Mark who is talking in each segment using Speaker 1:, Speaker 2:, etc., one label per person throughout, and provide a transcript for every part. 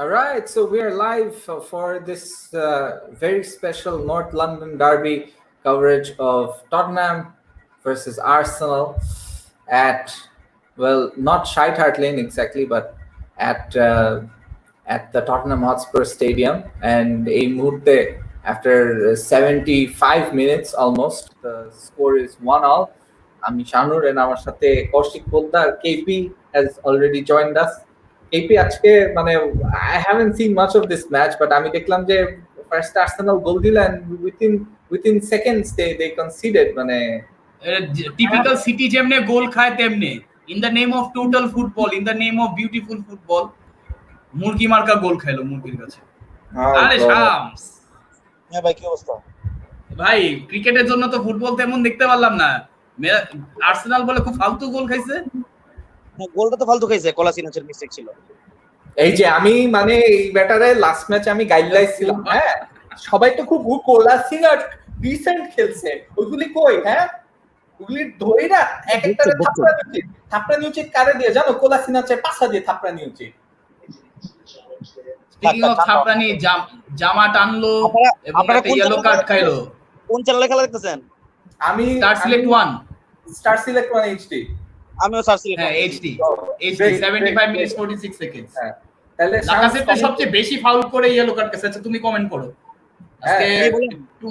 Speaker 1: All right, so we are live for this very special North London derby coverage of Tottenham versus Arsenal at, well, not Shite Hart Lane exactly, but at the Tottenham Hotspur Stadium. And a muhurte, after 75 minutes almost, the score is 1-1. আমি শানুর and আমার সাথে Koushik Poddar KP has already joined us. KP আজকে মানে I haven't seen much of this match, but আমি দেখলাম যে first Arsenal গোল দিল and within seconds they conceded মানে
Speaker 2: টিপিক্যাল সিটি যেমনে গোল খায় তেমনে in the name of total football, in the name of beautiful football, মুরগি মার্কা গোল খাইলো মুরগির কাছে। আরে শামস,
Speaker 3: হ্যাঁ ভাই কি অবস্থা?
Speaker 2: ভাই ক্রিকেটের জন্য তো ফুটবল তেমন দেখতে পারলাম না, আর্সেনাল বলে খুব ফালতু গোল খাইছে।
Speaker 3: গোলটা তো ফালতু খাইছে, কোলাসিনাচের মিস্টেক ছিল।
Speaker 1: এই যে আমি মানে এই ব্যাটারে লাস্ট ম্যাচে আমি গাইডলাইন ছিলাম, হ্যাঁ সবাই তো খুব কোলাসিনাচ ডিসেন্ট খেলছে, ওইগুলি কই? হ্যাঁ ওগুলি ধরে না এক একটা থাপড়া নিউচিত কারে দিয়ে জানো? কোলাসিনাচের পাশা দিয়ে থাপড়া নিউচিত।
Speaker 2: স্পিকিং অফ থাপড়ানি, জামা টানলো এবং একটা ইয়েলো কার্ড খাইলো।
Speaker 3: কোন চ্যানেলে খেলা দেখতেছেন?
Speaker 2: আমি স্টার সিলেক্ট 1
Speaker 1: HD।
Speaker 3: আমিও স্টার সিলেক্ট,
Speaker 2: হ্যাঁ HD 75 মিনিটস 46 সেকেন্ডস। হ্যাঁ তাহলে লাকাসেটে সবচেয়ে বেশি ফাউল করে ইয়েলো কার্ড কাছে। আচ্ছা তুমি কমেন্ট করো আজকে একটু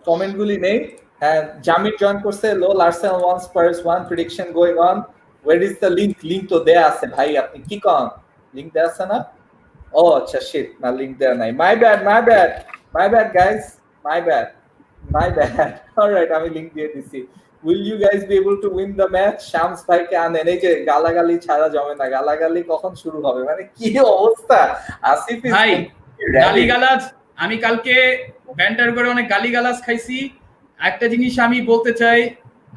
Speaker 1: কমেন্ট গুলি নেই। হ্যাঁ জামির জয়েন করছে, lol Arsenal 1 Spurs 1 prediction going on. Where is the link তো দেয়া আছে ভাই, আপনি কি কোন লিংক দেয়া আছে না? ও আচ্ছা শিট, না লিংক দেয়া নাই। My bad guys, my bad. Alright আমি লিংক দিয়ে দিছি। Will you guys be able to win the match? Shams ভাইকে আনেন। এই যে গালাগালি ছাড়া জমে না, গালাগালি কখন শুরু হবে? মানে কি অবস্থা আসিফ
Speaker 2: ভাই, গালিগালাজ। আমি কালকে ব্যান্টার করে অনেক গালিগালাজ খাইছি। একটা জিনিস আমি বলতে চাই,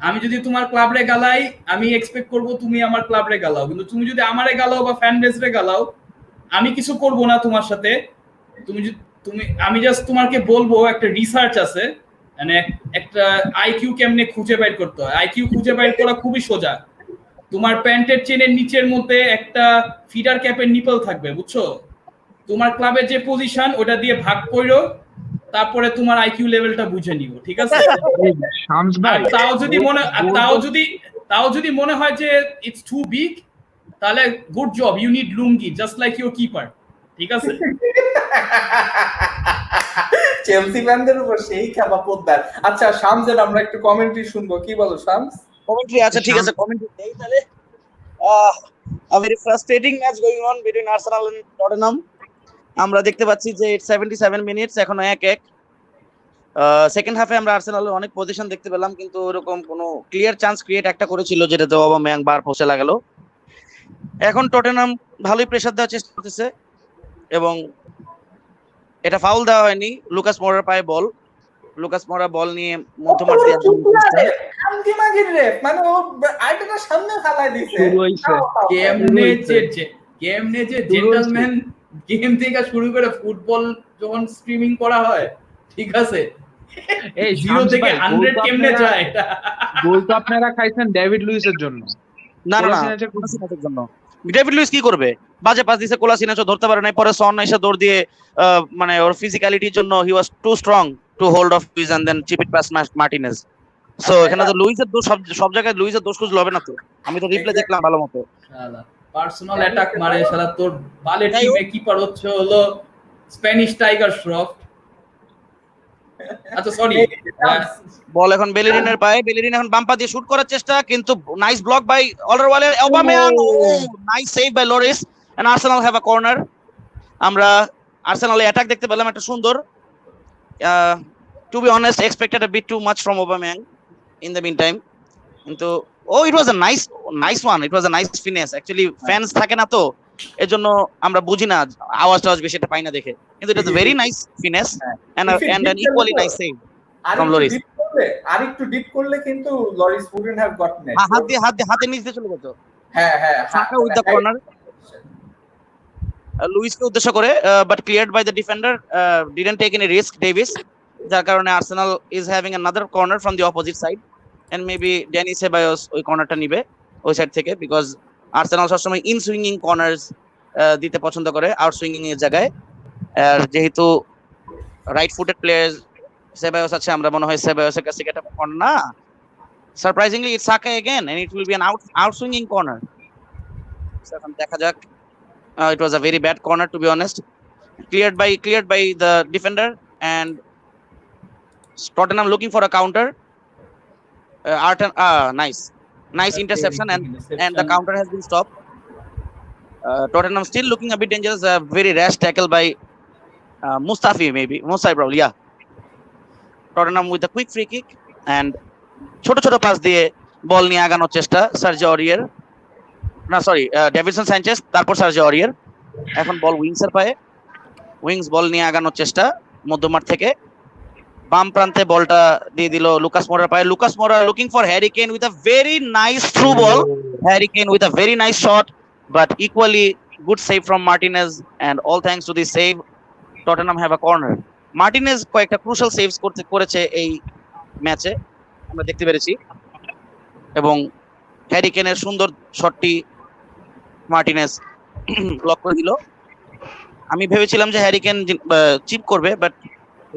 Speaker 2: আমি যদি তোমার ক্লাবরে গালাই আমি এক্সপেক্ট করব তুমি আমার ক্লাবরে গালাও, কিন্তু তুমি যদি আমারে গালাও বা ফ্যান বেসরে গালাও আমি কিছু করব না তোমার সাথে। আমি জাস্ট তোমাকে বলবো একটা রিসার্চ আছে, মানে একটা আইকিউ কেমনে খুঁজে বের করতে হয়। আইকিউ খুঁজে বের করা খুবই সোজা। তোমার প্যান্টের চেনের নিচের মধ্যে একটা ফিডার ক্যাপের নিপল থাকবে, বুঝছো? তোমার ক্লাবের যে পজিশন ওটা দিয়ে ভাগ করো, তারপরে তোমার আইকিউ লেভেলটা বুঝে নিও, ঠিক আছে? শামস ভাই, তাও যদি মনে হয় যে ইটস টু বিগ, তাহলে good job, you need lungi just like your keeper, ঠিক আছে?
Speaker 1: চেলসি ফ্যানদের উপর সেই খাবা পোদ্দার। আচ্ছা শামসের আমরা একটু কমেন্ট্রি শুনবো, কি বলো শামস?
Speaker 3: কমেন্ট্রি আচ্ছা ঠিক আছে, কমেন্ট্রি দেই তাহলে। a very frustrating match going on between Arsenal and Tottenham. আমরা দেখতে পাচ্ছি যে 77 মিনিটস, এখনো 1-1। সেকেন্ড হাফে আমরা আর্সেনালের অনেক পজিশন দেখতে পেলাম, কিন্তু ওরকম কোনো ক্লিয়ার চান্স ক্রিয়েট একটা করেছিল যেটাতে অবামেয়াং বার ফসে লাগালো। এখন টটেনহাম ভালোই প্রেসার দেওয়ার চেষ্টা করতেছে এবং এটা ফাউল দেওয়া হয়নি। লুকাস মোরার পায়ে বল, লুকাস মোরা বল নিয়ে মধ্যমাঠ দিয়ে
Speaker 1: মানে ও আইটাটা সামনে ফালাই দিয়েছে।
Speaker 2: কেমনে যে জেন্টলম্যান গেম থেকে শুরু করে ফুটবল যখন স্ট্রিমিং করা হয়, ঠিক আছে, এই 0 থেকে 100 কেমনে যায়?
Speaker 4: গোল তো আপনারা খাইছেন ডেভিড লুইসের জন্য।
Speaker 3: না কোলাসিনাচের জন্য। ডেভিড লুইস কি করবে? বাজে পাস দিছে, কোলাসিনাচও ধরতে পারে নাই। পরে সন এসে দৌড় দিয়ে মানে ওর ফিজিক্যালিটির জন্য he was too strong to hold off Luiz and then chip it pass Martinez. So এখানে তো লুইসের দোষ, সব জায়গায় লুইসের দোষ খুঁজলে হবে না তো। আমি তো রিপ্লে দেখলাম ভালো মতো।
Speaker 2: শালা পার্সোনাল অ্যাটাক মারে শালা, তোর বালের টিমে কিপার হচ্ছে হলো স্প্যানিশ টাইগার শ্রফ। আচ্ছা সরি,
Speaker 3: বল এখন বেলেরিনের পায়ে, বেলেরিন এখন বাম পা দিয়ে শুট করার চেষ্টা, কিন্তু নাইস ব্লক বাই অলডারওয়ালের Aubameyang. Nice save by Lloris and Arsenal have a corner. আমরা আর্সেনালের অ্যাটাক দেখতে পেলাম একটা সুন্দর। To be honest, expected a bit too much from Aubameyang in the mean time, কিন্তু it was a nice one, it was a nice finish. Actually fans থাকে না তো এর জন্য আমরা বুঝি না, আওয়াজ বেশি এটা পাই না দেখে, কিন্তু it was a very nice finish and an equally nice save from Lloris.
Speaker 1: আরেকটু ডিপ করলে কিন্তু Lloris wouldn't have gotten it.
Speaker 3: হাতে নিচ দিয়ে চলে যেত।
Speaker 1: হ্যাঁ
Speaker 3: উইথ দ্য কর্নার লুইসকে উদ্দেশ্য করে, but cleared by the defender, didn't take any risk Davies, যার কারণে Arsenal is having another corner from the opposite side and maybe Dani Ceballos ওই কর্নারটা নিবে ওই সাইড থেকে, বিকজ আর্সেনাল সবসময় ইন সুইঙ্গিং কর্নার্স দিতে পছন্দ করে আউট সুইঙ্গিং এর জায়গায়। আর যেহেতু রাইট ফুটেড প্লেয়ার সেবায়োস আছে, আমরা মনে হয় সেবায়োসের কাছে এটা কর্নার না, surprisingly it's Saka again and it will be an out swinging corner. এখন দেখা যাক। It was a very bad corner, to be honest. Cleared by the defender, and Tottenham looking for a counter. Nice interception, and the counter has been stopped. Tottenham still looking a bit dangerous. A very rash tackle by Mustafi, probably, yeah. Tottenham with a quick free kick, and ছোট pass দিয়ে বল নিয়ে আগানোর চেষ্টা Sergio অরিয়ের, না sorry Davidson স্যাnchez, তারপর Sergio অরিয়ের। এখন বল উইংসের পায়ে, wings বল নিয়ে আগানোর চেষ্টা মধ্যমাঠ থেকে, বাম প্রান্তে বলটা দিয়ে দিল লুকাস মোরার পায়ে। Lucas Moura looking for Harry Kane with a very nice through ball, Harry Kane with a very nice shot, but equally good save from Martinez, and all thanks to this save Tottenham have a corner. Martinez কয়েকটা crucial saves করেছে এই ম্যাচে, আমরা দেখতে পেরেছি, এবং Harry কেনের সুন্দর শটটি Martinez block করে দিল। আমি ভেবেছিলাম যে হ্যারি কেন চিপ করবে, but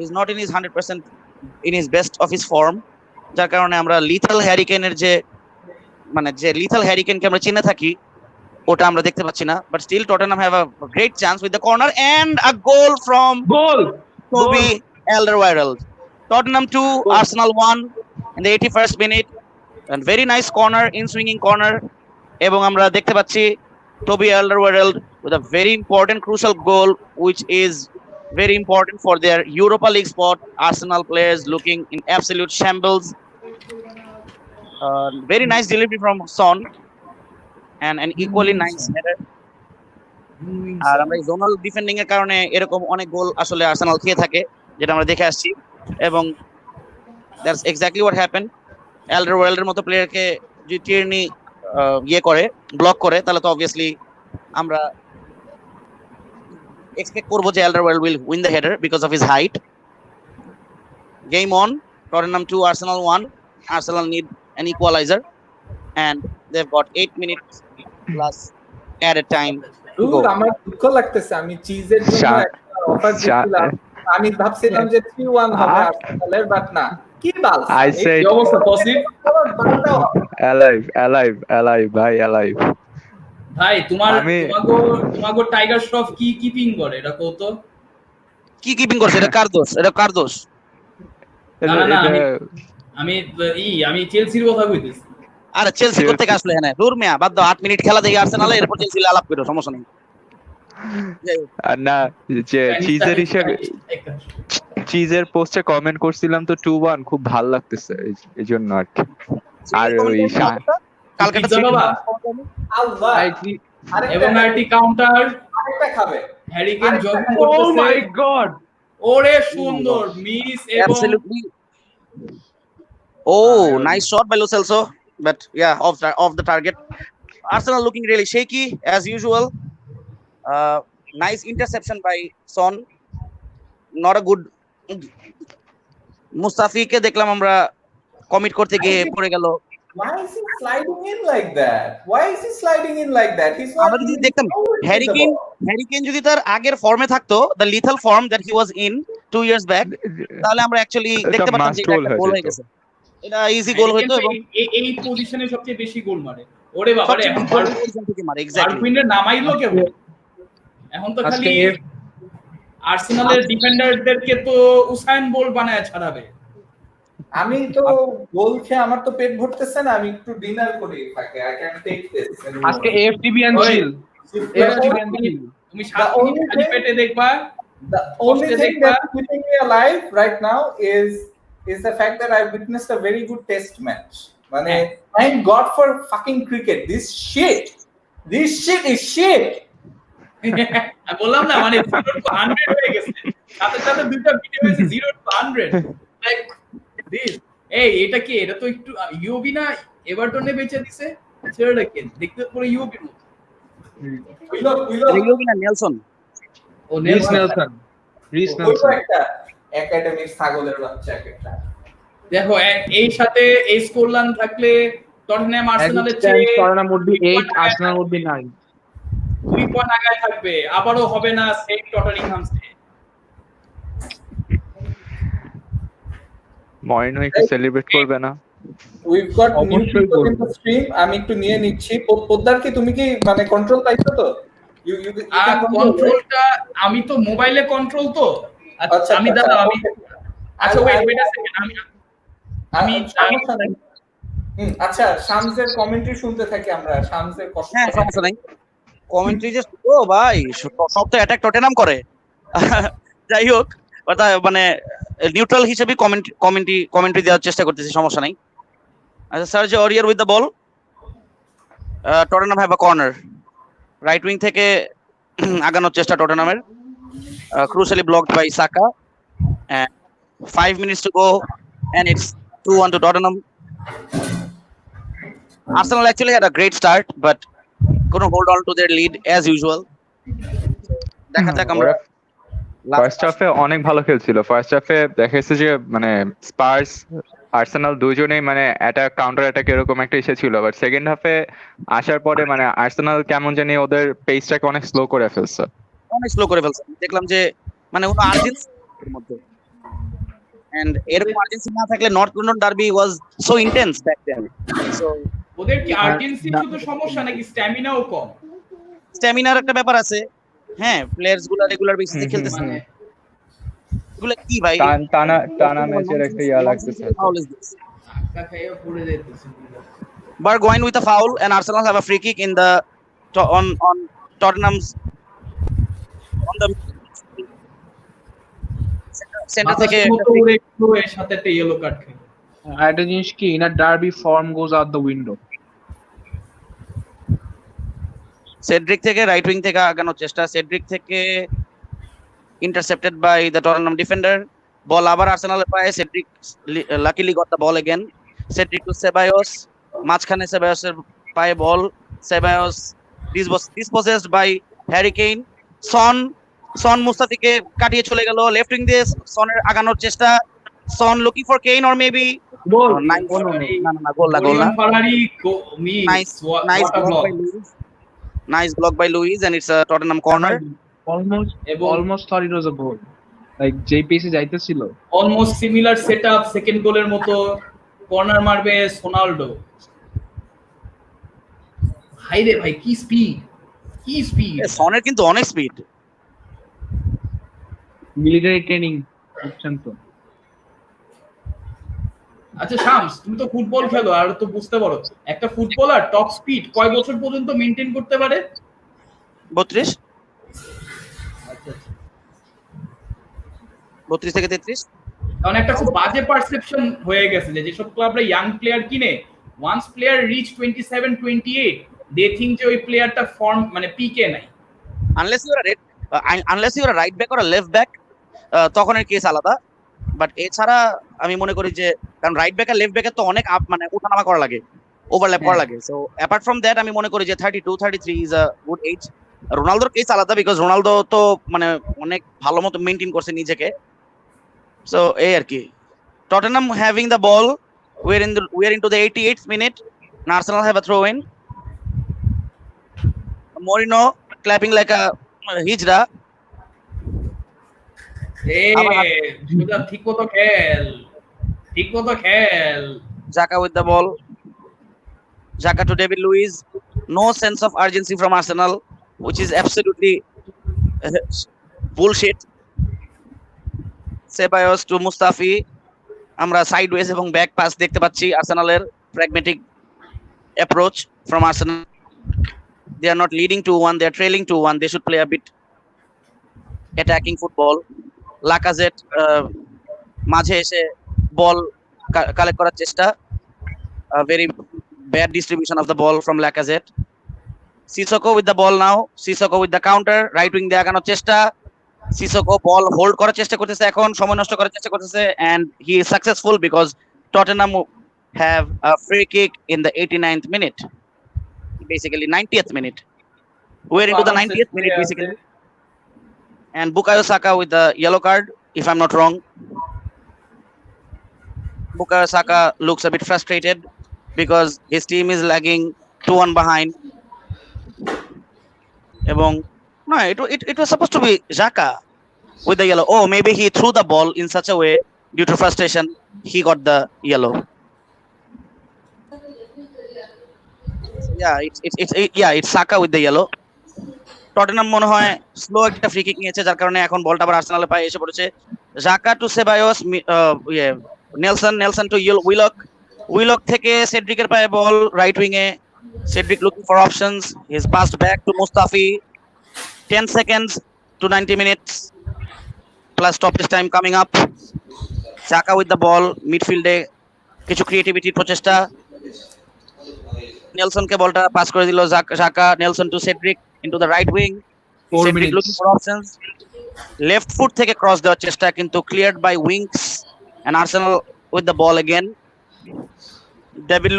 Speaker 3: is not in his 100% in his best of his form, যার কারণে আমরা লিথল হ্যারি কেনের যে লিথল হ্যারি কেনকে আমরা চিনে থাকি ওটা আমরা দেখতে পাচ্ছি না। But still Tottenham have a great chance with the corner and a goal from Toby Alderweireld. Tottenham 2, Arsenal 1 in the 81st minute, and very nice corner, in swinging corner, এবং আমরা দেখতে পাচ্ছি Toby Alderweireld with a very important crucial goal, which is very important for their Europa League spot. Arsenal players looking in absolute shambles. Very nice delivery from Son, and an equally nice header. আর আমরা zonal defending এর কারণে এরকম অনেক গোল আসলে Arsenal খেয়ে থাকে, যেটা আমরা দেখে আসছি, এবং দ্যাটস এক্স্যাক্টলি হোয়াট হ্যাপেন্ড। অ্যালডারওয়ার্ল্ডের মতো প্লেয়ারকে যদি টিয়ারনি ব্লক করে, তাহলে তো অবভিয়াসলি আমরা এক্সপেক্ট করবো যে Alderweireld will win the header because of his height. Game on, Tottenham 2, Arsenal 1. Arsenal need an equalizer, and they've got 8 minutes plus added time.
Speaker 1: আমার দুঃখ লাগতেছে, আমি চিজের জন্য একটা অফার দিছিলাম, আমি ভাবছিলাম যে 3-1 হবে আর্সেনালের, বাট না, কি বাল
Speaker 5: I said
Speaker 2: কি অবস্থা পসিব
Speaker 5: alive ভাই alive।
Speaker 2: ভাই তোমাগো টাইগার শ্রফ কি কিপিং করে এটা কও তো,
Speaker 3: কি কিপিং করছে? এটা কার দোষ?
Speaker 2: না আমি চেলসির কথা কইতেছি।
Speaker 3: আরে চেলসি করতে আসলে হ্যাঁ দূর মিয়া, বাদ দাও, 8 মিনিট খেলা দেখি আর্সেনালে, এরপর চেলসি আলাপ করো, সমস্যা নেই।
Speaker 5: আর না, যে চিজের পোস্টে কমেন্ট করছিলাম তো 2-1, খুব ভালো লাগতেছে এই জন্য আর কি। আর ওই
Speaker 3: কালকে
Speaker 1: আল্লাহ,
Speaker 2: এবং আরটি কাউন্টার
Speaker 1: আরেকটা খাবে
Speaker 2: হ্যারি কেন জগ
Speaker 4: ও
Speaker 2: করতেছে,
Speaker 4: মাই গড,
Speaker 2: ওরে সুন্দর মিস, এবং
Speaker 3: absolutely oh nice shot by Lo Celso, but yeah, off the target. Arsenal looking really shaky as usual. Nice interception by Son, not a good. Mustafi ke deklam amra commit korte giye pore gelo।
Speaker 1: Why is he sliding in like that? He's not
Speaker 3: আমরা যদি দেখতাম Harry Kane যদি তার আগের ফর্মে থাকতো, the lethal form that he was in 2 years back, তাহলে আমরা অ্যাকচুয়ালি দেখতে পারতাম যে এটা একটা গোল হয়ে গেছে, এটা ইজি গোল হইতো, এবং
Speaker 2: এই পজিশনে সবচেয়ে বেশি গোল মারে। ওরে বাবা রে, এখন
Speaker 3: পজিশন থেকে মারে এক্স্যাক্টলি।
Speaker 2: আরপিনের নামাইলো কেমন? এখন তো খালি আর্সেনালের ডিফেন্ডারদেরকে তো উসাইন বোল্ট বানায় ছাড়াবে।
Speaker 1: আমি তো গোল খেয়ে আমার তো পেট ভরতেছে না, আমি একটু ডিনার করি ফাঁকে। I can take this
Speaker 4: আজকে AFTB and chill, AFTB and chill।
Speaker 2: তুমি 7 মিনিট খালি পেটে দেখবা।
Speaker 1: The only thing that's keeping me alive right now is the fact that I witnessed a very good test match. মানে thank God for fucking cricket. This shit is shit.
Speaker 2: আমি বললাম না, মানে 0 to 100 হয়ে গেছে, সাথে দুইটা ভিডিও হয়েছে 0 to 100 লাইক দিস। এটা কি? এটা তো একটু ইউবি না, এভারটনে বেচে দিছে, ছেড়ে কে দেখতে পরে ইউবি মত।
Speaker 3: ইউবি না নেলসন,
Speaker 2: ও
Speaker 4: রিস
Speaker 2: নেলসন
Speaker 4: নেলসন
Speaker 1: একটা একাডেমিক ছাগলের বাচ্চা একটা।
Speaker 2: দেখো এই সাথে এই স্কোর লাইন থাকলে টটনহ্যাম আর্সেনালের চেয়ে
Speaker 4: Tottenham would be 8, Arsenal would be 9.
Speaker 2: 2 point আগায় থাকবে, আবারও হবে না সেম টটেনহাম স্টে।
Speaker 5: মরিনো একটু সেলিব্রেট করবে না?
Speaker 1: We've got new
Speaker 4: অবশ্যই
Speaker 1: people in
Speaker 4: করবো।
Speaker 1: the stream. আমি একটু নিয়ে নিচ্ছি। পোদ্দার কি তুমি কি মানে কন্ট্রোল পাইছো তো? You can control, right?
Speaker 2: কন্ট্রোলটা আমি তো মোবাইলে কন্ট্রোল তো।
Speaker 1: আচ্ছা
Speaker 2: আমি
Speaker 1: আচ্ছা
Speaker 2: দাঁড়াও, আমি
Speaker 1: okay.
Speaker 2: আচ্ছা ওয়েট আ সেকেন্ড, আমি
Speaker 1: সমস্যা নেই। আচ্ছা শামসের কমেন্ট্রি শুনতে থাকি আমরা। শামসের কষ্ট
Speaker 3: হ্যাঁ সমস্যা নাই। কমেন্ট্রি যে ও ভাই সব তো অ্যাটাক টটেনহাম করে। যাই হোক মানে নিউট্রাল হিসেবে কমেন্ট্রি দেওয়ার চেষ্টা করতেছি, সমস্যা নাই। আচ্ছা Serge Aurier with the ball, Tottenham have a corner. Right wing থেকে আগানোর চেষ্টা টটেনহামের, crucially blocked by Saka, and 5 minutes to go and it's 2-1 to Tottenham. Arsenal actually had a great start but couldn't hold on to their lead as usual. দেখা যাক আমরা
Speaker 5: first হাফে অনেক ভালো খেলছিল। ফার্স্ট হাফে দেখা যাচ্ছে যে মানে স্পার্স আর্সেনাল দুজনেই মানে অ্যাটাক কাউন্টার অ্যাটাক এরকম একটা ইসে ছিল, বাট সেকেন্ড হাফে আসার পরে মানে আর্সেনাল কেমন জানি ওদের পেসটাকে অনেক স্লো করে ফেলছে।
Speaker 3: অনেক স্লো করে ফেলছে, দেখলাম যে মানে কোনো আর্জেন্সি এর মধ্যে, and এরকম আর্জেন্সি না থাকলে North London derby was so intense back then. So
Speaker 2: ওদের কি আর্জেন্সি শুধু সমস্যা নাকি স্ট্যামিনাও কম?
Speaker 3: স্ট্যামিনার একটা ব্যাপার আছে। হ্যাঁ প্লেয়ার্স গুলো রেগুলার বেসিসে খেলতেছে,
Speaker 2: মানে
Speaker 3: এগুলো কি ভাই
Speaker 5: টানা ম্যাচের একটা ইয়া লাগতেছে।
Speaker 2: ধাক্কা খাইয়া পড়ে যাইতেছে।
Speaker 3: Burgoyne with a foul and Arsenal have a free kick in the on Tottenham's on the center থেকে
Speaker 2: এর সাথে একটা ইয়েলো কার্ড খাই।
Speaker 4: একটা জিনিস কি, in a derby form goes out the window.
Speaker 3: Cedric থেকে রাইট উইং থেকে আগানোর চেষ্টা, সেড্রিক থেকে intercepted by the Tottenham defender, ball আবার আর্সেনালের পায়ে, Cedric luckily got the ball again, Cedric to Ceballos, মাঝখানে সেবায়োসের পায়ে ball, Ceballos dispossessed by Harry Kane, Son মুস্তাফিকে কাটিয়ে চলে গেল, লেফট উইং দিয়ে সনের আগানোর চেষ্টা, Son looking for Kane or maybe
Speaker 4: goal.
Speaker 3: না গোল না
Speaker 2: ফারারি miss
Speaker 3: nice block by Luis, nice block by Luis and it's a Tottenham corner.
Speaker 4: Almost thought it was a goal. Like যেই পেসে যাইতেছিল
Speaker 2: almost similar setup second গোলের মতো, corner মারবে সোনাল্ডো। High রে ভাই কি স্পিড, কি স্পিড!
Speaker 3: সনের কিন্তু অনেক স্পিড।
Speaker 4: মিলিটারি ট্রেনিং বুঝছেন তো।
Speaker 2: আচ্ছা শামস, তুমি তো ফুটবল খেলো আর তো বুঝতে পারো, একটা ফুটবলার টপ স্পিড কয় বছর পর্যন্ত মেইনটেইন করতে পারে?
Speaker 3: 32
Speaker 2: আচ্ছা
Speaker 3: 32 থেকে 33।
Speaker 2: কারণ একটা খুব বাজে পারসেপশন হয়ে গেছে যে যেসব ক্লাবরা ইয়াং প্লেয়ার কিনে, once player reach 27 28 they think যে ওই প্লেয়ারটা ফর্ম মানে পিকে নাই।
Speaker 3: Unless you are right back or left back, তখন এর কেস আলাদা, বাট এছাড়া আমি মনে করি যে কারণ রাইট ব্যাক আর লেফট ব্যাকের তো অনেক মানে ওঠানামা করা লাগে, ওভারল্যাপ করা লাগে, সো অ্যাপার্ট ফ্রম দ্যাট আমি মনে করি যে 32 33 ইজ আ গুড এজ। রোনালদোর কেস আলাদা বিকজ রোনালদো তো মানে অনেক ভালো মতো মেইনটেইন করছে নিজেকে, সো এই আর কি। Tottenham having the ball, we're into the 88th minute and Arsenal have a throw in. Morino clapping like a hijra.
Speaker 2: ঠিক মতো খেল, ঠিক মতো খেল।
Speaker 3: Xhaka with the ball, Xhaka to David Luiz. No sense of urgency from Arsenal, which is absolutely bullshit. Ceballos to Mustafi, আমরা sideways এবং back pass দেখতে পাচ্ছি আর্সেনালের pragmatic approach from Arsenal. They are not leading 2-1, they are trailing 2-1, they should play a bit attacking football. Lacazette মাঝে এসে বল collect করার চেষ্টা, very bad distribution of the ball from Lacazette. Sissoko with the ball now, Sissoko with the counter, right wing দিয়ে আগানোর চেষ্টা, Sissoko বল hold করার চেষ্টা করতেছে, এখন সময় নষ্ট করার চেষ্টা করতেছে, and he is successful because Tottenham have a free kick in the 89th minute, basically 90th minute. We're into the 90th minute basically, and Bukayo Saka with the yellow card if I'm not wrong. Bukayo Saka looks a bit frustrated because his team is lagging 2-1 behind. এবং no, it was supposed to be Xhaka with the yellow. Oh, maybe he threw the ball in such a way due to frustration. He got the yellow. Yeah, it's Saka with the yellow. Tottenham মনে হয় slow একটা free kick নিয়েছে, যার কারণে এখন বলটা আবার আর্সেনালের পায়ে এসে পড়েছে। Xhaka to Ceballos, Nelson to Willock থেকে সেড্রিকের পায়ে বল রাইট উইং এ। Cedric looking for options, he is passed back to Mustafi. 10 seconds to 90 minutes plus stoppage time coming up. Xhaka with the ball মিডফিল্ডে, কিছু ক্রিয়েটিভিটির প্রচেষ্টা। নেলসনকে বলটা পাস করে দিল Xhaka. Nelson to Cedric into the right wing.
Speaker 4: 4
Speaker 3: Cedric
Speaker 4: minutes.
Speaker 3: Looking for options, left foot থেকে cross দেওয়ার চেষ্টা, কিন্তু cleared by Winks and Arsenal with the ball again. David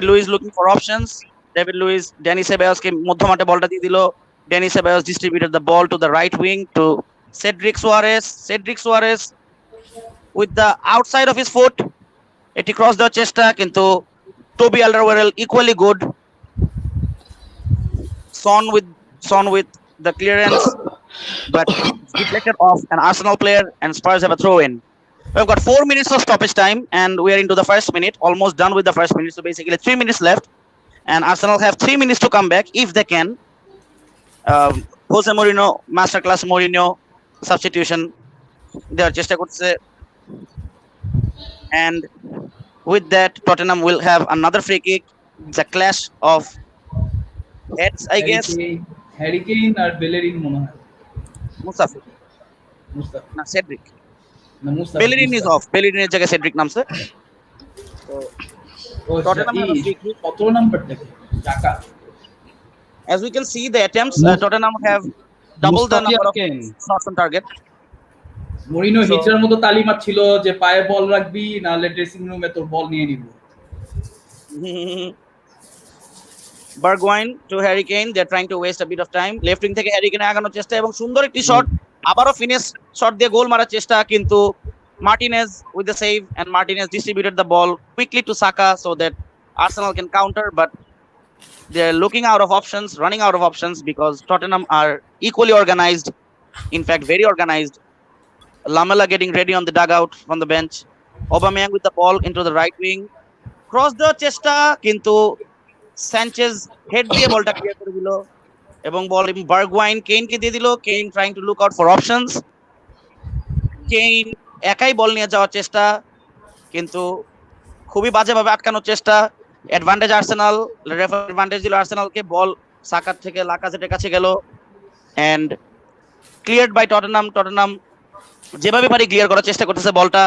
Speaker 3: Luiz looking for options. David Luiz Dani সেবায়োসকে মধ্যমাঠে বলটা দিয়ে দিল। Dani Ceballos distributed the ball to the right wing two Cedric Suarez with the outside of his foot. এটি cross দেওয়ার চেষ্টা, কিন্তু Toby Alderweireld equally good. Son with the clearance, but deflected off an Arsenal player, and Spurs have a throw in. We've got 4 minutes of stoppage time, and we are into the first minute, almost done with the first minute. So basically 3 minutes left, and Arsenal have 3 minutes to come back if they can. Jose Mourinho, masterclass Mourinho substitution. They are just a good say. And with that, Tottenham will have another free kick. It's a clash of heads, I guess.
Speaker 2: Harry Kane আর Bellerin মনে হয়।
Speaker 3: Mustafi. না, Cedric. Bellerin is off. Bellerin এর জায়গায় Cedric নামছে। Tottenham have a free kick.
Speaker 2: কত নাম্বারটা কি? জাকা।
Speaker 3: As we can see the attempts, Tottenham have double the number of shots on target.
Speaker 2: মরিনো হিজরার মতো তালিমাত ছিল যে পায়ে বল রাখবি, নাহলে ড্রেসিং রুমে তোর বল নিয়ে নিব।
Speaker 3: Bergwijn to Harry Kane, they're trying to waste a bit of time. Left wing থেকে Harry Kane আগানোর চেষ্টা এবং সুন্দর একটি শট, আবারও ফিনিশ শট দিয়ে গোল মারার চেষ্টা, কিন্তু Martinez with the save, and Martinez distributed the ball quickly to Saka so that Arsenal can counter, but they're looking out of options, running out of options, because Tottenham are equally organized, in fact very organized. Lamela getting ready on the dugout from the bench. Aubameyang with the ball into the right wing. Cross the চেষ্টা, কিন্তু Sanchez head দিয়ে বলটা clear করে দিল এবং বল বার্গওয়াইন কেইনকে দিয়ে দিল। Kane trying to look out for options. Kane একাই বল নিয়ে যাওয়ার চেষ্টা, কিন্তু খুবই বাজেভাবে আটকানোর চেষ্টা। অ্যাডভান্টেজ আর্সেনাল, রেফারি অ্যাডভান্টেজ দিল আর্সেনালকে। বল সাকার থেকে লাকাজেটের কাছে গেল এন্ড ক্লিয়ার্ড বাই টটেনহাম যেভাবে পারি ক্লিয়ার করার চেষ্টা করতেছে বলটা।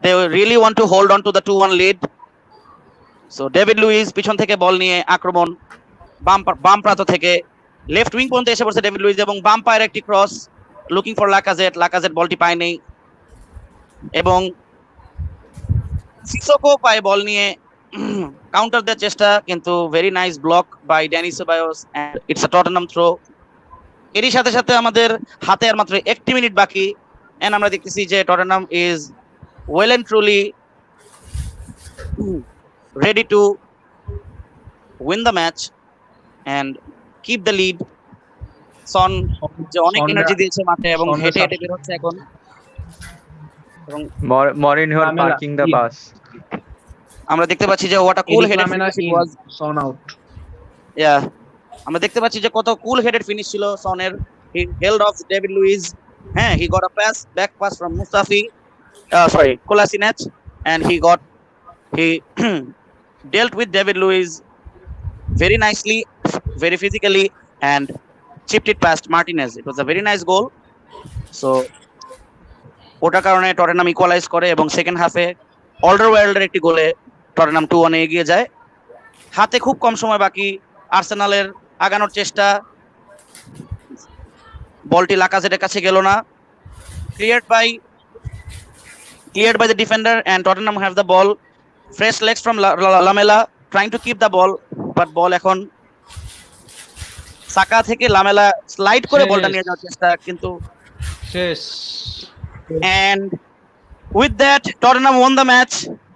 Speaker 3: They really want to hold on to the 2-1 lead. So David Luiz পিছন থেকে বল নিয়ে আক্রমণ, বাম প্রান্ত থেকে লেফট উইং পর্যন্ত এসে পড়ছে ডেভিড লুইস, এবং বাম পায়ের একটি ক্রস লুকিং ফর লাকাজেট বলটি পায়নি, এবং সিসোকো পায়ে বল নিয়ে কাউন্টার দেওয়ার চেষ্টা, কিন্তু very nice block by Dani Ceballos, and it's a Tottenham throw. এরই সাথে সাথে আমাদের হাতে আর মাত্র 1 মিনিট বাকি, এন্ড আমরা দেখতেছি যে Tottenham is well and truly ready to win the match and keep the lead. Son যে অনেক এনার্জি দিয়েছে মাঠে এবং হেঁটে হেঁটে বের হচ্ছে এখন, এবং
Speaker 5: Mourinho parking the bus.
Speaker 3: আমরা দেখতে পাচ্ছি যে what a cool headed finish it was.
Speaker 4: Son out.
Speaker 3: Yeah, আমরা দেখতে পাচ্ছি যে কত কুল হেডেড ফিনিশ ছিল সনের। He held off David Luiz. He got a back pass from Mustafi, Kolasinac, and he dealt with David Luiz very nicely, very physically, and chipped it past Martinez. It was a very nice goal. So ওটার কারণে Tottenham equalise করে এবং second হাফে অলডারওয়ার্ল্ডের একটি গোলে Tottenham 2-1 এগিয়ে যায়। হাতে খুব কম সময় বাকি, আর্সেনালের আগানোর চেষ্টা, বলটি লাকাজেটের কাছে গেল না। Cleared by the defender, and Tottenham have the ball. Fresh legs from Lamela trying to keep the ball, but ball এখন সাকা থেকে লামেলা স্লাইড করে বলটা নিয়ে যাওয়ার চেষ্টা, কিন্তু
Speaker 4: শেষ।
Speaker 3: and with that Tottenham won the match.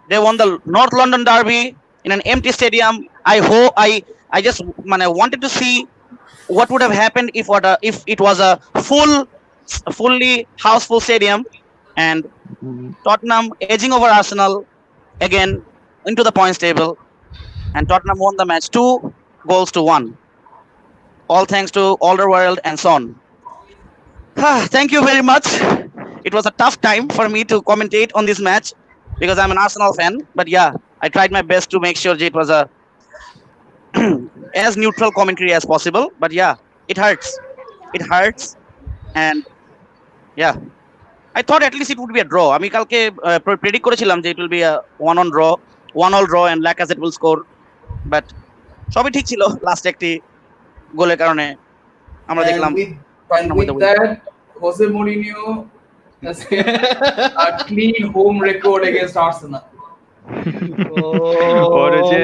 Speaker 3: They won the North London derby in an empty stadium. I just wanted to see what would have happened if it was a fully houseful stadium and Tottenham edging over Arsenal again into the points table, and Tottenham won the match 2-1. All thanks to Alderweireld and Son. Thank you very much. It was a tough time for me to commentate on this match because I'm an Arsenal fan. But yeah, I tried my best to make sure it was a as neutral commentary as possible. But yeah, it hurts. It hurts. And yeah, I thought at least it would be a draw. আমি কালকে predict করেছিলাম যে it will be a one all draw and Lacazette will score. But সবই ঠিক ছিল, last একটি গোলের কারণে আমরা দেখলাম।
Speaker 2: And with that, Jose Mourinho has kept a clean home record against Arsenal.
Speaker 5: ওর যে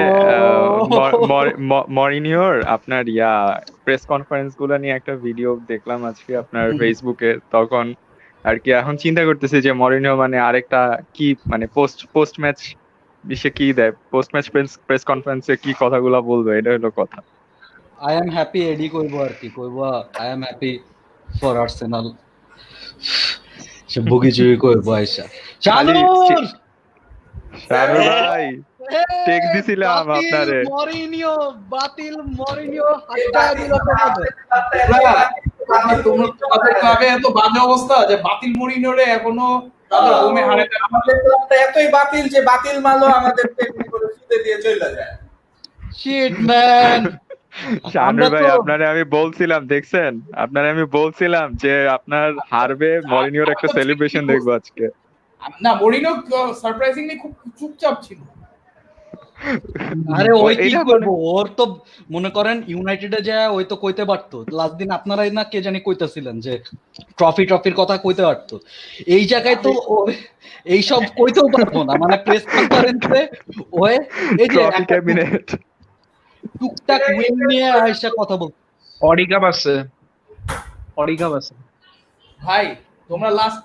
Speaker 5: মরিনিওর আপনার প্রেস কনফারেন্স গুলো নিয়ে একটা ভিডিও দেখলাম আজকে আপনার ফেসবুকে, তখন আর কি এখন চিন্তা করতেছি যে মরিনিও মানে আরেকটা কি মানে পোস্ট ম্যাচ বিশ্বে কি দেয়, পোস্ট ম্যাচ প্রেস কনফারেন্সে কি কথাগুলো বলবে, এটা হলো কথা।
Speaker 6: আই এম হ্যাপি এডি কইবো আর কি কইবো, I am happy for Arsenal সে বগি চুরি কইবো আইসা
Speaker 5: শানু ভাই টেক দিছিলাম আপনারে।
Speaker 6: মরিনিও হাতটা দিল
Speaker 2: তোমাদের ক্লাবে এত বাজে অবস্থা যে বাতিল মরিনিওরে এখনো তাদের হোমে হারে দেয়।
Speaker 1: আমাদের ক্লাবটা এতই বাতিল যে বাতিল মালও আমাদের টেকনিক করে শুতে দিয়ে চলে যায়।
Speaker 6: Shit man.
Speaker 5: শানু ভাই আপনারে আমি বলছিলাম, দেখছেন আপনারে আমি বলছিলাম যে আপনার হারবে, মরিনিওর একটা সেলিব্রেশন দেখবো আজকে।
Speaker 2: না, মরিনিও সারপ্রাইজিংলি খুব চুপচাপ ছিল।
Speaker 6: আরে ওই কি করবো, ওর তো মনে করেন ইউনাইটেডে যায় ওই তো কইতে পারতো, লাস্ট দিন আপনারাই না কে জানি কইতাছিলেন যে ট্রফির কথা কইতে পারতো, এই জায়গায় তো এইসব কইতেও পারবো না, মানে প্রেস কনফারেন্সে ওই এই যে
Speaker 5: ক্যাবিনেট
Speaker 6: টুকটাক উইং নিয়ে আইসা কথা বল।
Speaker 4: অডিকাপ আছে
Speaker 2: ভাই তোমরা লাস্ট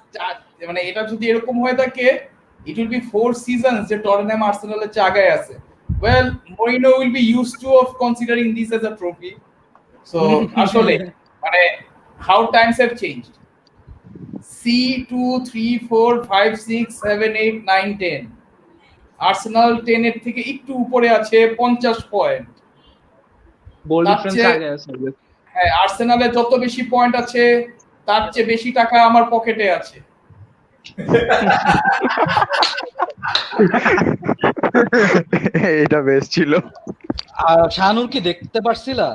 Speaker 2: মানে এটা যদি এরকম হয়ে থাকে, it will be 4 seasons যে টটেনহ্যাম আর্সেনালের চেয়ে আগায় আছে। Well, Mourinho will be used to of considering this as a trophy. So আসলে মানে how times have changed. C2 3 4 5 6 7 8 9 10 Arsenal 10 এর থেকে একটু উপরে আছে 50 পয়েন্ট।
Speaker 4: গোল ডিফারেন্স আগে আছে।
Speaker 2: হ্যাঁ, আর্সেনালের যত বেশি পয়েন্ট আছে তার চেয়ে বেশি টাকা আমার পকেটে আছে।
Speaker 5: এটা বেশ ছিল।
Speaker 6: শানুর কি দেখতে পারছিলা?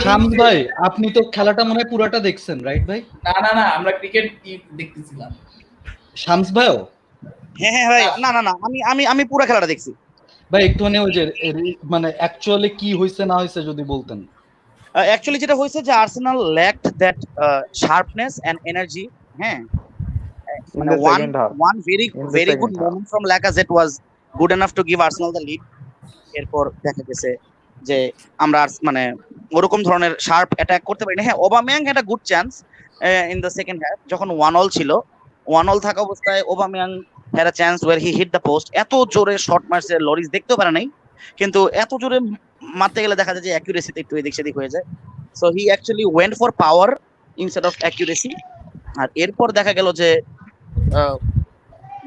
Speaker 6: শামস ভাই আপনি তো খেলাটা মনে হয় পুরাটা দেখছেন, রাইট ভাই?
Speaker 2: না আমরা ক্রিকেট দেখতেছিলাম।
Speaker 6: শামস ভাইও?
Speaker 3: হ্যাঁ ভাই, না আমি পুরো খেলাটা দেখছি
Speaker 6: ভাই। একটুখানি ওই যে মানে অ্যাকচুয়ালি কি হইছে না হইছে যদি বলতেন।
Speaker 3: অ্যাকচুয়ালি যেটা হয়েছে যে Arsenal lacked that sharpness and energy. হ্যাঁ, মানে one very good moment from Lacazette was good enough to give Arsenal the lead. এরপর দেখা গেছে যে আমরা মানে ওরকম ধরনের শার্প অ্যাটাক করতে পারি না। হ্যাঁ, ওবামেয়াং had a good chance in the second half যখন 1-all ছিল, 1-all থাকা অবস্থায় ওবামেয়াং had a chance where he hit the post. এত জোরে শট মারছে, লরিস দেখতেও পারে নাই, কিন্তু এত জোরে মারতে গেলে দেখা যায় যে অ্যাকুরেসিতে একটু এদিক সেদিক হয়ে যায়। So he actually went for power instead of accuracy. আর এরপর দেখা গেল যে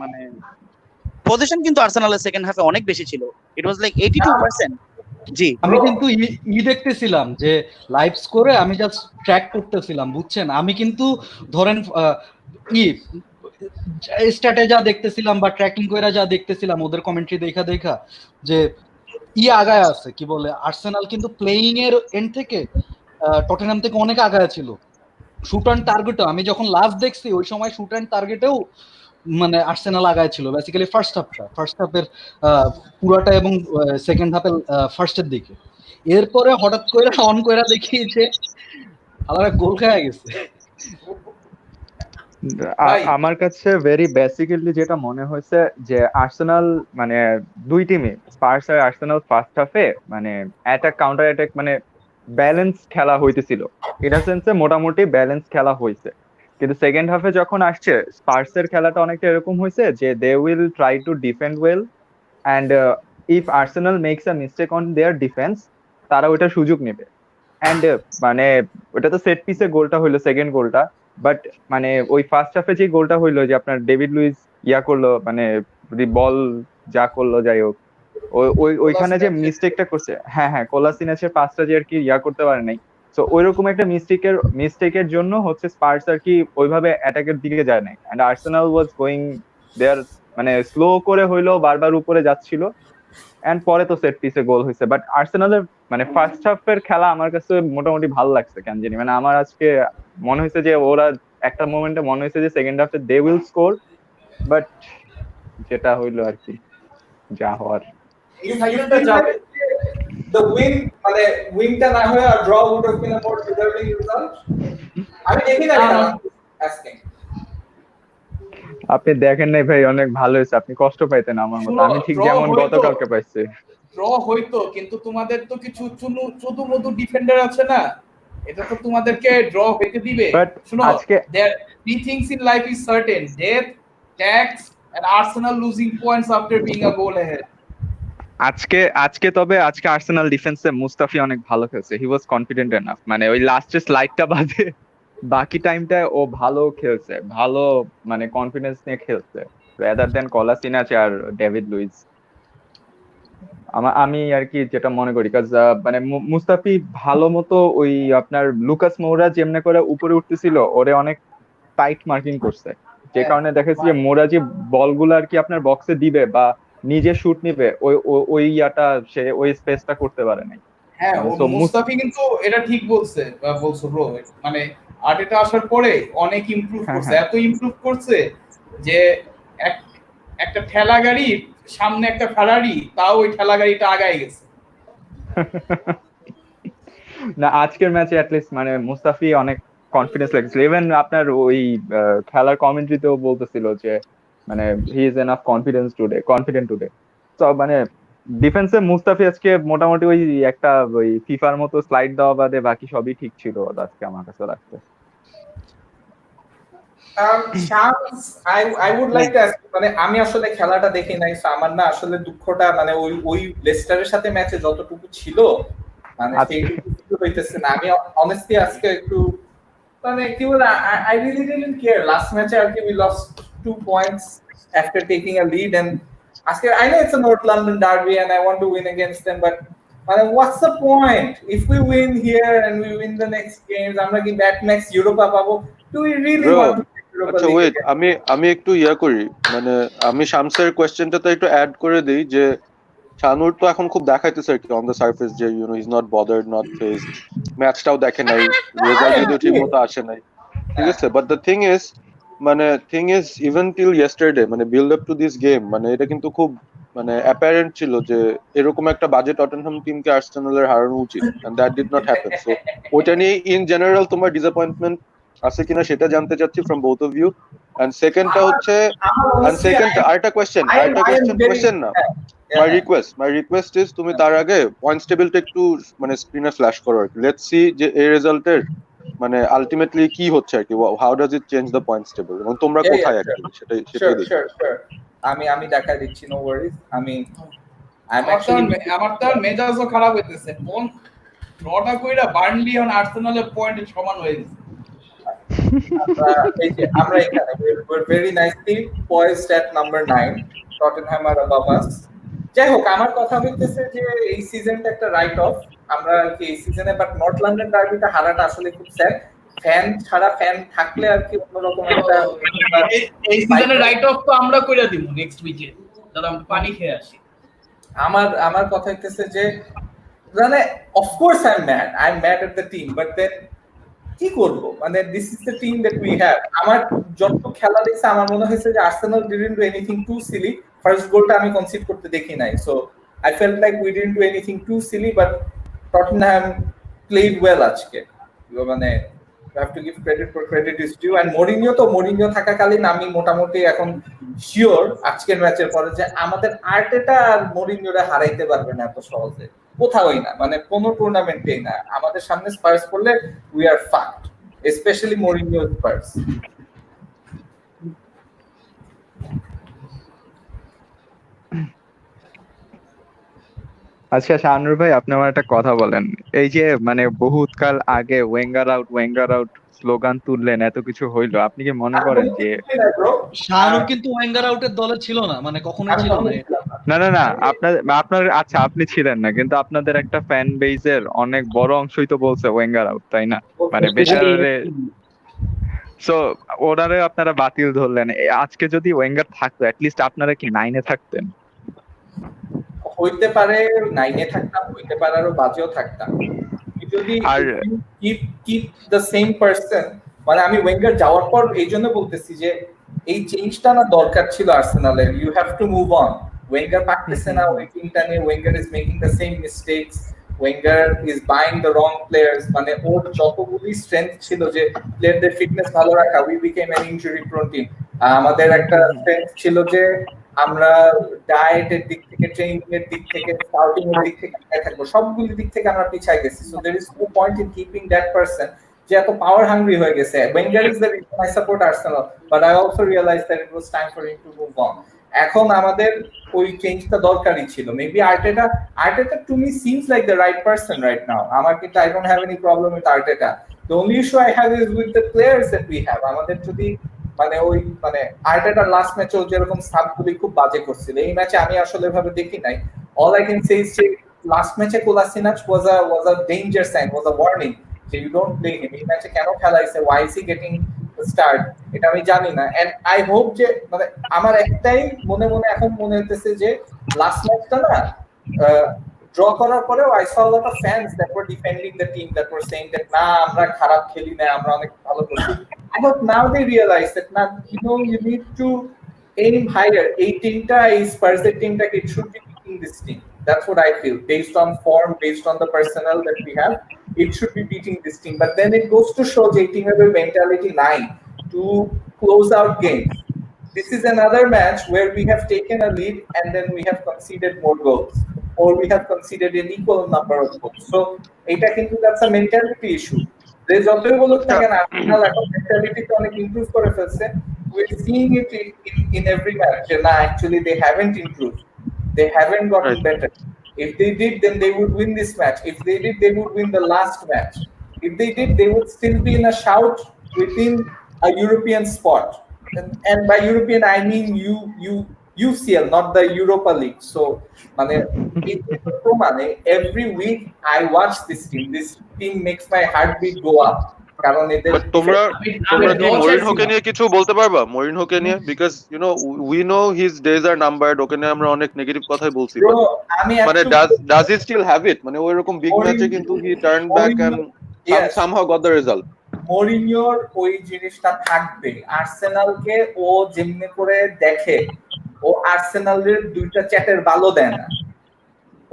Speaker 3: মানে পজিশন কিন্তু আর্সেনালের সেকেন্ড হাফে অনেক বেশি ছিল। ইট ওয়াজ লাইক 82%। জি,
Speaker 6: আমি কিন্তু দেখতেছিলাম যে লাইভ স্কোরে আমি জাস্ট ট্র্যাক করতেছিলাম, বুঝছেন? আমি কিন্তু ধরেন স্ট্যাটে যা দেখতেছিলাম বা ট্র্যাকিং করে যা দেখতেছিলাম, ওদের কমেন্ট্রি দেখা যে আগায় আছে, কি বলে, আর্সেনাল কিন্তু প্লেইং এর এন্ড থেকে টটেনহ্যাম থেকে অনেক আগায় ছিল। শুট অন টার্গেটও আমি যখন লাস্ট দেখছি ওই সময় শুট অন টার্গেটেও মানে আর্সেনাল আগায় ছিল বেসিক্যালি ফার্স্ট হাফের পুরাটা এবং সেকেন্ড হাফের ফার্স্টের দিকে। এরপরে হঠাৎ করে অন করে দেখি যে আলাদা গোল খেয়ে গেছে।
Speaker 5: আমার কাছে ভেরি বেসিক্যালি যেটা মনে হয়েছে যে আর্সেনাল মানে দুই টিমই, স্পার্স আর আর্সেনাল ফার্স্ট হাফে মানে অ্যাটাক কাউন্টার অ্যাটাক মানে ব্যালেন্স খেলা হইতেছিল, ইন আ সেন্সে মোটামুটি ব্যালেন্স খেলা হয়েছে। কিন্তু সেকেন্ড হাফে যখন আসছে স্পার্সের খেলাটা অনেকটা এরকম হয়েছে যে they will try to defend well and if Arsenal makes a mistake on their defence, তারা ওইটা সুযোগ নেবে। অ্যান্ড মানে ওটা তো সেট পিসে গোলটা হইলো, সেকেন্ড গোলটা। বাট মানে ওই ফার্স্ট হাফে যে গোলটা হইলো, যে আপনার ডেভিড লুইস ইয়া করলো, মানে বল যা করলো, যাই হোক, ওইখানে যে মিস্টেকটা করছে, হ্যাঁ হ্যাঁ, কোলাসিনাচের পাসটা যে আর কি ইয়া করতে পারে নাই। তো ওইরকম একটা মিস্টেকের জন্য হচ্ছে স্পার্স আর কি ওইভাবে অ্যাটাকের দিকে যায় নাই, and Arsenal was going there, মানে স্লো করে হইলো বারবার উপরে যাচ্ছিল। এন্ড পরে তো সেট পিসে গোল হয়েছে। বাট আর্সেনালের মানে ফার্স্ট হাফের খেলা আমার কাছে মোটামুটি ভালো লাগছে কেন জানি, মানে আমার আজকে মনে হয়েছে যে ওরা একটা মোমেন্টে মনে হয়েছে যে সেকেন্ড হাফে দে উইল স্কোর, বাট যেটা হইলো আর কি, যা হওয়ার।
Speaker 1: The win, মানে উইনটা না হয়ে আর draw would have been a more deserving result. আমি দেখি না খেলা আজকে।
Speaker 5: আপনি দেখেন নাই ভাই, অনেক ভালো হয়েছে, আপনি কষ্ট পাইতেন আমার মতো, আমি ঠিক যেমন গতকালকে পাইছি।
Speaker 2: ড্র হইতো, কিন্তু তোমাদের তো কিছু চুদু মধু ডিফেন্ডার আছে না, এটা তো তোমাদেরকে ড্র হইতে দিবে। শুনো,
Speaker 5: আজকে
Speaker 2: there three things in life is certain: death, tax, and Arsenal losing points after being a goal ahead.
Speaker 5: আজকে আর্সেনাল ডিফেন্সে মুস্তাফি অনেক ভালো খেলছে, হি ওয়াজ কনফিডেন্ট এনাফ, মানে ওই লাস্টের স্লাইডটা বাদে বাকি টাইমটায় ও ভালো খেলছে, ভালো মানে কনফিডেন্স নিয়ে খেলছে, রাদার দেন কলাসিনাচ আর ডেভিড লুইস। আমি আর কি যেটা মনে করি, কাজ মানে মুস্তাফি ভালো মতো ওই আপনার লুকাস মোরা যেমনে করে উপরে উঠতেছিল, ওরে অনেক টাইট মার্কিং করছে, যে কারণে দেখেছি যে মোরা যে বলগুলো আর কি আপনার বক্সে দিবে বা নিজে শুট নিবে, ওই ইয়াটা সে ওই স্পেসটা করতে পারে নাই।
Speaker 2: হ্যাঁ, মুস্তাফি কিন্তু এটা ঠিক বলছো ব্রো, মানে আর্টেটা আসার পরে অনেক ইমপ্রুভ করছে, এত ইমপ্রুভ করছে যে একটা ঠেলা গাড়ি সামনে একটা ফেরারি, তাও ওই ঠেলা গাড়িটা আগায় গেছে।
Speaker 5: না, আজকের ম্যাচে অ্যাটলিস্ট মানে মুস্তাফি অনেক কনফিডেন্স লাগছিল। ইভেন আপনার ওই খেলার কমেন্ট্রিতেও বলতেছিল যে মানে he is enough confident today. তো মানে ডিফেন্সে মুস্তাফি আজকে মোটামুটি ওই একটা ওই ফিফার মতো স্লাইড দেওয়া বাদে বাকি সবই ঠিক ছিল আজকে আমার কাছে লাগছে।
Speaker 1: Shams, I would like to ask, মানে আমি আসলে খেলাটা দেখি নাই, আমার না আসলে দুঃখটা মানে ওই লেস্টারের সাথে ম্যাচে যতটুকু ছিল মানে সেইটুকু হইতেছে না। আমি অনেস্টলি আজকে একটু মানে কি বলে, I really didn't care. Last match আর কি we lost 2 points after taking a lead, and আজকে I know it's a North London derby and I want to win against them, but what's the point if we win here and we win the next games? আমরা কি back next Europa পাবো? Do we really want to win Europa
Speaker 7: আচ্ছা
Speaker 1: League
Speaker 7: wait,
Speaker 1: again?
Speaker 7: আমি একটু ইয়া করি, মানে আমি শামসের কোয়েশ্চেনটা তো একটু অ্যাড করে দিই যে শানুর তো এখন খুব দেখাইতেছে আর কি অন দ্য সারফেস যে you know is not bothered, not fazed, ম্যাচটাও দেখে নাই, রেজাল্ট যদিও ঠিক মতো আসে নাই, ঠিক আছে। But the thing is even till yesterday, মানে build up to this game, মানে এটা কিন্তু খুব মানে অ্যাপারেন্ট ছিল যে এরকম একটা বাজে টটেনহাম টিমকে আর্সেনালের হারানো উচিত, and that did not happen. So ওইটা নিয়ে ইন জেনারেল তোমার ডিসঅ্যাপয়েন্টমেন্ট আছে কিনা সেটা জানতে চাচ্ছি from both of you. And সেকেন্ডটা হচ্ছে, আরেকটা কোয়েশ্চেন না, মাই রিকোয়েস্ট ইজ তুমি তার আগে পয়েন্টস টেবিলটা একটু মানে স্ক্রিনে ফ্ল্যাশ করো আর কি, লেটস সি যে এই রেজাল্টের মানে আলটিমেটলি কি হচ্ছে আর কি, how does it change the points table, এবং তোমরা কোথায় অ্যাকচুয়ালি সেটাই দেখি।
Speaker 1: আমি দেখা দিচ্ছি, নো ওয়ারিজ।
Speaker 2: আমার তো মেজাজও খারাপ হইতেছে, কোন ড্রটা কইরা বার্নলি আর আর্সেনালের পয়েন্ট সমান হয়ে গেছে।
Speaker 1: আমরা এখানে we're very nicely poised at number 9, Tottenham are above us. যাই হোক, আমার কথা হইতেছে যে এই সিজনটা একটা রাইট অফ আমরা আর কি এই সিজনে, বাট নর্থ লন্ডন ডার্বিটা হারাটা আসলে খুব স্যাড। ফ্যান থাকলে আর কি অন্যরকম একটা
Speaker 2: এই সিজনের রাইট অফ তো আমরা কইরা দিব নেক্সট উইকে, দাদা আমরা পানি খেয়ে আসি।
Speaker 1: আমার কথা হইতেছে যে মানে of course I am mad at the team, but then কি করব, মানে this is the team that we have. আমার যত খেলা দেখছে আমার মনে হয়েছে যে Arsenal didn't do anything too silly. First গোলটা আমি কনসিড করতে দেখি নাই, so I felt like we didn't do anything too silly, but Tottenham played well আজকে, মানে you have to give credit for credit is due. and Mourinho থাকাকালীন আমি মোটামুটি এখন শিওর আজকের ম্যাচের পরে যে আমাদের আর্টেটা আর মরিনিওরে হারাইতে পারবে না এত সহজে, কোথাওই না, মানে কোনো টুর্নামেন্টেই না। আমাদের সামনে স্পার্স করলে we are fucked, specially Mourinho Spurs.
Speaker 5: আচ্ছা শাহানুর ভাই, আপনি আমার একটা কথা বলেন। এই যে মানে বহুতকাল আগে ওয়েঙ্গার আউট স্লোগান তুললেন, এত কিছু হইলো, আপনি কি মনে
Speaker 1: আমি
Speaker 5: করেন
Speaker 1: কোনো
Speaker 5: যে
Speaker 1: কিছু বলি না ব্রো।
Speaker 6: শাহানুর কিন্তু ওয়েঙ্গার আউটের দলে ছিল না, মানে কখনোই
Speaker 1: আমি
Speaker 6: ছিল না।
Speaker 1: কখনো ছিলাম না।
Speaker 5: না না না, আপনার আপনার আচ্ছা আপনি ছিলেন না, কিন্তু আপনাদের একটা ফ্যান বেজের অনেক বড় অংশই তো বলছে ওয়েঙ্গার আউট, তাই না? মানে বেচারারে, সো ওনারে আপনারা বাতিল ধরলেন। আজকে যদি ওয়েঙ্গার থাকতো, অ্যাটলিস্ট আপনারা কি 9-এ থাকতেন?
Speaker 1: হইতে পারে 9-এ থাকতাম, হইতে পারে আরো বাজেও থাকতাম। যদি
Speaker 5: আর
Speaker 1: keep keep the same person, মানে আমি ওয়েঙ্গার যাওয়ার পর এই জন্য বলতেছি যে এই চেঞ্জটা না দরকার ছিল আর্সেনালের। You have to move on. Wenger পারতেছে না ওই টিমটা নিয়ে, Wenger is making the same mistakes, Wenger is buying the wrong players. মানে ওর যতগুলি স্ট্রেংথ ছিল যে প্লেয়ারদের ফিটনেস ভালো রাখা, we became an injury prone team. আমাদের একটা স্ট্রেংথ ছিল যে আমরা ডায়েটের দিক থেকে, ট্রেনিং এর দিক থেকে, স্কাউটিং এর দিক থেকে আগে থাকবো, সবগুলি দিক থেকে আমরা পিছিয়ে গেছি। So there is no point in keeping that person যে এত পাওয়ার হাংরি হয়ে গেছে। Wenger is the reason I support Arsenal, but I also realise that it was time for him to move on. এখন আমাদের ওই চেঞ্জটা দরকারই ছিল। Maybe Arteta to me seems like the right person right now. আমার কিন্তু I don't have any problem with Arteta. The only issue I have is with the players that we have. আমাদের যদি মানে ওই মানে আর্টেটার লাস্ট ম্যাচে যেরকম সাবগুলি খুব বাজে করছিল, এই ম্যাচে আমি আসলে ভাবে দেখি নাই। All I can say is যে লাস্ট ম্যাচে Kolasinac was a danger sign, was a warning যে ইউ ডোন্ট প্লে হিম। এই ম্যাচে কেন খেলাইছে, why is he getting start, এটা আমি জানি না। এন্ড আই হোপ যে মানে আমার একটাই মনে মনে এখন মনে হইতেছে যে লাস্ট ম্যাচটা না ড্র করার পরেও I saw a lot of fans that were defending the team, that were saying that না আমরা খারাপ খেলি না, আমরা অনেক ভালো করছি। I hope now they realize that now you need to aim higher. এই টিমটা, এই স্পার্সের টিমটা, it should be beating this team. That's what I feel. Based on form, based on the personnel that we have, it should be beating this team. But then it goes to show যে এই টিমের mentality নাই to close out games. This is another match where we have taken a lead and then we have conceded more goals, or we have conceded an equal number of goals. So এটা কিন্তু that's a mentality issue. যে যতই বলুক না কেন Arsenal এখন মেন্টালিটিতে অনেক improve করে ফেলছে। We're seeing it in every match যে না, actually they haven't improved, they haven't gotten better. If they did, then they would win this match. If they did, they would win the last match. If they did, they would still be in a shout within a European spot. And by European I mean UCL, not the Europa League. So মানে every week I watch this team makes my heartbeat go up. কারণ এদের
Speaker 7: তোমরা কি মরিনহোকে নিয়ে কিছু বলতে পারবা? মরিনহোকে নিয়ে, because you know we know his days are numbered. ওকে নিয়ে আমরা অনেক নেগেটিভ কথাই বলছি, মানে does he still have it? মানে ওইরকম বিগ ম্যাচে কিন্তু he turn back and somehow got the result.
Speaker 1: মরিনিওর ওই জিনিসটা থাকবে। আর্সেনালকে ও যেমনি করে দেখে, ও আর্সেনালের দুইটা চ্যাটের বালও দেয় না।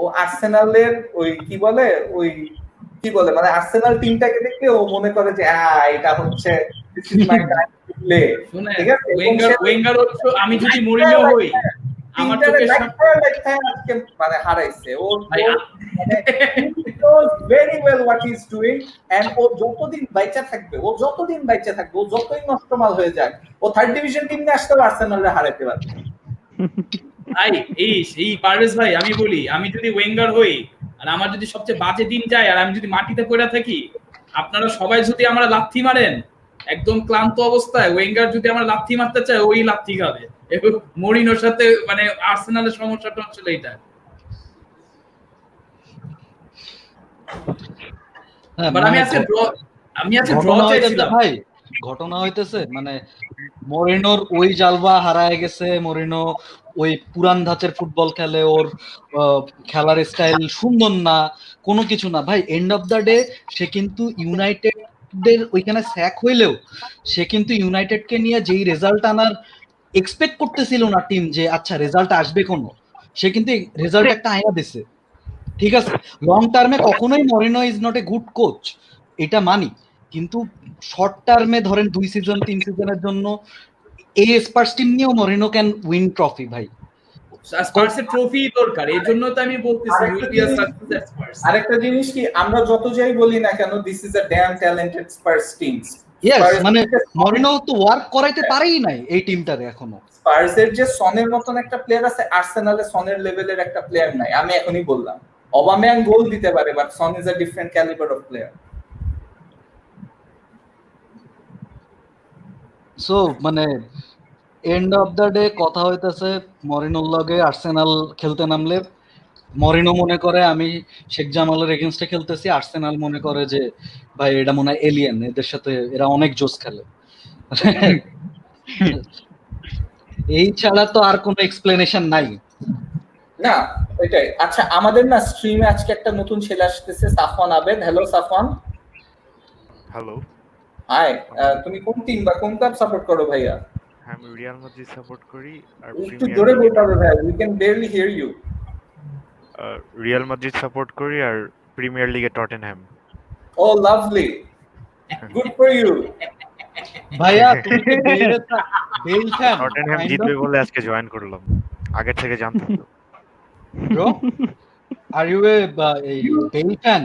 Speaker 1: ও আর্সেনালের ওই কি বলে মানে আর্সেনাল টিমটাকে দেখে ও মনে করে যে এটা হচ্ছে this is my time to play. ঠিক আছে,
Speaker 2: ওয়েঙ্গার হচ্ছে আমি যদি মরিনিও হই আমার চোখের
Speaker 1: সামনে আজকে মানে হারাইছে ও very well what he's doing, and ও যতদিন বাইচা থাকবে, ও যতই নষ্টমাল হয়ে যাক, ও থার্ড ডিভিশন টিম নিয়ে আসতে আর্সেনালরে হারাইতে পারবে।
Speaker 2: এই পারভেজ ভাই, আমি বলি, আমি যদি ওয়েঙ্গার হই আর আমার যদি সবচেয়ে বাজে দিন যায় আর আমি যদি মাটিতে পড়ে থাকি, আপনারা সবাই যদি আমরা লাথি মারেন একদম ক্লান্ত অবস্থায়, ওয়েঙ্গার যদি আমরা লাথি মারতে চাই ওই লাথি খাবে। এবং মরিনোর সাথে মানে আর্সেনালের সমস্যাটা হচ্ছে এইটা।
Speaker 6: ভাই ঘটনা হইতেছে মানে মরিনোর ওই জালবা হারায় গেছে। মরিনো ওই পুরান ধাঁচের ফুটবল খেলে, ওর খেলার স্টাইল সুন্দর না, কোনো কিছু না ভাই। এন্ড অফ দা ডে সে কিন্তু ইউনাইটেডের ওইখানে স্যাক হইলেও সে কিন্তু ইউনাইটেডকে নিয়ে যেই রেজাল্ট আনার এক্সপেক্ট করতেছিল না টিম, যে আচ্ছা রেজাল্ট আসবে কোনো, সে কিন্তু রেজাল্ট একটা আয়া দিছে। ঠিক আছে, লং টার্মে কখনোই Moreno is not a good coach, এটা মানি, কিন্তু শর্ট টার্মে ধরেন 2 সিজন 3 সিজনের জন্য এই স্পার্স টিম নিয়েও মরিনো ক্যান উইন ট্রফি ভাই।
Speaker 2: স্পার্সের ট্রফি দরকার, এজন্য তো আমি বলতেছি will be a success at Spurs.
Speaker 1: আরেকটা জিনিস কি, আমরা যত যাই বলি না কেন, this is a dam talented Spurs team.
Speaker 6: Yes, মানে মরিনো তো ওয়ার্ক করাইতে পারেই নাই এই টিমটারে এখনো।
Speaker 1: স্পার্সের যে সনের মতন একটা প্লেয়ার আছে, আর্সেনালে সনের লেভেলের একটা প্লেয়ার নাই, আমি এখনই বললাম। অবামেয়াং গোল দিতে পারে, but Son is a different calibre of player.
Speaker 6: So মানে এন্ড অফ দ্য ডে কথা হইতেছে মরিনোর লগে আর্সেনাল খেলতে নামলে মরিনো মনে করে আমি শেখ জামালের এগেনস্টে খেলতেছি, আর্সেনাল মনে করে যে ভাই এটা মনে হয় এলিয়েন, এদের সাথে এরা অনেক জোস খেলে। এই ছাড়া তো আর কোনো এক্সপ্লেনেশন নাই।
Speaker 1: না এটাই। আচ্ছা আমাদের না স্ট্রিমে আজকে একটা নতুন ছেলে আসতেছে, সাফওয়ান আবেদ। হ্যালো সাফওয়ান।
Speaker 8: হ্যালো।
Speaker 1: হাই, তুমি কোন টিম বা কোন ক্লাব সাপোর্ট করো ভাইয়া?
Speaker 8: আমি রিয়াল মাদ্রিদ সাপোর্ট করি আর
Speaker 1: একটু
Speaker 8: প্রিমিয়ার
Speaker 1: জোরে
Speaker 8: লিগে
Speaker 1: বলতে হবে ভাইয়া, we can barely hear you.
Speaker 8: Real Madrid support করি আর প্রিমিয়ার লিগে Tottenham.
Speaker 1: Oh lovely, good for you.
Speaker 6: ভাইয়া তুমি কি বেল ফ্যান?
Speaker 8: টটেনহ্যাম জিতবে বলে আজকে জয়েন করলাম, আগে থেকে জানতাম তো।
Speaker 6: Bro are you a Bale fan?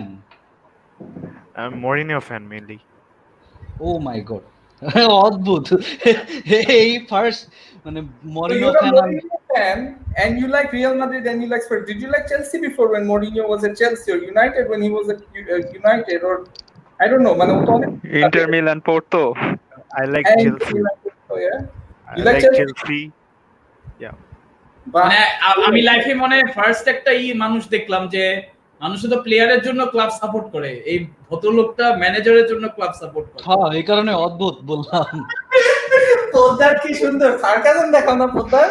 Speaker 8: আমি Mourinho fan mainly.
Speaker 6: Oh my god, অদ্ভুত। এই ফার্স্ট মানে
Speaker 1: So
Speaker 6: Mourinho
Speaker 1: you're a
Speaker 6: fan.
Speaker 1: Mourinho fan and you like Real Madrid and you like Spurs. Did you like Chelsea before when Mourinho was at Chelsea, or United when he was at United, or I don't know, মানে ও তো অনেক
Speaker 5: inter Milan পড়তো।
Speaker 8: I like
Speaker 1: And
Speaker 8: Chelsea.
Speaker 1: you like it, so yeah.
Speaker 8: I
Speaker 1: You like
Speaker 8: like
Speaker 1: Chelsea?
Speaker 8: Chelsea.
Speaker 1: বাহ,
Speaker 2: মানে আমি লাইফে মনে first একটা মানুষ দেখলাম যে মানুষ তো প্লেয়ারের জন্য ক্লাব সাপোর্ট করে, এই ভদ্রলোকটা ম্যানেজারের জন্য ক্লাব সাপোর্ট করে।
Speaker 6: হ্যাঁ এই কারণে অদ্ভুত বললাম।
Speaker 1: পোদ্দার কি সুন্দর সার্কাজম দেখাও না পোদ্দার।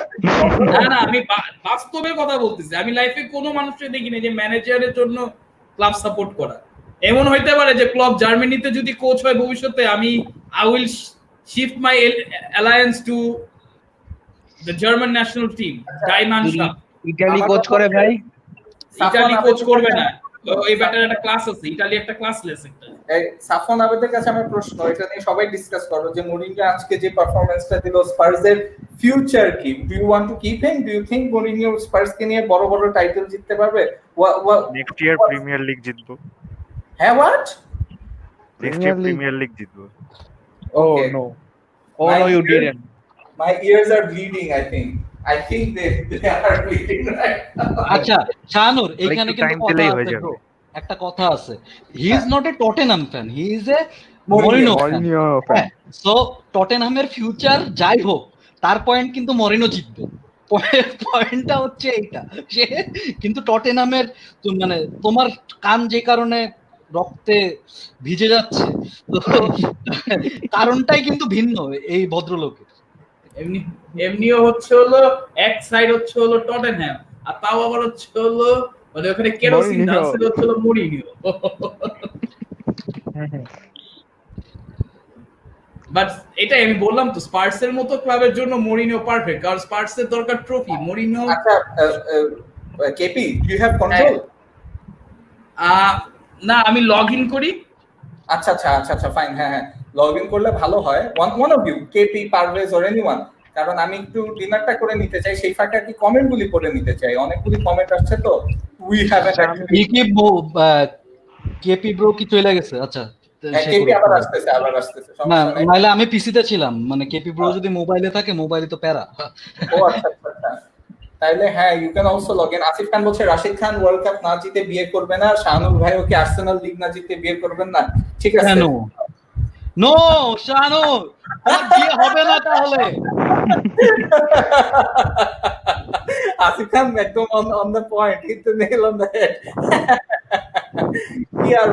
Speaker 2: না না, আমি বাস্তবে কথা বলতেছি। আমি লাইফে কোনো মানুষকে দেখিনি যে ম্যানেজারের জন্য ক্লাব সাপোর্ট করা। এমন হইতে পারে যে ক্লাব জার্মানিতে যদি কোচ হয় ভবিষ্যতে, আমি I will shift my allegiance to the German national team Die Mannschaft.
Speaker 4: Italy coach করে ভাই।
Speaker 2: ইতালি কোচ করবে না, ওই ব্যাটার একটা ক্লাস আছে, ইতালি একটা ক্লাসলেস একটা।
Speaker 1: এই সাফওয়ান আবেদের কাছে আমার প্রশ্ন, এটা নিয়ে সবাই ডিসকাস করো যে মরিনহো আজকে যে পারফরম্যান্সটা দিল স্পার্সের ফিউচার কি? Do you want to keep him? Do you think Mourinho স্পার্সকে নিয়ে বড় বড় টাইটেল জিততে পারবে?
Speaker 8: নেক্সট ইয়ার প্রিমিয়ার লিগ জিতবো।
Speaker 1: হ্যাঁ what?
Speaker 8: Next year premier league জিতবো।
Speaker 4: Oh
Speaker 1: Okay.
Speaker 4: no. Oh no, you didn't.
Speaker 1: My ears are bleeding, I think. I think they are bleeding right now.
Speaker 6: আচ্ছা শাহানুর, এখানে
Speaker 8: একটু
Speaker 6: কিন্তু
Speaker 8: time
Speaker 6: কথা
Speaker 8: দিলেই হয়ে
Speaker 6: আছে
Speaker 8: যাবে।
Speaker 6: bro, একটা কথা আছে। He is not a Tottenham fan, he is a
Speaker 1: Mourinho
Speaker 6: Mourinho fan.
Speaker 5: Mourinho fan.
Speaker 6: So টটেনহামের ফিউচার যাই হোক, তার পয়েন্ট কিন্তু মরিনো জিতবে। পয়েন্টটা হচ্ছে এইটা, সে কিন্তু টটেনহামের মানে তোমার কান যে কারণে রক্তে ভিজে যাচ্ছে, তো কারণটাই কিন্তু ভিন্ন এই ভদ্রলোকের।
Speaker 2: এমনি এমনিও হচ্ছে হলো এক সাইড হচ্ছে হলো টটেনহ্যাম, আর তাও আবার হচ্ছে হলো মানে ওখানে কেরোসিন
Speaker 5: মরিনিহো।
Speaker 2: ঢালছে হচ্ছে হলো মরিনিও। বাট এটাই আমি বললাম তো, স্পার্সের মতো ক্লাবের জন্য মরিনিও পারফেক্ট, কারণ স্পার্সের দরকার ট্রফি, মরিনিও।
Speaker 1: আচ্ছা KP, do you have control?
Speaker 2: না আমি লগ ইন করি।
Speaker 1: আচ্ছা আচ্ছা আচ্ছা আচ্ছা ফাইন, হ্যাঁ হ্যাঁ লগ ইন করলে ভালো হয়। One of you, KP, Parvez or anyone, কারণ আমি একটু ডিনারটা করে নিতে চাই, সেই ফাঁকে কি কমেন্টগুলি পড়ে নিতে চাই, অনেকগুলি কমেন্ট আসছে তো। উই হ্যাভ
Speaker 6: কেপি ব্রো কি চলে গেছে? আচ্ছা সে
Speaker 1: কেপি
Speaker 6: করুক।
Speaker 1: আবার আসতেছে, আবার আসতেছে,
Speaker 6: না
Speaker 1: সমস্যা নাই।
Speaker 6: নাইলে আমি পিসিতে ছিলাম, মানে কেপি ব্রো যদি মোবাইলে থাকে, মোবাইলে তো প্যারা।
Speaker 1: ও আচ্ছা আচ্ছা আচ্ছা, তাইলে হ্যাঁ you can also log in. Asif Khan বলছে রাশিদ খান ওয়ার্ল্ড কাপ না জিতে বিয়ে করবে না, শাহানুর ভাই ওকে আর্সেনাল লিগ না জিতে বিয়ে করবেন না। ঠিক আছে,
Speaker 6: কেন? নো শাহানুর, তোমার বিয়ে হবে না তাহলে।
Speaker 1: আসিফ খান একদম on the point, hit the nail on the head. কি আর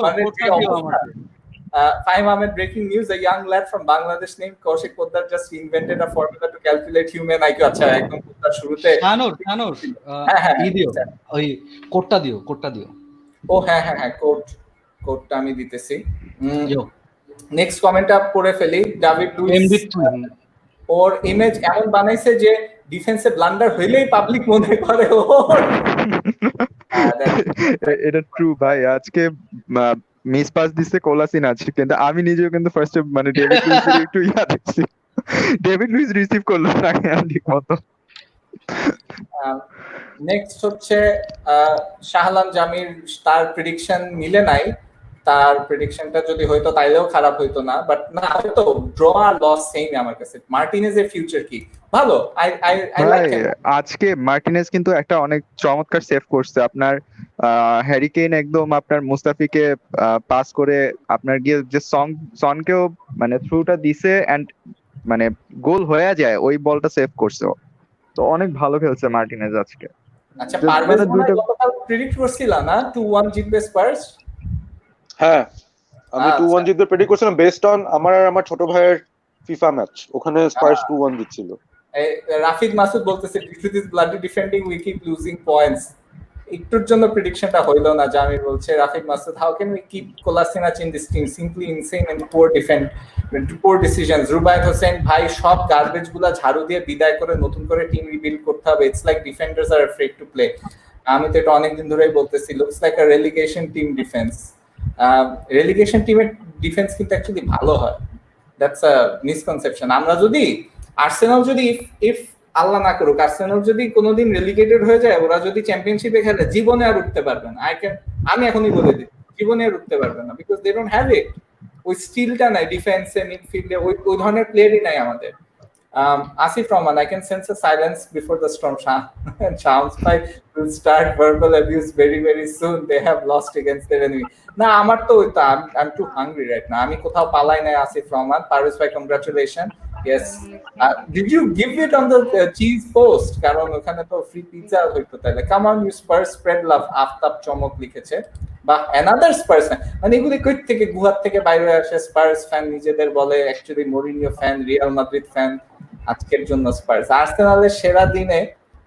Speaker 1: মানে যে অবস্থা। Fahim Ahmed, breaking news: a young lad from Bangladesh named Kaushik Poddar just invented a formula to calculate human IQ. আচ্ছা একদম পোদ্দার শুরুতে।
Speaker 6: শাহানুর
Speaker 1: হ্যাঁ,
Speaker 6: ই দিও, ওই কোডটা দিও।
Speaker 1: ও হ্যাঁ হ্যাঁ হ্যাঁ, কোডটা আমি দিতেছি।
Speaker 6: দিও।
Speaker 1: নেক্সট কমেন্টটা পড়ে ফেলি। ডেভিড লুইস ওর ইমেজ এমন বানাইছে যে ডিফেন্সে ব্লান্ডার হইলেই পাবলিক মনে করে ওর।
Speaker 5: এটা ট্রু ভাই। আজকে মিস পাস দিছে কোলাসিনাচ, কিন্তু আমি নিজেও কিন্তু ফার্স্টে মানে ডেভিড লুইসের একটু ইয়া দেখছি, ডেভিড লুইস রিসিভ করলো না ঠিক মতো।
Speaker 1: নেক্সট হচ্ছে শাহলাম জামির, তার প্রেডিকশন মিলে নাই, তার প্রেডিকশনটা যদি হয়তো তাইলেও খারাপ হইতো না, বাট না হয়তো ড্র আর লস সেম আমার কাছে। মার্টিনেজের ফিউচার কি ভালো, আই আই আই লাইক
Speaker 5: ভাই
Speaker 1: হিম।
Speaker 5: আজকে মার্টিনেজ কিন্তু একটা অনেক চমৎকার সেভ করছে আপনার। হ্যারি কেইন একদম আপনার মুস্তাফিকে পাস করে আপনার গিয়ে যে সনকেও মানে থ্রুটা দিছে এন্ড মানে গোল হয়ে যায়, ওই বলটা সেভ করছে ও। তো অনেক ভালো খেলছে মার্টিনেজ আজকে।
Speaker 1: আচ্ছা,
Speaker 5: Just
Speaker 1: পারভেজ
Speaker 5: মানে
Speaker 1: মনে হয়
Speaker 5: দুইটা
Speaker 1: গতকাল প্রেডিক্ট করছিল না 2-1 জিতবে স্পার্স?
Speaker 7: হ্যাঁ, আমি
Speaker 1: আচ্ছা
Speaker 7: 2-1 জিতবে প্রেডিক্ট করছিলাম বেসড অন আমার আর আমার ছোট ভাইয়ের ফিফা ম্যাচ, ওখানে স্পার্স 2-1 জিতছিল।
Speaker 1: রাফিদ মাসুদ বলতেছে due to this bloody defending we keep losing points. একটুর জন্য প্রেডিকশনটা হইলো না। জামির বলছে Rafid Masud, how can we keep Kolasinac in this team, simply insane and poor defend, poor decisions. Rubayet Hossain, ভাই সব গার্বেজ গুলা ঝাড়ু দিয়ে বিদায় করে নতুন করে টিম রিবিল্ড করতে হবে। It's like defenders R afraid to play. আমি তো এটা অনেকদিন ধরেই বলতেছি, লুকস লাইক আ রেলিগেশন টিম ডিফেন্স। রেলিগেশন টিমের ডিফেন্স কিন্তু অ্যাকচুয়ালি ভালো হয়। That's a misconception. আমরা যদি আর্সেনাল যদি ইফ আল্লাহ না করুক আর্সেনাল যদি কোনোদিন রেলিগেটেড হয়ে যায়, ওরা যদি চ্যাম্পিয়নশিপে খেলে, জীবনে আর উঠতে পারবে না। আমি এখনই বলে দিই, জীবনে আর উঠতে পারবে না, because they don't have it. ওই স্টিলটা নাই ডিফেন্সে, মিডফিল্ডে, ওই ধরনের প্লেয়ারই নাই আমাদের। Asif Rahman, I can sense a silence before the storm. Shams bhai will start verbal abuse very very soon. They have lost against their enemy. না আমার তো ওই তো I'm too hungry right now. আমি কোথাও পালাই নাই। আসিফ রহমান, পারভেজ ভাই congratulation. Yes. Did you give it on the cheese post? কারণ ওখানে তো ফ্রি পিৎজা হইতো তাইলে। Come on you Spurs, spread love. Aftab চমক লিখেছে। বা অ্যানাদার স্পার্স ফ্যান, মানে এগুলি কই থেকে গুহার থেকে বাইরে আসে স্পার্স ফ্যান নিজেদের বলে, actually Mourinho fan, Real Madrid fan. আজকের জন্য স্পার্স আর্সেনালের সেরা দিনে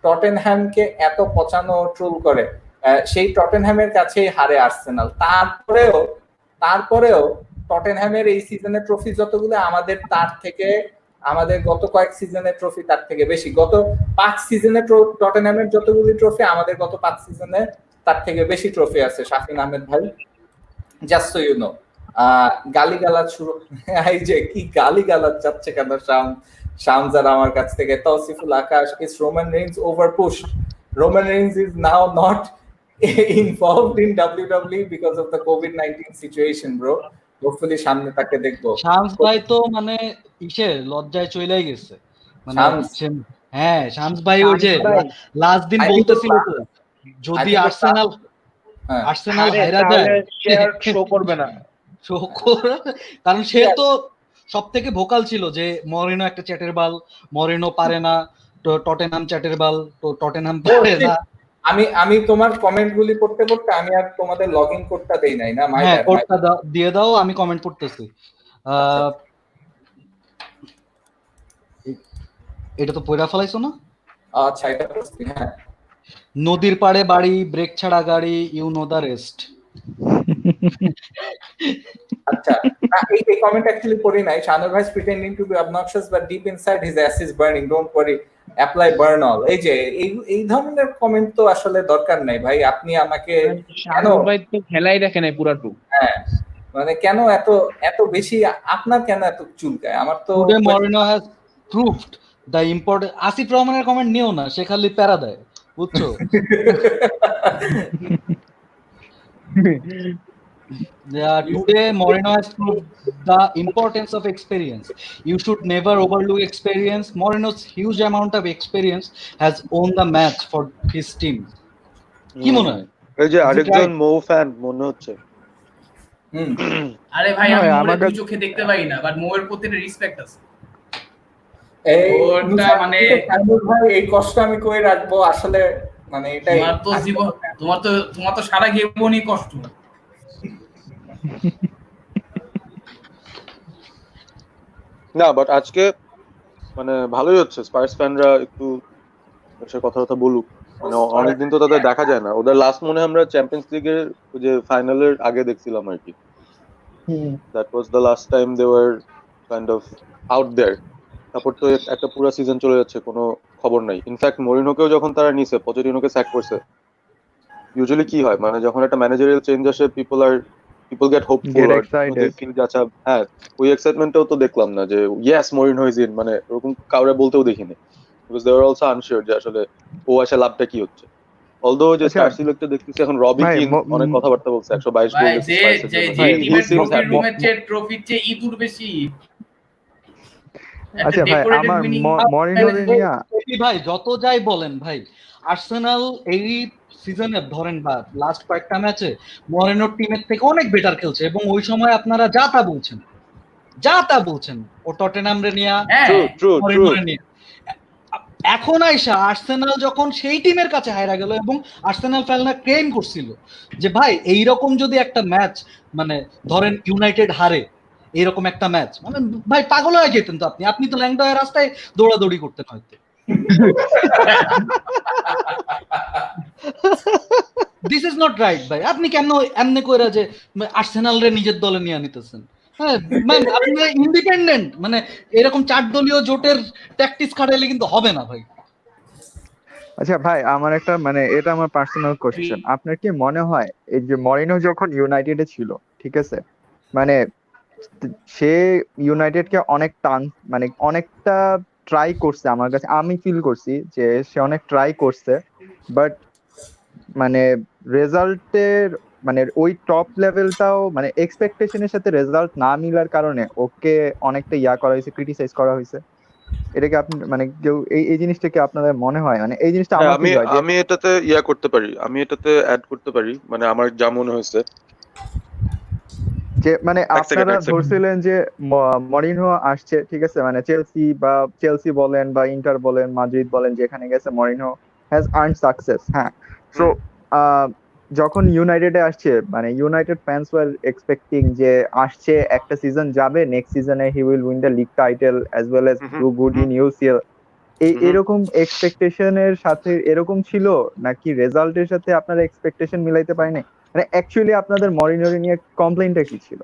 Speaker 1: টটেনহ্যামকে এত পচানো ট্রোল করে, সেই টটেনহ্যামের কাছেই হারে আর্সেনাল। তারপরেও টটেনহ্যামের এই সিজনের ট্রফি যতগুলো আমাদের, তার থেকে আমাদের গত কয়েক সিজনের ট্রফি তার থেকে বেশি। গত 5 সিজনে টটেনহ্যামের যতগুলি ট্রফি, আমাদের গত 5 সিজনে তার থেকে বেশি ট্রফি আছে। শাফিন আহমেদ ভাই, জাস্ট সো ইউ নো। গালিগালাজ শুরু, এই যে কি গালিগালাজ যাচ্ছে কেন শামজার আমার কাছ থেকে। Tousiful Akash, is Roman Reigns over pushed? Roman Reigns is now not involved in WWE because of the COVID-19 situation, bro. Hopefully সামনে তাকে দেখবো।
Speaker 6: শামস ভাই তো মানে লজ্জায় চলেই গেছে মানে হ্যাঁ, শামস ভাই ওই যে লাস্ট দিন বলতেছিল তো, যদি আর্সেনাল হাইরা যায়
Speaker 4: শো করবে না,
Speaker 6: শো করে, কারণ সে তো সব থেকে ভোকাল ছিল যে মরিনো একটা চ্যাটের বাল, মরিনো পারে না, টটেনহাম চ্যাটের বাল, তো টটেনহাম পারে না।
Speaker 1: আমি তোমার কমেন্ট গুলি পড়তে পড়তে আমি আর তোমাদের লগ ইন কোডটা দেই নাই না।
Speaker 6: হ্যাঁ, কোডটা দিয়ে দাও, আমি কমেন্ট পড়তেছি। এটা তো পয়রা ফলাইছো না?
Speaker 1: আচ্ছা, এটা পড়ছি। হ্যাঁ,
Speaker 6: নদীর পাড়ে বাড়ি, ব্রেক ছাড়া গাড়ি, ইউ নো দা রেস্ট।
Speaker 1: আচ্ছা, এই কমেন্ট অ্যাকচুয়ালি পড়ি নাই। শানুর ভাই pretending to be obnoxious but deep inside his ass is burning, don't worry, apply Burnol. এই যে এই ধরনের কমেন্ট তো আসলে দরকার নাই ভাই। আপনি আমাকে কেন
Speaker 4: ভাই তো খেলাই দেখে নাই পুরাটু।
Speaker 1: হ্যাঁ, মানে কেন এত বেশি আপনার কেন এত চুলকায়? আমার তো
Speaker 6: Moreno has proved the important. Asif রহমানের কমেন্ট নিও না, সে খালি প্যারা দেয়, বুঝছো? Today Mourinho has proved the importance of experience. You should never overlook experience. Mourinho's huge amount of experience has won the match for his team. কি মনে হয়?
Speaker 7: এই যে আরেকজন মৌ ফ্যান মনে হচ্ছে।
Speaker 2: আরে ভাই, আমি মোরে দুই চোখে দেখতে পাই না, বাট মোয়ের প্রতি রেসপেক্ট আছে। ওটা মানে
Speaker 1: ভাই এই কষ্ট আমি কই রাখবো আসলে, মানে এটাই
Speaker 2: তোমার তো জীবন, তোমার তো সারা জীবনই কষ্ট।
Speaker 7: না বাট আজকে মানে ভালোই হচ্ছে, স্পার্স ফ্যানরা একটু সে কথা বলুক। মানে অনেকদিন তো তাদের দেখা যায় না। ওদের লাস্ট মনে আমরা চ্যাম্পিয়ন্স লিগের যে ফাইনালের আগে দেখছিলাম আর কি। That was the last time they were kind of out there. তারপর তো একটা পুরো সিজন চলে যাচ্ছে, কোনো খবর নাই। ইনফ্যাক্ট মরিনোকেও যখন তারা নিছে, পচেটিনোকে স্যাক করছে, ইউজুয়ালি কি হয় মানে যখন একটা ম্যানেজারিয়াল চেঞ্জ আসে, people get hopeful, they feel আচ্ছা হ্যাঁ, ওই এক্সাইটমেন্টটাও তো দেখলাম না যে ইয়েস মরিনো ইজ ইন, মানে ওরকম কাউরে বলতেও দেখিনি, because they are also unsure যে আসলে ও আসলে লাভটা কি হচ্ছে। অলদো যে
Speaker 5: আচ্ছা
Speaker 7: স্টার সিলেক্টে দেখতেছি এখন রবি
Speaker 5: ভাই
Speaker 7: কিন অনেক কথাবার্তা বলছে 122 গোল
Speaker 2: ভাই
Speaker 7: দিচ্ছে
Speaker 2: যে
Speaker 7: স্পার্সের
Speaker 2: যে
Speaker 7: জন্য
Speaker 2: যে
Speaker 7: হি
Speaker 2: টিমের
Speaker 7: সিমস
Speaker 2: ট্রফির
Speaker 7: হ্যাপি।
Speaker 2: রুমের চেয়ে ট্রফির চেয়ে ইঁদুর বেশি, একটা
Speaker 5: আচ্ছা ভাই
Speaker 2: ডেকোরেটেড
Speaker 5: আমার
Speaker 2: উইনিং।
Speaker 5: মরিনহোরে নিয়া
Speaker 6: ভাই যত যাই বলেন ভাই, আর্সেনাল এই সিজনে ধরেন বা লাস্ট কয়েকটা ম্যাচে মরিনোর টিমের থেকে অনেক বেটার খেলছে, এবং ওই সময় আপনারা যা তা বলছেন ও টটেনহাম রে নিয়া,
Speaker 2: হ্যাঁ
Speaker 7: ট্রু ট্রু ট্রু।
Speaker 6: মরিনো রে নিয়া। এখন আইসা আর্সেনাল যখন সেই টিমের কাছে হারা গেল, এবং আর্সেনাল ফ্যানরা ক্লেম করছিল যে ভাই এইরকম যদি একটা ম্যাচ, মানে ধরেন ইউনাইটেড হারে এইরকম একটা ম্যাচ, মানে ভাই পাগল হয়ে যেতেন তো আপনি আপনি তো ল্যাংটা হয়ে রাস্তায় দৌড়াদৌড়ি করতেন হয়তো। দিস ইজ নট রাইট ভাই, আপনি কেন এমনি কইরা যে আর্সেনাল রে নিজের দলে নিয়ে নিতেছেন? হ্যাঁ ম্যাম, আপনারা ইন্ডিপেন্ডেন্ট, মানে এরকম 4 দলীয় জোটের ট্যাকটিক্স খাটাইলে কিন্তু হবে না ভাই।
Speaker 5: আচ্ছা ভাই আমার একটা মানে এটা আমার পার্সোনাল কোশ্চেন, আপনার কি মনে হয় এই যে মরিনহো যখন ইউনাইটেডে ছিল, ঠিক আছে, মানে সে ইউনাইটেডকে অনেক টান মানে অনেকটা ট্রাই করছে, আমার কাছে আমি ফিল করছি যে সে অনেক ট্রাই করছে, বাট মানে রেজাল্টের মানে ওই টপ লেভেলটাও মানে এক্সপেকটেশনের সাথে রেজাল্ট না মিলার কারণে ওকে অনেকটা করা হয়েছে, ক্রিটিসাইজ করা হয়েছে। এটা কি আপনি মানে কেউ এই জিনিসটা কি আপনাদের মনে হয়, মানে এই জিনিসটা
Speaker 7: হ্যাঁ
Speaker 5: আমার
Speaker 7: আমি
Speaker 5: ফিল হয় যে
Speaker 7: আমি এটাতে করতে পারি, আমি এটাতে অ্যাড করতে পারি, মানে আমার যা মনে হয়েছে।
Speaker 5: যে মানে
Speaker 7: এক সেকেন্ড
Speaker 5: আপনারা
Speaker 7: এক সেকেন্ড।
Speaker 5: ধরছিলেন যে মরিনহো আসছে, ঠিক আছে, মানে চেলসি বলেন বা ইন্টার বলেন মাদ্রিদ বলেন যেখানে গেছে মরিনহো হ্যাজ আর্ন সাকসেস, হ্যাঁ। সো যখন ইউনাইটেডে আসছে মানে ইউনাইটেড ফ্যান্স ওয়ার এক্সপেক্টিং যে আসছে একটা সিজন যাবে, নেক্সট সিজনে he will win the league title as well as do good in UCL. এরকম এক্সপেকটেশনের সাথে এরকম ছিল, নাকি রেজাল্টের সাথে আপনারা এক্সপেকটেশন মিলাইতে পারেনি? মানে অ্যাকচুয়ালি আপনাদের মরিনহো নিয়ে কমপ্লেইনটা কি ছিল?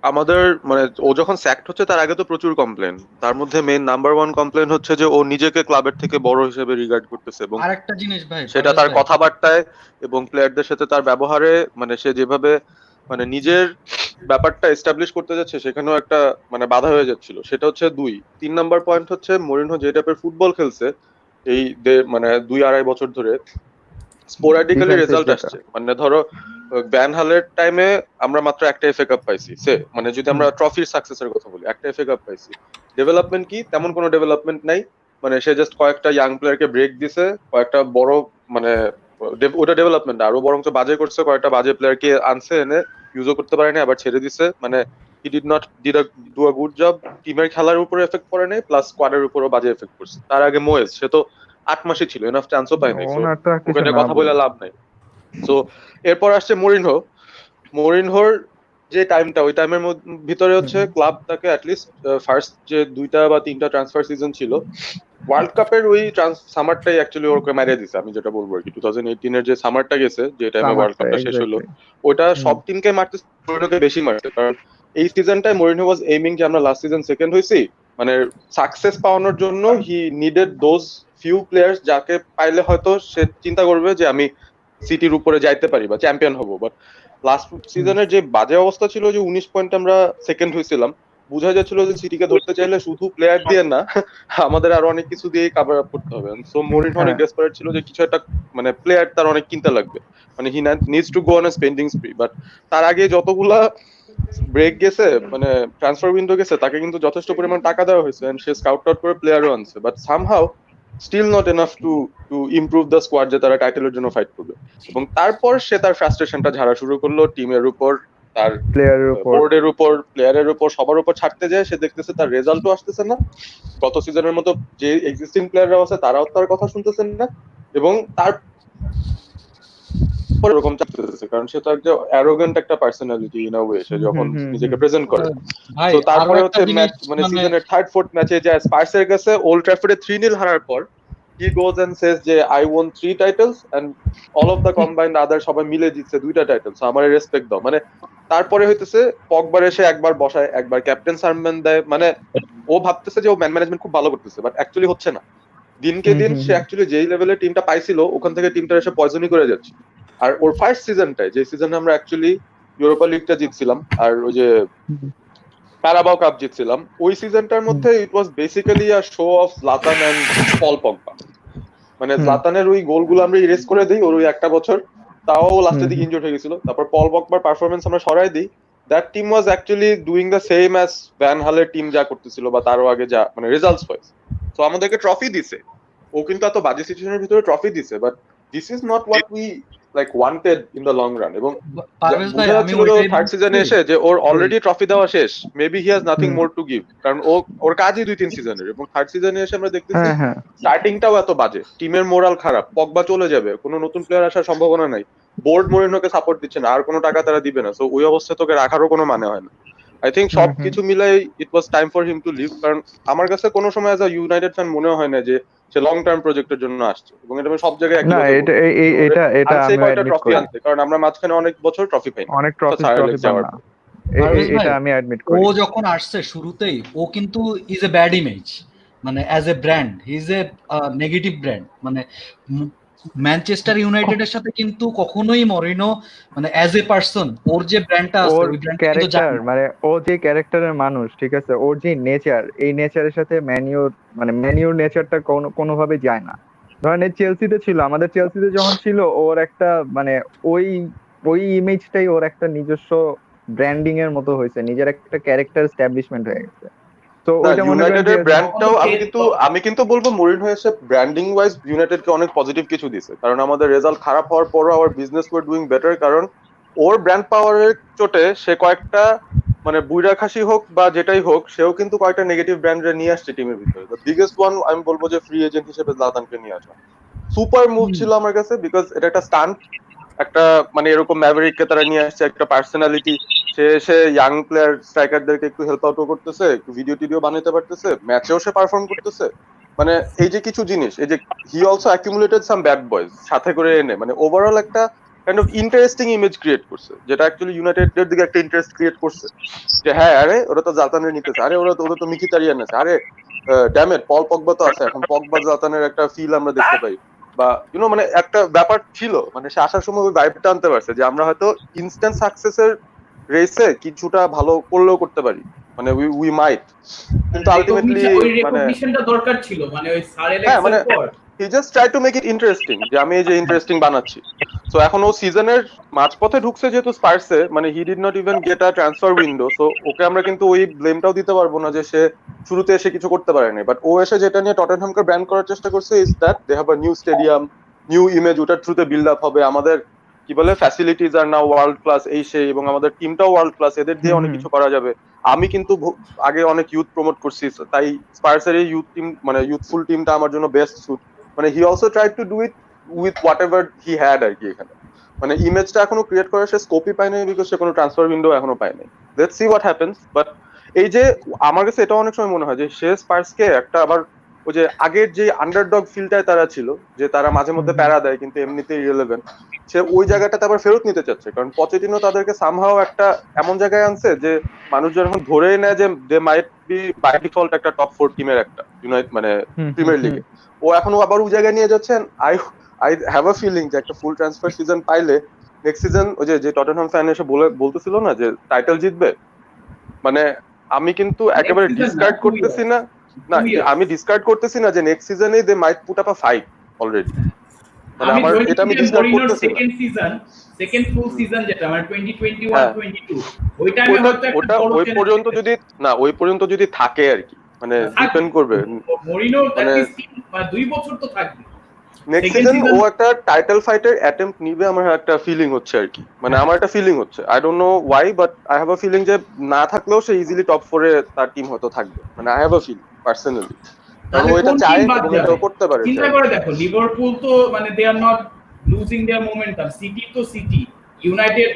Speaker 7: আমাদের মানে ও যখন স্যাক্ট হচ্ছে তার আগে তো প্রচুর কমপ্লেন, তার মধ্যে মেইন নাম্বার 1 কমপ্লেন হচ্ছে যে ও নিজেকে ক্লাবের থেকে বড় হিসেবে রিগার্ড করতেছে, এবং
Speaker 6: আরেকটা জিনিস ভাই,
Speaker 7: সেটা তার কথাবার্তায় এবং প্লেয়ারদের সাথে তার ব্যবহারে, মানে সে যেভাবে মানে নিজের ব্যাপারটা এস্টাবলিশ করতে যাচ্ছে সেখানেও একটা মানে বাধা হয়ে যাচ্ছিল। সেটা হচ্ছে 2। 3 নাম্বার পয়েন্ট হচ্ছে মরিনহো যে টাইপের ফুটবল খেলছে এই মানে 2-2.5 বছর ধরে, স্পোরাডিক্যালি
Speaker 5: ডিফেন্সিভ
Speaker 7: রেজাল্ট
Speaker 5: যেটা
Speaker 7: আসছে। মানে ধরো ভ্যান হালের টাইমে আমরা মাত্র একটা এফএ কাপ পাইছি, মানে যদি আমরা ট্রফির সাকসেসের কথা বলি, একটা এফএ কাপ পাইছি। ডেভেলপমেন্ট কি? তেমন কোনো ডেভেলপমেন্ট নাই। মানে সে জাস্ট কয়েকটা ইয়াং প্লেয়ারকে ব্রেক দিছে, কয়েকটা বড় মানে ওটা ডেভেলপমেন্ট, আরো বরঞ্চ বাজে করছে, কয়েকটা বাজে প্লেয়ারকে আনছে, এনে ইউজও করতে পারেনি, আবার ছেড়ে দিছে। মানে he did not do a good job. টিমের খেলার উপরে এফেক্ট পড়ে নাই, প্লাস স্কোয়াডের উপরও বাজে এফেক্ট করছে। তার আগে মোয়েস, সে তো 8 মাসই ছিল, এনাফ চান্সও পায় নাই, সো
Speaker 5: ওনারটা
Speaker 7: ওকে
Speaker 5: কিছু
Speaker 7: নিয়ে
Speaker 5: না
Speaker 7: কথা বলে
Speaker 5: বলে।
Speaker 7: লাভ নাই। সো এরপর আসছে মরিনহোর যে টাইমটা, ওই টাইমের ভিতরে হচ্ছে ক্লাব তাকে অ্যাটলিস্ট ফার্স্ট যে 2টা বা 3টা ট্রান্সফার সিজন ছিল, ওয়ার্ল্ড কাপের ওই সামারটাই অ্যাকচুয়ালি ওকে মারিয়ে দিছে, আমি যেটা বলবো আর কি। 2018 এর যে সামারটা গেছে, যে টাইমে ওয়ার্ল্ড
Speaker 5: সামারটা
Speaker 7: কাপটা শেষ হলো,
Speaker 5: এক্স্যাক্টলি।
Speaker 7: ওইটা সব টিমকে মারতে মরিনহোকে বেশি মারছে। কারণ এই সিজনটায় মরিনহো ওয়াজ এইমিং যে আমরা লাস্ট সিজন সেকেন্ড হয়েছি, মানে সাকসেস পাওয়ানোর জন্য হি নিডেড দোজ ফিউ প্লেয়ার্স যাকে পাইলে হয়তো সে চিন্তা করবে যে আমি সিটির উপরে যাইতে পারি বা চ্যাম্পিয়ন হবো। বাট লাস্ট সিজনের যে বাজে অবস্থা ছিল, যে 19 পয়েন্ট আমরা সেকেন্ড হয়েছিলাম, বোঝা যাচ্ছিল যে সিটিকে ধরতে চাইলে শুধু প্লেয়ার দিয়ে না, আমাদের আরো অনেক কিছু দিয়ে কভার আপ করতে হবে। সো মরিনহো অনেক ডেসপারেট ছিল যে কিছু একটা মানে প্লেয়ার তার অনেক কিনতে লাগবে, মানে he needs to go on a spending spree. But তার আগে যতগুলা ব্রেক গেছে, মানে ট্রান্সফার উইন্ডো গেছে, তাকে কিন্তু যথেষ্ট পরিমাণ টাকা দেওয়া হয়েছে, এন্ড সে স্কাউট আউট করে প্লেয়ারও আনছে, but somehow still not enough to improve the squad যে তারা টাইটেলের জন্য ফাইট করবে। এবং তারপর সে তার ফ্রাস্ট্রেশনটা ঝাড়া শুরু করলো টিমের উপর, তার
Speaker 5: প্লেয়ারের উপর।
Speaker 7: বোর্ডের উপর, প্লেয়ারের উপর, সবার উপর ছাড়তে যায়। সে দেখতেছে তার রেজাল্টও আসতেছে না, গত সিজনের মতো যে এক্সিস্টিং প্লেয়াররাও আছে তারাও তার কথা শুনতেছেন না, এবং তার এরকম চাচ্ছে, কারণ সে তো একটা অ্যারোগেন্ট একটা পার্সোনালিটি ইন আ ওয়ে, সে যখন নিজেকে প্রেজেন্ট করে।
Speaker 6: ভাই
Speaker 7: তো
Speaker 6: আরো
Speaker 7: তারপরে
Speaker 6: একটা
Speaker 7: হচ্ছে
Speaker 6: জিনিস,
Speaker 7: ম্যাচ মানে সিজনের থার্ড ফোর্থ ম্যাচে যায় স্পার্সের কাছে ওল্ড ট্র্যাফোর্ডে 3-0 হারার পর, হি গোজ এন্ড সেজ যে I won 3 titles and all of the combined other সবাই মিলে জিতছে 2টা টাইটেল, সো আমারে রেসপেক্ট দাও। মানে তারপরে হইতেছে পগবার এসে একবার বসায়, একবার ক্যাপ্টেন সারম্যান দেয়, মানে ও ভাবতেছে যে ও ম্যান ম্যানেজমেন্ট খুব ভালো করতেছে, বাট অ্যাকচুয়ালি হচ্ছে না। দিনকে দিন সে অ্যাকচুয়ালি যেই লেভেলে টিমটা পাইছিল ওখান থেকে টিমটা এসে পয়জনই করে যাচ্ছে। আর ওর ফার্স্ট সিজনটায়, যে সিজনে আমরা অ্যাকচুয়ালি ইউরোপা লিগটা জিতছিলাম আর ওই যে কারাবাও কাপ জিতছিলাম, ওই সিজনটার মধ্যে it was basically a show of Zlatan and Paul Pogba. মানে জলাতানের ওই গোলগুলো আমরা ইরেজ করে দিই ওর ওই একটা বছর, তাও লাস্টের দিকে ইনজুর্ড হয়ে গেছিল। তারপর পল পগবার পারফরমেন্স আমরা সরাই দিই, that team was actually doing the same as Van হালের টিম যা করতেছিল বা তারও আগে যা মানে রেজাল্টস ওয়াইজ। তো আমাদেরকে ট্রফি দিছে, ও কিন্তু এত বাজে সিচুয়েশনের ভিতরে ট্রফি দিছে, but this is not what we like wanted in the long run. এবং
Speaker 6: পারভেজ ভাই
Speaker 7: বোঝা
Speaker 6: আমি
Speaker 7: যাচ্ছিল যে
Speaker 6: ওইটাই
Speaker 7: থার্ড সিজনে
Speaker 6: বলছি
Speaker 7: এসে যে ওর অলরেডি ট্রফি দেওয়া শেষ, maybe he has nothing more to give, কারণ ওর কাজই 2-3 সিজনের। এবং থার্ড সিজনে এসে আমরা দেখতেছি স্টার্টিংটাও এত বাজে, টিমের মোরাল খারাপ, পগবা চলে যাবে, কোনো নতুন প্লেয়ার আসার সম্ভাবনা নাই, বোর্ড মরিনহোকে সাপোর্ট দিচ্ছে না, আর কোনো টাকা তারা দিবে না, সো ওই অবস্থায় তোকে রাখারও কোনো মানে হয় না। আই থিঙ্ক সবকিছু মিলাই it was time for him to leave. কারণ আমার কাছে কোনো সময় অ্যাজ আ ইউনাইটেড ফ্যান মনে হয় না যে সে লং টার্ম প্রজেক্টের জন্য আসছে, এবং এটা আমি সব জায়গায় একই কথা বলবো।
Speaker 5: এটা
Speaker 7: আনছে
Speaker 5: আমি
Speaker 7: কয়টা
Speaker 5: অ্যাডমিট
Speaker 7: ট্রফি
Speaker 5: করি,
Speaker 7: আনছে, কারণ আমরা মাঝখানে অনেক বছর ট্রফি পাই না,
Speaker 5: অনেক ট্রফি
Speaker 7: যাওয়ার
Speaker 5: পান না,
Speaker 7: পর।
Speaker 6: পারভেজ ভাই
Speaker 5: এটা আমি অ্যাডমিট
Speaker 6: ও
Speaker 5: করি।
Speaker 6: যখন আসছে শুরুতেই ও কিন্তু ইজ এ ব্যাড ইমেজ, মানে as a brand he is A negative brand. মানে ম্যানচেস্টার ইউনাইটেডের সাথে কিন্তু কখনোই মরিনো মানে অ্যাজ এ পার্সন ওর যে ব্র্যান্ডটা আছে
Speaker 5: ওর
Speaker 6: ওই ব্র্যান্ডটা কিন্তু যায়
Speaker 5: ক্যারেক্টার
Speaker 6: না।
Speaker 5: মানে ও যে ক্যারেক্টারের মানুষ, ঠিক আছে, ওর যে নেচার, এই নেচারের সাথে ম্যানিউর নেচারটা কোনোভাবে যায় না। ধরেন এই চেলসিতে ছিল, আমাদের চেলসিতে যখন ছিল, ওর একটা মানে ওই ওই ইমেজটাই ওর একটা নিজস্ব ব্র্যান্ডিং এর মতো হয়েছে, নিজের একটা ক্যারেক্টার এস্টাবলিশমেন্ট হয়ে গেছে। তো
Speaker 7: না,
Speaker 5: ওইটা মনে করেন যে
Speaker 7: ইউনাইটেডের ব্র্যান্ডটাও আমি কিন্তু বলবো মরিনহো এসে ব্র্যান্ডিং ওয়াইজ ইউনাইটেডকে অনেক পজিটিভ কিছু দিছে, কারণ আমাদের রেজাল্ট খারাপ হওয়ার পরও hour business war doing better, কারণ ওর ব্র্যান্ড পাওয়ারের চোটে সে কয়েকটা মানে বুইরা খাসি হোক বা যেটাই হোক, সেও কিন্তু কয়েকটা নেগেটিভ ব্র্যান্ড নিয়ে আসছে টিমের ভিতরে। দ্য বিগেস্ট ওয়ান আমি বলবো যে ফ্রি এজেন্ট হিসেবে জলাতানকে নিয়ে আসা সুপার মুভ ছিল আমার কাছে, বিকজ এটা একটা স্টান্ট, একটা মানে এরকম ম্যাভেরিককে তারা নিয়ে আসছে, একটা পার্সোনালিটি, সে ইয়াং প্লেয়ার স্ট্রাইকারদেরকে একটু হেল্প আউটও করতেছে, একটু ভিডিও টিডিও বানাতে পারতেছে, ম্যাচেও সে পারফর্ম করতেছে। মানে এই যে কিছু জিনিস, এই যে he also accumulated some bad boys সাথে করে এনে মানে ওভারঅল একটা kind of interesting image create করছে, যেটা অ্যাকচুয়ালি ইউনাইটেডের দিকে একটা ইন্টারেস্ট ক্রিয়েট করছে যে হ্যাঁ আরে ওরা তো জাতানের নিতেছে, আরে ওরা তো মিখিতারিয়ান আছে, আরে ড্যামের পল পগবা তো আছে, এখন পগবা জাতানের একটা ফিল আমরা দেখতে পাই, বা মানে একটা ব্যাপার ছিল, মানে সে আসার সময় ওই ভাইবটা আনতে পারছে যে আমরা হয়তো ইনস্ট্যান্ট সাকসেসের রেসে কিছুটা ভালো করলেও করতে পারি, মানে উই মাইট, কিন্তু আলটিমেটলি
Speaker 2: ওই
Speaker 7: মানে
Speaker 2: রেকগনিশনটা দরকার ছিল, মানে ওই স্যার
Speaker 7: হ্যাঁ মানে
Speaker 2: এলেক্সের পর
Speaker 7: he just try to make it interesting, যে আমি এই যে ইন্টারেস্টিং বানাচ্ছি। সো এখন ও সিজনের মাঝপথে ঢুকছে যেহেতু স্পার্সে, মানে he did not even get a transfer window, so okay আমরা কিন্তু ওই ব্লেমটাও দিতে পারবো না যে সে শুরুতে এসে কিছু করতে পারেনি। বাট ও এসে যেটা নিয়ে টটেনহামকে ব্র্যান্ড করার চেষ্টা করছে is that they have a new stadium, new image, ওটার থ্রুতে বিল্ড আপ হবে, আমাদের কি বলে facilities are now world class এই সেই, এবং আমাদের টিমটাও ওয়ার্ল্ড ক্লাস, এদের দিয়ে অনেক কিছু করা যাবে। আমি কিন্তু আগে অনেক ইউথ প্রমোট করছি, তাই স্পার্সের এই ইউথ টিম মানে ইউথফুল টিমটা আমার জন্য বেস্ট সুট, মানে he also tried to do it with whatever he had আর কি। এখানে মানে ইমেজটা এখনো ক্রিয়েট করার সে স্কোপই পায় নাই, বিকজ সে কোনো ট্রান্সফার উইন্ডো এখনো পায় নাই। Let's see what happens. But এই যে আমার কাছে এটা অনেক সময় মনে হয় যে সে স্পার্সকে একটা আবার ওই যে আগের যে আন্ডারডগ ফিলটায় তারা ছিল, যে তারা মাঝে মধ্যে প্যারা দেয় কিন্তু এমনিতেই ইরেলেভেন্ট, সে ওই জায়গাটাতে আবার ফেরত নিতে চাচ্ছে, কারণ পচেটিনো তাদেরকে সামহাও একটা এমন জায়গায় আনছে যে মানুষ যখন ধরেই নেয় যে দে মাইট বি বাই ডিফল্ট একটা টপ 4 টিমের একটা ইউনাইটেড মানে প্রিমিয়ার লিগে, ও এখনো আবার ওই জায়গায় নিয়ে যাচ্ছেন। আই হ্যাভ আ ফিলিং যে একটা ফুল ট্রান্সফার সিজন পাইলে নেক্সট সিজন ওই যে টটেনহাম ফ্যান এসে বলতেছিল না যে টাইটেল জিতবে, মানে আমি কিন্তু একেবারে ডিসকার্ড করতেছি না, না আমি ডিসকার্ড করতেছি না যে নেক্সট সিজনে they might put up a fight already, মানে আমার এটা আমি ডিসকার্ড করতেছি না।
Speaker 2: সেকেন্ড ফুল সিজন যেটা মানে 2021-22 ওই টাইমে হয়তো
Speaker 7: ওটা ওই পর্যন্ত যদি না ওই পর্যন্ত যদি থাকে আর কি, মানে ডিপেন্ড করবে
Speaker 2: মরিনো
Speaker 7: মানে
Speaker 2: 2 বছর তো থাকবে।
Speaker 7: নেক্সট সিজন ও একটা টাইটেল ফাইটের অ্যাটেম্প্ট নিবে আমার একটা ফিলিং হচ্ছে আর কি, মানে আমার একটা ফিলিং হচ্ছে, I don't know why but I have a feeling যে না থাকলেও সে ইজিলি টপ 4 এ তার টিম হয়তো থাকবে, মানে I have a feeling personally, কারণ ও এটা চায় এবং এটা করতে পারে।
Speaker 2: চিন্তা করে দেখো লিভারপুল তো মানে they are not losing their momentum, City তো সিটি, ইউনাইটেড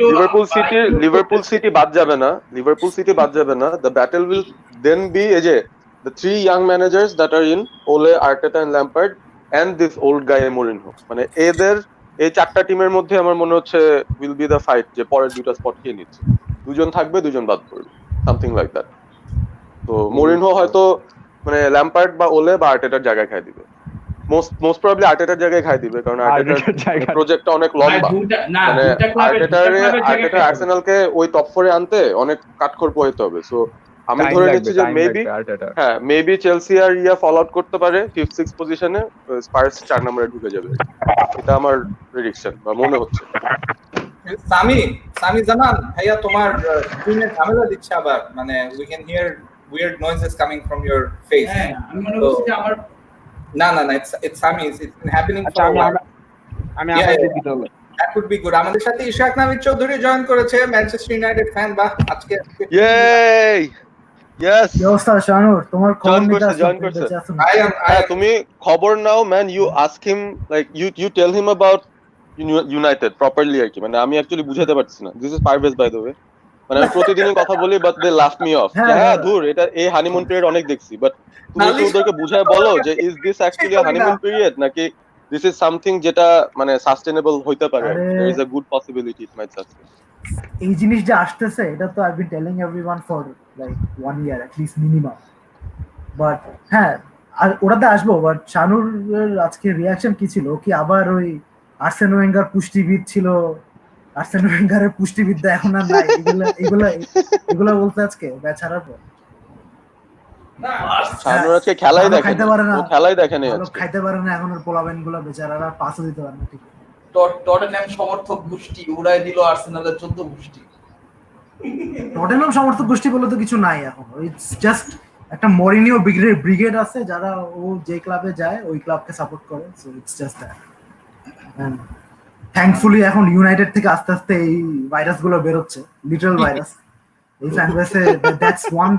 Speaker 7: লিভারপুল সিটি বাদ যাবে না, লিভারপুল সিটি বাদ যাবে না, the battle will then be এই যে the 3 young managers that are in Ole, Arteta and Lampard and this old guy Mourinho, মানে এদের এই চারটা টিমের মধ্যে আমার মনে হচ্ছে উইল বি দ্য ফাইট, যে পরের দুটো স্পট খেয়ে নিচ্ছে, দুজন থাকবে দুজন বাদ পড়বে, সামথিং লাইক দ্যাট। তো মরিনহো হয়তো মানে ল্যাম্পার্ড বা ওলে বা আর্টেটার জায়গায় খাই দিবে, মোস্ট প্রবাবলি আর্টেটার জায়গায় খাই দিবে, কারণ আর্টেটার প্রজেক্টটা অনেক লম্বা, মানে আর্টেটার আর্সেনালকে ওই টপ 4 এ আনতে অনেক কাঠখড় পোহাইতে হবে। সো আমি
Speaker 5: টাইম
Speaker 7: ধরে
Speaker 5: লাগবে,
Speaker 7: নিচ্ছি যে
Speaker 5: টাইম
Speaker 7: মেবি,
Speaker 5: লাগবে আর্টেটা।
Speaker 7: হ্যাঁ মেবি চেলসি আর ফল আউট করতে পারে 5th-6th পজিশনে, স্পার্স 4 নম্বরে ঢুকে যাবে। এটা আমার প্রেডিকশন বা মনে হচ্ছে।
Speaker 1: সামি সামি জামান ভাইয়া তোমার স্ক্রিনে ঝামেলা দিচ্ছে আবার, মানে we can hear weird noises coming from your face.
Speaker 2: হ্যাঁ আমি মনে করছি যে আমার
Speaker 1: না না না, it's Sammy, it's been happening
Speaker 4: আচ্ছা
Speaker 1: ফর
Speaker 4: আমি
Speaker 1: আ
Speaker 4: আমি
Speaker 1: Yeah,
Speaker 4: আবার
Speaker 1: yeah,
Speaker 4: দেখি তাহলে।
Speaker 1: that would be good. আমাদের সাথে ইশাক নাবিদ চৌধুরী জয়েন করেছে, ম্যানচেস্টার ইউনাইটেড ফ্যান। বাহ, আজকে
Speaker 7: ইয়েই, ইয়েস,
Speaker 9: কি অবস্থা শানুর? তোমার খবর
Speaker 7: জয়েন
Speaker 9: নিতে
Speaker 7: করছে,
Speaker 9: আসলাম,
Speaker 7: জয়েন
Speaker 9: তুমি
Speaker 7: করছে।
Speaker 9: বেঁচে আছো না?
Speaker 7: হ্যাঁ তুমি খবর নাও man, you ask him like you tell him about United properly আর কি। মানে আমি অ্যাকচুয়ালি বুঝাতে পারছি না। This is Parvez by the way. মানে আমি প্রতিদিনই কথা বলি বাট দে লাফ মি অফ।
Speaker 9: হ্যাঁ,
Speaker 7: হ্যাঁ ধুর, এটা এই হানিমুন পিরিয়ড অনেক দেখছি, বাট তুমি একটু
Speaker 1: নালিশ
Speaker 7: ওদেরকে বুঝায় বলো যে is this actually honeymoon period নাকি দিস ইজ সামথিং যেটা মানে সাস্টেনেবল হইতে পারে।
Speaker 9: আরে
Speaker 7: there is a good possibility it might sustain.
Speaker 9: এই জিনিস যে আসতেছে এটা তো I been telling everyone for like 1 year at least minimum. But হ্যাঁ, আর ওটাতে আসবো। বাট শানুর আজকে রিয়াকশন কি ছিল? ও কি আবার ওই আর্সেন ওয়েঙ্গার পুষ্টিবিদ ছিল? আর্সেন ওয়েঙ্গারের পুষ্টিবিদ্যা এখন আর নাই, এগুলা এগুলা এগুলা বলতে আজকে ম্যাচ হারার পর?
Speaker 7: শানুর আজকে খেলাই
Speaker 9: ভালো
Speaker 7: দেখেনি,
Speaker 9: খাইতে পারে না,
Speaker 7: ও খেলাই দেখেনি
Speaker 9: ভালো
Speaker 7: আজকে।
Speaker 9: খাইতে পারে না এখন ওর পোলাবেন গুলা, বেচারারা পাসও দিতে পারে না ঠিক।
Speaker 2: টটেনহ্যাম সমর্থক গোষ্ঠী উড়াই দিল আর্সেনালের 14 গোষ্ঠী।
Speaker 9: টটেনহাম সমর্থক গোষ্ঠী বলে তো কিছু নাই এখন। ইটস জাস্ট একটা মরিনিও ব্রিগেড আছে যারা ও যে ক্লাবে যায় ওই ক্লাবকে সাপোর্ট করে। So it's just that. And thankfully এখন ইউনাইটেড থেকে আস্তে আস্তে এই ভাইরাস গুলো বেরোচ্ছে, লিটল ভাইরাস। এই ফ্যান বেসে দ্যাটস ওয়ান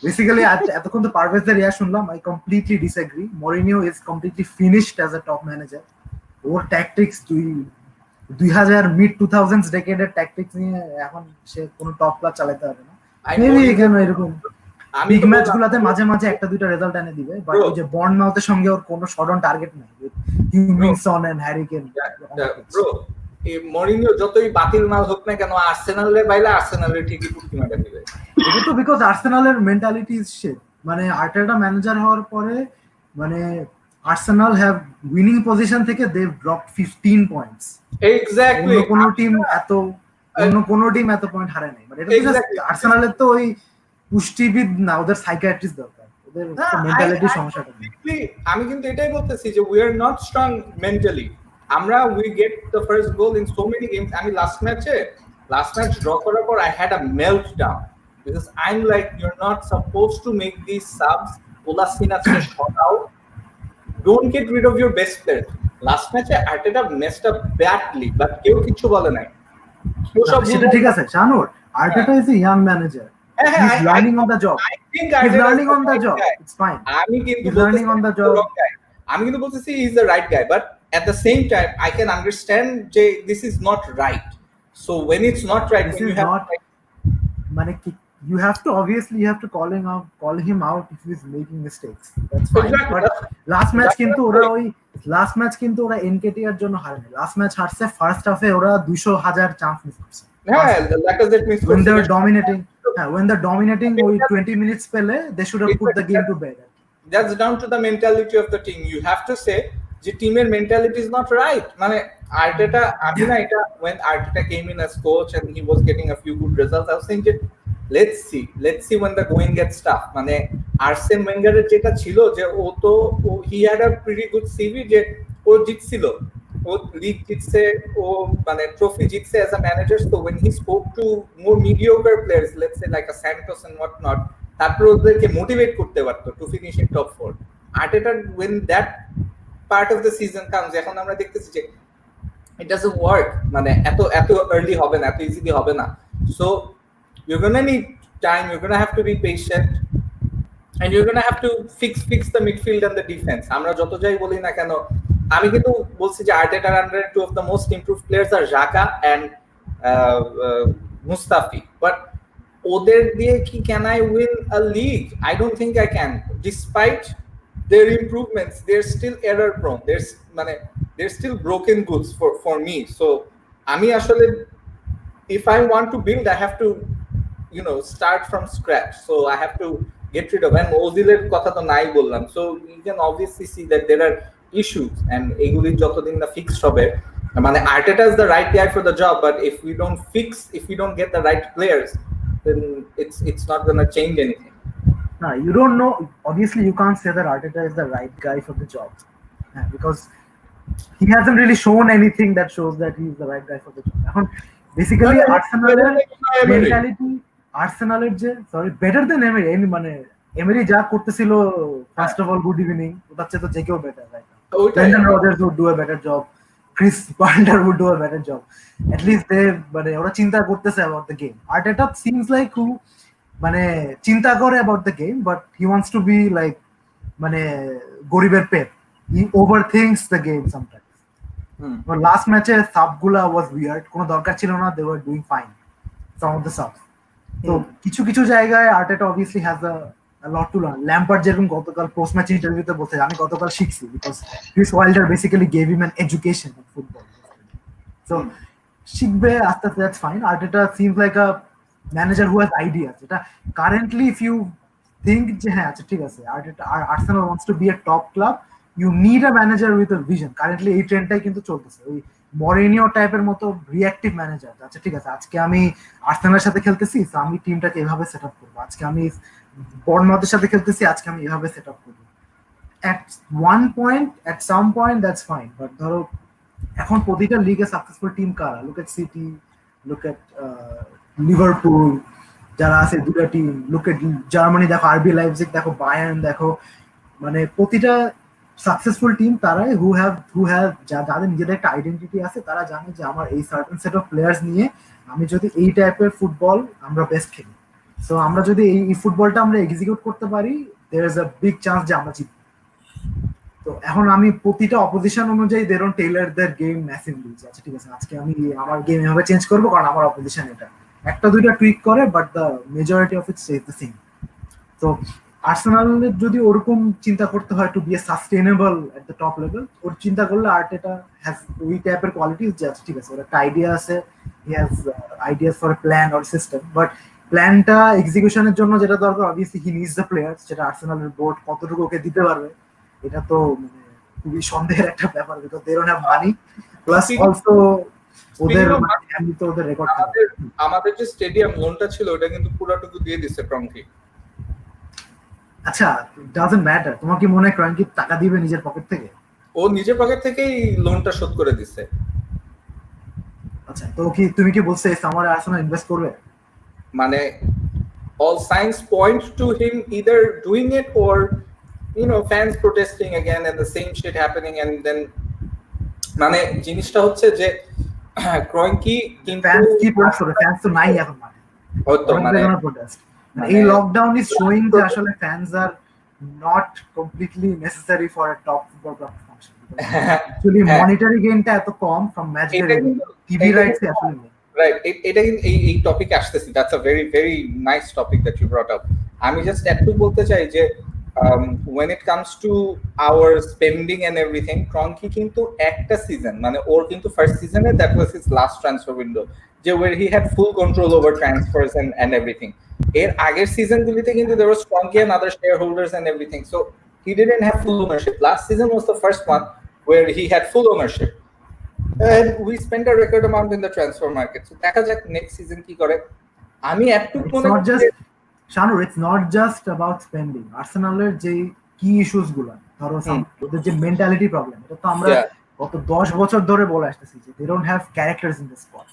Speaker 9: বেসিক্যালি। এতক্ষণ তো পারভেজের রিয়া শুনলাম, I completely disagree. Mourinho is completely finished as a top manager. ওর ট্যাকটিক্স 2000 মিড 2000s ডেকেডের ট্যাকটিক্স নিয়ে এখন সে কোনো টপ ক্লাব চালাতে পারবে না। মেবি এখানে এরকম বিগ ম্যাচ গুলাতে মাঝে মাঝে একটা দুইটা রেজাল্ট এনে দিবে, বাট ওই যে বর্নমাউথের সঙ্গে ওর কোনো সডন টার্গেট নাই। হিউমিনসন এন্ড হ্যারি কেন।
Speaker 1: ব্রো, এই মরিনিও যতই বাতিল মাল হোক না কেন, আর্সেনালের বাইরে আর্সেনালের ঠিকই পুষ্টি মারা দিবে।
Speaker 9: এটা তো বিকজ আর্সেনালের মেন্টালিটি ইজ শিট। মানে আর্টেটা ম্যানেজার হওয়ার পরে মানে আর্সেনাল হ্যাভ উইনিং পজিশন থেকে দে ড্রপ 15 পয়েন্টস।
Speaker 1: এক্স্যাক্টলি।
Speaker 9: অন্য কোনো টিম এত পয়েন্ট হারায় নাই। বাট এটা তো জাস্ট আর্সেনালের তো ওই পুষ্টিবিদ না, ওদের সাইকিয়াট্রিস্ট দরকার, ওদের মেন্টালিটি সমস্যাটা নেই।
Speaker 1: আমি কিন্তু এটাই বলতেছি যে we are not strong mentally. আমরা we get the first goal in so many games. আমি লাস্ট ম্যাচ ড্র করার পর I had a meltdown because I am like you are not suppose to make this subs. কোলাসিনাসকে shot out, don't get rid of your best player. Last ম্যাচে Arteta messed up badly, but কেউ কিছু বলে নাই।
Speaker 9: সেটা ঠিক আছে Shanur, Arteta is a young manager. He's learning on the job. He's learning on the job. It's fine. He's learning on the job.
Speaker 1: আমি কিন্তু বলতেছি he is the right guy, but at the same time I can understand যে this is not right. So when it's not right,
Speaker 9: This
Speaker 1: when
Speaker 9: is
Speaker 1: you have
Speaker 9: not মানে কি, you have to obviously you have to call him out if he's making mistakes. That's fine.
Speaker 1: Exactly.
Speaker 9: But last match কিন্তু ওরা এনকেটিআর জন্য হারেনি। Last match হারছে first হাফে ওরা 200,000 chance miss করছে।
Speaker 1: হ্যাঁ, Lacazette miss
Speaker 9: When they were
Speaker 1: করছে।
Speaker 9: dominating ওই 20 minutes পেলে they should have put the game to bed.
Speaker 1: That's down to the mentality of the team. You have to say যে টিমের mentality is not right. মানে আর্টেটা, আমি না এটা when Arteta came in as coach and he was getting a few good results, I was saying যে let's see when the going gets tough. মানে আর্সেন ওয়েঙ্গারের যেটা ছিল যে ও তো he had a pretty good CV যে ও জিতছিল, ও লিগ জিতছে, ও মানে trophy জিতছে as a manager. So when he spoke to more mediocre players, let's say like a Santos and what not, তারপর ওদেরকে মোটিভেট করতে পারতো to finish in top 4. Arteta when that part of the season comes, এখন আমরা দেখতেছি যে it doesn't work. মানে এত early হবে না, এত easily হবে না. So you're gonna need time, you're gonna have to be patient, and you're gonna have to fix the midfield and the defense. আমরা যত যাই বলি না কেন, আমি কিন্তু বলছি যে আর্টেটার আন্ডারে two of the most improved players are Xhaka and Mustafi, but ওদের দিয়ে কি can I win a league? I don't think I can. Despite their improvements, they're still error prone. They're still broken goods for me. So আমি আসলে if I want to build, I have to start from scratch. So I have to get rid of, and Ozil's কথা তো নাই বললাম. So you can obviously see that there are issues, and এগুলি যতদিন না fixed হবে, মানে Arteta is the right guy for the job, but if we don't get the right players, then it's not going to change anything.
Speaker 9: No, you don't know. Obviously, you can't say that Arteta is the right guy for the job. Yeah, because he hasn't really shown anything that shows that he's the right guy for the job. এখন basically Arsenal-এর mentality, Arsenal-এর যে better than Emery, মানে Emery যা করতেছিল, first of all good evening, ওটার চেয়ে তো যে কেউ better right now. Brendan Rodgers would do a better job. Chris Wilder would do a better job. At least they মানে ওরা চিন্তা করতেছে about the game. Arteta seems like who মানে চিন্তা করে about the game, but he wants to be like মানে গরিবের পেট. He overthinks the game sometimes. But last match সাবগুলা was weird. কোনো দরকার ছিল না. They were doing fine. Some of the subs. So কিছু জায়গায় Arteta obviously has a lot to learn. Lampard যেরকম গতকাল পোস্ট ম্যাচ ইন্টারভিউতে বলছে আমি গতকাল শিখছি because Chris Wilder basically gave him an education of football. So শিখবে আস্তে আস্তে, that's fine. Arteta seems like a manager who has ideas. এটা currently if you think যে হ্যাঁ আচ্ছা ঠিক আছে Arsenal wants to be a top club, you need a manager with a vision. Currently এই ট্রেন্ডটাই কিন্তু চলতেছে, ওই মরিনিও টাইপের মতো রিঅ্যাক্টিভ ম্যানেজার। আচ্ছা ঠিক আছে আজকে আমি আর্সেনালের সাথে খেলতেছি, তো আমি টিমটাকে এভাবে সেট আপ করবো। আজকে আমি বর্নমাউথের সাথে খেলতেছি, আজকে আমি এভাবে সেট আপ করবো। at one point, at some point, that's fine. But ধরো এখন প্রতিটা লিগে সাকসেসফুল টিম কারা? Look at city, look at Liverpool, যারা আছে দুটা টিম, লুক এট জার্মানি দেখো, আরবি লাইপজিগ দেখো, বায়ার্ন দেখো, মানে প্রতিটা সাকসেসফুল টিম তারাই হু হ্যাভ যাদের নিজেদের একটা আইডেন্টিটি আছে, তারা জানে যে আমার এই সার্টেন সেট অফ প্লেয়ার্স নিয়ে আমি যদি এই টাইপের ফুটবল আমরা বেস্ট খেলি, সো আমরা যদি এই ফুটবলটা আমরা এক্সিকিউট করতে পারি, there is a big chance যে আমরা জিতবো। তো এখন আমি প্রতিটা অপোজিশন অনুযায়ী they don't tailor their game massively. আচ্ছা ঠিক আছে আজকে আমি আমার গেম এভাবে চেঞ্জ করবো কারণ আমার অপোজিশন এটা, একটা দুইটা টুইক করে, but the majority of it stays the same. তো আর্সেনালের যদি ওরকম চিন্তা করতে হয় to be a sustainable at the top level, ওর চিন্তা করলে আর্টেটা হ্যাজ ওই টাইপের কোয়ালিটিস যে আচ্ছা ঠিক আছে ওর একটা আইডিয়া আছে, he has ideas for a plan or system, but প্ল্যানটা এক্সিকিউশনের জন্য যেটা দরকার obviously he needs the players, যেটা আর্সেনালের বোর্ড কতটুকু ওকে দিতে পারবে এটা তো মানে খুবই সন্দেহের একটা ব্যাপার, because they don't have money, plus also ওদের এমনি তো ওদের রেকর্ড।
Speaker 1: আমাদের যে স্টেডিয়াম লোনটা ছিল ওটা কিন্তু পুরোটুকু দিয়ে দিছে ক্রঙ্কি।
Speaker 9: আচ্ছা ডাজন্ট ম্যাটার, তোমার কি মনে হয় ক্রঙ্কি টাকা দিবে নিজের পকেট থেকে?
Speaker 1: ও নিজের পকেট থেকেই লোনটা শোধ করে দিছে।
Speaker 9: আচ্ছা তো কি তুমি কি বলছো এই সামারে আর্সেনাল ইনভেস্ট করবে?
Speaker 1: মানে all signs point to him either doing it or fans protesting again and the same shit happening, and then মানে জিনিসটা হচ্ছে যে ক্রঙ্কি কিন্তু
Speaker 9: ফ্যান্স কি প্রোটেস্ট করবে? ফ্যান্স তো নাই এখন, মানে
Speaker 1: হয়তো মানে
Speaker 9: প্রোটেস্ট এই লকডাউন ইজ শোয়িং যে আসলে fans are not completely necessary for a top football club function. Actually monetary গেইনটা এত কম from match day, TV rights আসলে নেই।
Speaker 1: রাইট, এটা কিন্তু এই টপিকে আসতেছি, that's a very very nice topic that you brought up. আমি জাস্ট একটু বলতে চাই যে when it comes to our spending and everything, Kroenke কিন্তু একটা সিজন মানে ওর কিন্তু ফার্স্ট সিজনে that was his last transfer window, যে where he had full control over transfers and everything. এর আগের সিজনগুলিতে কিন্তু there was Kroenke and other shareholders and everything, so he didn't have full ownership. Last season was the first one where he had full ownership and we spent a record amount in the transfer market. So দেখা যাক next season কি করে। আমি একটু মনে করি
Speaker 9: শানুর, it's not just about spending. আর্সেনালের যে কি ইস্যুস গুলা, ধরো ওদের যে মেন্টালিটি প্রবলেম, এটা তো আমরা গত 10 বছর ধরে বলে আসতেছি যে they don't have characters in the squad.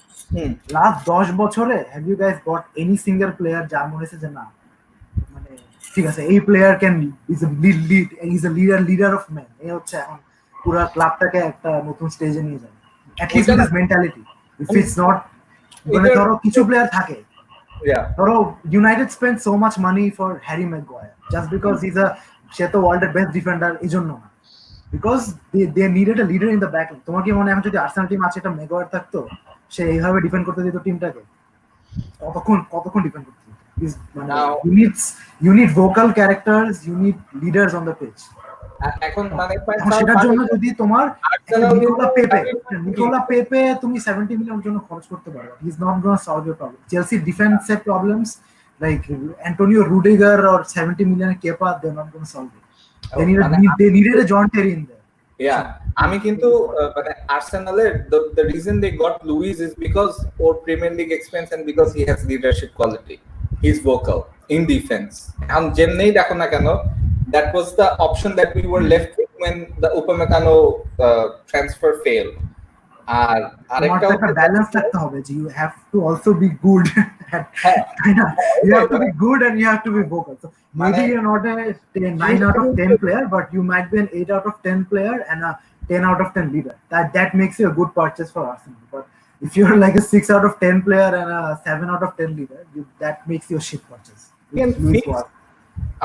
Speaker 9: Last 10 বছরে have you guys got any single player যার মনে হচ্ছে যে না মানে ঠিক আছে এই player can is a leader of men, এই হচ্ছে এখন পুরো ক্লাবটাকে একটা নতুন স্টেজে নিয়ে যায়, at least with this mentality. If it's not মানে ধরো কিছু প্লেয়ার থাকে, ধরো United spend so much money for Harry Maguire just because is সে তো ওয়ার্ল্ডের বেস্ট ডিফেন্ডার, এই জন্য না, because they needed a leader in the back. তোমার কি মনে হয় এখন যদি আর্সেনাল টিম আছে এটা ম্যাগুয়ার থাকতো, সে এইভাবে ডিফেন্ড করতে দিত টিমটাকে? কতক্ষণ ডিফেন্ড করতে দিত? You need vocal characters, you need leaders on the pitch.
Speaker 1: এখন মানে
Speaker 9: সেটার জন্য যদি তোমার নিকোলা পেপে তুমি 70 মিলিয়নের জন্য খরচ করতে পারো, he is not gonna solve your problem. Chelsea ডিফেন্সের problems like Antonio Rudiger or 70 million Kepa, they are not gonna solve it. They needed a John Terry in there.
Speaker 1: আমি কিন্তু মানে আর্সেনালের the reason they got Luis is because or Premier League experience and because he has leadership quality, he's vocal. in defense. And যেমনি দেখো না কেন, that was the option that we were left with when the Upamecano transfer failed. আর
Speaker 9: তোমার
Speaker 1: আরেকটা
Speaker 9: তো একটা balance থাকতে হবে যে you have to also be good, তাই না? You have to be good and you have to be vocal. So maybe you are not a 9 out of 10 player, but you might be an 8 out of 10 player and a 10 out of 10 leader. That makes you a good purchase for Arsenal. But if you're like a 6 out of 10 player and a 7 out of 10 leader, that makes you a shit purchase.
Speaker 1: We can fix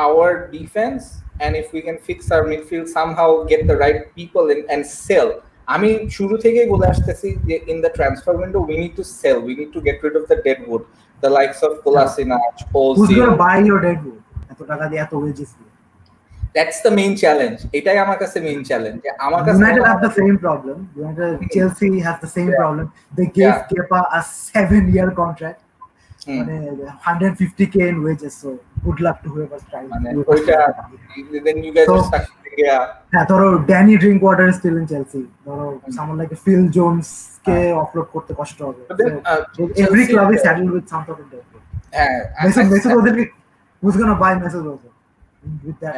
Speaker 1: our defense, and if we can fix our midfield, somehow get the right people in and sell. আমি শুরু থেকেই বলে আসতেছি যে in the transfer window we need to sell, we need to get rid of the dead wood, the likes of Kolasinac,
Speaker 9: Who's
Speaker 1: Ozil.
Speaker 9: going to buy your dead wood? এত টাকা দিয়ে এত wages দিয়ে।
Speaker 1: That's the main challenge. এটাই আমার কাছে main challenge. যে আমার কাছে
Speaker 9: United have the same problem. Chelsea has the same problem. They gave Kepa a 7-year contract. 150k in wages, so good luck to whoever's trying.
Speaker 1: Then you guys are stuck.
Speaker 9: ধরো Danny Drinkwater is still in Chelsea. ধরো someone like Phil Jones কে offload করতে কষ্ট হবে. Every club is saddled with some sort of debt. Mesut Ozil, who's gonna buy Mesut Ozil with that?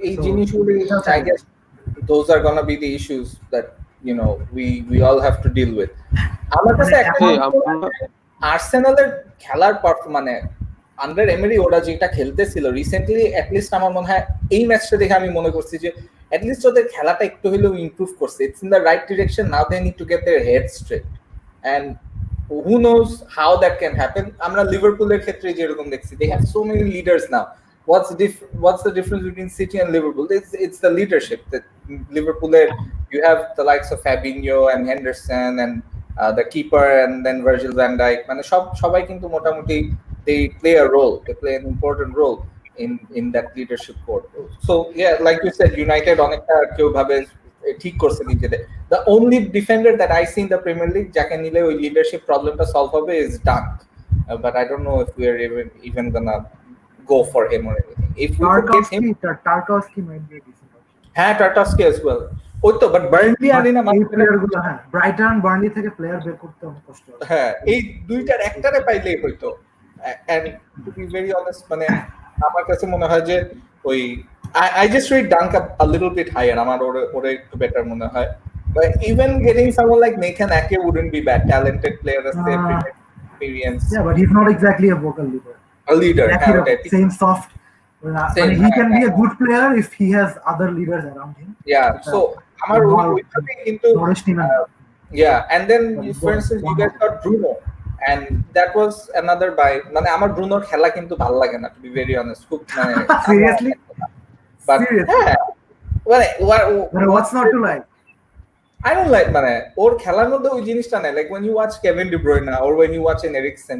Speaker 1: এই জিনিসগুলো, I guess those are gonna be the issues that we all have to deal with. আমার কাছে আর্সেনালের খেলার মানে under এমেরি ওরা যেটা খেলতেছিল recently, at least আমার মনে হয় এই ম্যাচটা দেখে আমি মনে করছি যে অ্যাটলিস্ট ওদের খেলাটা একটু হলেও ইমপ্রুভ করছে। It's in the right direction. Now they need to get their head straight, and who knows how that can happen. আমরা লিভারপুলের ক্ষেত্রে যেরকম দেখছি, they have so many leaders now. What's the difference between City and Liverpool? It's the leadership. That Liverpool, you have the likes of Fabinho and Henderson and the keeper, and then Virgil van Dijk. মানে সবাই কিন্তু মোটামুটি they play a role. They play an important role in that leadership core. So yeah, like you said, United অনেকটা কেউ ভাবে ঠিক করছে নিজেদের। The only defender that I see in the Premier League যাকে নিলে ওই leadership problemটা solve হবে is Dunk. But I don't know if we are even gonna go for him or anything. If we could get him,
Speaker 9: Tarkowski might be a decent option.
Speaker 1: হ্যাঁ, Tarkowski as well. ওই তো, but Burnley আনি না
Speaker 9: এই প্লেয়ারগুলো। হ্যাঁ, Brighton Burnley থেকে player বের করতে অনেক কষ্ট হয়।
Speaker 1: হ্যাঁ, এই দুইটার একটারে পাইলেই হইতো। And to be very honest, মানে আমার কাছে মনে হয় যে ওই I just rate Dunk a little bit higher. আমার ওরে একটু বেটার মনে হয়। But even getting someone like Nathan Ake wouldn't be bad. Talented player, experience.
Speaker 9: Yeah, but he's not exactly a vocal leader.
Speaker 1: A leader,
Speaker 9: same soft. He can be a good player if he has other leaders around him.
Speaker 1: Yeah, so আমার ওইভাবে কিন্তু yeah, and then for instance you guys got Bruno, and that was another buy. মানে আমার ব্রুনোর খেলা কিন্তু ভালো লাগে না, to be very honest. খুব মানে
Speaker 9: seriously,
Speaker 1: but
Speaker 9: what's not to like?
Speaker 1: I don't like মানে ওর খেলার মধ্যে ওই জিনিসটা নাই, like when you watch Kevin De Bruyne or when you watch an Eriksen,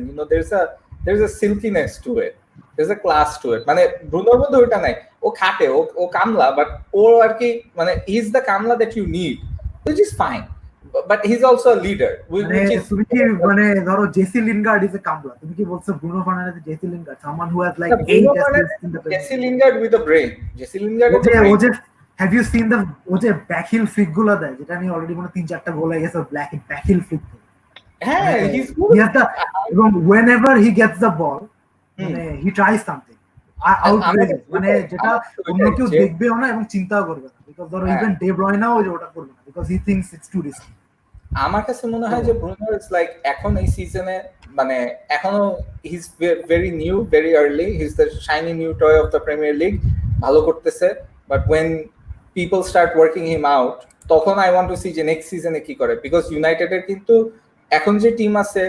Speaker 1: there's a silkiness to it, there's a class to it. মানে ব্রুনোর মধ্যে ওইটা নাই। ও খাটে, ও কামলা, বাট ও আর কি মানে he's the কামলা that you need, which is fine, but he's also a leader, which is
Speaker 9: তুমি কি মানে ধরো জেসি লিনগার্ড is a কামলা, তুমি কি বলছো Bruno Fernandes Jesse Lingard, someone who has like 8 assists in the
Speaker 1: Jesse Lingard with a brain. Jesse Lingard
Speaker 9: have you seen the Ozil backheel flick গুলো দেয়, যেটা আমি অলরেডি মনে 3-4টা গোল হয়ে গেছে ব্যাকহিল ফ্লিক।
Speaker 1: হ্যাঁ, he's good.
Speaker 9: এবং whenever he gets the ball, মানে he tries something outrageous, মানে যেটা অন্য কেউ দেখবেও না এবং চিন্তাও করবে না, বিকজ ধরো ইভেন ডে ব্রয়নাও ওটা করবে না, because he thinks it's too risky.
Speaker 1: আমার কাছে মনে হয় যে ব্রুনো ইজ লাইক এখন এই সিজনে মানে এখনো he's very new, very early, he's the shiny new toy of the Premier League, ভালো করতেছে, but when people start working him out, তখন I want to see যে next সিজনে কি করে, because United এর কিন্তু এখন যে টিম আছে,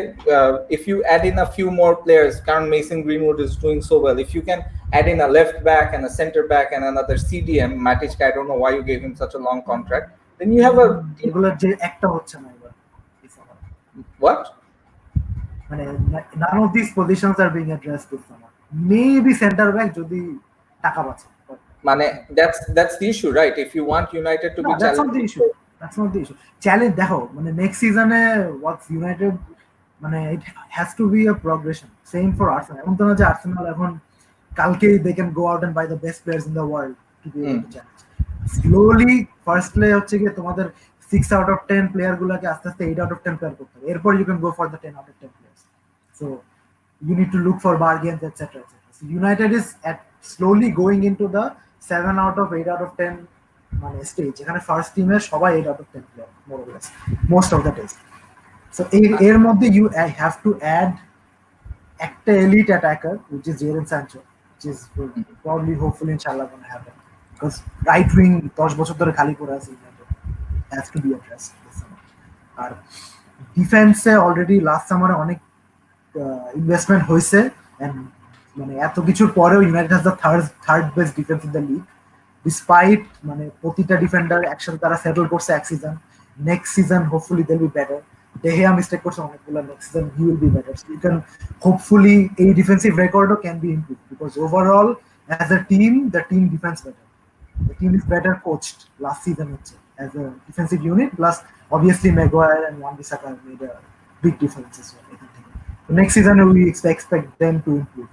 Speaker 1: if you add in a few more players, কারণ Mason Greenwood is doing so well, if you can add in a left back and a center back and another CDM, Matic, I don't know why you gave him such a long contract, then you have a
Speaker 9: এগুলোর যে একটা হচ্ছে না এবার।
Speaker 1: what?
Speaker 9: মানে none of these positions are being addressed this summer. Maybe center back যদি টাকা বাঁচে।
Speaker 1: মানে that's the issue, right? If you want United to be
Speaker 9: challenged, that's not the issue. Challenge দেখো মানে next season-এ what's United, মানে it has to be a progression. Same for Arsenal. এখন তো না যে Arsenal এখন কালকে they can go out and buy the best players in the world to be able to challenge. Slowly first play হচ্ছে কি তোমাদের 6 out of 10 প্লেয়ার গুলোকে আস্তে আস্তে 8 out of 10 প্লেয়ার করতে হবে, এরপর you can go for the 10 out of 10 players. So you need to look for bargains, etc. So United is slowly going into the 7 out of 8 out of 10 মানে stage, এখানে first টিমের সবাই 8 out of 10 player more or less most of the test. So এর মধ্যে you have to add একটা elite attacker which is Jadon Sancho, which is probably hopefully inshallah going to happen because right wing 10 বছর ধরে খালি পড়ে আছে, has to be addressed this summer. আর ডিফেন্সে already last সামারে অনেক ইনভেস্টমেন্ট হয়েছে, এন্ড মানে এত কিছুর পরেও United has the third best defence in the league despite মানে প্রতিটা ডিফেন্ডার একসাথে তারা সেটেল করছে এক সিজন। Next season hopefully they will be better. De Gea mistake করছে অনেকগুলো, next season he will be better. So you can hopefully এই ডিফেন্সিভ রেকর্ডও can be improve because overall as a team the team defence better, the team is better coached last season as a defensive unit. Plus, obviously, Maguire and Wan-Bissaka made a big difference as well. So next season, we expect them to improve.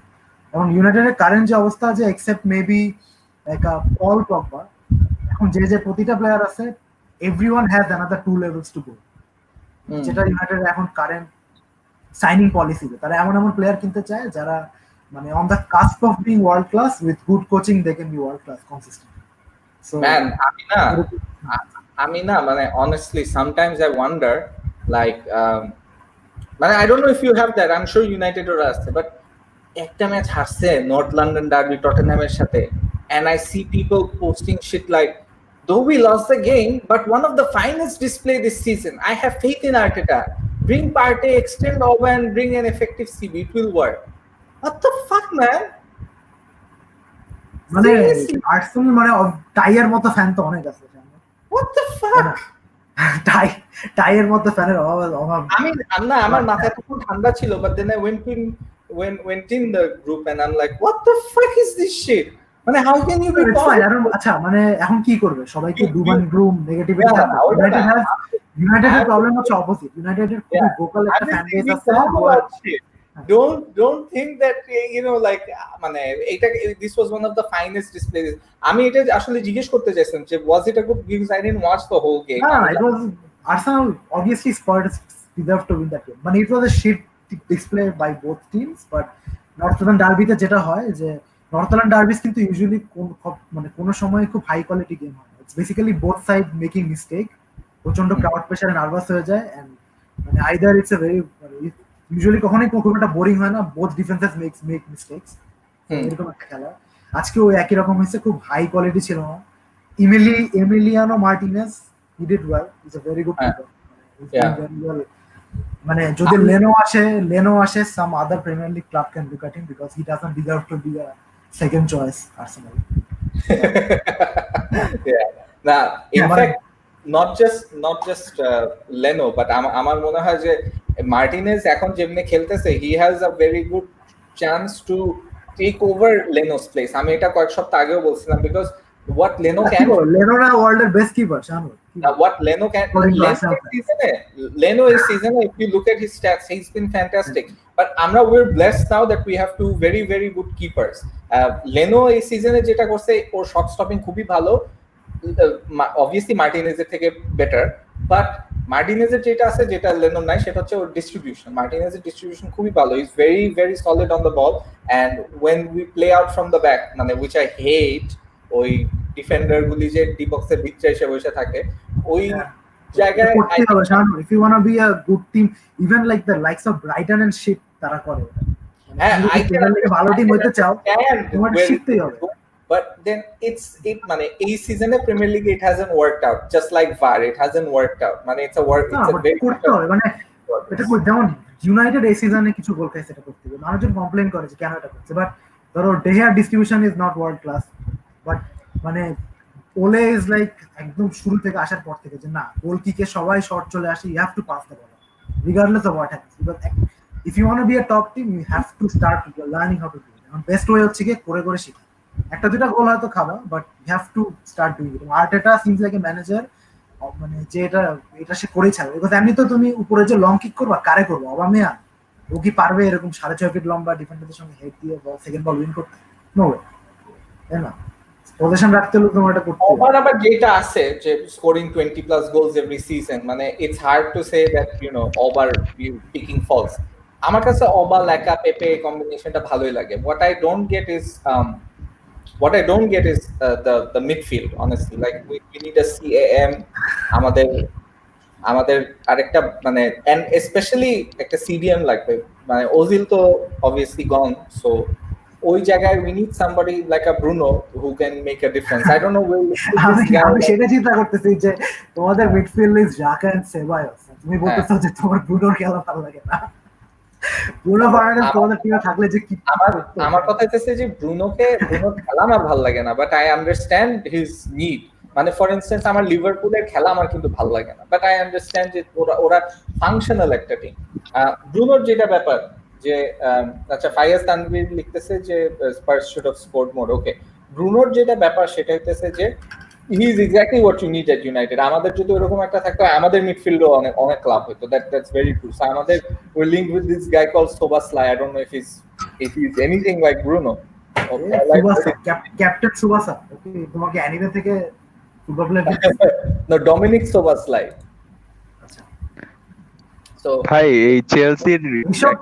Speaker 9: And United current যে অবস্থা আছে, except maybe like a Paul Pogba, এখন যে প্রতিটা player আছে, everyone has another 2 levels to go. যেটা United এখন current signing policy, তারা এমন প্লেয়ার কিনতে চায় যারা মানে on the cusp of being world class with good coaching they can be world class consistently. So
Speaker 1: man, Amina, মানে honestly sometimes I wonder like মানে I don't know if you have that, I'm sure United or us, but একটা match হারছে north London derby টটেনহ্যামের সাথে, and I see people posting shit like though we lost the game but one of the finest display this season, I have faith in Arteta, bring Partey, extend over and bring an effective CB, it will work. What the fuck man,
Speaker 9: মানে Arsenal মানে টাইয়ের মতো fan তো অনেক আছে।
Speaker 1: what the fuck,
Speaker 9: টাইয়ের মতো ফ্যানের অভাব।
Speaker 1: আমি না আমার মাথাটা খুব ঠান্ডা ছিল, but then I went in the group and I'm like what the fuck is this shit, মানে how can you be
Speaker 9: আচ্ছা মানে এখন কি করবে, সবাইকে দুবান গ্রুম নেগেটিভিটি থাকবে। ইউনাইটেডের প্রবলেম হচ্ছে অপোজিট, ইউনাইটেডের খুব ভোকাল একটা ফ্যান বেস আছে।
Speaker 1: don't think that you know like মানে এটা this was one of the finest displays. আমি এটা আসলে জিজ্ঞেস করতে চাইছিলাম যে was it a good game, because I didn't watch the whole game.
Speaker 9: No, it was Arsenal obviously Spurs deserved to win that game, but it was a shit display by both teams. But North London derby তে যেটা হয় যে North London derbies কিন্তু usually মানে কোনো সময় খুব high quality game হয়, it's basically both side making mistake, প্রচন্ড ক্রাউড প্রেসারে নার্ভাস হয়ে যায়, and মানে either it's a very usually কখনোই খুব একটা বোরিং হয় না, both defenses make mistakes, এরকম একটা খেলা। আজকে ওই একই রকম হয়েছে, খুব হাই কোয়ালিটি ছিল না। Emiliano Martinez, he did well, he's a very good player, he's doing very well. মানে যদি লেনো আসে some other Premier League club can look at him because he doesn't deserve to be a second choice Arsenal.
Speaker 1: Yeah, now in fact not just Leno, but আমার মনে হয় যে Martinez এখন যেমনি খেলতেছে he has a very good chance to take over Leno's place. আমি এটা কয়েক সপ্তাহ আগেও বলছিলাম because what Leno can,
Speaker 9: Leno না ওয়ার্ল্ডের বেস্ট কিপার জানো,
Speaker 1: what Leno can, Leno is season if you look at his stats he's been fantastic, but আমরা we're blessed now that we have two very very good keepers. Leno এই সিজনে যেটা করছে ওর shot stopping খুবই ভালো, obviously মার্টিনেজের থেকে better, but মার্টিনেজের যেটা আছে যেটা লেনো নাই সেটা হচ্ছে ওর ডিস্ট্রিবিউশন। মার্টিনেজের ডিস্ট্রিবিউশন খুবই ভালো, is very very solid on the ball, and when we play out from the back মানে উইচ আই হেট, ওই ডিফেন্ডার গুলি যে ডি বক্সের ভিতরে এসে বসে থাকে ওই জায়গায়
Speaker 9: if you want to be a good team, even like the likes of Brighton and shit তারা করে,
Speaker 1: হ্যাঁ
Speaker 9: ভালো টিম হইতে চাও তোমার শিখতেই হবে।
Speaker 1: But then it মানে এই সিজনে প্রিমিয়ার লিগে it hasn't worked out, just like VAR it hasn't worked out, মানে it's a very
Speaker 9: করতে হবে, মানে এটা যেমন ইউনাইটেড এই সিজনে কিছু গোল খাইছে, এটা করতে হবে। মানুষজন কমপ্লেইন করে যে কেন এটা করছে, বাট ধরো ডেহিয়ার distribution is not world class, but মানে ওলে ইজ লাইক একদম শুরু থেকে আসার পর থেকে যে না গোল কিকে সবাই শর্ট চলে আসে, you have to pass the ball regardless of what happens, because if you want to be a top team you have to start learning how to do it. এখন বেস্ট ওয়ে হচ্ছে কি করে করে শিখা, একটা দুটা goal হয়তো খাবা, but you have to start doing it. Arteta seems like a manager, মানে যে এটা সে করেই ছাড়বে, বিকজ এমনি তো তুমি উপরে যে লং কিক করবা কারে করবো, অবামেয়া ও কি পারবে এরকম 6.5 ফিট লম্বা ডিফেন্ডারদের সঙ্গে হেড দিয়ে সেকেন্ড বল উইন করতে? নো ওয়ে, তাই না? পজিশন রাখতে হলে তোমার এটা করতে হবে।
Speaker 1: আবার যেটা আছে যে স্কোরিং 20+ গোলস এভরি সিজন, মানে it's hard to say that you know over picking falls, আমার কাছে অবা লেকা পেপে কম্বিনেশনটা ভালোই লাগে। What I don't get is the midfield, honestly. Like we need a CAM. আমাদের আমাদের আরেকটা মানে and especially একটা CDM লাগবে। মানে ওজিল তো obviously gone, so ওই জায়গায় we need somebody like a Bruno who can make a difference. I don't know where
Speaker 9: আমি
Speaker 1: this guy.
Speaker 9: আমি সেটা চিন্তা করতেছি যে তোমাদের মিডফিল্ড ইজ জাকা এন্ড সেবায়োস, তুমি বলতেছো যে তোমার ব্রুনোর খেলা ভালো লাগে না। ব্রুনো ফার্নান্ডেজ তোমাদের টিমে থাকলে যে কি
Speaker 1: আমার কথা হচ্ছে যে ব্রুনোর খেলা আমার ভালো লাগে না, but I understand his need. মানে ফর ইনস্টেন্স আমার লিভারপুলের খেলা আমার কিন্তু ভালো লাগে না, বাট আই আন্ডারস্ট্যান্ড যে ওরা ফাংশনাল একটা টিম। ব্রুনোর যেটা ব্যাপার যে আচ্ছা ফাইয়াজ তানভীর লিখতেছে যে Spurs should have scored more. Okay, ব্রুনোর যেটা ব্যাপার সেটা হইতেছে যে he is exactly what you need at United. আমাদের যদি ওরকম একটা থাকতো, আমাদের মিডফিল্ডও অনেক অনেক ক্লাব হইতো। That's very true. সো আমাদের we link with this guy call Szoboszlai. I don't know if he's anything like Bruno.
Speaker 9: Captain Tsubasa, ওকে তোমাকে অ্যানিমে থেকে football player
Speaker 1: No, Dominic Soboslai. So
Speaker 5: ভাই এই চেলসির
Speaker 9: এইসব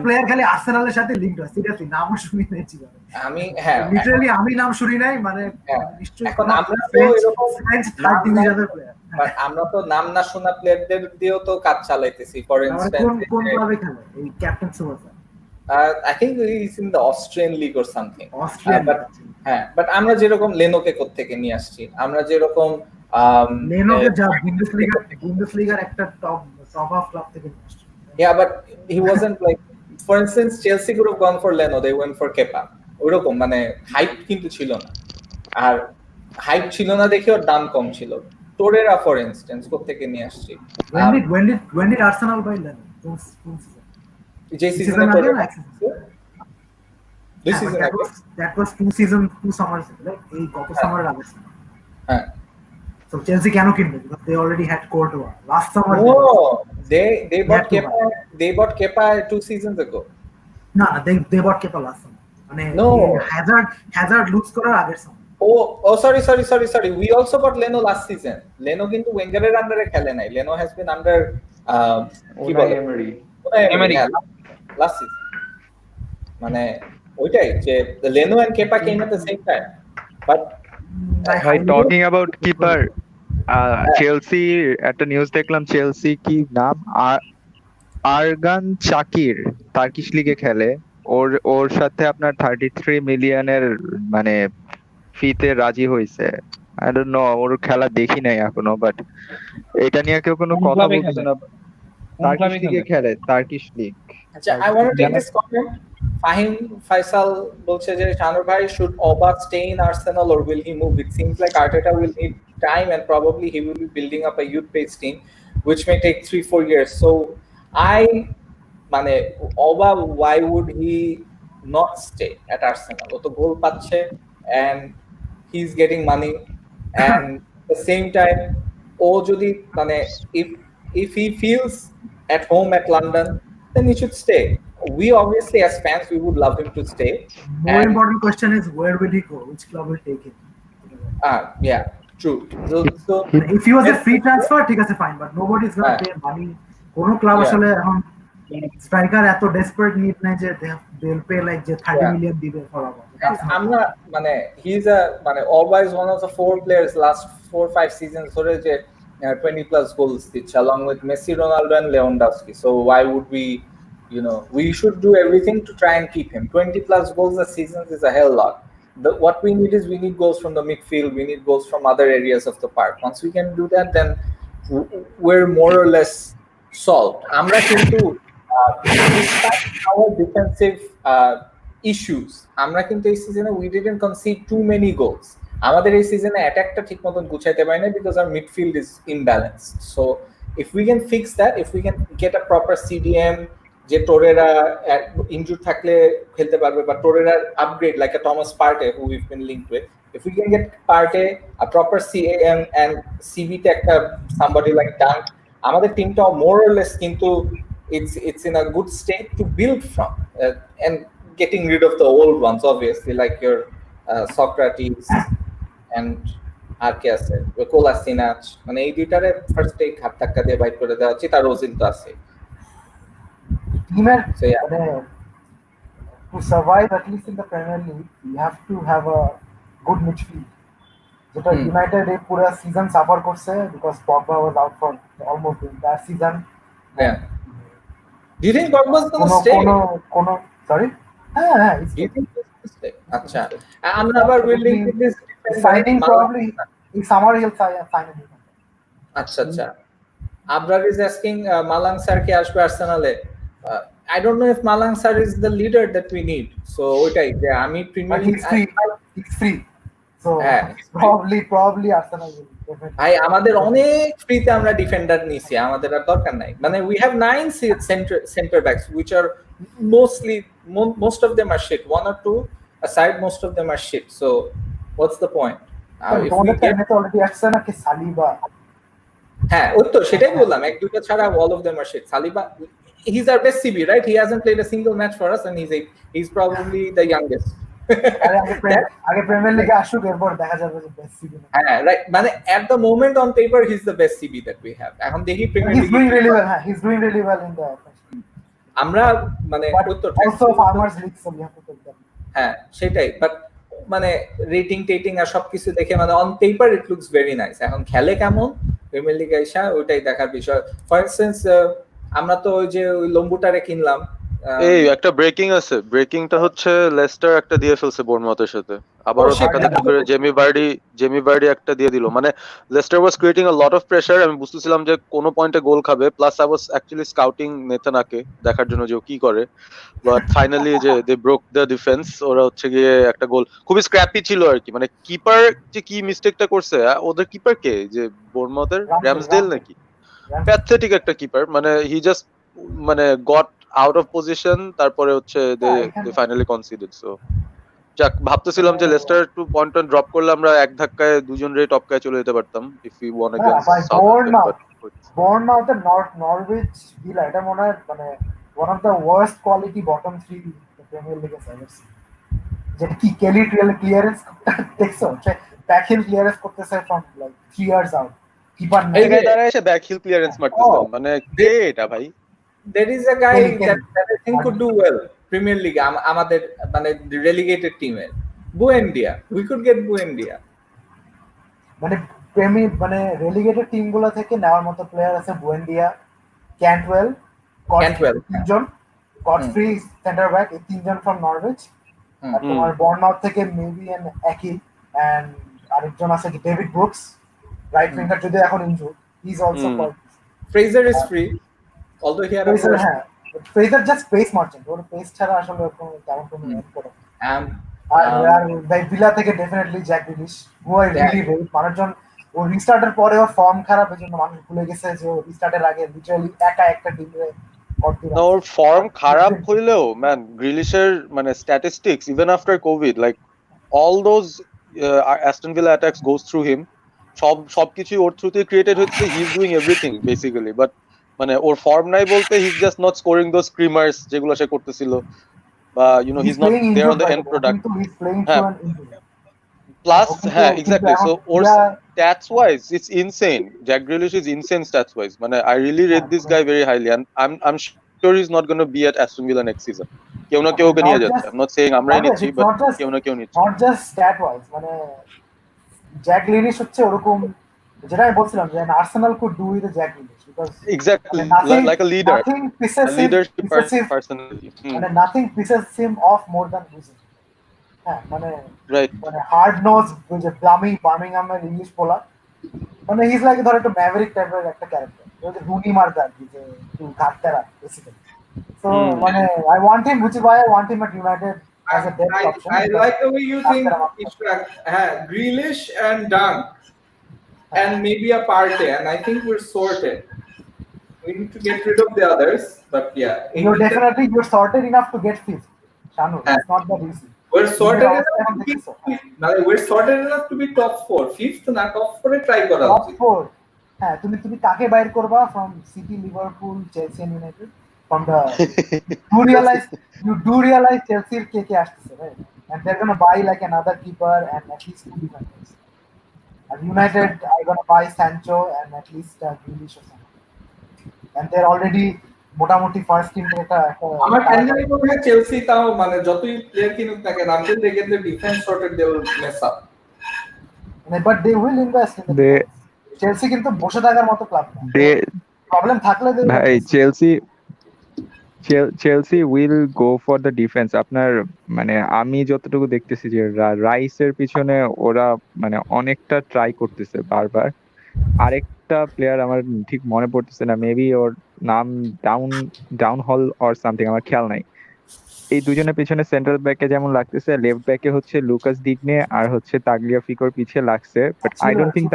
Speaker 9: প্লেয়ার খালি আর্সেনালের সাথে লিঙ্কড হয়। সিরিয়াসলি নাম শুনি নাই জীবনে।
Speaker 1: আমি হ্যাঁ
Speaker 9: লিটারালি আমি নাম শুনি নাই, মানে নিশ্চয়ই
Speaker 1: এখন আমরা তো এরকম আমরা তো নাম না শোনা প্লেয়ারদের দিয়েও তো কাজ চালাইতেছি। ফর ইনস্ট্যান্স
Speaker 9: কোন ক্লাবে খেলে এই captain সুবাসা?
Speaker 1: I think he's in the Austrian league or something.
Speaker 9: But
Speaker 1: হ্যাঁ, বাট আমরা যেরকম লেনোকে থেকে নিয়ে আসছি, আমরা যেরকম
Speaker 9: লেনোকে যা বুন্দেসলিগার একটা টপ অফ ক্লাব থেকে নিয়ে আসছে।
Speaker 1: Yeah, but he wasn't like, for instance, Chelsea could have gone for Leno, they went for Kepa. ওরকম মানে হাইপ কিন্তু ছিল না, আর হাইপ ছিল না দেখে ওর দাম কম ছিল। টোরেরা ফর ইনস্ট্যান্স থেকে নিয়ে আসছি।
Speaker 9: When did Arsenal buy Leno?
Speaker 1: যে সিজনে
Speaker 9: that was two summers ago, like এই গত সামারের আগে।
Speaker 1: হ্যাঁ,
Speaker 9: so Chelsea কেন কিনবে? Because they already had Courtois last summer.
Speaker 1: Oh, they bought Kepa 2 seasons ago.
Speaker 9: No, they bought Kepa last summer. মানে Hazard lose করার আগের summer.
Speaker 1: Oh, sorry. We also got Leno last season. Leno কিন্তু ওয়েঙ্গারের আন্ডারে খেলে নাই। Leno has been under কি বলে
Speaker 5: Emery
Speaker 1: last season. মানে ওইটাই যে Leno and Kepa came at the same time. But
Speaker 5: ভাই টকিং অ্যাবাউট কিপার, চেলসি একটা নিউজ দেখলাম, চেলসি কি নাম আরগান শাকির টার্কিশ লিগে খেলে, ওর সাথে আপনার 33 মিলিয়নের মানে ফিতে রাজি হয়েছে। আই ডোন্ট নো, ওর খেলা দেখি নাই এখনো, বাট এটা নিয়ে কেউ কোনো কথা বলছে না। টার্কিশ লিগে খেলে, টার্কিশ লিগ।
Speaker 1: আচ্ছা, I want to take this comment. Fahim Faisal বলছে যে শানুর ভাই, should Oba stay in Arsenal or will he move? It seems like Arteta will need time and probably he will be building up a youth-based team which may take 3-4 years. So মানে Oba, why would he not stay at Arsenal? ও তো গোল পাচ্ছে and he's getting money, and at the same time ও যদি মানে if he feels at home at London, then he should stay. We obviously as fans we would love him to stay.
Speaker 9: More important question is where will he go? Which club will take him?
Speaker 1: Yeah, true. So
Speaker 9: if he was a free transfer, ঠিক আছে fine, but nobody's gonna pay money. কোন club আসলে এখন striker এত desperate need নাই যে they'll pay like যে 30 million দিবে for Oba.
Speaker 1: আমরা মানে he's a মানে always one of the 4 players last 4-5 seasons ধরে যে 20 plus goals দিচ্ছে along with Messi, Ronaldo and Lewandowski. So why would we, we should do everything to try and keep him. 20 plus goals a season is a hell lot. What we need is we need goals from the midfield, we need goals from other areas of the park. Once we can do that, then we're more or less solved. Amra kintu despite our defensive issues, আমরা কিন্তু এই সিজনে we didn't concede too many goals. আমাদের এই সিজনে অ্যাটাকটা ঠিক মতন গুছাইতে পারি না because our midfield is imbalanced. So if we can fix that, if we can get a proper CDM, যে টোরেরা ইনজুর থাকলে খেলতে পারবে, বা টোরেরা upgrade like a Thomas Partey who we've been linked with, if we can get Partey a proper CAM and CB তে একটা somebody like Dunk, আমাদের টিমটা more or less কিন্তু it's in a good state to build from, and getting rid of the old ones obviously like your Socrates and আর কে আছে কোলাসিনাচ, মানে এই দুইটারে ফার্স্টে ঘাত ধাক্কা দিয়ে বাইট করে দেওয়া উচিত, আর ওজিল তো আছে।
Speaker 9: টিমের
Speaker 1: So yeah,
Speaker 9: মানে to survive at least in the Premier League, you have to have a good midfield. যেটা ইউনাইটেড এই পুরো সিজন সাফার করছে because Pogba was out for almost the entire season.
Speaker 1: yeah. Do you think Pogba's gonna
Speaker 9: কোনো
Speaker 1: stay?
Speaker 9: কোনো কোনো sorry হ্যাঁ
Speaker 1: Do you think he's gonna stay? আচ্ছা, আমরা আবার willing to this
Speaker 9: signing probably in summer he'll sign a new contract.
Speaker 1: আচ্ছা আচ্ছা, Abrar is asking Malang Sar কে আসবে আর্সেনালে। I don't know if Malang Sar is the leader that we need. So ওইটাই যে আমি premier
Speaker 9: But
Speaker 1: league
Speaker 9: he's free. So
Speaker 1: হ্যাঁ,
Speaker 9: probably Arsenal will definitely.
Speaker 1: ভাই আমাদের অনেক ফ্রিতে আমরা ডিফেন্ডার নিছি, আমাদের আর দরকার নাই। মানে we have 9 center backs which are mostly most of them are shit, one or two aside, most of them are shit. So what's the point? If we
Speaker 9: তোমাদের
Speaker 1: get
Speaker 9: টাইমে তো অলরেডি আসছে না কি সালিবা,
Speaker 1: হ্যাঁ ওই তো সেটাই বললাম, এক দুইটা ছাড়া all of them are shit. Saliba, he's our best CB, right? He hasn't played a single match for us and he's probably the youngest.
Speaker 9: আগে প্রিমিয়ার লিগে আসুক এরপর দেখা যাবে যে বেস্ট সিজন।
Speaker 1: হ্যাঁ রাইট, মানে at the moment on paper he's the best CB that we have. এখন দেখি প্রিমিয়ার
Speaker 9: He's doing
Speaker 1: লিগে
Speaker 9: really well. He's doing really well in the
Speaker 1: আমরা মানে
Speaker 9: but
Speaker 1: ওই তো
Speaker 9: also farmers league, so we have to take that.
Speaker 1: হ্যাঁ সেটাই, but মানে রেটিং টেটিং আর সবকিছু দেখে মানে on paper it looks very nice. এখন খেলে কেমন প্রিমিয়ার লিগে এসে ওইটাই দেখার বিষয়। ফর ইনস্টেন্স আমরা তো ওই যে ওই লম্বুটারে কিনলাম।
Speaker 7: এই একটা ব্রেকিং আছে, ব্রেকিংটা হচ্ছে লেস্টার একটা দিয়ে ফেলছে বোর্নমাউথের সাথে, আবারও ধাক্কাধাক্কি করে জেমি বার্ডি একটা দিয়ে দিল। মানে Leicester was creating a lot of pressure, আমি বুঝতেছিলাম যে কোনো পয়েন্টে গোল খাবে, plus I was actually scouting নেথানাকে দেখার জন্য যে ও কি করে, বাট ফাইনালি যে দে ব্রোক দ্য ডিফেন্স, ওরা হচ্ছে গিয়ে একটা গোল খুবই স্ক্র্যাপি ছিল আর কি। মানে কিপার যে কি মিস্টেকটা করছে, ওদের কিপার কে যে বোর্নমাউথের র্যামসডেল নাকি, প্যাথেটিক একটা কিপার। মানে হি জাস্ট মানে গট আউট অফ পজিশন, তারপরে হচ্ছে দে ফাইনালি কনসিডেড। সো যাক, ভাবতেছিলাম যে লেস্টার একটু পয়েন্ট ড্রপ করলে আমরা এক ধাক্কায় দুজন রে টপকায় চলে যেতে পারতাম if we won against Southampton.
Speaker 9: Bournemouth and Norwich Villa, এটা মনে হয় মানে one of the worst quality bottom three the Premier League has ever seen. যেটা কি কেলি ক্লিয়ারেন্স দেখছো, ব্যাকহিল ক্লিয়ারেন্স করতেছে from like 3 years out, keeper
Speaker 7: এই জায়গায় দাঁড়ায় এসে ব্যাকহিল ক্লিয়ারেন্স মারতেছেন, মানে কে এটা ভাই?
Speaker 1: There is a guy that I think could do well Premier League আমাদের মানে relegated team-এ, Buendia. We could get Buendia.
Speaker 9: মানে মানে রেলিগেটেড টিম গুলো থেকে নেওয়ার মতো প্লেয়ার আছে বুয়েন্ডিয়া, ক্যান্টওয়েল, তিনজন, গডফ্রি সেন্টার ব্যাক, এই তিনজন ফ্রম নরউইচ। আর তোমার বর্নআউট থেকে মেবি এন একই, এন্ড আরেকজন আছে কি ডেভিড ব্রুকস, রাইট উইঙ্গার, যদি এখন injured, he is also quite.
Speaker 1: Fraser is free, although he had a
Speaker 9: হ্যাঁ, ফ্রেজার জাস্ট পেস মার্চেন্ট, ওর পেস ছাড়া আসলে তেমন কোনো এড করে। আর ভিলা থেকে definitely Jack Grealish, who I really rate. মানুষজন ও রিস্টার্টের পরে ওর ফর্ম খারাপ, এর জন্য মানুষ ভুলে গেছে যে ও রিস্টার্টের আগে লিটারালি একা একটা টিমে
Speaker 7: না, ওর ফর্ম খারাপ হইলেও ম্যান গ্রিলিশের মানে statistics even after COVID, like all those Aston Villa attacks goes through him, সবকিছু ওর থ্রুতে ক্রিয়েটেড হচ্ছে, he is doing everything basically. But মানে ওর ফর্ম নাই বলতে he is just not scoring those screamers যেগুলো সে করতেছিল, বা you know he is not there on the end product. Plus হ্যাঁ এক্স্যাক্টলি, সো ওর stats wise it's insane. Jack Grealish is insane stats wise. মানে I really rate this guy very highly, and I'm sure he's not going to be at Aston Villa next season. কেউ না কেউ ওকে নিয়ে যাচ্ছে, I'm not saying আমরাই নিচ্ছি, but কেউ না কেউ নিচ্ছে।
Speaker 9: Not just stat wise, মানে জ্যাক গ্রিলিশ হচ্ছে ওরকম, যেটা আমি বলছিলাম যে Arsenal could do with Jack Grealish, because
Speaker 7: exactly like a leader, a leadership personality,
Speaker 9: মানে nothing pisses him off more than losing. হ্যাঁ, মানে
Speaker 7: রাইট,
Speaker 9: মানে হার্ড নোজ, যে বার্মিংহামের ইংলিশ বলা, মানে হি ইজ লাইক ধর একটা ম্যাভরিক টাইপের একটা ক্যারেক্টার, যে রুনি মার্দার, যে একটু ঘাটতেরা বেসিক্যালি। সো মানে I want him, which is why I want him at United as a depth option.
Speaker 1: I like the way you think, Grealish and Dunk and maybe a Partey, and I think we're sorted. We need to get rid of the others, but yeah,
Speaker 9: you're sorted enough to get fifth, Shanu. It's not that easy.
Speaker 1: We're sorted enough to be top 4. Fifth না top 4 এ try করা উচিত।
Speaker 9: Top 4, হ্যাঁ, তুমি কাকে বাইর করবা from City, Liverpool, Chelsea and United? From the you do realize Chelsea এর কে আসছে, right? And they're going to buy like another keeper and at least 2 defenders. And United are going to buy Sancho and at least Grealish or something. And they're already মোটামুটি first team একটা
Speaker 1: আমার কেন জানি মনে হয় Chelsea তাও মানে যতই প্লেয়ার কিনুক না কেন until they get the defence sorted they will mess up
Speaker 9: মানে but they will invest in the
Speaker 5: they
Speaker 9: Chelsea কিন্তু বসে থাকার মতো ক্লাব না
Speaker 5: দে
Speaker 9: প্রবলেম থাকলে দে
Speaker 5: ভাই Chelsea will go for the defence. আপনার মানে আমি যতটুকু দেখতেছি যে রাইসের পিছনে ওরা মানে অনেকটা ট্রাই করতেছে বারবার। আরেকটা প্লেয়ার আমার ঠিক মনে পড়তেছে না, মেবি ওর নাম ডাউন হল অর সামথিং, আমার খেয়াল নাই। এই দুজনের পিছনে সেন্ট্রাল ব্যাকে যেমন লাগতেছে, লেফট ব্যাকে হচ্ছে লুকাস দিগনে আর হচ্ছে তাগলিয়াফিকোর পিছে লাগছে, but I don't think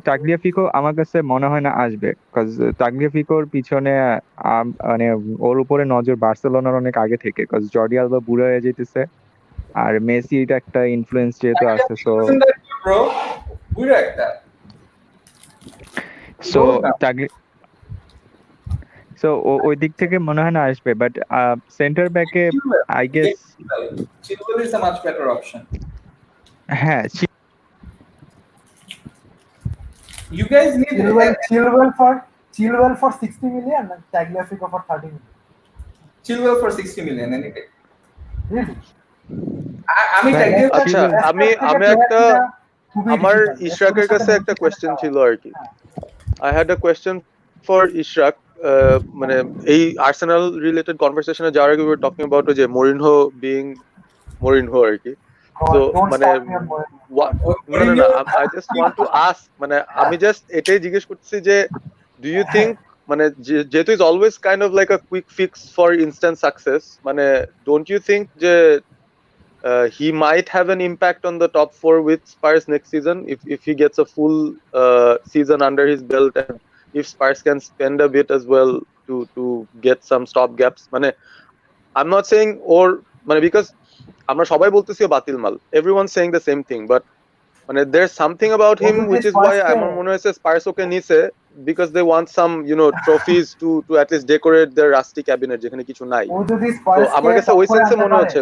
Speaker 5: Tagliafico আমার কাছে মনে হয় না আসবে, কজ তাগলিয়াফিকোর পিছনে মানে ওর উপরে নজর বার্সেলোনার অনেক আগে থেকে, কজ জর্ডি আলবা বুড়ো হয়ে যেতেছে আর মেসির একটা ইনফ্লুয়েন্স যেহেতু আছে,
Speaker 1: ব্রো বুড়ো একটা
Speaker 5: সো সো ওই দিক থেকে মনে হয় না আসবে, বাট সেন্টার ব্যাকে I guess
Speaker 1: Chilwell is a much better option.
Speaker 5: হ্যাঁ
Speaker 1: You guys need
Speaker 9: Chilwell for 60 million and Tagliafico for 30 million.
Speaker 1: Chilwell for 60 million anyway.
Speaker 9: Really?
Speaker 1: আমি
Speaker 7: আচ্ছা আমি একটা আমার ইশরাকের কাছে একটা কোয়েশ্চেন ছিল আর কি। I had a question for Ishrak. মানে এই আর্সেনাল রিলেটেড কনভারসেশনে যাওয়ার আগে we were talking about যে মরিনহো being মরিনহো আর কি। তো মানে না I just want to ask, মানে আমি জাস্ট এটাই জিজ্ঞেস করতেছি যে do you think মানে যেহেতু is always kind of like a quick fix for instant success, মানে don't you think যে he might have an impact on the top 4 with Spurs next season if he gets a full season under his belt, and if Spurs can spend a bit as well to get some stop gaps? মানে I'm not saying or মানে because আমরা সবাই বলতেছি বাতিল মাল, everyone saying the same thing, but মানে there's something about him which is why আমার মনে হয়েছে Spurs ওকে নিছে because they want some trophies to at least decorate their rusty cabinet যেখানে কিছু নাই। তো আমার কাছে ওই সেন্সে মনে হচ্ছে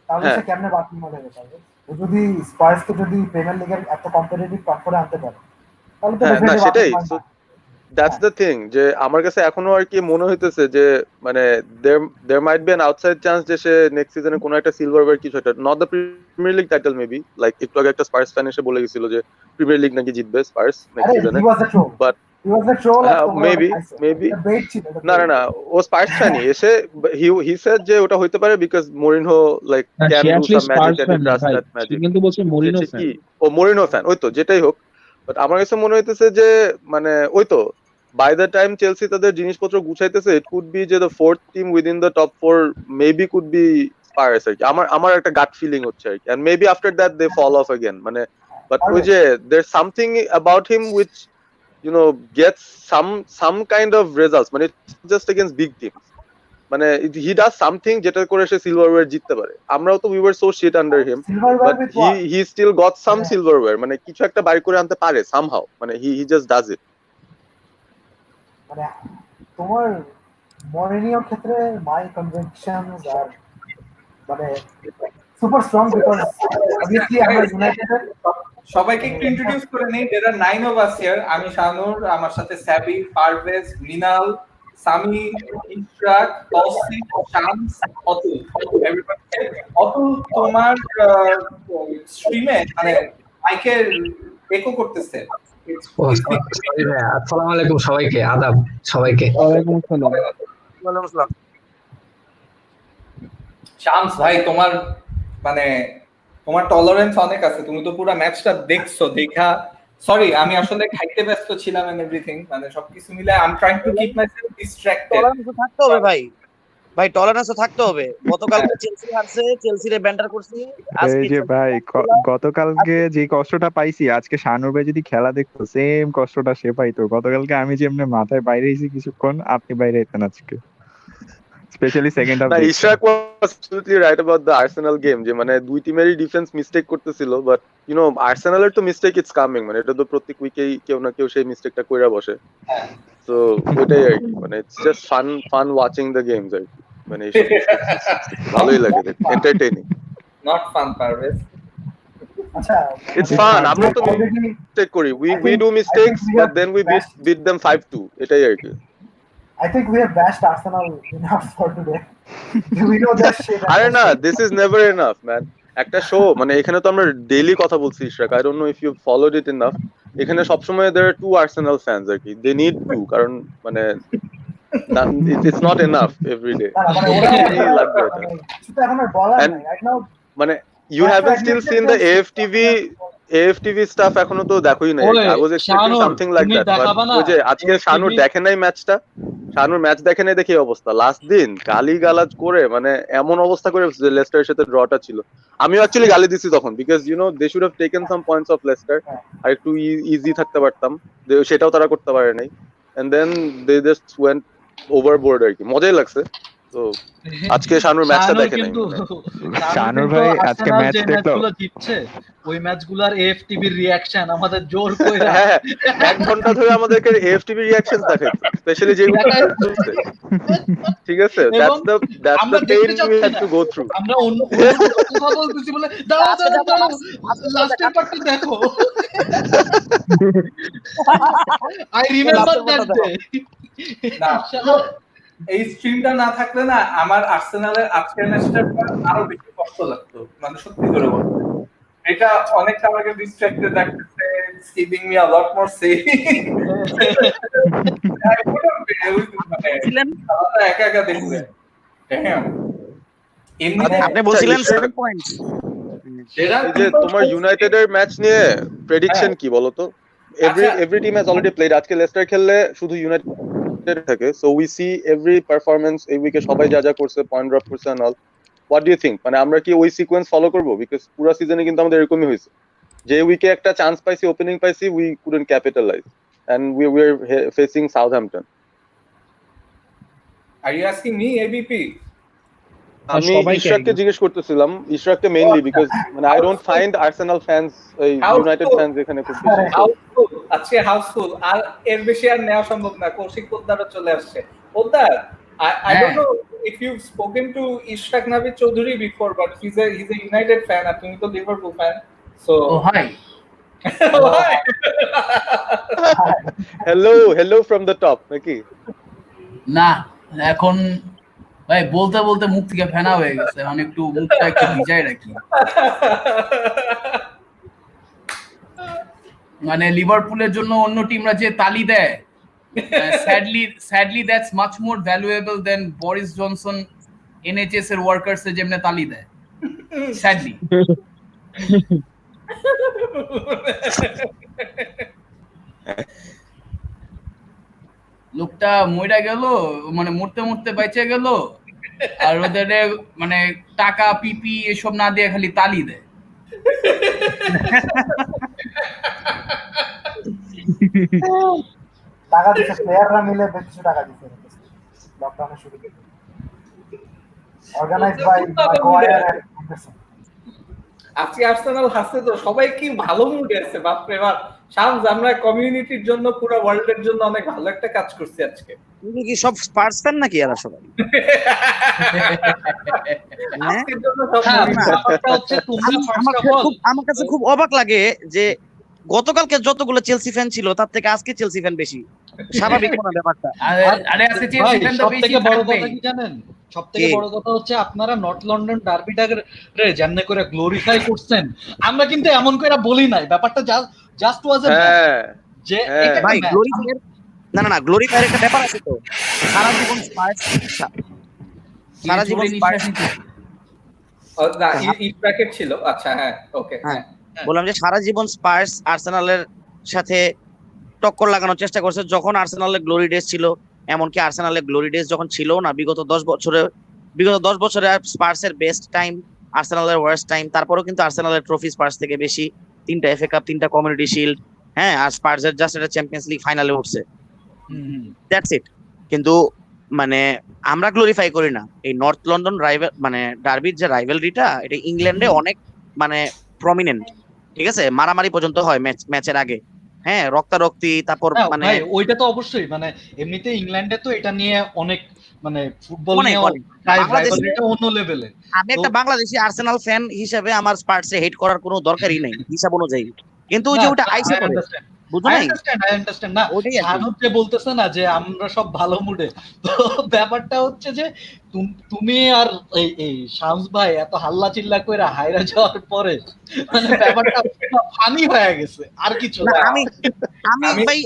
Speaker 9: তাহলে সে কেমনে বাতিল মনে হয়ে যাবে। ও যদি স্পার্সকে যদি প্রিমিয়ার লিগের এত কম্পিটিটিভ টপ করে আনতে পারে তাহলে তো
Speaker 7: না সেটাই, that's the thing যে আমার কাছে এখনো আর কি মনে হইতেছে যে মানে there might be an outside chance যে সে নেক্সট সিজনে কোনো একটা সিলভারওয়্যার কিছু একটা, not the premier league title maybe, like একটু আগে একটা স্পার্স ফ্যান এসে বলে গেছিল যে প্রিমিয়ার লিগ নাকি জিতবে স্পার্স নেক্সট সিজনে, বাট মেবি না ও স্পার্স ফ্যানই এসে he said যে ওটা হইতে পারে because Mourinho like can do some magic and he does that magic,
Speaker 4: কিন্তু বলছে মরিনো ফ্যান।
Speaker 7: ও Mourinho ফ্যান, ওই তো যেটাই হোক, বাট আমার কাছে মনে হইতেছে যে মানে ওই তো by the time Chelsea তাদের জিনিসপত্র গুছাইতেছে it could be যে the fourth team within the top 4 maybe could be Spurs আর কি, আমার একটা gut feeling হচ্ছে আর কি, and maybe after that they fall off again মানে, but ওই যে there's something about him which gets some kind of results, মানে just against big teams, মানে he does something যেটা করে সে সিলভারওয়্যার জিততে পারে। আমরাও তো we were so shit under him, but he still got some silverware, মানে কিছু একটা বাইর করে আনতে পারে somehow, মানে he just does it.
Speaker 9: মানে তোমার মরিনিওর ক্ষেত্রে মাই কনভিকশনস আর মানে সুপার স্ট্রং বিকজ obviously আমরা ইউনাইটেডের
Speaker 1: সবাইকে একটু ইন্ট্রোডিউস করে নেই। there are 9 of us here. আমি শানুর, আমার সাথে সাবি, পারভেজ, মৃণাল, সামি, ইশরাক, তৌসিফ, শামস, অতুল। অতুল তোমার স্ট্রিমে মানে মাইকে একো করতেছে।
Speaker 10: আসসালামু আলাইকুম সবাইকে, আদাব সবাইকে।
Speaker 4: ওয়ালাইকুম আসসালাম।
Speaker 1: শামস ভাই তোমার মানে তোমার টলারেন্স অনেক আছে, তুমি তো পুরো ম্যাচটা দেখছো। দেখা সরি আমি আসলে খাইতে ব্যস্ত ছিলাম এন্ড এভরিথিং, মানে সবকিছু মিলে I am trying to keep myself distracted.
Speaker 3: Tolerance থাকতে হবে ভাই টলারেন্স থাকতে হবে। গতকালকে চেলসি হারছে, চেলসিরে ব্যান্ডার করছি, আজকে
Speaker 5: এই যে ভাই গতকালকে যে কষ্টটা পাইছি আজকে শানুর ভাই যদি খেলা দেখতো সেম কষ্টটা সে পাইতো। গতকালকে আমি যেমনি মাথায় বাইরে হইছি কিছুক্ষণ, আপনি বাইরে হইতেন আজকে, স্পেশালি সেকেন্ড হাফ।
Speaker 7: না Ishraq was absolutely right about the Arsenal game, যে মানে দুই টিমেরই ডিফেন্স মিস্টেক করতেছিল, বাট আর্সেনালের তো মিস্টেক ইটস কামিং, মানে এটা তো প্রত্যেক উইকেই কেউ না কেউ সেই মিস্টেকটা কইরা বসে। সো ওইটাই আর কি, মানে it's just fun watching the games আর কি, মানে এইসব ভালোই লাগে, এন্টারটেইনিং।
Speaker 1: Not fun Parvez.
Speaker 9: আচ্ছা
Speaker 7: ইটস ফান, আমরা তো মিস্টেক করি, we do mistakes but then we beat them 5-2, এটাই আর কি।
Speaker 9: I think we have bashed Arsenal enough for today. We know that shit.
Speaker 7: আরে না, this is never enough, man. একটা show, মানে এখানে তো আমরা ডেইলি কথা বলছি Ishraq. I don't know if you followed it enough. এখানে সবসময় there are two Arsenal fans আর কি। They need two, কারণ মানে it's not enough every day.
Speaker 9: না, মানে ওরা
Speaker 7: এই লাগবে এটা।
Speaker 9: মানে কিছু তো এখন আর বলার
Speaker 7: And
Speaker 9: নাই right now.
Speaker 7: মানে you haven't still seen the AFTV stuff এখনো তো দেখোই নাই।
Speaker 6: ওই,
Speaker 7: I was expecting
Speaker 6: শানুর,
Speaker 7: something like
Speaker 6: তুমি
Speaker 7: that, but
Speaker 6: দেখাবা না?
Speaker 7: ওই যে আজকে শানুর
Speaker 6: AFTV
Speaker 7: দেখে নাই ম্যাচটা, শানুর ম্যাচ দেখে নাই দেখে এই অবস্থা। লাস্ট দিন গালিগালাজ করে মানে এমন অবস্থা করে যে লেস্টারের সাথে ড্রটা ছিল। আমিও অ্যাকচুয়ালি গালি দিছি তখন, because you know they should have taken some points of Leicester, আর একটু ইজি থাকতে পারতাম, সেটাও তারা করতে পারে নাই। And then they just went overboard আর কি। মজাই লাগছে। তো আজকে শানুর ম্যাচটা
Speaker 6: শানুর
Speaker 7: দেখে নাই
Speaker 6: কিন্তু
Speaker 5: শানুর ভাই আজকে
Speaker 6: আর্সেনাল
Speaker 5: ম্যাচ
Speaker 6: যে
Speaker 5: দেখলো?
Speaker 6: ম্যাচগুলো জিতছে ওই ম্যাচগুলোর এএফটিভির রিঅ্যাকশন আমাদের জোর কইরা
Speaker 7: হ্যাঁ, 1 ঘন্টা ধরে আমাদেরকে AFTV রিঅ্যাকশনস দেখাইছে, স্পেশালি যেগুলো চলছে। ঠিক আছে,
Speaker 6: এবং
Speaker 7: that's
Speaker 6: আমরা
Speaker 7: the
Speaker 6: দেখতে
Speaker 7: pain we
Speaker 6: চাচ্ছি
Speaker 7: had
Speaker 6: না।
Speaker 7: to go through.
Speaker 6: আমরা অন্য কথা বলতেছি বলে দাঁড়াও লাস্টের পার্টটা দেখো। I remember that day.
Speaker 1: না, এই স্ট্রিমটা না থাকলে না আমার আর্সেনালের আজকের ম্যাচটা আরো বেশি কষ্ট লাগতো, মানে সত্যি করে বলতে। এটা অনেকটা আমাকে ডিস্ট্রাক্টেড রাখতেছে, গিভিং মি আ লট মোর সে। একা একা দেখবে।
Speaker 3: আপনি বলছিলেন
Speaker 7: আচ্ছা,
Speaker 3: 7 পয়েন্টস।
Speaker 7: এই যে তোমার ইউনাইটেডের ম্যাচ নিয়ে প্রেডিকশন কি বলো তো? Every team has already played. আজকে লেস্টার খেললে শুধু ইউনাইটেড থাকে, so we see every performance. এই উইকে সবাই যা যা করছে, পয়েন্ট ড্রপ করছে and all. What do you think? মানে আমরা কি ওই সিকোয়েন্স ফলো করবো? বিকজ পুরো সিজনে কিন্তু আমাদের এরকমই হয়েছে, যে উইকে একটা চান্স পাইছি, ওপেনিং পাইছি, we couldn't capitalise and we were facing Southampton.
Speaker 1: আর ইউ আস্কিং মি এবিপি?
Speaker 7: আমি ইশরাককে জিজ্ঞেস করতেছিলাম, ইশরাককে মেইনলি, বিকজ মানে I don't find Arsenal fans, United fans এখানে খুব বেশি।
Speaker 1: আজকে হাউসফুল, আর এর বেশি আর নেওয়া সম্ভব না। কৌশিক পোদ্দারও চলে আসছে। Poddar, I don't know if you've spoken to Ishaq Nabi Chaudhary before, but he's a United fan. I think he's a Liverpool fan. So
Speaker 2: hi.
Speaker 7: hello from the top নাকি?
Speaker 2: না, এখন ভাই বলতে বলতে মুখ থেকে ফেনা হয়ে গেছে, এখন একটু মুখটা একটু ভিজায় রাখি। মানে লিভারপুলের জন্য অন্য টিমরা যে তালি দেয়, sadly that's much more valuable than Boris Johnson NHS এর ওয়ার্কার্স এর যেমনে তালি দেয়, sadly। লোকটা মইরা গেল, মানে মরতে মরতে বেঁচে গেল, আর ওদের মানে টাকা পিপি এসব না দিয়ে খালি তালি দেয়।
Speaker 9: টাকা দিচ্ছে, প্লেয়াররা মিলে কিছু টাকা দিচ্ছে লকডাউনের শুরু থেকে, অর্গানাইজড বাই মাগুয়ায়ার এন্ড অ্যান্ডারসন।
Speaker 1: আজকে আর্সেনাল হাসছে তো, সবাই কি ভালো মুডে আছে, বাপ রে বাপ। শামস, আমরা কমিউনিটির জন্য, পুরো ওয়ার্ল্ডের জন্য অনেক ভালো একটা কাজ করছি আজকে।
Speaker 3: তুমি কি সব স্পার্স ফ্যান নাকি এরা সবাই?
Speaker 1: আজকের জন্য সব
Speaker 3: আমার কাছে খুব অবাক লাগে যে গতকালকে যতগুলো চেলসি ফ্যান ছিল তার থেকে আজকে চেলসি ফ্যান বেশি। স্বাভাবিক মনে ব্যাপারটা।
Speaker 2: আরে আজকে চেলসি ফ্যান তো বেশি।
Speaker 6: সবথেকে বড় কথা কি জানেন? সবথেকে বড় কথা হচ্ছে আপনারা নর্থ লন্ডন ডার্বিটাকে যেমনে করে গ্লোরিফাই করছেন, আমরা কিন্তু এমন করে বলি নাই। ব্যাপারটা জাস্ট ওয়াজ এ যে
Speaker 3: ভাই গ্লোরিফাই, না গ্লোরিফাই একটা ব্যাপার আছে তো। সারা জীবন স্পার্স, সারা জীবন স্পার্স
Speaker 1: না ই ব্র্যাকেট ছিল। আচ্ছা, হ্যাঁ, ওকে,
Speaker 3: হ্যাঁ বললাম যে সারা জীবন স্পার্স আর্সেনালের সাথে টক্কর লাগানোর চেষ্টা করছে যখন আর্সেনালের গ্লোরি ডেজ ছিল। এমনকি আর্সেনালের গ্লোরি ডেজ যখন ছিল না, বিগত 10 বছরে স্পার্সের বেস্ট টাইম, আর্সেনালের ওয়ার্স্ট টাইম। তারপরেও কিন্তু আর্সেনালের ট্রফি স্পার্স থেকে বেশি, 3টা এফএ কাপ, 3টা কমিউনিটি শিল্ড, হ্যাঁ, আর স্পার্সের জাস্ট একটা চ্যাম্পিয়ন্স লিগ ফাইনালে উঠছে, দ্যাটস ইট। কিন্তু মানে আমরা গ্লোরিফাই করি না এই নর্থ লন্ডন রাইভাল, মানে ডার্বির যে রাইভালরিটা, এটা ইংল্যান্ডে অনেক মানে প্রমিনেন্ট। ঠিক আছে, মারামারি পর্যন্ত হয় ম্যাচের আগে, হ্যাঁ, রক্তারক্তি। তারপর মানে
Speaker 6: ওইটা তো অবশ্যই, মানে এমনিতে ইংল্যান্ডে তো এটা নিয়ে অনেক, মানে ফুটবল নিয়ে রাইভালরিটা অন্য লেভেলে।
Speaker 3: আমি একটা বাংলাদেশি আর্সেনাল ফ্যান হিসেবে আমার স্পার্সে হেট করার কোনো দরকারই নেই হিসাব অনুযায়ী, কিন্তু ওই যে ওটা আইসে পড়ে, বুঝো
Speaker 6: আই
Speaker 3: নাই?
Speaker 6: আন্ডারস্ট্যান্ড না,
Speaker 3: ওটাই আর কি।
Speaker 6: শাহানুর যে বলতেছে না যে আমরা সব ভালো মুডে, তো ব্যাপারটা হচ্ছে যে তুমি আর এই শামস ভাই এত হাল্লা চিল্লা কইরা হাইরা যাওয়ার পরে মানে ব্যাপারটা ফানি হয়ে গেছে, আর কিছু
Speaker 3: না,
Speaker 6: না।
Speaker 3: আমি ভাই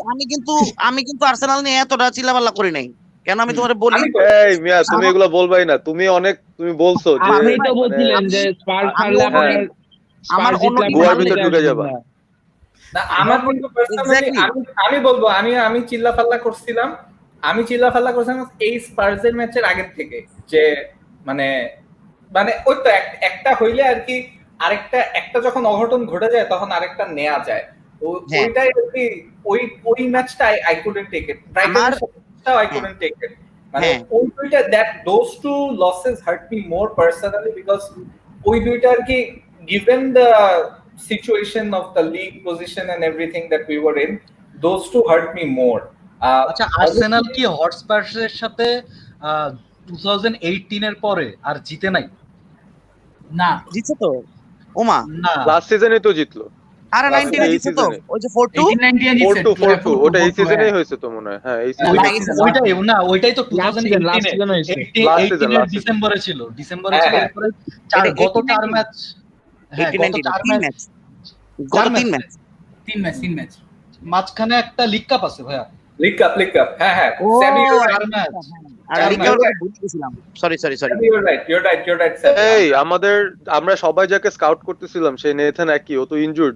Speaker 3: আমি কিন্তু আর্সেনাল নিয়ে এতটা চিল্লাপাল্লা করি নাই। কেন আমি তোমারে বলি,
Speaker 7: এই মিয়া তুমি এগুলো বলবাই না, তুমি বলছো যে
Speaker 4: আপনি তো
Speaker 7: মানে
Speaker 4: বলছিলেন যে স্পার্স
Speaker 3: আমি
Speaker 4: হারলে
Speaker 3: অন্য
Speaker 7: হ্যাঁ,
Speaker 3: আমার
Speaker 4: স্পার্স
Speaker 3: অন্য
Speaker 4: জিতলে
Speaker 3: টিম
Speaker 7: গোয়ার
Speaker 3: হারলে
Speaker 7: ভিতরে ঢুকে যাবা।
Speaker 1: না আমার কিন্তু পার্সোনালি
Speaker 3: Exactly.
Speaker 1: আমি বলবো আমি চিল্লাফাল্লা করছিলাম, এই স্পার্সের ম্যাচের আগের থেকে, যে মানে মানে ওই তো একটা হইলে আর কি একটা যখন অঘটন ঘটে যায় তখন আরেকটা নেওয়া যায়,
Speaker 3: হ্যাঁ।
Speaker 1: ওইটাই আর কি, ওই ম্যাচটা আই কুডন্ট টেক ইট, ব্রাইটনের সাথেও আই কুডন্ট টেক ইট, মানে
Speaker 3: হ্যাঁ।
Speaker 1: ওই দুইটা those two losses hurt me more personally, because ওই দুইটা আর কি given the situation of the league position and everything that we were in, those two hurt me more.
Speaker 6: আচ্ছা, আর্সেনাল কি হটস্পার্সের সাথে 2018 এর পরে আর জিতে নাই?
Speaker 2: না
Speaker 3: জিতছে তো ওমা,
Speaker 6: না,
Speaker 7: লাস্ট সিজনে তো জিতলো।
Speaker 3: আরে 19 এ
Speaker 7: এই
Speaker 3: জিতছে তো,
Speaker 7: সিজনে
Speaker 3: ওই যে 4-2
Speaker 7: 4-2 ওটা এই সিজনেই হয়েছে তো মনে হয়। হ্যাঁ এই সিজনে
Speaker 6: ওইটাই তো
Speaker 4: Last season হয়েছে।
Speaker 6: 2018 এর ডিসেম্বরে ছিল, এরপরে গত 4 ম্যাচ, হ্যাঁ গত 4 ম্যাচ,
Speaker 3: গত 3 ম্যাচ,
Speaker 2: তিন ম্যাচ
Speaker 6: মাঝখানে একটা লিগ কাপ আছে ভাইয়া,
Speaker 1: লিগ কাপ, হ্যাঁ
Speaker 3: ও
Speaker 1: Sammy, you're right.
Speaker 6: 4 ম্যাচ।
Speaker 3: আর লিগ
Speaker 1: You're
Speaker 3: কাপে
Speaker 1: right.
Speaker 3: ভুলে গেছিলাম, sorry
Speaker 1: Sammy, you're right, Sammy.
Speaker 7: এই আমরা সবাই যাকে স্কাউট করতেছিলাম সেই নেথান একই, ও তো ইনজুর্ড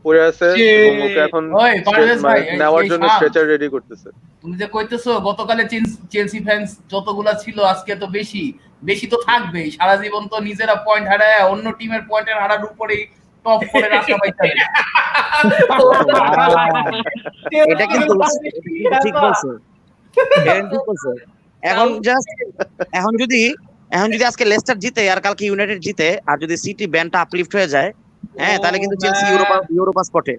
Speaker 7: পড়ে আছে এবং ওকে এখন
Speaker 2: ওই পারভেজ ভাই,
Speaker 7: নেওয়ার
Speaker 2: এই
Speaker 7: জন্য
Speaker 2: শাম,
Speaker 7: স্ট্রেচার রেডি করতেছে।
Speaker 2: তুমি যে কইতেছো গতকালে চেলসি ফ্যান্স যতগুলা ছিল আজকে তো বেশি তো থাকবেই, সারা জীবন তো নিজেরা পয়েন্ট হারায় অন্য টিমের পয়েন্টের হারার উপরেই টপ 4 এর আশা পাইতে।
Speaker 3: এটা কিন্তু ঠিক বলছো, এখন যদি আজকে লেস্টার জিতে আর কালকে ইউনাইটেড জিতে আর যদি সিটি ব্যান্ডটা আপলিফট হয়ে যায়, হ্যাঁ তাহলে কিন্তু চেলসি ইউরোপা স্পটে।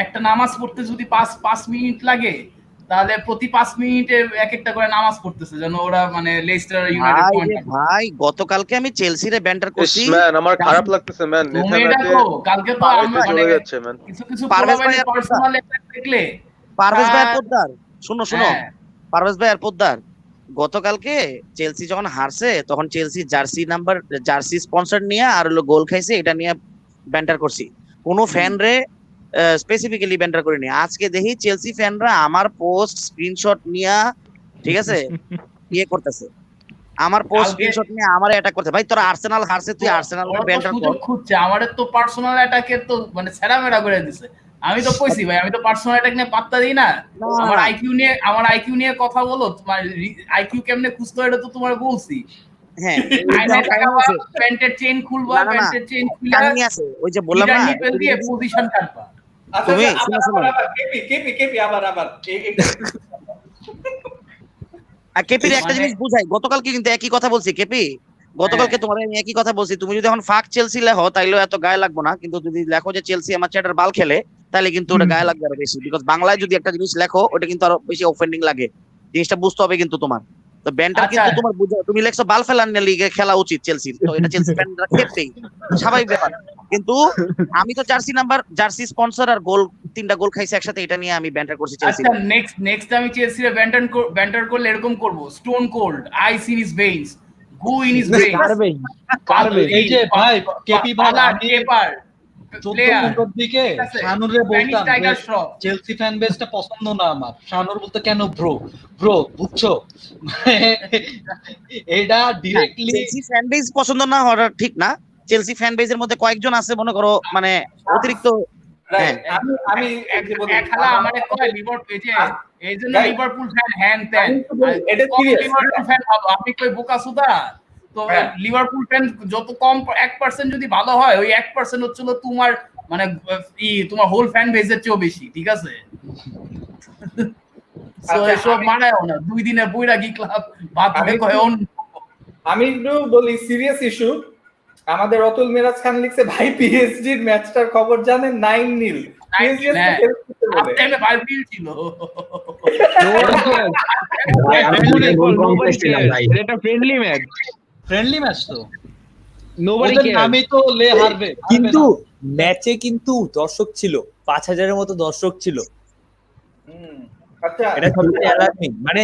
Speaker 2: একটা নামাজ পড়তে যদি 5 মিনিট লাগে, তাহলে প্রতি 5 মিনিটে এক একটা করে নামাজ পড়তেছে যেন ওরা মানে লেস্টার ইউনাইটেড পয়েন্ট।
Speaker 3: ভাই গতকালকে আমি চেলসিরে ব্যান্টার করছি,
Speaker 7: ম্যান আমার খারাপ লাগতেছে ম্যান,
Speaker 2: কালকে তো আমরা
Speaker 7: চলে যাচ্ছে ম্যান।
Speaker 2: কিছু পার্সোনাল দেখলে
Speaker 3: পারভেজ ভাই আর পোদ্দার, শুনো পারভেজ ভাই আর পোদ্দার, গতকালকে চেলসি যখন হারছে তখন চেলসি জার্সি স্পন্সর নিয়ে আর হলো গোল খাইছে, এটা নিয়ে ব্যান্টার করছি, কোনো ফ্যান রে স্পেসিফিক্যালি ব্যান্টার করিনি। আজকে দেখি চেলসি ফ্যানরা আমার পোস্ট স্ক্রিনশট নিয়ে, ঠিক আছে, ইয়ে করতেছে, আমার পোস্ট স্ক্রিনশট নিয়ে আমারে অ্যাটাক করতে। ভাই তোরা আর্সেনাল হারছে, তুই আর্সেনাল ব্যান্টার কর,
Speaker 2: খুঁজছে আমারে তো পার্সোনাল অ্যাটাকের তো মানে ছেড়ামেড়া করে দিছে। আমি তো কইছি ভাই, আমি তো পার্সোনাল অ্যাটাক নিয়ে পাত্তা দিই না, আমার আইকিউ নিয়ে কথা বলো, তোমার আইকিউ কেমনে খুঁজতে হয় এটা তো তোমার বলছি।
Speaker 3: হ্যাঁ
Speaker 2: প্যান্টের চেইন খুলবা, প্যান্টের চেইন খুলে
Speaker 3: কাহিনী আছে, ওই যে বললাম না,
Speaker 2: নিপেল দিয়ে পজিশন কাটবা।
Speaker 3: তুমি
Speaker 1: শুনো কেপি আবার
Speaker 3: কেপির একটা জিনিস বুঝাই, গতকালকে কিন্তু একই কথা বলছি কেপি, গতকালকে তোমার আমি একই কথা বলছি, তুমি যদি এখন ফাক চেলসি লেখো তাইলে এত গায়ে লাগবো না, কিন্তু যদি লেখো যে চেলসি আমার চ্যাটার বাল খেলে তাহলে কিন্তু ওটা গায়ে লাগবে আরো বেশি, বিকজ বাংলায় যদি একটা জিনিস লেখো ওটা কিন্তু আরো বেশি অফেন্ডিং লাগে, জিনিসটা বুঝতে হবে কিন্তু তোমার। তো ব্যান্টার কিন্তু তোমার বুঝা, তুমি লেখছো বাল ফেলার লিগে খেলা উচিত চেলসির, তো এটা চেলসি ব্যান্ডরা ক্ষেত্রেই স্বাভাবিক ব্যাপার, কিন্তু আমি তো জার্সি স্পন্সর আর গোল 3টা গোল খাইছে একসাথে, এটা নিয়ে আমি ব্যান্টার করছি চেলসি।
Speaker 2: আচ্ছা নেক্সট আমি চেলসির ব্যান্টার করলে এরকম করব, stone cold ice in his veins, গু ইন হিজ ভেইনস,
Speaker 4: পারবে
Speaker 6: এই যে ভাই কেপি ভাই,
Speaker 2: আমি পেপার
Speaker 6: 14 মিনিটের দিকে শানুরে বলতাম চেলসি ফ্যান বেসটা পছন্দ না আমার, শানুর বলতে কেন ব্রো বুঝছো, এটা ডিরেক্টলি
Speaker 3: চেলসি ফ্যান বেস পছন্দ না হওয়াটা ঠিক না, চেলসি ফ্যান বেসের মধ্যে কয়েকজন আছে মনে করো মানে অতিরিক্ত,
Speaker 1: আমি
Speaker 2: খেলা আমারে কয় লিভারপুল, এই জন্য লিভারপুল ফ্যান হ্যান ত্যান,
Speaker 1: এটা সিরিয়াস
Speaker 2: লিভারপুল ফ্যান ভালো, আমি কই বোকাসুদা, তো লিভারপুল ফ্যান যত কম 1% যদি ভালো হয়, ওই 1% হচ্ছিল তোমার মানে তোমার হোল ফ্যান বেসের চেয়েও বেশি, ঠিক আছে? সো মানায়ও না 2 দিনের বৈরাগী ক্লাব বাদে কয়
Speaker 1: আমি একটু বলি সিরিয়াস ইস্যু। আমাদের অতুল মিরাজ খান লিখছে, ভাই পিএসজি এর ম্যাচটার খবর জানেন 9-0 পিএসজি এর
Speaker 2: টাইমে 5-0 ছিল,
Speaker 4: এটা ফ্রেন্ডলি ম্যাচ তো নোবডি
Speaker 6: ওদের নামই তো লে হারবে,
Speaker 11: কিন্তু ম্যাচে কিন্তু দর্শক ছিল 5,000-এর মতো দর্শক ছিল।
Speaker 1: আচ্ছা
Speaker 11: এটা সবচেয়ে অ্যালার্মিং। মানে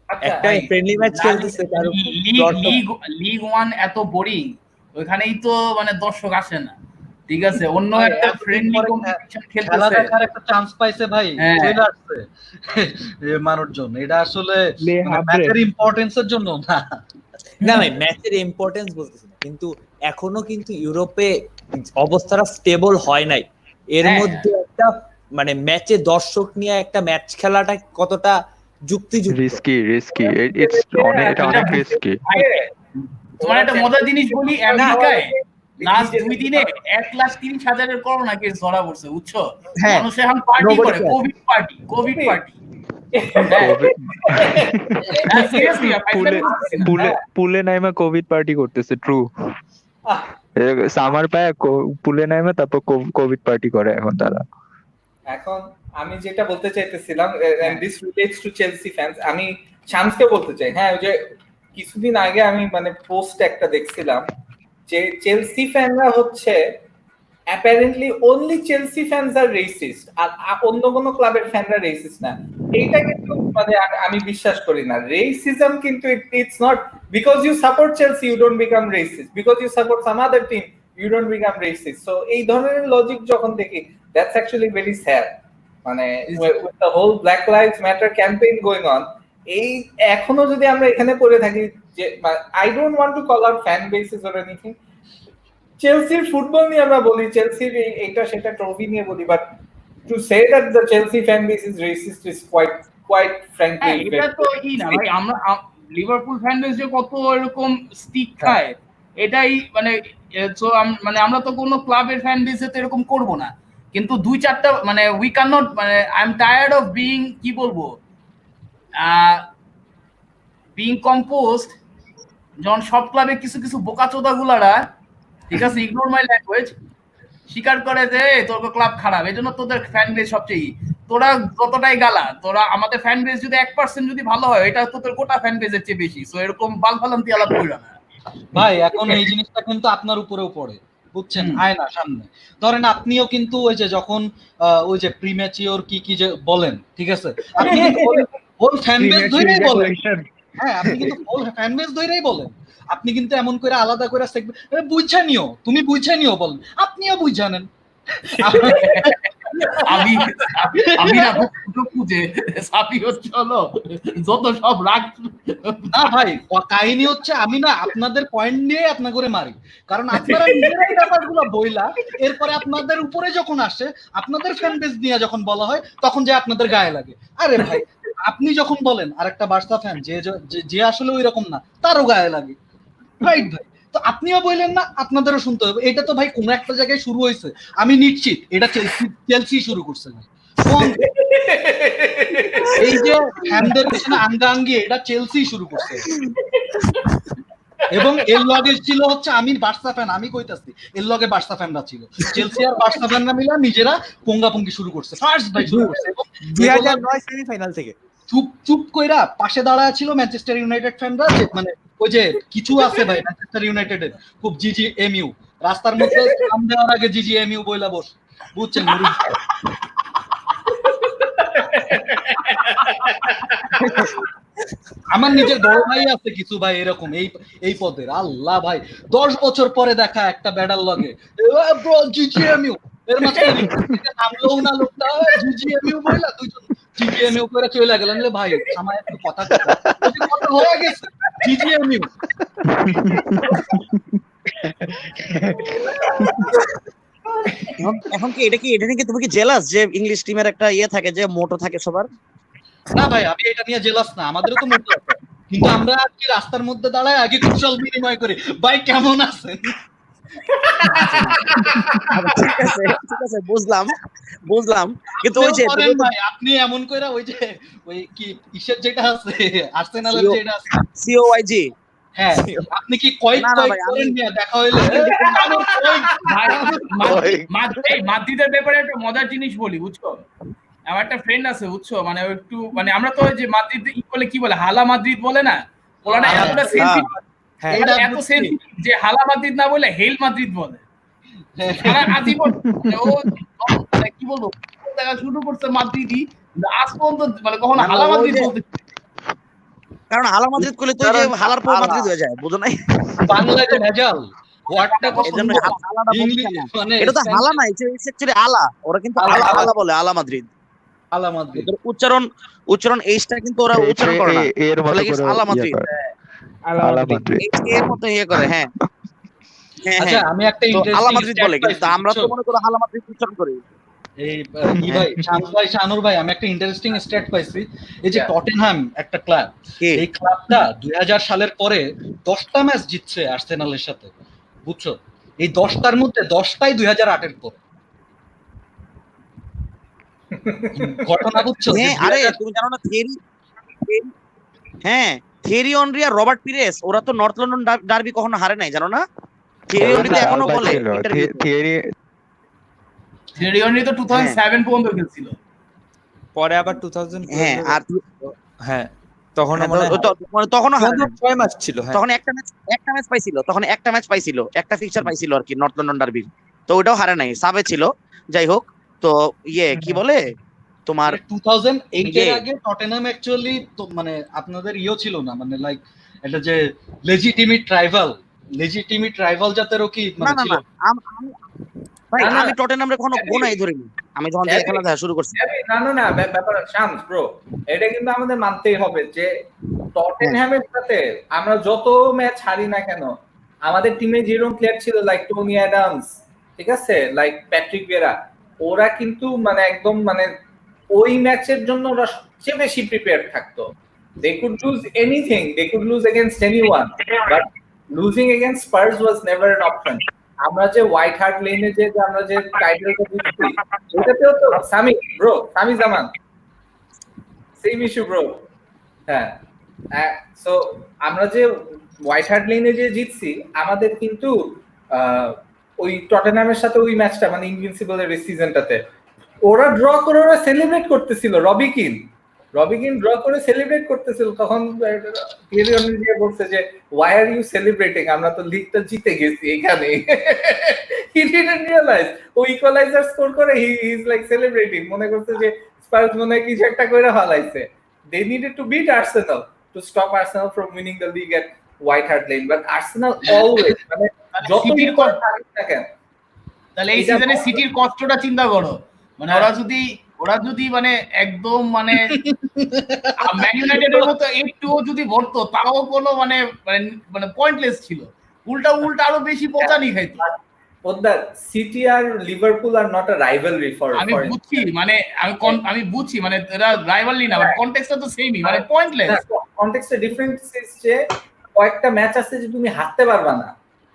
Speaker 11: একটা ফ্রেন্ডলি ম্যাচ খেলতেছে তার
Speaker 2: লিগ 1 এত বোরিং, ওইখানেই তো মানে দর্শক আসে না, ঠিক আছে? অন্য একটা ফ্রেন্ডলি কম্পিটিশন
Speaker 6: খেলা
Speaker 2: খেলতেছে,
Speaker 6: দেখার একটা চান্স পাইছে ভাই, চলে আসছে মানুষজন। এটা আসলে ম্যাচের ইম্পর্টেন্সের জন্য না।
Speaker 11: না ভাই, ম্যাচের ইম্পর্টেন্স বলতেছি না, কিন্তু এখনো কিন্তু ইউরোপে অবস্থাটা স্টেবল হয় নাই। এর মধ্যে একটা মানে ম্যাচে দর্শক নিয়ে একটা ম্যাচ খেলাটা কতটা যুক্তিযুক্ত,
Speaker 5: রিস্কি ইটস এটা অনেক রিস্কি।
Speaker 2: তোমার একটা মজার জিনিস বলি, আমেরিকায় লাস্ট 2 দিনে 1,30,000-এর করোনা কেস ধরা পড়ছে, বুঝছো? মানুষ এখন পার্টি করে, কোভিড পার্টি।
Speaker 5: পুলে নাইমা কোভিড পার্টি করতেছে, ট্রু। সামার পায় পুলে নাইমা তারপর কোভিড পার্টি করে এখন তারা।
Speaker 1: এখন আমি যেটা বলতে চাইতেছিলাম, and this relates to Chelsea fans, আমি শামসকে বলতে চাই, হ্যাঁ ওই যে কিছুদিন আগে আমি মানে পোস্ট একটা দেখছিলাম যে চেলসি ফ্যানরা হচ্ছে apparently only Chelsea fans are racist, আর অন্য কোনো ক্লাবের ফ্যানরা রেসিস্ট না। এইটা কিন্তু মানে আমি বিশ্বাস করি না। রেসিজম কিন্তু it's not because you support Chelsea you don't become racist, because you support some other team you don't become racist. So এই ধরনের লজিক যখন দেখি, that's actually very sad. মানে with the whole Black Lives Matter campaign going on, এই এখনো যদি আমরা এখানে পড়ে থাকি যে I don't want to call out fan bases or anything, চেলসির ফুটবল নিয়ে আমরা বলি, চেলসির এইটা সেটা ট্রফি নিয়ে বলি, but to say that the Chelsea fan base is racist is quite frankly
Speaker 2: এটা তো না ভাই, আমরা লিভারপুল ফ্যান বেস যে কত এরকম স্টিক খায়, এটাই মানে মানে আমরা তো কোনো ক্লাবের ফ্যান বেসে তো এরকম করব না, কিন্তু 2-4টা মানে উই ক্যান নট, মানে I am tired of being, কি বলবো, বিইং কম্পোস্ট, যখন সব ক্লাবে কিছু কিছু বোকাচোদা গুলারা, ঠিক আছে, ইগনোর মাই ল্যাঙ্গুয়েজ, স্বীকার করে যে তোর ক্লাব খারাপ, এই জন্য তোদের ফ্যান বেস সবচেয়ে, তোরা যতটাই গালা, তোরা আমাদের ফ্যান বেস যদি 1% যদি ভালো হয়, এটা তোদের গোটা ফ্যান বেসের চেয়ে বেশি। সো এরকম বালফালান্তি আলাপ কইরা না
Speaker 6: ভাই। এখন এই জিনিসটা কিন্তু আপনার উপরেও পড়ে, বুঝছেন? আয়না সামনে ধরেন, আপনিও কিন্তু ওই যে যখন ওই যে প্রিম্যাচিওর কি যে বলেন, ঠিক আছে, আপনি কিন্তু হোল ফ্যান বেস ধরেই বলেন, হ্যাঁ আপনি কিন্তু হোল ফ্যান বেস ধরেই বলেন, আপনি কিন্তু এমন করে আলাদা করে বুঝা নিও, তুমি বুঝা নিও বলেন, আপনিও বুঝা নেন।
Speaker 2: আমি না খুঁজে সাপি হচ্ছে হলো যত সব রাগ
Speaker 6: না ভাই, কাহিনী হচ্ছে আমি না আপনাদের পয়েন্ট নিয়ে আপনা করে মারি, কারণ আপনারা নিজেরাই ব্যাপারগুলো বইলা, এরপরে আপনাদের উপরে যখন আসে, আপনাদের ফ্যান বেস নিয়ে যখন বলা হয়, তখন যে আপনাদের গায়ে লাগে। আরে ভাই, আপনি যখন বলেন আরেকটা বার্সা ফ্যান যে আসলে ওই রকম না, তারও গায়ে লাগে, রাইট ভাই? তো আপনিও বললেন না, আপনাদেরও শুনতে হবে। এটা তো ভাই কোন একটা জায়গায় শুরু হয়েছে, আমি নিশ্চিত এটা চেলসি শুরু করছে ভাই। এই যে ফ্যানদের পিছনে আঙ্গাঙ্গি, এটা চেলসি শুরু করছে, এবং এর লগে ছিল হচ্ছে আমি বার্সা ফ্যান, আমি কইতাছি এর লগে বার্সা ফ্যানরা ছিল, চেলসি আর বার্সা ফ্যানরা মিলে নিজেরা পোঙ্গাপঙ্গি শুরু করছে, ফার্স্ট ভাই শুরু করছে।
Speaker 11: 2009 সেমিফাইনাল থেকে
Speaker 6: চুপ কইরা পাশে দাঁড়ায় ছিল ম্যানচেস্টার ইউনাইটেড ফ্যানরা, মানে ওই যে কিছু আছে ভাই ম্যানচেস্টার ইউনাইটেডের খুব জিজিএমইউ, রাস্তার মধ্যে নাম দেওয়ার আগে জিজিএমইউ বইলা বস, বুঝছেন? আমার নিজের বড় ভাই আছে কিছু ভাই এরকম এই পদের, আল্লাহ ভাই 10 বছর পরে দেখা একটা ব্যাডার লগে জিজিএমইউ, এর মাঝখানে নামলো না লোকটা, জিজিএমইউ বইলা দুইজন জিজিএমইউ করে চলে গেলেন। ভাই আমার একটু কথা হয়ে গেছে, জিজিএমইউ
Speaker 3: এখন কি এটা নাকি তুমি কি জেলাস যে ইংলিশ টিমের একটা ইয়ে থাকে যে মোটো থাকে সবার?
Speaker 6: না ভাই, আমি এটা নিয়ে জেলাস না, আমাদেরও তো মোটো আছে, কিন্তু আমরা কি রাস্তার মধ্যে দাঁড়ায় আগে কুশল বিনিময় করি, ভাই কেমন আছেন?
Speaker 3: ঠিক আছে বুঝলাম, কিন্তু ওই যে
Speaker 6: ভাই আপনি এমন কইরা ওই যে ওই কি ইশের যেটা আছে আর্সেনালের যেটা আছে
Speaker 3: সিওআইজি,
Speaker 6: হ্যাঁ আপনি কি কয়েক করেন নিয়ে দেখা হইলো?
Speaker 2: মাদ্রিদের ব্যাপারে একটা মজার জিনিস বলি, বুঝছো? আমার একটা ফ্রেন্ড আছে, বুঝছো, মানে একটু মানে আমরা তো যে মাদ্রিদ কি বলে হালা মাদ্রিদ বলে না, ওরা এতটা সেনসিটিভ, এত সেনসিটিভ যে হালা মাদ্রিদ না বলে হেল মাদ্রিদ বলে। সারা আজীবন ও কি বলবো দেখা শুরু করছে মাদ্রিদই, আজ পর্যন্ত মানে কখনো
Speaker 3: না,
Speaker 2: হালা
Speaker 3: ওই
Speaker 2: মাদ্রিদ
Speaker 3: যে
Speaker 2: বলতে
Speaker 3: কারণ হালা মাদ্রিদ করলে তো ওই যে হালার পর মাদ্রিদ হয়ে যায়, বুঝো নাই?
Speaker 6: বাংলায় যে ভেজাল ওয়ার্ডটা কত
Speaker 3: এই জন্য
Speaker 6: সুন্দর।
Speaker 3: হালাটা বলছে
Speaker 6: ইংলিশ
Speaker 3: না।
Speaker 6: মানে
Speaker 3: এটা তো হালা
Speaker 6: Spanish
Speaker 3: না, এটা অ্যাকচুয়ালি আলা। ওরা কিন্তু
Speaker 6: আলা,
Speaker 3: আলা
Speaker 6: আলা।
Speaker 3: আলা বলে, আলা মাদ্রিদ।
Speaker 6: আলা মাদ্রিদ।
Speaker 3: ওদের উচ্চারণ এইচটা কিন্তু ওরা উচ্চারণ করে না,
Speaker 5: এর মতো
Speaker 3: বলে কি
Speaker 5: করে
Speaker 3: আলা
Speaker 5: ইয়ে
Speaker 3: মাদ্রিদ,
Speaker 5: করে আলা মাদ্রিদ।
Speaker 3: এইচ এর মতো ইয়ে করে। হ্যাঁ হ্যাঁ
Speaker 6: আচ্ছা
Speaker 3: হ্যাঁ,
Speaker 6: আমি একটা
Speaker 3: তো আলা
Speaker 6: ইন্টারেস্টিং
Speaker 3: মাদ্রিদ
Speaker 6: স্ট্যাট
Speaker 3: বলে, কিন্তু
Speaker 6: পাইছি
Speaker 3: আমরা তো
Speaker 6: বুঝছো?
Speaker 3: মনে করো হালা মাদ্রিদ উচ্চারণ করি।
Speaker 6: এই ই
Speaker 3: হ্যাঁ।
Speaker 6: ভাই শানুর ভাই আমি একটা ইন্টারেস্টিং স্ট্যাট পাইছি। এই যে
Speaker 1: Yeah.
Speaker 6: টটেনহ্যাম একটা ক্লাব,
Speaker 3: কি?
Speaker 6: এই ক্লাবটা 2000 সালের পরে 10টা ম্যাচ জিতছে আর্সেনালের সাথে, বুঝছো? এই 10টার মধ্যে 10টাই 2008 এর পরে। ঘটনা বুঝছো যে
Speaker 3: হ্যাঁ, আরে তুমি জানো না হ্যাঁ, থিয়েরি অনরি আর রবার্ট পিরেস ওরা তো নর্থ লন্ডন ডার্বি কখনো হারে নাই, জানো না? থিয়েরি অনরি তো এখনো বলে ইন্টারভিউতে।
Speaker 2: থিয়েরি অনরি তো 2007 পর্যন্ত খেলছিল।
Speaker 11: পরে আবার 2012
Speaker 3: হ্যাঁ, আর
Speaker 11: হ্যাঁ তখন
Speaker 3: হ্যাঁ,
Speaker 11: মনে
Speaker 3: তখনও হারে নাই।
Speaker 11: 6 মাস ছিল। হ্যাঁ
Speaker 3: তখন একটা ম্যাচ পাইছিল, তখন একটা ম্যাচ পাইছিল, একটা ফিক্সার পাইছিল আর কি নর্থ লন্ডন ডার্বির। তো ওটাও হারে নাই, সাবে ছিল। যাই হোক, তো কি বলে তোমার
Speaker 6: 2008 এর আগে টটেনহ্যাম অ্যাকচুয়ালি তো মানে আপনাদের ছিল না, মানে লাইক এটা যে লেজিটিমেট রাইভাল জাতেরও কি
Speaker 3: না
Speaker 6: মানে
Speaker 3: না
Speaker 6: ছিল।
Speaker 3: না, ভাই আমি টটেনহামরে কখনো গোনাই ধরিনি, আমি যখন থেকে খেলা দেখা শুরু করছি।
Speaker 1: না ব্যাপার শামস ব্রো, এটা কিন্তু আমাদের মানতেই হবে যে টটেনহ্যামের সাথে আমরা যত ম্যাচ হারি না কেন, আমাদের টিমে যেরকম প্লেয়ার ছিল লাইক টনি অ্যাডামস, ঠিক আছে, লাইক প্যাট্রিক ভিয়েরা, ওরা কিন্তু মানে একদম মানে ওই ম্যাচের জন্য ওরা সবচেয়ে বেশি প্রিপেয়ার থাকতো। They could lose anything, they could lose against anyone, but losing against Spurs was never an option. আমরা যে হোয়াইট হার্ট লেনে যে আমরা যে টাইটেলটা জিতছি, ওটাতেও তো সামি জামান সেম ইস্যু ব্রো। হ্যাঁ, সো আমরা যে হোয়াইট হার্ট লেনে যে জিতছি, আমাদের কিন্তু ওই টটেনহ্যামের সাথে ওই ম্যাচটা মানে ইনভিনসিবল এর সিজনটাতে ওরা ড্র করে ওরা সেলিব্রেট করতেছিল, রবিকিন ড্র করে সেলিব্রেট করতেছিল, তখন থিয়েরি অনরি বলছে যে ওয়াই আর ইউ সেলিব্রেটিং, আমরা তো লিগটা জিতে গেছি এখানে। হি ডিডন্ট রিয়ালাইজ ও ইকুয়ালাইজার স্কোর করে হি ইজ লাইক সেলিব্রেটিং, মনে করছে যে স্পার্স মনে হয় কিছু একটা করে ফেলাইছে। They needed to beat Arsenal to stop Arsenal from winning the league at White Hart Lane, but Arsenal always মানে যত
Speaker 2: সিটির
Speaker 1: থাকুক না কেন।
Speaker 2: তাহলে এই সিজনে সিটির কষ্টটা চিন্তা করো, মানে ওরা যদি মানে একদম মানে ম্যান ইউনাইটেডের মতো একটুও যদি ভরতো, তাও কোনো মানে মানে পয়েন্টলেস ছিল, উল্টা আরো বেশি পচানি খাইতো।
Speaker 1: সিটি আর Liverpool are not a rivalry for
Speaker 2: আমি বুঝছি মানে আমি বুঝছি মানে এরা রাইভালরি না, বাট কনটেক্সটটা তো সেমই, মানে পয়েন্টলেস।
Speaker 1: কনটেক্সটে ডিফারেন্স যে কয়েকটা ম্যাচ আছে যে তুমি হারতে পারবা না,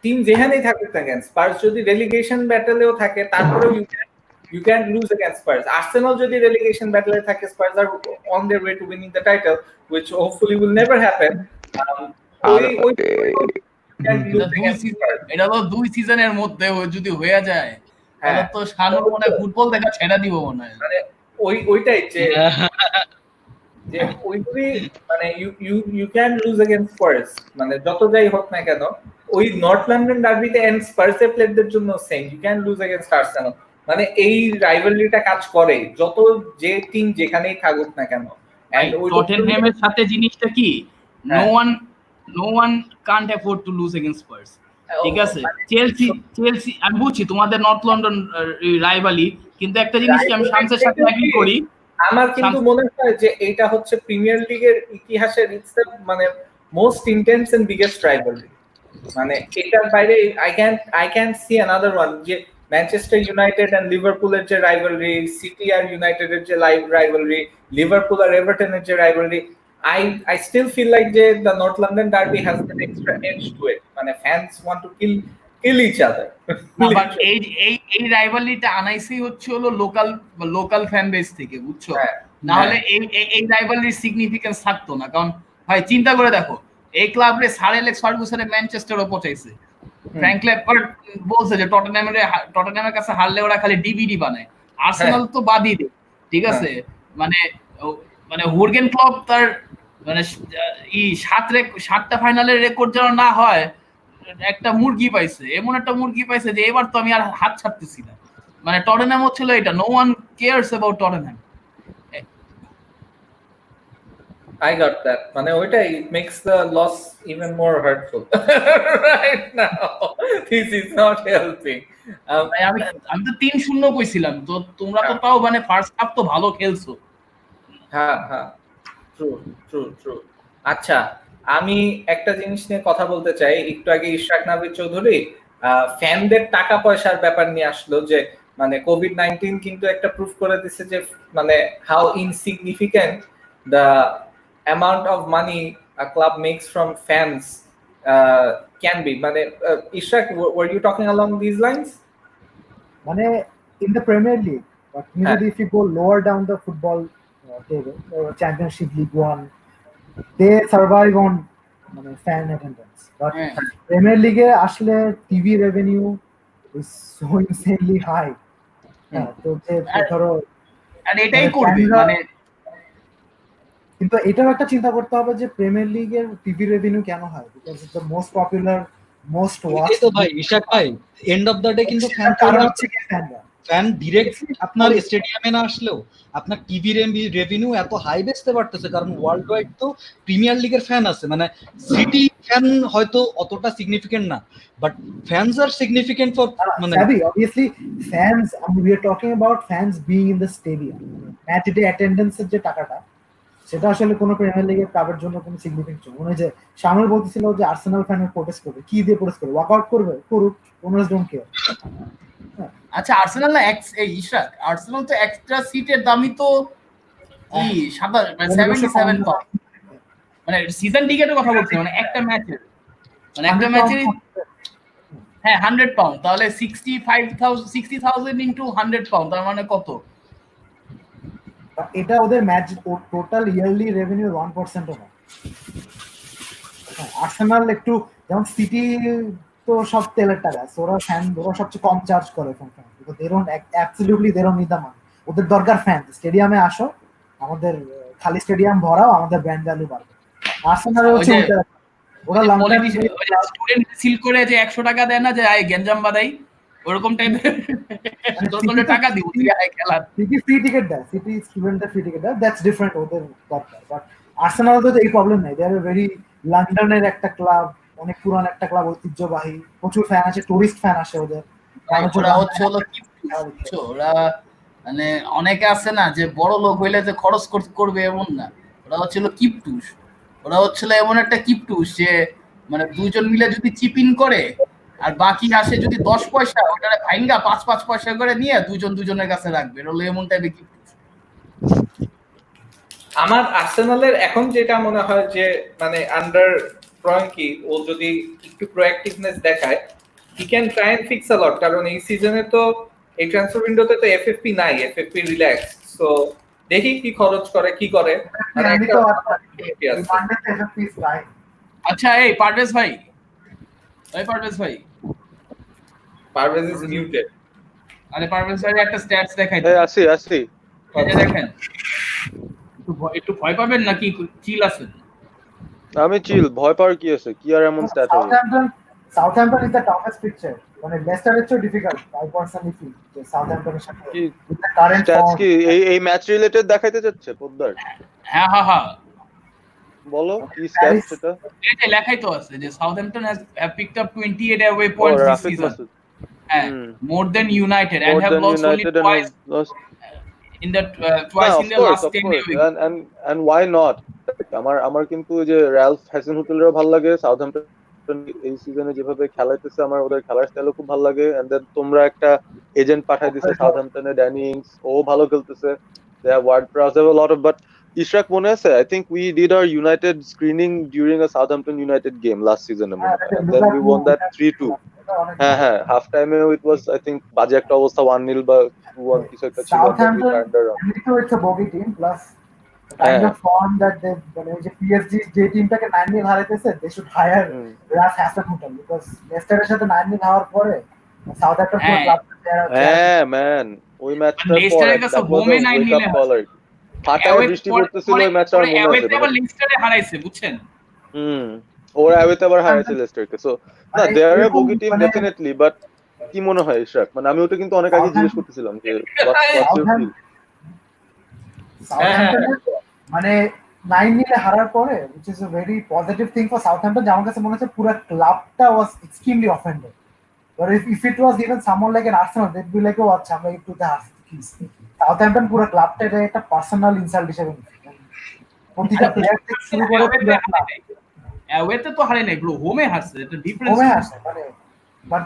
Speaker 1: টিম যেখানেই থাকুক না কেন। স্পার্স যদি রেলিগেশন ব্যাটলেও থাকে, তারপরেও you can't lose against Spurs. Arsenal যদি relegation battle থাকে, Spurs are on their way to winning the title, which hopefully will never happen.
Speaker 2: এটা তো 2 সিজনের মধ্যে যদি হয়ে যায়, তাহলে তো শানু মনে হয় ফুটবল দেখা ছেড়ে দিব মনে হয়।
Speaker 1: মানে ওইটাই যে ওইগুলি মানে you can lose against Spurs, মানে যত যাই হোক না কেন ওই নর্থ লন্ডন ডার্বিতে এন্ড স্পার্সের প্লেয়ারদের জন্য same, you can lose against Arsenal, মানে এই রাইভালরিটা কাজ করে যত যে টিম যেখানেই থাকুক না কেন।
Speaker 2: এন্ড টটেনহ্যামের সাথে জিনিসটা কি, no one can't afford to lose against Spurs, ঠিক আছে? চেলসি আমি বুঝছি তোমাদের নর্থ লন্ডন রাইভালি, কিন্তু একটা জিনিস কি আমি শামসের সাথে এগ্রি করি,
Speaker 1: আমার কিন্তু মনে হয় যে এটা হচ্ছে প্রিমিয়ার লিগের ইতিহাসের মানে most intense and biggest rivalry, মানে এটার বাইরে I can see another one, যে ম্যানচেস্টার ইউনাইটেড এন্ড লিভারপুলের যে রাইভালরি, সিটি আর ইউনাইটেডের যে রাইভালরি, লিভারপুল আর এভারটনের যে rivalry, I still feel like the North London derby has an extra edge to it, মানে fans want to kill each other.
Speaker 2: But এই রাইভালরিটা আনাইছি হচ্ছে হলো লোকাল ফ্যান বেস থেকে, বুঝছো? না হলে এই রাইভালরির সিগনিফিকেন্স থাকতো না। কারণ ভাই চিন্তা করে দেখো, এই ক্লাবরে স্যার অ্যালেক্স ফার্গুসনের ম্যানচেস্টারও পৌঁছাইছে, ফ্র্যাঙ্ক ল্যাম্পার্ড বলছে যে টটেনহ্যামের কাছে হারলে ওরা খালি ডিভিডি বানায়, আর্সেনাল তো বাদই দে, ঠিক আছে? মানে হুর্গেন ক্লপ তার মানে 7টা ফাইনালের রেকর্ড যেন না হয়, একটা মুরগি পাইছে, এমন একটা মুরগি পাইছে যে এবার তো আমি আর হাত ছাড়তেছি না। মানে টটেনহ্যাম হচ্ছিল এটা, no one cares about Tottenham.
Speaker 1: I got that. মানে ওইটাই, it makes the loss even more hurtful. Right now, this is not helping.
Speaker 2: ভাই, আমি তো 3-0 কইছিলাম, তো তোমরা তো তাও মানে ফার্স্ট হাফ তো ভালো খেলছো।
Speaker 1: হ্যাঁ হ্যাঁ, ট্রু ট্রু ট্রু। আচ্ছা, আমি একটা জিনিস নিয়ে কথা বলতে চাই। একটু আগে ইশরাক নাবির চৌধুরী ফ্যানদের টাকা পয়সার ব্যাপার নিয়ে আসলো, যে মানে কোভিড-19 কিন্তু একটা প্রুফ করে দিচ্ছে যে মানে how insignificant the amount of money a club makes from fans can be. মানে Ishraq, were you talking along these lines?
Speaker 9: মানে in the Premier League, but maybe if you go lower down the football table, Championship, League One, they survive on মানে fan attendance. But Premier League এ আসলে TV revenue is so insanely high. তো যে ধরো,
Speaker 2: আর এটাই করবে মানে,
Speaker 9: কিন্তু এটাও একটা চিন্তা করতে হবে যে প্রিমিয়ার লিগের টিভি রেভিনিউ কেন হয়, because it's the most popular most watch.
Speaker 6: তো ভাই ইশাক ভাই, এন্ড অফ দ্য ডে কিন্তু ফ্যান ডিরেক্ট আপনার স্টেডিয়ামে না আসলেও আপনার টিভি রেভিনিউ এত হাই বেচতে পারতেছে, কারণ ওয়ার্ল্ড ওয়াইড তো প্রিমিয়ার লিগের ফ্যান আছে। মানে সিটি ফ্যান হয়তো অতটা সিগনিফিকেন্ট না, বাট ফ্যানস আর সিগনিফিকেন্ট ফর মানে
Speaker 9: obviously fans, we are talking about fans being in the stadium. Match day অ্যাটেন্ডেন্সের যে টাকাটা, সেটা আসলে কোনো প্রিমিয়ার লিগের ক্লাবের জন্য কোনো সিগনিফিকেন্ট নয়। মনে যে শামিল বলতেছিল যে আর্সেনাল ফ্যানের প্রোটেস্ট করবে, কি দিয়ে প্রোটেস্ট করবে? ওয়াকআউট করবে, করুক, ওনার্স ডোন্ট কেয়ার।
Speaker 2: আচ্ছা আর্সেনাল না ইশরাক, আর্সেনাল তো এক্সট্রা সিটের দামই তো কি 77 পাউন্ড, মানে সিজন টিকেটের কথা বলছি, মানে একটা ম্যাচের, মানে একটা ম্যাচের হ্যাঁ 100 পাউন্ড, তাহলে 60,000 ইনটু 100 পাউন্ড, তার মানে কত?
Speaker 9: এটা ওদের ম্যাচ টোটাল ইয়ারলি রেভিনিউ 1% ও না। আর্সেনাল একটু, যেমন সিটি তো সব তেলের টাকা, ওরা ফ্যান, ওরা সবচেয়ে কম চার্জ করে fan, because they don't absolutely they don't need the money. ওদের দরকার ফ্যান, স্টেডিয়ামে আসো, আমাদের খালি স্টেডিয়াম ভরাও, আমাদের ব্র্যান্ড ভ্যালু বাড়বে। আর্সেনাল হচ্ছে ওরা লন্ডন
Speaker 2: স্টুডেন্ট সিল করে যে 100 টাকা দেয় না, যে আয় গেঞ্জাম বাদাই, ওরকম টাইপের টাকা দিব, তুই আয় খেলা।
Speaker 9: সিটি ফ্রি টিকেট দেয়, সিটি স্টুডেন্টদের ফ্রি টিকেট দেয়, দ্যাটস ডিফারেন্ট, ওদের দরকার। বাট আর্সেনাল তো এই প্রবলেম নাই, দে আর ভেরি লন্ডনের একটা ক্লাব, অনেক পুরান একটা ক্লাব, ঐতিহ্যবাহী, প্রচুর ফ্যান আছে, টুরিস্ট ফ্যান আসে ওদের।
Speaker 2: ওরা হচ্ছে হলো কি, ওরা মানে অনেকে আছে না যে বড় লোক হইলে যে খরচ করবে এমন না, ওরা হচ্ছিল কিপটুস। ওরা হচ্ছিল এমন একটা কিপটুস যে মানে দুইজন মিলে যদি চিপিং করে আর বাকি আসে যদি 10 পয়সা, ওটারে ভাইঙ্গা 5 পয়সা করে নিয়ে দুজনের কাছে রাখবে, হলো এমন টাইপের কিপটুস।
Speaker 1: আমার আর্সেনালের এখন যেটা মনে হয় যে মানে আন্ডার ফ্রঙ্কি, ও যদি একটু প্রোঅ্যাক্টিভনেস দেখায়, he can try and fix a lot. কারণ এই সিজনে তো এই ট্রান্সফার উইন্ডোতে তো এফএফপি নাই, এফএফপি রিল্যাক্স। সো দেখি কি খরচ করে, কি করে।
Speaker 2: আচ্ছা এই পারভেজ ভাই,
Speaker 1: পারভেজ ইজ মিউটেড।
Speaker 2: আরে পারভেজ ভাই একটা স্ট্যাটস দেখাই,
Speaker 7: আসি
Speaker 2: এই যে দেখেন, একটু ভয় পাবেন নাকি চিল আছেন?
Speaker 7: আমি চিল, ভয় পাওয়ার কি আছে? কি আর এমন স্ট্যাট হবে?
Speaker 9: Southampton is the toughest picture, মানে লেস্টারের চেয়ে ডিফিকাল্ট। আই পার্সোনালি ফিল যে সাউথহ্যাম্পটনের সাথে কারেন্ট
Speaker 7: স্ট্যাটস কি এই ম্যাচ রিলেটেড দেখাইতে যাচ্ছে পোদ্দার?
Speaker 2: হ্যাঁ
Speaker 7: বলো কি স্ট্যাটস এটা?
Speaker 2: এই যে লেখাই তো আছে যে Southampton has picked up 28 away points this season. More than United and have lost only twice in the twice in the last 10 weeks.
Speaker 7: And why not? আমার কিন্তু যে রালফ হ্যাসেনহুটেলেরও ভালো লাগে, সাউথহ্যাম্পটন এই সিজনে যেভাবে খেলাইতেছে আমার ওদের খেলার স্টাইলও খুব ভালো লাগে। এন্ড দেন তোমরা একটা এজেন্ট পাঠাই দিছে সাউথহ্যাম্পটনে, ড্যানি ইংস, ও ভালো খেলতেছে। They have Ward Prowse, have a lot of, but Ishrak মনে আছে, I think we did our United screening during a Southampton United game last season, and then we won that 3-2. হ্যাঁ হাফ টাইমে it was I think বাজে একটা অবস্থা, 1-0 বা 2-1 কিছু একটা ছিল।
Speaker 9: Southampton it's a bogey team, plus the kind of form that they, মানে যে PSG যে টিমটাকে 9-0 হারাইতেছে, they should hire Ralph Hasenhuttl, because লেস্টারের সাথে 9-0 হারার পরে সাউথহ্যাম্পটন পুরো ক্লাবটা
Speaker 7: হ্যাঁ ম্যান, ওই ম্যাচটার পর
Speaker 2: একটা হোমে 9-0
Speaker 7: ফাটায় বৃষ্টি পড়তেছিল, ওই ম্যাচটা মনে আছে।
Speaker 2: আবার লেস্টারে হারাইছে, বুঝছেন?
Speaker 7: ওরা অ্যাওয়েতে আবার হারাইছে লেস্টারকে। সো না, দে আর আ বগি টিম ডেফিনেটলি, বাট কি মনে হয় ইশরাক? মানে আমি ওটা কিন্তু অনেক আগে জিজ্ঞেস করতেছিলাম যে
Speaker 9: সাউথহ্যাম্পটনের মানে 9-0 হারার পরে which is a very positive thing for Southampton, আমার কাছে মনে হচ্ছে পুরো ক্লাবটা was extremely offended. But if it was even someone like an Arsenal, they'd be like, oh, আচ্ছা আমরা একটুতে হারছি সাউথহ্যাম্পটন পুরো ক্লাবটা এটা একটা পার্সোনাল ইনসাল্ট হিসেবে নিচ্ছে প্রতিটা প্লেয়ার থেকে শুরু করে
Speaker 2: অ্যাওয়েতে তো হারে নাই ব্রো, হোমে হারছে, এটা ডিফারেন্স।
Speaker 9: হোমে হারছে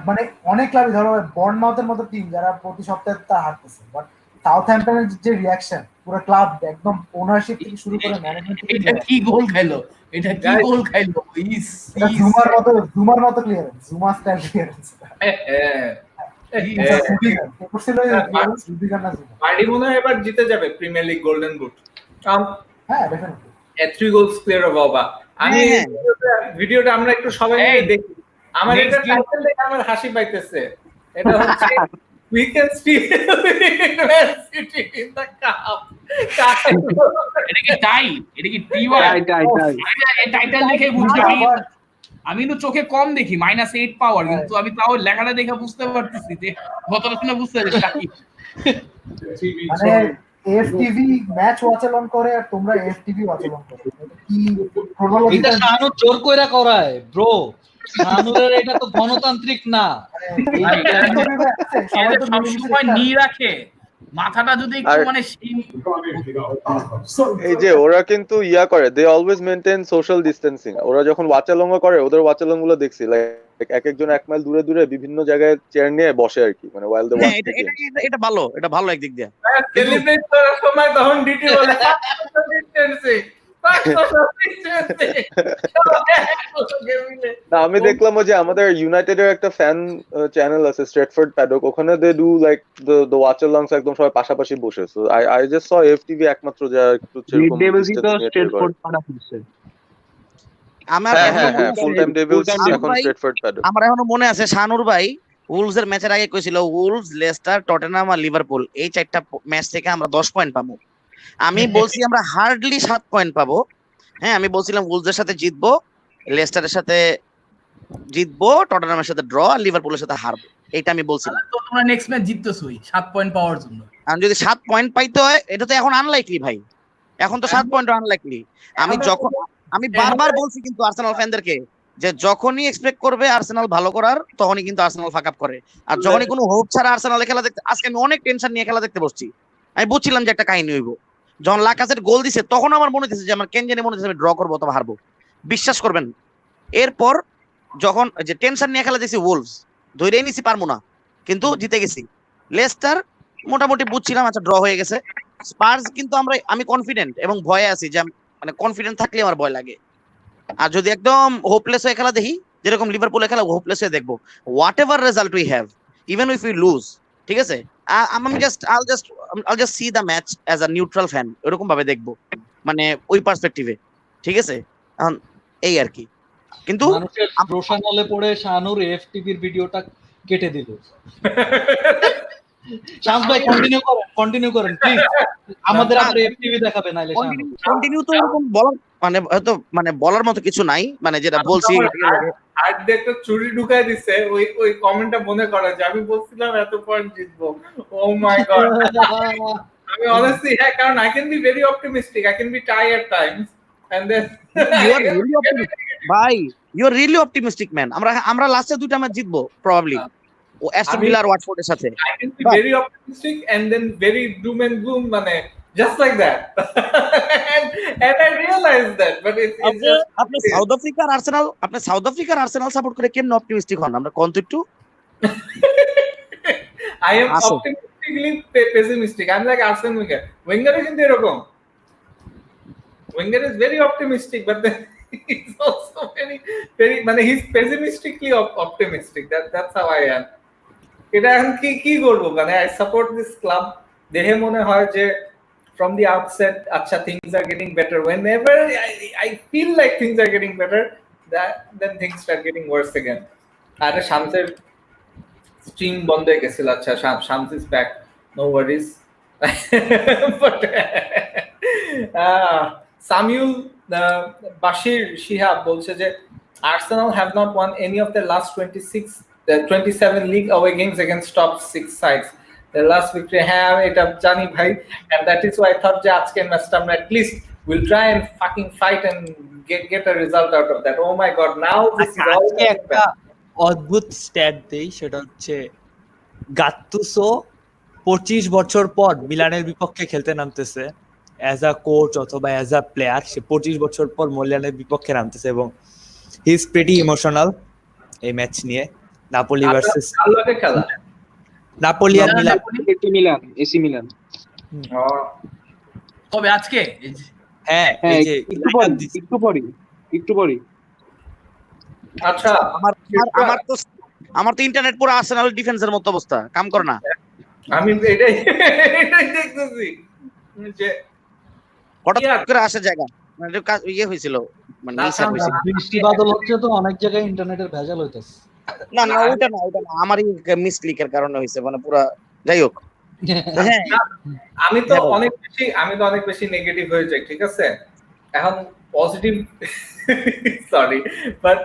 Speaker 9: মানে অনেক ক্লাবই ধরো বর্নমাউথের মতো টিম যারা প্রতি সপ্তাহে তা হারতেছে, বাট সাউথহ্যাম্পটনের যে রিয়াকশন পুরো ক্লাব একদম ওনারশিপ থেকে শুরু করে ম্যানেজমেন্ট থেকে
Speaker 2: এটা কি গোল খাইলো, এটা কি গোল খাইলো, ইস
Speaker 9: জুমার মতো ক্লিয়ারেন্স, জুমা স্টাইল ক্লিয়ারেন্স।
Speaker 1: বার্ডি মনে হয় এবার জিতে যাবে প্রিমিয়ার লিগ গোল্ডেন বুট।
Speaker 9: হ্যাঁ ডেফিনেটলি
Speaker 1: 3 গোলস ক্লিয়ার অফ বাবা। আমি ভিডিওটা আমরা একটু সবাই মিলে দেখি, আমার এটা টাইটেল দেখে আমার হাসি পাইতেছে। এটা হচ্ছে we can still win Man City in the cup.
Speaker 2: এটা কি টাই, এটা কি টিওয়াই এই টাইটেল দেখে বুঝতে পারি। আমি তো চোখে কম দেখি, -8 পাওয়ার, কিন্তু আমি তাও লেখাটা দেখে বুঝতে পারতেছি যে কতটা শুনে বুঝতে পারছি।
Speaker 9: মানে এফটিভি ম্যাচ ওয়াচ অন করে আর তোমরা এফটিভি ওয়াচ অন করো, কি
Speaker 6: এটা শাহানুর জোর কইরা করায় ব্রো, শাহানুরের এটা তো গণতান্ত্রিক না।
Speaker 2: সবাই তো সবসময় নি রাখে মাথাটা যদি একটু মানে
Speaker 7: এই যে ওরা কিন্তু ইয়া করে, দে অলওয়েজ মেইনটেইন সোশ্যাল ডিসটেন্সিং। ওরা যখন ওয়াচ অ্যালং করে, ওদের ওয়াচ অ্যালং গুলো দেখছি লাইক এক একজন 1 মাইল দূরে দূরে বিভিন্ন জায়গায় চেয়ার নিয়ে বসে আর কি, মানে ওয়াইল দ্য ওয়াচ।
Speaker 3: এটা ভালো, এটা ভালো একদিক দিয়ে।
Speaker 1: সেলিব্রেট করার সময় তখন ডিটি বলে ডিসটেন্সিং।
Speaker 7: না আমি দেখলাম যে আমাদের ইউনাইটেড এর একটা ফ্যান চ্যানেল আছে স্ট্রেটফোর্ড প্যাডক, ওখানে they do like the watch alongs একদম সবাই পাশাপাশি বসে। So I just saw FTV একমাত্র যা একটু সেরকম
Speaker 4: স্ট্রেটফোর্ড পাড়া করছে।
Speaker 3: আমার
Speaker 7: ফুল টাইম ডেভিলস এখন স্ট্রেটফোর্ড প্যাডক।
Speaker 3: আমার এখনো মনে আছে শানুর ভাই উলভস এর ম্যাচের আগে কইছিল উলভস, লেস্টার, টটেনহাম আর লিভারপুল এই 4টা ম্যাচ থেকে আমরা 10 পয়েন্ট পাবো। আমি বলছি আমরা হার্ডলি 7 পয়েন্ট পাবো। হ্যাঁ আমি বলছিলাম উলভসের সাথে জিতবো, লেস্টারের সাথে জিতবো, টটেনহামের সাথে ড্র আর লিভারপুলের সাথে হারবো, এইটা আমি বলছিলাম।
Speaker 2: তো তোমরা নেক্সট ম্যাচ জিততেছই 7 পয়েন্ট পাওয়ার জন্য।
Speaker 3: আর যদি 7 পয়েন্ট পাইতে হয়, এটা তো এখন আনলাইকলি ভাই, এখন তো 7 পয়েন্ট আনলাইকলি। আমি বারবার বলছি কিন্তু আর্সেনাল ফ্যানদেরকে যে যখনই এক্সপেক্ট করবে আর্সেনাল ভালো করার, তখনই কিন্তু আর্সেনাল ফাক আপ করে। আর যখনই কোনো হোপ ছাড়া আর্সেনালের খেলা দেখতে, আজকে আমি অনেক টেনশন নিয়ে খেলা দেখতে বসছি, আমি বুঝছিলাম যে একটা কাহিনী হইব। যখন লাকাসেট গোল দিছে তখন আমার মনে হচ্ছে যে আমার কেন জানি মনে হচ্ছে আমি ড্র করবো অথবা হারবো, বিশ্বাস করবেন। এরপর যখন যে টেনশন নিয়ে খেলা দেখছি, ওলভস ধরেই নিছি পারবো না, কিন্তু জিতে গেছি। লেস্টার মোটামুটি বুঝছিলাম আচ্ছা ড্র হয়ে গেছে। স্পার্স কিন্তু আমি কনফিডেন্ট এবং ভয়ে আছি, যে মানে কনফিডেন্ট থাকলে আমার ভয় লাগে। আর যদি একদম হোপলেস হয়ে খেলা দেখি, যেরকম লিভারপুলের খেলা হোপলেস হয়ে দেখবো, what ever result we have, even if we loose, ঠিক আছে, I'll just see the match as a neutral fan, এরকম ভাবে দেখবো, মানে ওই পার্সপেক্টিভে, ঠিক আছে। এখন এই আর কি। কিন্তু
Speaker 6: মানুষের রোশানলে পড়ে শানুর এফটিভির ভিডিওটা কেটে দিল। শামস ভাই কন্টিনিউ করেন প্লিজ, আমাদের আবার এফটিভি দেখাবে নাইলে শানু।
Speaker 3: কন্টিনিউ তো এরকম বলার মানে হয়তো মানে বলার মতো কিছু নাই, মানে যেটা বলছি
Speaker 1: আর একটা চুরি ঢুকাই দিছে ওই কমেন্টটা মনে করা যে আমি বলছিলাম এত পয়েন্ট জিতবো। ও মাই গড, আমি honestly কারণ I can be very optimistic, I can be tired at times and then
Speaker 3: you are really optimistic ভাই, you are really optimistic man। আমরা লাস্টে 2টা ম্যাচ জিতবো প্রবাবলি, ও অ্যাস্টন ভিলা আর ওয়াটফোর্ডের সাথে।
Speaker 1: I can be very optimistic and then very doom and gloom, মানে just like that. and I realized that, but it's just
Speaker 3: আপনি south আফ্রিকার Arsenal support করে কেমন অপটিমিস্টিক হন? আমরা কোন একটু
Speaker 1: I am optimistically pessimistic. I'm like Arsene Wenger. Wenger is কিন্তু এরকম, Wenger is very optimistic, but then he's also very মানে he's pessimistically optimistic. That's how I am. এটা এখন কি করবো, মানে I support this club, দেখে মনে হয় যে from the outset acha things are getting better. Whenever I feel like things are getting better, then things start getting worse again. Are Shamser stream bond হয়ে গেছিল, আচ্ছা Shams is back, no worries. But Samuel Bashir Shihab বলছে যে Arsenal have not won any of their last 27 league away games against top 6 sides. The last victory হ্যাঁ আমি এটা জানি ভাই, and that is why I thought যে আজকের ম্যাচটা আমরা at least we'll try and fucking fight and get a result out of that. Oh my god, now this is all
Speaker 11: আজকে একটা অদ্ভুত স্ট্যাট দেই, সেটা হচ্ছে গাত্তুসো 25 বছর পর মিলানের বিপক্ষে খেলতে নামতেছে অ্যাজ আ কোচ অথবা অ্যাজ আ প্লেয়ার। সে 25 বছর পর মিলানের বিপক্ষে নামতেছে এবং হি ইজ প্রিটি ইমোশনাল এই ম্যাচ নিয়ে। নাপোলি ভার্সেস
Speaker 1: খেলা,
Speaker 11: নাপোলি আর মিলান,
Speaker 4: এসি মিলান।
Speaker 2: তবে আজকে
Speaker 11: হ্যাঁ এই যে
Speaker 4: একটু পরে
Speaker 1: আচ্ছা
Speaker 3: আমার তো ইন্টারনেট পুরো আর্সেনাল ডিফেন্সের মতো অবস্থা, কাম করে না।
Speaker 1: আমি এটাই দেখতেছি যে
Speaker 3: হঠাৎ করে আসে জায়গা মানে ইয়ে হয়েছিল, মানে
Speaker 6: বৃষ্টি বাদল হচ্ছে তো অনেক জায়গায় ইন্টারনেটের ভেজাল হইতেছে।
Speaker 3: না ওইটা না আমারই মিস ক্লিকের কারণে হয়েছে, মানে পুরা যাই হোক। হ্যাঁ
Speaker 1: আমি তো অনেক বেশি নেগেটিভ হয়ে যাই, ঠিক আছে? এখন positive sorry, but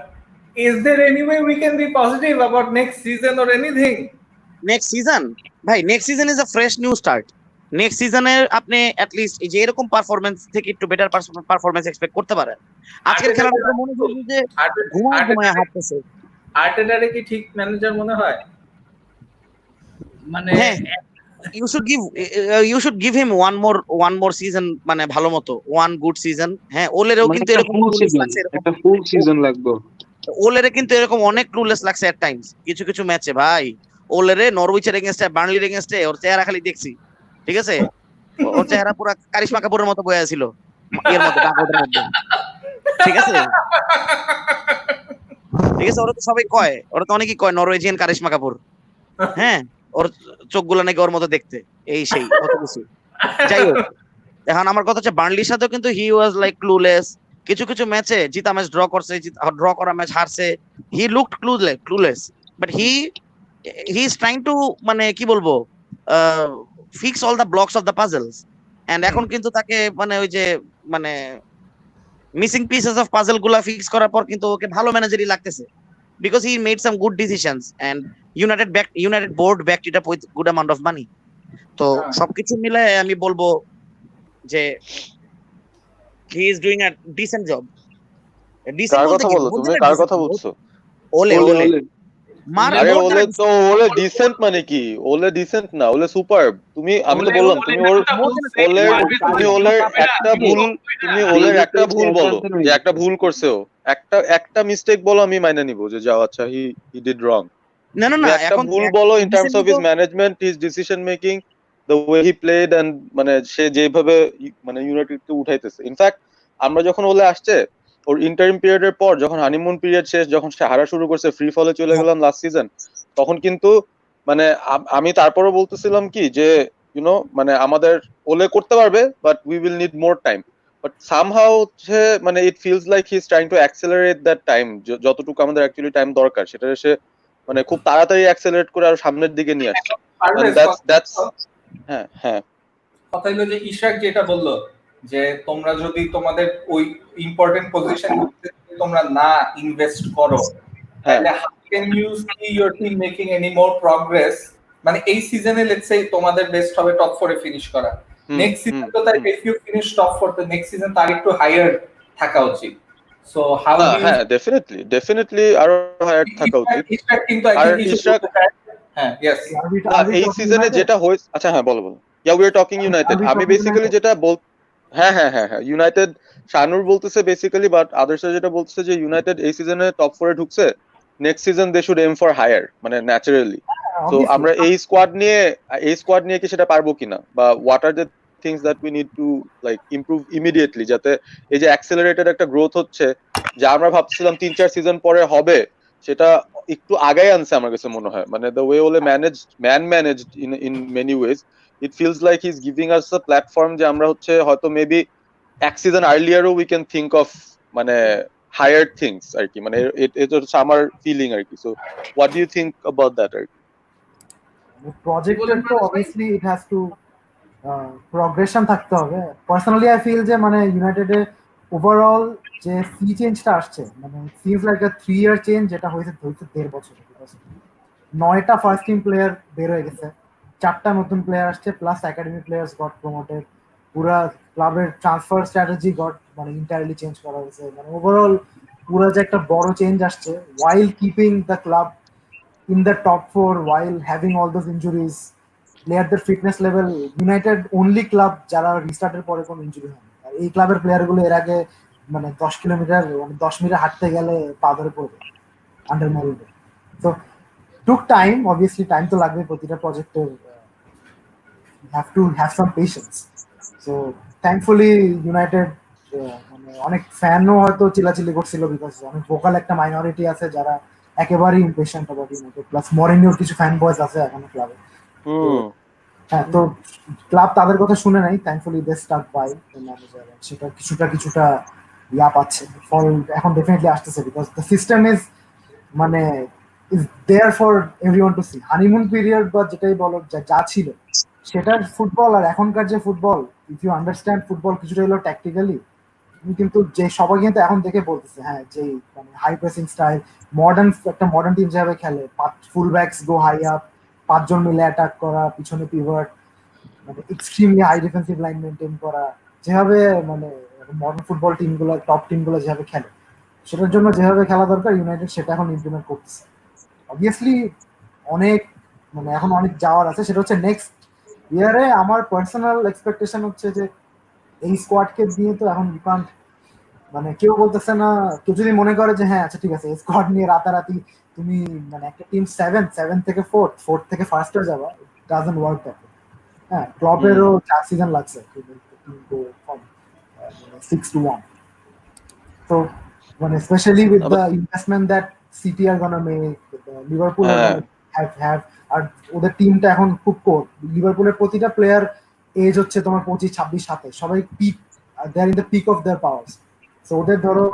Speaker 1: is there any way we can be positive about next season or anything?
Speaker 3: Next season ভাই, next season is a fresh new start. Next সিজনে আপনি অ্যাট লিস্ট এই যে এরকম পারফরম্যান্স থেকে একটু বেটার পারফরম্যান্স এক্সপেক্ট করতে পারেন। আজকের খেলাটা মনে হয় যে ঘুমায় হাঁটতেছে।
Speaker 1: আর্টেটারে কি ঠিক ম্যানেজার মনে হয়?
Speaker 2: মানে
Speaker 3: you should give him one more season, মানে ভালো মতো one good season। হ্যাঁ ওলেরও কিন্তু এরকম
Speaker 4: একটা ফুল সিজন লাগবে।
Speaker 3: ওলেরে কিন্তু এরকম অনেক ক্লুলেস লাগছে এট টাইমস কিছু ম্যাচে ভাই। ওলেরে নরউইচের এগেইনস্টে, বার্নলির এগেইনস্টে ওর চেহারা খালি দেখছি, ঠিক আছে? ওর চেহারা পুরো কারিশমা কাপুরের মতো বয়া ছিল এর মধ্যে, ডাকওয়ার্ডের মধ্যে, ঠিক আছে? ওরা তো সবাই কয়, ওরা তো অনেকেই কয় নরওয়েজিয়ান কারিশমা কাপুর। হ্যাঁ ওর চোখগুলো নাকি ওর মতো দেখতে, এই সেই কত কিছু। যাই হোক, এখন আমার কথা হচ্ছে বার্নলির সাথেও কিন্তু হি ওয়াজ লাইক ক্লুলেস। কিছু ম্যাচে জিতা ম্যাচ ড্র করছে, ড্র করা ম্যাচ হারছে, he looked clueless, but he is trying to, মানে কি বলবো, fix all the blocks of the puzzles. And এখন কিন্তু তাকে মানে ওই যে মানে মিসিং পিসেস অফ পাজল গুলা ফিক্স করার পর কিন্তু ওকে ভালো ম্যানেজারই লাগতেছে, because he made some good decisions and United board backed it up with good amount of money. তো সবকিছু মিলে আমি বলবো যে he is doing a decent job.
Speaker 7: কার কথা বলো তুমি? কার কথা বলছো?
Speaker 3: ওলে
Speaker 7: আরে ওলে তো ওলে ডিসেন্ট মানে কি? ওলে ডিসেন্ট না, ওলে সুপারব। আমি তো বললাম তুমি ওলের একটা ভুল বলো যে একটা ভুল করছে ও, একটা মিস্টেক বলো, আমি মাইনে নিব যে যাও আচ্ছা হি ডিড রং।
Speaker 3: না
Speaker 7: একটা ভুল বলো in terms of his management, his decision making, the way he played and মানে সে যেভাবে মানে ইউনাইটেডকে উঠাইতেছে। ইনফ্যাক্ট আমরা যখন ওলে আসছে ওর ইন্টারিম পিরিয়ডের পর, যখন হানিমুন পিরিয়ড শেষ, যখন সে হারা শুরু করছে, ফ্রি ফলে চলে গেলাম লাস্ট সিজন, তখন কিন্তু মানে আমি তারপরও বলতেছিলাম কি যে মানে আমাদের ওলে করতে পারবে, but we will need more time. But somehow হচ্ছে মানে it feels like he is trying two accelerate that time, যতটুকু আমাদের অ্যাকচুয়ালি টাইম দরকার সেটা সে মানে খুব তাড়াতাড়ি অ্যাক্সেলারেট করে আর সামনের দিকে নিয়ে আসছে। হ্যাঁ
Speaker 1: কথা হলো যে ইশাক যেটা বললো যে তোমরা যদি তোমাদের ওই ইম্পর্টেন্ট পজিশন তোমরা না ইনভেস্ট করো, তাহলে how can you see your team making any more progress? মানে এই সিজনে লেটস সে তোমাদের বেস্ট হবে টপ 4 এ ফিনিশ করা, নেক্সট সিজন তো তাই ইফ ইউ ফিনিশ টপ 4 তো নেক্সট সিজন তার একটু হায়ার থাকা উচিত। So how do you?
Speaker 7: হ্যাঁ ডেফিনেটলি আরো হায়ার থাকা উচিত।
Speaker 1: ইশাক কিন্তু হ্যাঁ ইয়েস
Speaker 7: এই সিজনে যেটা হয়েছে, আচ্ছা হ্যাঁ বলো yeah we are talking United. আমি বেসিক্যালি যেটা হ্যাঁ ইউনাইটেড শানুর বলতেছে বেসিক্যালি, বাট আদার্স যেটা বলতেছে যে ইউনাইটেড এই সিজনে টপ 4 এ ঢুকছে, next season they should aim for higher, মানে ন্যাচারালি। তো আমরা এই স্কোয়াড নিয়ে কি সেটা পারবো কিনা, বা what are the things that we need to like improve immediately, যাতে এই যে অ্যাক্সেলারেটেড একটা গ্রোথ হচ্ছে যা আমরা ভাবছিলাম 3-4 সিজন পরে হবে, সেটা একটু আগাই আনছে আমার কাছে মনে হয়। মানে দ্য ওয়ে ওলে managed in many ways, it feels like he's giving us a platform যে আমরা হচ্ছে হয়তো মেবি এক সিজন আর্লিয়ারও উই ক্যান থিঙ্ক অফ মানে হায়ার থিংস আর কি, মানে এটা হচ্ছে আমার ফিলিং আর কি। So what do you think about that আর কি?
Speaker 9: প্রজেক্টের তো obviously it has to progression থাকতে হবে। পার্সোনালি আই ফিল যে মানে ইউনাইটেডে ওভারঅল যে সি চেঞ্জটা আসছে, মানে সিমস লাইক আ 3 ইয়ার চেঞ্জ, যেটা হয়েছে 1.5 বছর। 9টা ফার্স্ট টিম প্লেয়ার বের হয়ে গেছে, 4টা নতুন প্লেয়ার আসছে plus academy players goat promoted, পুরা ক্লাবের ট্রান্সফার স্ট্র্যাটেজি গট মানে ইন্টারলি চেঞ্জ করা হয়েছে, মানে ওভারঅল পুরো যে একটা বড় চেঞ্জ আসছে while keeping the club in the top 4 while having all those injuries, প্লেয়ারদের fitness level United only club যারা রিস্টার্টের পরে কোনো ইনজুরি হয় না। আর এই ক্লাবের প্লেয়ারগুলো এর আগে মানে 10 কিলোমিটার মানে 10 মিনিট হাঁটতে গেলে পা ধরে পড়বে আন্ডার ম্যারিডে। তো টুক টাইম, অবভিয়াসলি টাইম তো লাগবে প্রতিটা প্রজেক্টের, have to have some patience. So thankfully United মানে অনেক ফ্যানও হয়তো চিল্লাচিল্লি করছিল বিকজ অনেক ভোকাল একটা মাইনরিটি আছে যারা একেবারেই ইমপেশেন্ট অ্যাবাউট ইউনাইটেড, প্লাস মরিনিওর কিছু ফ্যান বয়েজ আছে এখনো ক্লাবে। হ্যাঁ, তো ক্লাব তাদের কথা শুনে নাই, thankfully they stuck by manager, সেটা কিছুটা ইয়া পাচ্ছে, ফল এখন ডেফিনেটলি আসতেছে বিকজ দ্য সিস্টেম ইজ মানে is there for everyone to see. Honeymoon period বা যেটাই বলো যা ছিল সেটার ফুটবল আর এখনকার যে football, if you understand football কিছুটা হলো ট্যাকটিক্যালি, তুমি কিন্তু যে সবাই কিন্তু এখন দেখে বলতেছে হ্যাঁ যে মানে হাই প্রেসিং স্টাইল একটা মডার্ন টিম যেভাবে খেলে, full backs go high up, 5 জন মিলে অ্যাটাক করা, পিছনে পিভট, মানে extremely high defensive line maintain করা, যেভাবে মানে মডার্ন ফুটবল টিমগুলো টপ টিমগুলো যেভাবে খেলে সেটার জন্য যেভাবে খেলা দরকার ইউনাইটেড সেটা এখন ইমপ্লিমেন্ট করতেছে। অবভিয়াসলি অনেক মানে এখন অনেক যাওয়ার আছে, সেটা হচ্ছে নেক্সট ইয়ারে আমার পার্সোনাল এক্সপেকটেশন হচ্ছে যে এই স্কোয়াডকে দিয়ে তো এখন মানে কেউ বলতেছে না, কেউ যদি মনে করে যে হ্যাঁ আচ্ছা ঠিক আছে স্কোয়াড নিয়ে রাতারাতি তুমি মানে একটা টিম 7 থেকে 4 থেকে ফার্স্টে যাবা, ডাজন্ট ওয়ার্ক দ্যাট। হ্যাঁ, ক্লবেরও 4 সিজন লাগছে 6-1, তো মানে specially with the investment that City are gonna make, Liverpool have আর ওদের টিমটা এখন খুব কোর। লিভারপুলের প্রতিটা প্লেয়ার এজ হচ্ছে তোমার 25, 26, 27, সবাই peak, they are in the peak of their powers. So ওদের ধরো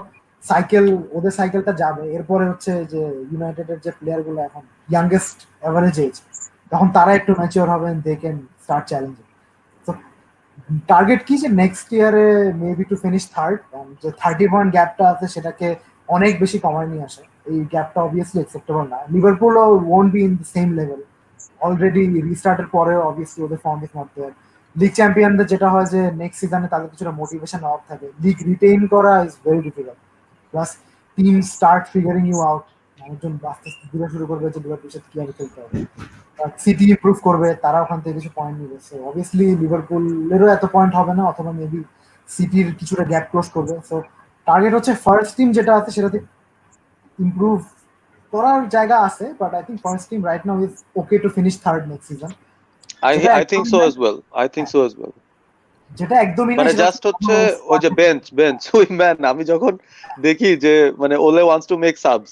Speaker 9: ওদের সাইকেলটা যাবে, এরপরে হচ্ছে যে ইউনাইটেডের যে প্লেয়ার গুলো এখন ইয়াংগেস্ট এভারেজ এজ, তখন তারা একটু ম্যাচিওর হবেন, দে ক্যান স্টার্ট চ্যালেঞ্জিং। তো টার্গেট কি যে নেক্সট ইয়ারে মেবি টু ফিনিশ থার্ড, যে 30 পয়েন্ট গ্যাপটা আছে সেটাকে অনেক বেশি কমায় নিয়ে আসে। এই গ্যাপটা অবভিয়াসলি অ্যাকসেপ্টেবল না। লিভারপুলও won't be in the same level, already রিস্টার্টের পরেও অবভিয়াসলি ওদের form is not there. League চ্যাম্পিয়নদের যেটা হয় যে নেক্সট সিজনে তাদের কিছুটা মোটিভেশন অফ থাকে, লিগ রিটেইন করা is very difficult, plus team start figuring you out, মানুষজন আস্তে আস্তে দিতে শুরু করবে যে লিভারপুলের সাথে কিভাবে খেলতে হবে, সিটি ইমপ্রুভ করবে, তারা ওখান থেকে কিছু পয়েন্ট নিবে। সো অবভিয়াসলি লিভারপুলেরও এত পয়েন্ট হবে না, অথবা মেবি সিটির কিছুটা গ্যাপ ক্লোজ করবে। সো টার্গেট হচ্ছে ফার্স্ট টিম যেটা আছে সেটাতে ইমপ্রুভ করার জায়গা আছে, but I think first team right now is okay to finish third next season.
Speaker 7: I think so as well. I think so as well.
Speaker 9: যেটা একদমই
Speaker 7: মানে জাস্ট হচ্ছে ওই যে বেঞ্চ ওই ম্যান, আমি যখন দেখি যে মানে Ole wants to make subs,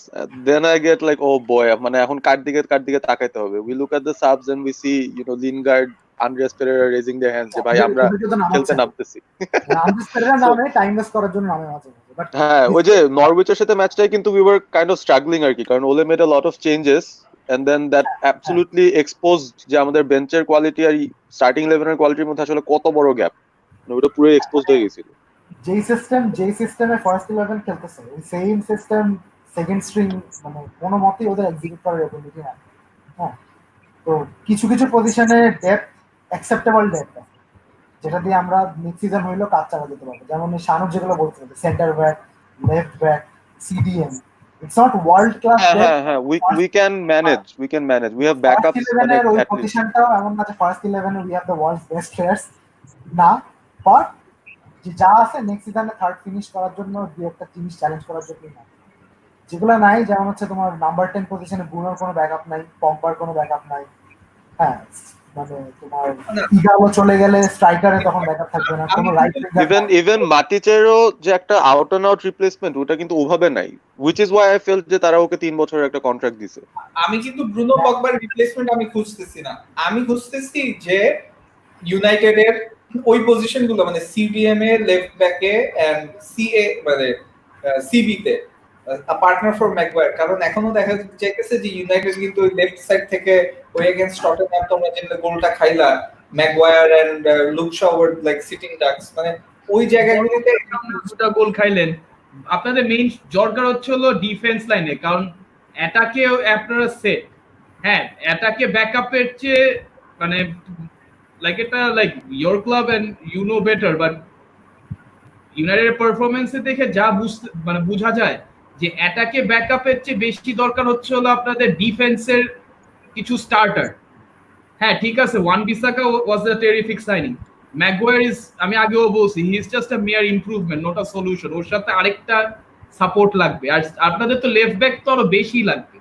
Speaker 7: then I get like oh boy, মানে এখন কার দিকে তাকাইতে হবে। We look at the subs and we see Lingard, Andreas Pereira raising their hands যে ভাই আমরা খেলতে নামতেছি।
Speaker 9: আন্দ্রেয়াস পেরেরা নামে টাইম ওয়েস্ট করার জন্য নামে মাঝে মাঝে, বাট
Speaker 7: হ্যাঁ, ওই যে নরউইচের সাথে ম্যাচটাই কিন্তু we were kind of struggling আর কি, কারণ Ole made a lot of changes and then that absolutely exposed যে আমাদের বেঞ্চের কোয়ালিটি আর স্টার্টিং 11-এর কোয়ালিটির মধ্যে আসলে কত বড় গ্যাপ, ওটা পুরো এক্সপোজড হয়ে গেছিল।
Speaker 9: যেই সিস্টেমে ফার্স্ট 11 খেলতেছে ওই সেম সিস্টেম সেকেন্ড স্ট্রিং মানে কোনো মতেই ওদের এক্সিকিউট করার এবিলিটি নাই। হ্যাঁ, তো কিছু পজিশনে ডেপথ অ্যাকসেপ্টেবল ডেপথ যেটা দিয়ে আমরা নেক্সট সিজন হইলেও কাজ চালা যেতে পারবো, যেমন শানুর যেগুলো বলতে হবে centre back, left back, CDM, it's not world class depth.
Speaker 7: হ্যাঁ, we can manage we have backups মানে
Speaker 9: ওই
Speaker 7: at least
Speaker 9: পজিশনটাও এমন না যে first 11 we have the world's best players না, বাট যা আছে নেক্সট সিজনে থার্ড ফিনিশ করার জন্য দুই একটা জিনিস চ্যালেঞ্জ করার জন্য না, যেগুলো নাই, যেমন হচ্ছে তোমার নাম্বার 10 পজিশনে ব্রুনোর কোনো ব্যাকআপ নাই, পগবার কোনো ব্যাকআপ নাই। হ্যাঁ, মানে তোমার ইগালো চলে গেলে স্ট্রাইকারে তখন ব্যাকআপ থাকবে না, কোনো রাইট
Speaker 7: ইভেন মাটিচেরও যে একটা আউট অ্যান্ড আউট রিপ্লেসমেন্ট ওটা কিন্তু ওভাবে নাই, which is why I felt যে তারা ওকে 3 বছরের একটা কন্ট্রাক্ট দিছে।
Speaker 1: আমি কিন্তু ব্রুনো পগবার রিপ্লেসমেন্ট আমি খুঁজতেছি না, আমি খুঁজতেছি যে ইউনাইটেডের ওই পজিশনগুলো মানে সিডিএম এ, লেফট ব্যাকে এন্ড সিএ মানে সিবি তে পার্টনার ফর ম্যাগুয়ার, কারণ এখনো দেখা যাইতেছে যে ইউনাইটেড কিন্তু ওই লেফট সাইড থেকে ওই এগেইনস্ট টটেনহ্যাম তোমরা যে গোলটা খাইলা, Maguire and Luke Shaw were like sitting ducks, মানে ওই জায়গাগুলোতে
Speaker 2: দুটো গোল খাইলেন। আপনাদের মেইন জর্কার হচ্ছে হলো ডিফেন্স লাইনে, কারণ অ্যাটাকে আপনারা সেট, হ্যাঁ অ্যাটাকে ব্যাকআপের চেয়ে মানে লাইক এটা like your club and you know better, but ইউনাইটেডের পারফরমেন্সে দেখে যা বুঝতে মানে বোঝা যায় যে অ্যাটাকে ব্যাকআপের চেয়ে বেশি দরকার হচ্ছে হলো আপনাদের ডিফেন্সের কিছু স্টার্টার। হ্যাঁ ঠিক আছে, Wan Bissaka was the terrific signing. Maguire is, আমি আগেও বলছি, he is just a mere improvement, not a solution. ওর সাথে আরেকটা সাপোর্ট লাগবে, আর আপনাদের তো লেফট ব্যাক তো আরো বেশি লাগবে।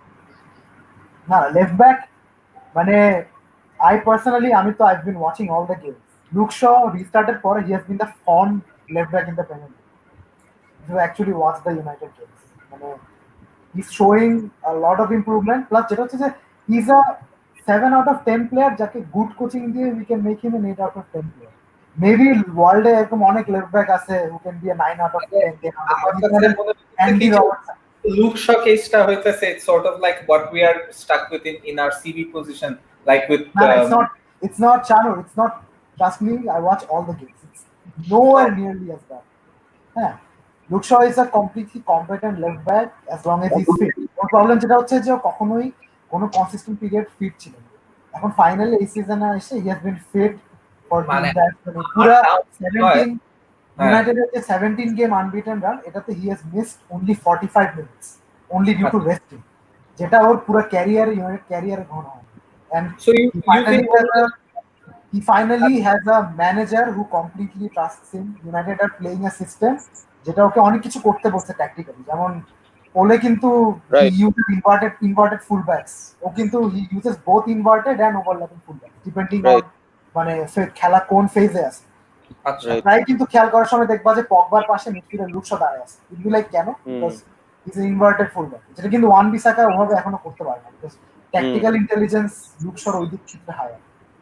Speaker 9: না লেফট ব্যাক মানে I personally, Amit, I've been watching all the games. Luke Shaw restarted for he has been the form left back in the Premier League. If you actually watch the United games, he's showing a lot of improvement. Plus, he's a 7 out of 10 player. Jake good coaching দিয়ে we can make him an 8 out of 10 player. Maybe world এরকম অনেক left back আছে who can be a 9 out of 10. Andy Robertson.
Speaker 1: Luke Shaw কেসটা হইতেছে it's sort of like what we are stuck with in our CB position, like with
Speaker 9: it's not Chano, it's not, trust me, I watch all the games, it's nowhere nearly as bad. Yeah, Luke Shaw is a completely competent left back as long as he's fit. Or problem যেটা হচ্ছে যে কখনোই কোনো consistent period fit ছিল না। এখন finally এই সিজনে এসে he has been fit for that পুরো 17 United 17 game unbeaten run, এটাতে he has missed only 45 minutes only due to resting, যেটা ওর পুরো ক্যারিয়ার ইউনাইটেড ক্যারিয়ারে ঘন হয়। And
Speaker 1: so you think
Speaker 9: he finally has a manager who completely trusts him. United are playing a system যেটা ওকে অনেক কিছু করতে বলছে ট্যাকটিক্যালি, যেমন ওলে কিন্তু he uses inverted fullbacks, ও কিন্তু he uses both inverted and overlapping fullbacks depending on মানে খেলা কোন ফেজে আছে। আচ্ছা তাই কিন্তু খেয়াল করার সময় দেখবা যে পগবার পাশে মিডফিল্ডার লুক শো দাঁড়ায় আছে, ইট বি লাইক কেন, because is an inverted fullback, যেটা কিন্তু ওয়ান বিসাকা ওভাবে এখনো করতে পারে না, বিকজ ট্যাকটিক্যাল ইন্টেলিজেন্স লুক শোর ওই দিক থেকে হায়ার।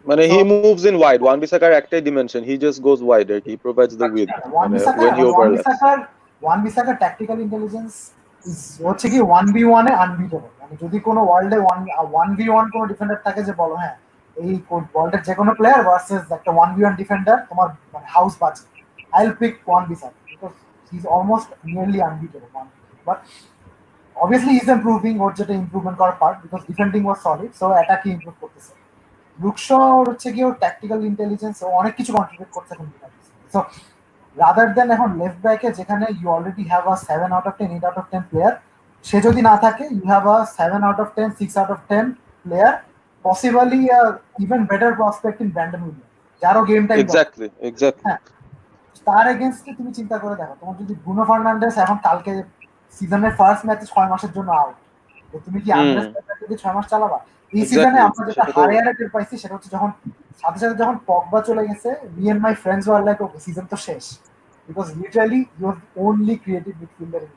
Speaker 7: মানে he moves in wide, Wan বিসাকার একটাই dimension, he just goes wide, he provides the width when he overlaps.
Speaker 9: Wan বিসাকার ট্যাকটিক্যাল ইন্টেলিজেন্স ইজ হচ্ছে কি 1v1 এ আনবিটেবল, মানে যদি কোনো ওয়ার্ল্ডে 1v1 কোনো ডিফেন্ডার থাকে যে বলো হ্যাঁ এই ওয়ার্ল্ডের যে কোনো প্লেয়ার ভার্সেস একটা 1v1 ডিফেন্ডার তোমার মানে হাউস বাজে, I'll pick Wan Bissaka because he's almost nearly unbeatable. But obviously he's improving, ওর যেটা ইমপ্রুভমেন্ট করার part, because defending was solid, so attacking improve করতেছে। লুক শো হচ্ছে কি ওর ট্যাকটিক্যাল ইন্টেলিজেন্স ও অনেক কিছু কন্ট্রিবিউট করছে এখন। সো রাদার দেন এখন লেফট ব্যাকে যেখানে you already have a 7 out of 10 8 out of 10 player, সে যদি না থাকে you have a 7 out of 10 6 out of 10 player, possibly even better prospect in Brandon William, যারও গেম টাইম
Speaker 7: এক্স্যাক্টলি
Speaker 9: তার এগেইনস্টে তুমি চিন্তা করে দেখো, তোমার যদি ব্রুনো ফার্নান্ডেস এখন কালকে সিজনের ফার্স্ট ম্যাচে 6 মাসের জন্য আউট, তুমি কি আন্দ্রেস পেরেরাকে দিয়ে 6 মাস চালাবা? এই সিজনে আমরা যেটা হারিয়ারে টের পাইছি সেটা হচ্ছে যখন সাথে সাথে যখন পগবা চলে গেছে, me and my friends were like okay season তো শেষ, because literally you are only creative midfielder in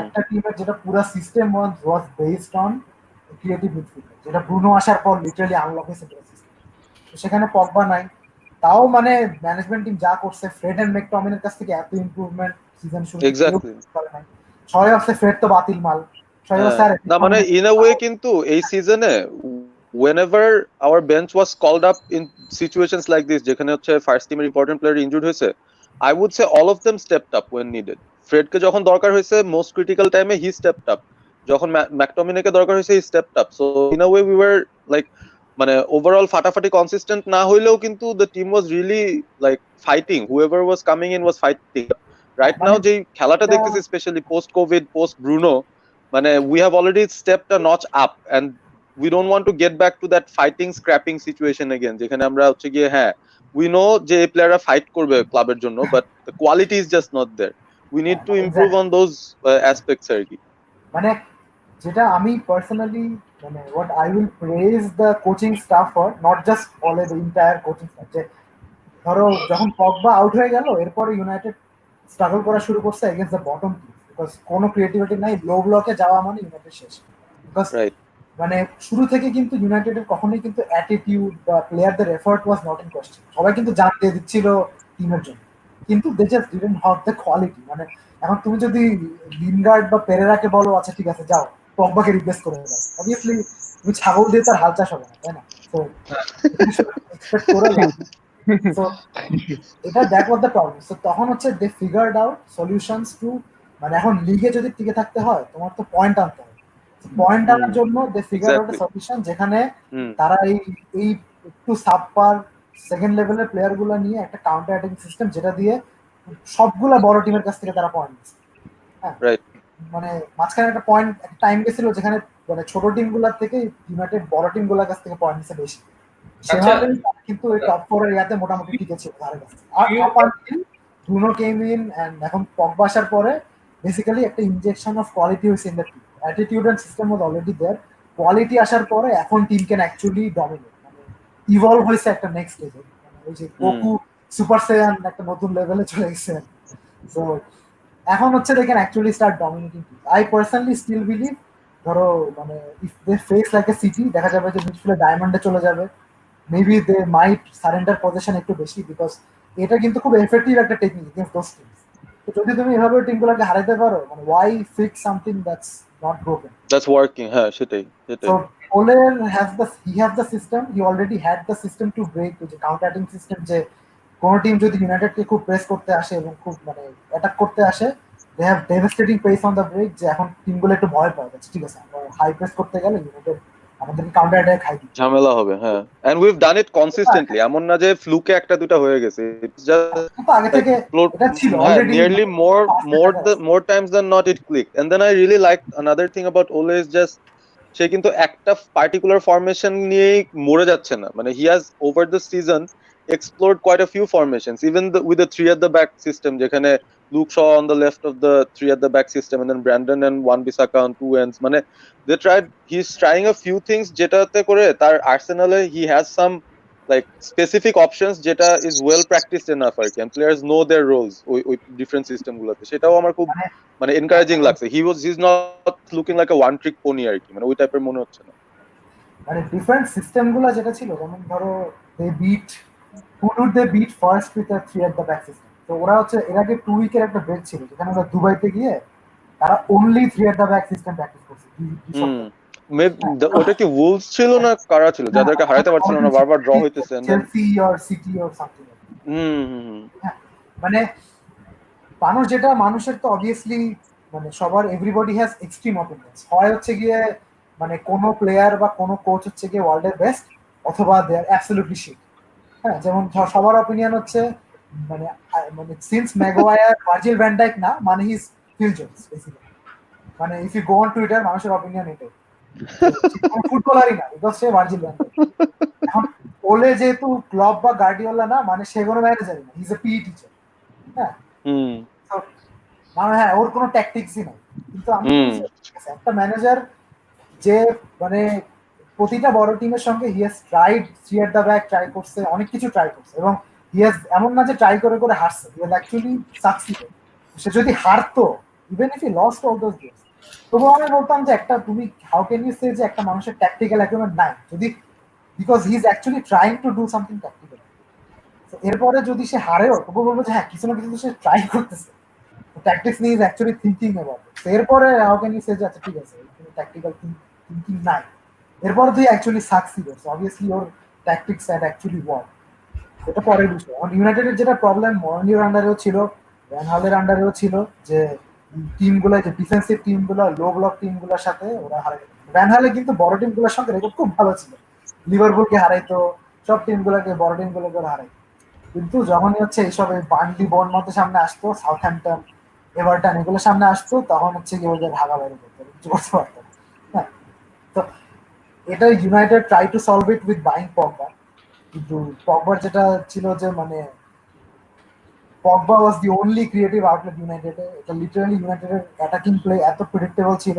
Speaker 9: একটা টিমের যেটা পুরো system was based on creative midfielder, যেটা ব্রুনো আসার পর লিটারালি আনলক হয়েছে পুরো সিস্টেম। তো সেখানে পগবা নাই, তাও মানে ম্যানেজমেন্ট টিম যা করছে, ফ্রেড এন্ড ম্যাকটমিনের কাছ থেকে এত ইমপ্রুভমেন্ট সিজন শুরু নাই। ছয় অফসে ফ্রেড তো বাতিল মাল,
Speaker 7: না মানে ইন আ ওয়ে কিন্তু এই সিজনে whenever our bench was called up in situations like this, যেখানে হচ্ছে ফার্স্ট টিমের ইম্পর্টেন্ট প্লেয়ার ইনজুর্ড হয়েছে, I would say all of them stepped up when needed. ফ্রেডকে যখন দরকার হয়েছে মোস্ট ক্রিটিক্যাল টাইমে he stepped up, যখন ম্যাকটমিনেকে দরকার হয়েছে he stepped up. So in a way we were like মানে ওভারঅল ফাটাফাটি কনসিস্টেন্ট না হইলেও কিন্তু the team was really like fighting, whoever was coming in was fighting. Right now যে খেলাটা দেখতেছি specially post Covid post Bruno, মানে we have already stepped a notch up and we don't want to get back to that fighting scrapping situation again, যেখানে আমরা হচ্ছে গিয়ে হ্যাঁ we know যে প্লেয়াররা ফাইট করবে ক্লাবের জন্য, but the quality is just not there. We need to improve on those aspects আর কি।
Speaker 9: মানে যেটা আমি পার্সোনালি মানে what I will praise the coaching staff for, not just all the entire coaching staff, যে ধরো যখন পগবা আউট হয়ে গেল এরপরে ইউনাইটেড স্ট্রাগল করা শুরু করছে against the bottom team, because কোনো ক্রিয়েটিভিটি নাই, লো ব্লকে যাওয়া মানে ইউনাইটেড শেষ। বিকজ মানে শুরু থেকে কিন্তু ইউনাইটেডের কখনোই কিন্তু অ্যাটিটিউড বা প্লেয়ারদের effort was not in question, সবাই কিন্তু জান দিয়ে দিচ্ছিল টিমের জন্য, কিন্তু they just didn't have the quality. মানে এখন তুমি যদি লিনগার্ড বা পেরেরাকে বলো আচ্ছা ঠিক আছে যাও পগবাকে রিপ্লেস করে দাও, অবভিয়াসলি তুমি ছাগল দিয়ে তার হাল চাষ হবে না, তাই না? তো এক্সপেক্ট করে সো এটা that was the problem. So তখন হচ্ছে দে ফিগারড আউট সলিউশনস টু, মানে এখন লিগে যদি টিকে থাকতে হয় তোমার তো পয়েন্ট আনতে হবে, পয়েন্ট আনার জন্য দে ফিগার আউট এ
Speaker 7: Exactly.
Speaker 9: সলিউশন যেখানে
Speaker 7: হুম
Speaker 9: তারা এই একটু সাবপার সেকেন্ড লেভেলের প্লেয়ার গুলো নিয়ে একটা কাউন্টার অ্যাটাকিং সিস্টেম যেটা দিয়ে সবগুলা বড় টিমের কাছ থেকে তারা পয়েন্ট নিচ্ছে। হ্যাঁ,
Speaker 7: রাইট
Speaker 9: মানে মাঝখানে একটা পয়েন্ট একটা টাইম গেছিল যেখানে মানে ছোট টিম গুলার থেকে ইউনাইটেড বড় টিম গুলার কাছ থেকে পয়েন্ট নিচ্ছে বেশি। সেভাবে তারা কিন্তু ওই টপ ফোর এর ইয়াতে মোটামুটি টিকে ছিল ধারে কাছে। আর আপার ব্রুনো কেম ইন এন্ড এখন পগবা আসার পরে বেসিক্যালি একটা ইনজেকশন অফ কোয়ালিটি হয়েছে in the team. Attitude and system was already there. Quality আসার পরে এখন টিম ক্যান অ্যাকচুয়ালি ডমিনেট, মানে ইভলভ হয়েছে একটা নেক্সট স্টেজে। মানে ওই যে গোকু সুপার সাইয়ান একটা নতুন লেভেলে চলে গেছে। সো এখন হচ্ছে they can actually start dominating. I personally still believe ধরো মানে if they face like a City দেখা যাবে যে মিডফিল্ডে ডায়মন্ডে চলে যাবে, maybe they might surrender position একটু বেশি, বিকজ এটা কিন্তু খুব এফেক্টিভ একটা টেকনিক এগেইনস্ট দোজ টিমস। তো যদি তুমি এভাবে টিমগুলোকে হারাতে পারো মানে why fix something that's not broken.
Speaker 7: That's working. হ্যাঁ সেটাই
Speaker 9: So Ole has the system. He already had the system to break the counter attacking system. যে কোন টিম যদি ইউনাইটেডকে খুব প্রেস করতে আসে এবং খুব মানে অ্যাটাক করতে আসে, they have devastating pace on the break, যে এখন টিমগুলো একটু ভয় পায় যাচ্ছে, ঠিক আছে আমরা হাই প্রেস করতে গেলে ইউনাইটেড আমাদেরকে কাউন্টার অ্যাটাক খাই দিচ্ছে।
Speaker 7: ঝামেলা হবে। হ্যাঁ and we've done it consistently, এমন না যে ফ্লুকে একটা দুটা হয়ে গেছে। ইটস জাস্ট
Speaker 9: কিন্তু আগে থেকে এটা ছিল
Speaker 7: হ্যাঁ
Speaker 9: already
Speaker 7: nearly more times than not it clicked. And then I really liked another thing about Ole is just সে কিন্তু একটা পার্টিকুলার ফরমেশন নিয়েই মরে যাচ্ছে না, মানে he has over the season explored quite a few formations, even with the three at the back system যেখানে Luke Shaw on the left of the three at the back system and then Brandon and Wan-Bissaka on two ends. মানে he's trying a few things যেটাতে করে তার আর্সেনালে he has some like specific options যেটা is well practiced enough আর কি, and players know their roles ওই different system গুলোতে। সেটাও আমার খুব মানে এনকারেজিং লাগছে। he's not looking like a one trick pony আর কি, মানে ওই টাইপের মনে হচ্ছে না।
Speaker 9: মানে ডিফারেন্ট সিস্টেম গুলো যেটা ছিল, যেমন ধরো they beat first with three at the back system. তো ওরা হচ্ছে এর আগে 2 উইকের একটা ব্রেক ছিল যেখানে ওরা দুবাইতে গিয়ে তারা only three at the back system practice করছে দুই সপ্তাহ।
Speaker 7: ওটা কি উলফস ছিল না কারা ছিল যাদেরকে হারাতে পারছিল না, বারবার ড্র হইতেছে?
Speaker 9: Chelsea or city or something. মানে মানুষের তো অবভিয়াসলি মানে সবার এভরিবডি হ্যাজ এক্সট্রিম অপিনিয়ন্স। হয় হচ্ছে গিয়ে মানে কোনো প্লেয়ার বা কোনো কোচ হচ্ছে গিয়ে ওয়ার্ল্ডের বেস্ট, অথবা দে আর অ্যাবসলিউটলি শিট। হ্যাঁ, যেমন সবার অপিনিয়ন হচ্ছে মানে মানে since Maguire Virgil van Dijk না মানে হিজ ফিল জোনস বেসিক্যালি। মানে if you go on Twitter মানুষের অপিনিয়ন এটাই, ফুটবলারই না, বিকজ সে ভার্জিল ভ্যান ডাইক। এখন ওলে যেহেতু ক্লব বা গার্ডিওলা না, মানে সে কোনো ম্যানেজারই না, হিজ এ পিই টিচার। হ্যাঁ, মানে হ্যাঁ ওর কোনো ট্যাকটিক্সই নাই। কিন্তু আমি একটা ম্যানেজার যে মানে প্রতিটা বড় টিমের সঙ্গে he has tried three at the back, try করছে অনেক কিছু ট্রাই করছে, এবং হি হ্যাজ এমন না যে ট্রাই করে করে হারছে, হি হ্যাজ অ্যাকচুয়ালি সাকসিডেড। সে যদি হারতো, even if he lost all those games, তবুও আমি বলতাম যে একটা তুমি হাউ ক্যান ইউ সে যে একটা মানুষের ট্যাকটিক্যাল অ্যাকুইপমেন্ট নাই, যদি because he is actually trying to do something tactical. এরপরে যদি সে হারেও তবু বলবো যে হ্যাঁ কিছু না কিছু সে ট্রাই করতেছে, ট্যাকটিক্স নিয়ে is actually thinking about it. এরপরে হাউ ক্যান ইউ সে যে আচ্ছা ঠিক আছে কোনো ট্যাকটিক্যাল থিঙ্কিং নাই, এরপরে তুই অ্যাকচুয়ালি সাকসিড হচ্ছে, obviously or tactics had actually work. এটা পরের বিষয়। এখন ইউনাইটেডের যেটা প্রবলেম মর্নির আন্ডারেও ছিল, ভ্যান হালের আন্ডারেও ছিল, যে টিমগুলো যে ডিফেন্সিভ টিমগুলো লো ব্লক টিমগুলোর সাথে ওরা হারাই। ভ্যান হালে কিন্তু বড় টিমগুলোর সঙ্গে রেকর্ড খুব ভালো ছিল, লিভারপুলকে হারাইতো, সব টিমগুলোকে বড় টিমগুলোকে হারাইতো। কিন্তু যখনই হচ্ছে এইসব বার্নলি বোর্নমাউথের সামনে আসতো, সাউথহ্যাম্পটন, এভারটন এগুলো সামনে আসতো, তখন হচ্ছে কি ওদের ভাগা বাইরে করতে কিছু করতে পারতো না। হ্যাঁ, তো এটা United try to solve it with buying Pogba. কিন্তু পগবার যেটা ছিল যে মানে Pogba was the only creative outlet ইউনাইটেডে। এটা লিটারালি ইউনাইটেডের অ্যাটাকিং প্লে এত প্রেডিক্টেবল ছিল,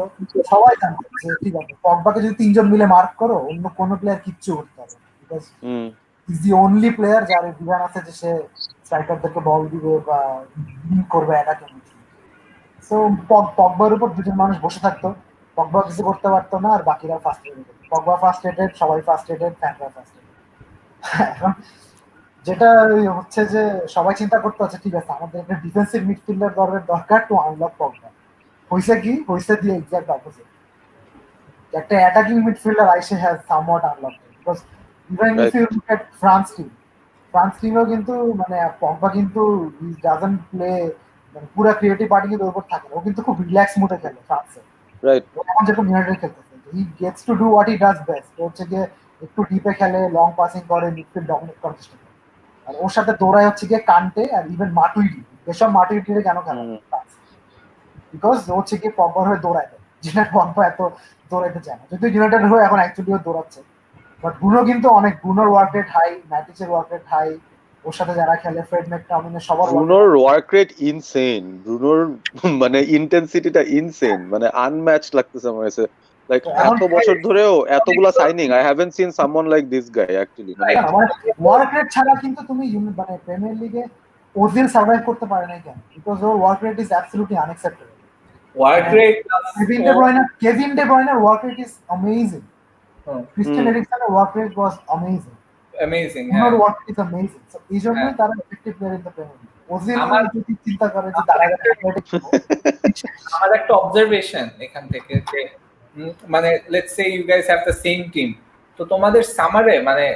Speaker 9: সবাই জানতো যে ঠিক আছে পগবাকে যদি তিনজন মিলে মার্ক করো অন্য কোনো প্লেয়ার কিচ্ছু করতে পারবে না, because is the only player যার বিধান আছে যে সে স্ট্রাইকারদেরকে বল দিবে বা করবে অ্যাটাকিং। সো পগবার উপর দুজন মানুষ বসে থাকতো, পগবা কিছু করতে পারতো না, আর বাকিরা ফার্স্ট্রেটেড। পগবা ফার্স্ট্রেটেড, সবাই ফার্স্ট্রেটেড, ফ্যানরা ফার্স্ট্রেটেড। এখন যেটা হচ্ছে যে সবাই চিন্তা করতে হচ্ছে ঠিক আছে আমাদের একটা ডিফেন্সিভ মিডফিল্ডার দরকার টু আনলক পগবা। হইছে কি হইছে দিয়ে এক্সাক্ট অপোজিট, একটা অ্যাটাকিং মিডফিল্ডার আইসে has somewhat unlock, because even if you look at France টিমেও কিন্তু মানে পগবা কিন্তু ডাজন্ট প্লে মানে পুরো ক্রিয়েটিভ পার্টি কিন্তু ওর উপর থাকে না, ও কিন্তু খুব রিল্যাক্স মুডে খেলে ফ্রান্সে।
Speaker 7: রাইট
Speaker 9: এখন যেরকম ইউনাইটেড খেলতেছে, he gets to do what he does best, হচ্ছে গিয়ে একটু ডিপে খেলে, লং পাসিং করে, মিডফিল্ড ডমিনেট করার চেষ্টা করে। আর ওর সাথে দৌড়ায় হচ্ছে গিয়ে কান্টে আর ইভেন মাটুইডি। এসব মাটুইডিরে কেন খেলা, বিকজ হচ্ছে গিয়ে পম্পার হয়ে দৌড়ায় দেয়, যেটা পম্পা এত দৌড়াইতে চায় না, যদিও ইউনাইটেড হয়ে এখন অ্যাকচুয়ালিও দৌড়াচ্ছে। বাট ব্রুনো কিন্তু অনেক, ব্রুনোর ওয়ার্ক রেট হাই, ম্যাটিচের ওয়ার্ক রেট হাই, ওর সাথে যারা খেলে ফ্রেড ম্যাকটামিনের সবার
Speaker 7: ব্রুনোর ওয়ার্ক রেট ইনসেন, ব্রুনোর মানে ইন্টেন্সিটিটা ইনসেন, মানে আনম্যাচ লাগতেছে আমার কাছে। লাইক এত বছর ধরেও এতগুলা signing, I haven't seen someone like this guy actually.
Speaker 9: Work rate ছাড়া কিন্তু তুমি মানে প্রিমিয়ার লিগে ওজিল সার্ভাইভ করতে পারে নাই কেন? বিকজ ওর work rate is absolutely unacceptable.
Speaker 1: Work rate
Speaker 9: Kevin De ব্রয়নার work rate is amazing. Christian এরিকসনের work rate was amazing.
Speaker 1: Amazing,
Speaker 9: ওর work rate is amazing. So এই জন্যই তারা effective player in the Premier League. Ozil
Speaker 1: আমার
Speaker 9: যদি চিন্তা করে যে তারা
Speaker 1: আমার একটা অবজারভেশন এখান থেকে যে মানে let's say you guys have the same team, তো তোমাদের সামারে মানে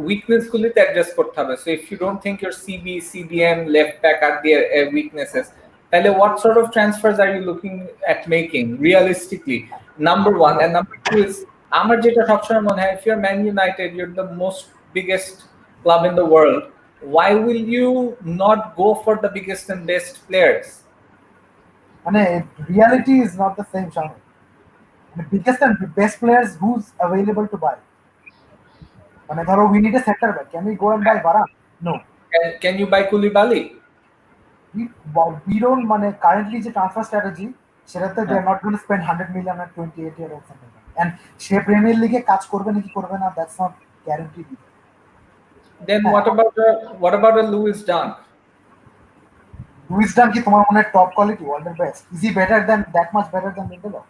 Speaker 1: উইকনেস গুলিতে অ্যাডজাস্ট করতে হবে। So if you don't think your CB, CBM, left back are their weaknesses, তাহলে what sort of transfers are you looking at making realistically? Number one. And number two is, আমার যেটা সবসময় মনে হয়, if you're Man United, you're the most biggest club in the world, why will you not go for the biggest and best players?
Speaker 9: মানে reality is not the same, Shanu. The biggest and best players who's available to buy. মানে ধরো we need a center back, can we go and buy Varane? No.
Speaker 1: Can you buy Koulibaly?
Speaker 9: We don't, মানে currently যে transfer strategy সেটাতে they are not going to spend 100 million at 28 year or something like that. And say premier লিগে কাজ করবে নাকি করবে না, that's not guaranteed either.
Speaker 1: Then what about a Lewis Dunk?
Speaker 9: Lewis Dunk কি তোমার মনে হয় টপ কোয়ালিটি, ওয়ার্ল্ডের best? Is he better than, that much better than Lindelof?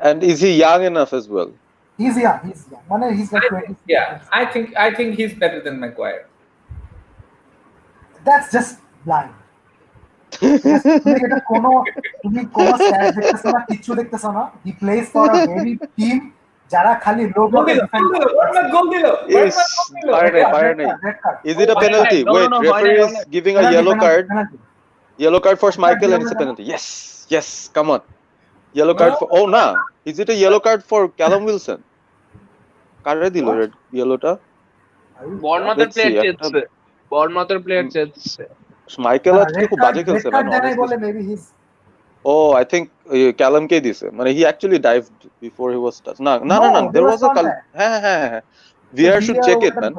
Speaker 7: And is he young enough as well?
Speaker 9: He's young. মানে he's like 20.
Speaker 1: Yeah, I think he's better than Maguire.
Speaker 9: That's just blind. তুমি কোনো stats দেখতেছ না, কিছু দেখতেছ না। He plays for a very team যারা খালি লো ব্লকে ডিফেন্ড করে।
Speaker 1: গোল দিল।
Speaker 7: Fire নাই. Is it a penalty? Wait, referee is giving a yellow card. Yellow card for Schmeichel and it's a penalty. Yes, come on. Yellow card for, oh nah, is it a yellow card for Callum Wilson? কারে দিল red ইয়েলোটা?
Speaker 4: বর্নমাথের player চেয়েছে।
Speaker 7: Schmeichel আজকে খুব বাজে খেলছে মানে
Speaker 9: বলে maybe his
Speaker 7: Oh, I think Callum কে দিছে, মানে he actually dived before he was touched. No, there was a হ্যাঁ VR should check it, man.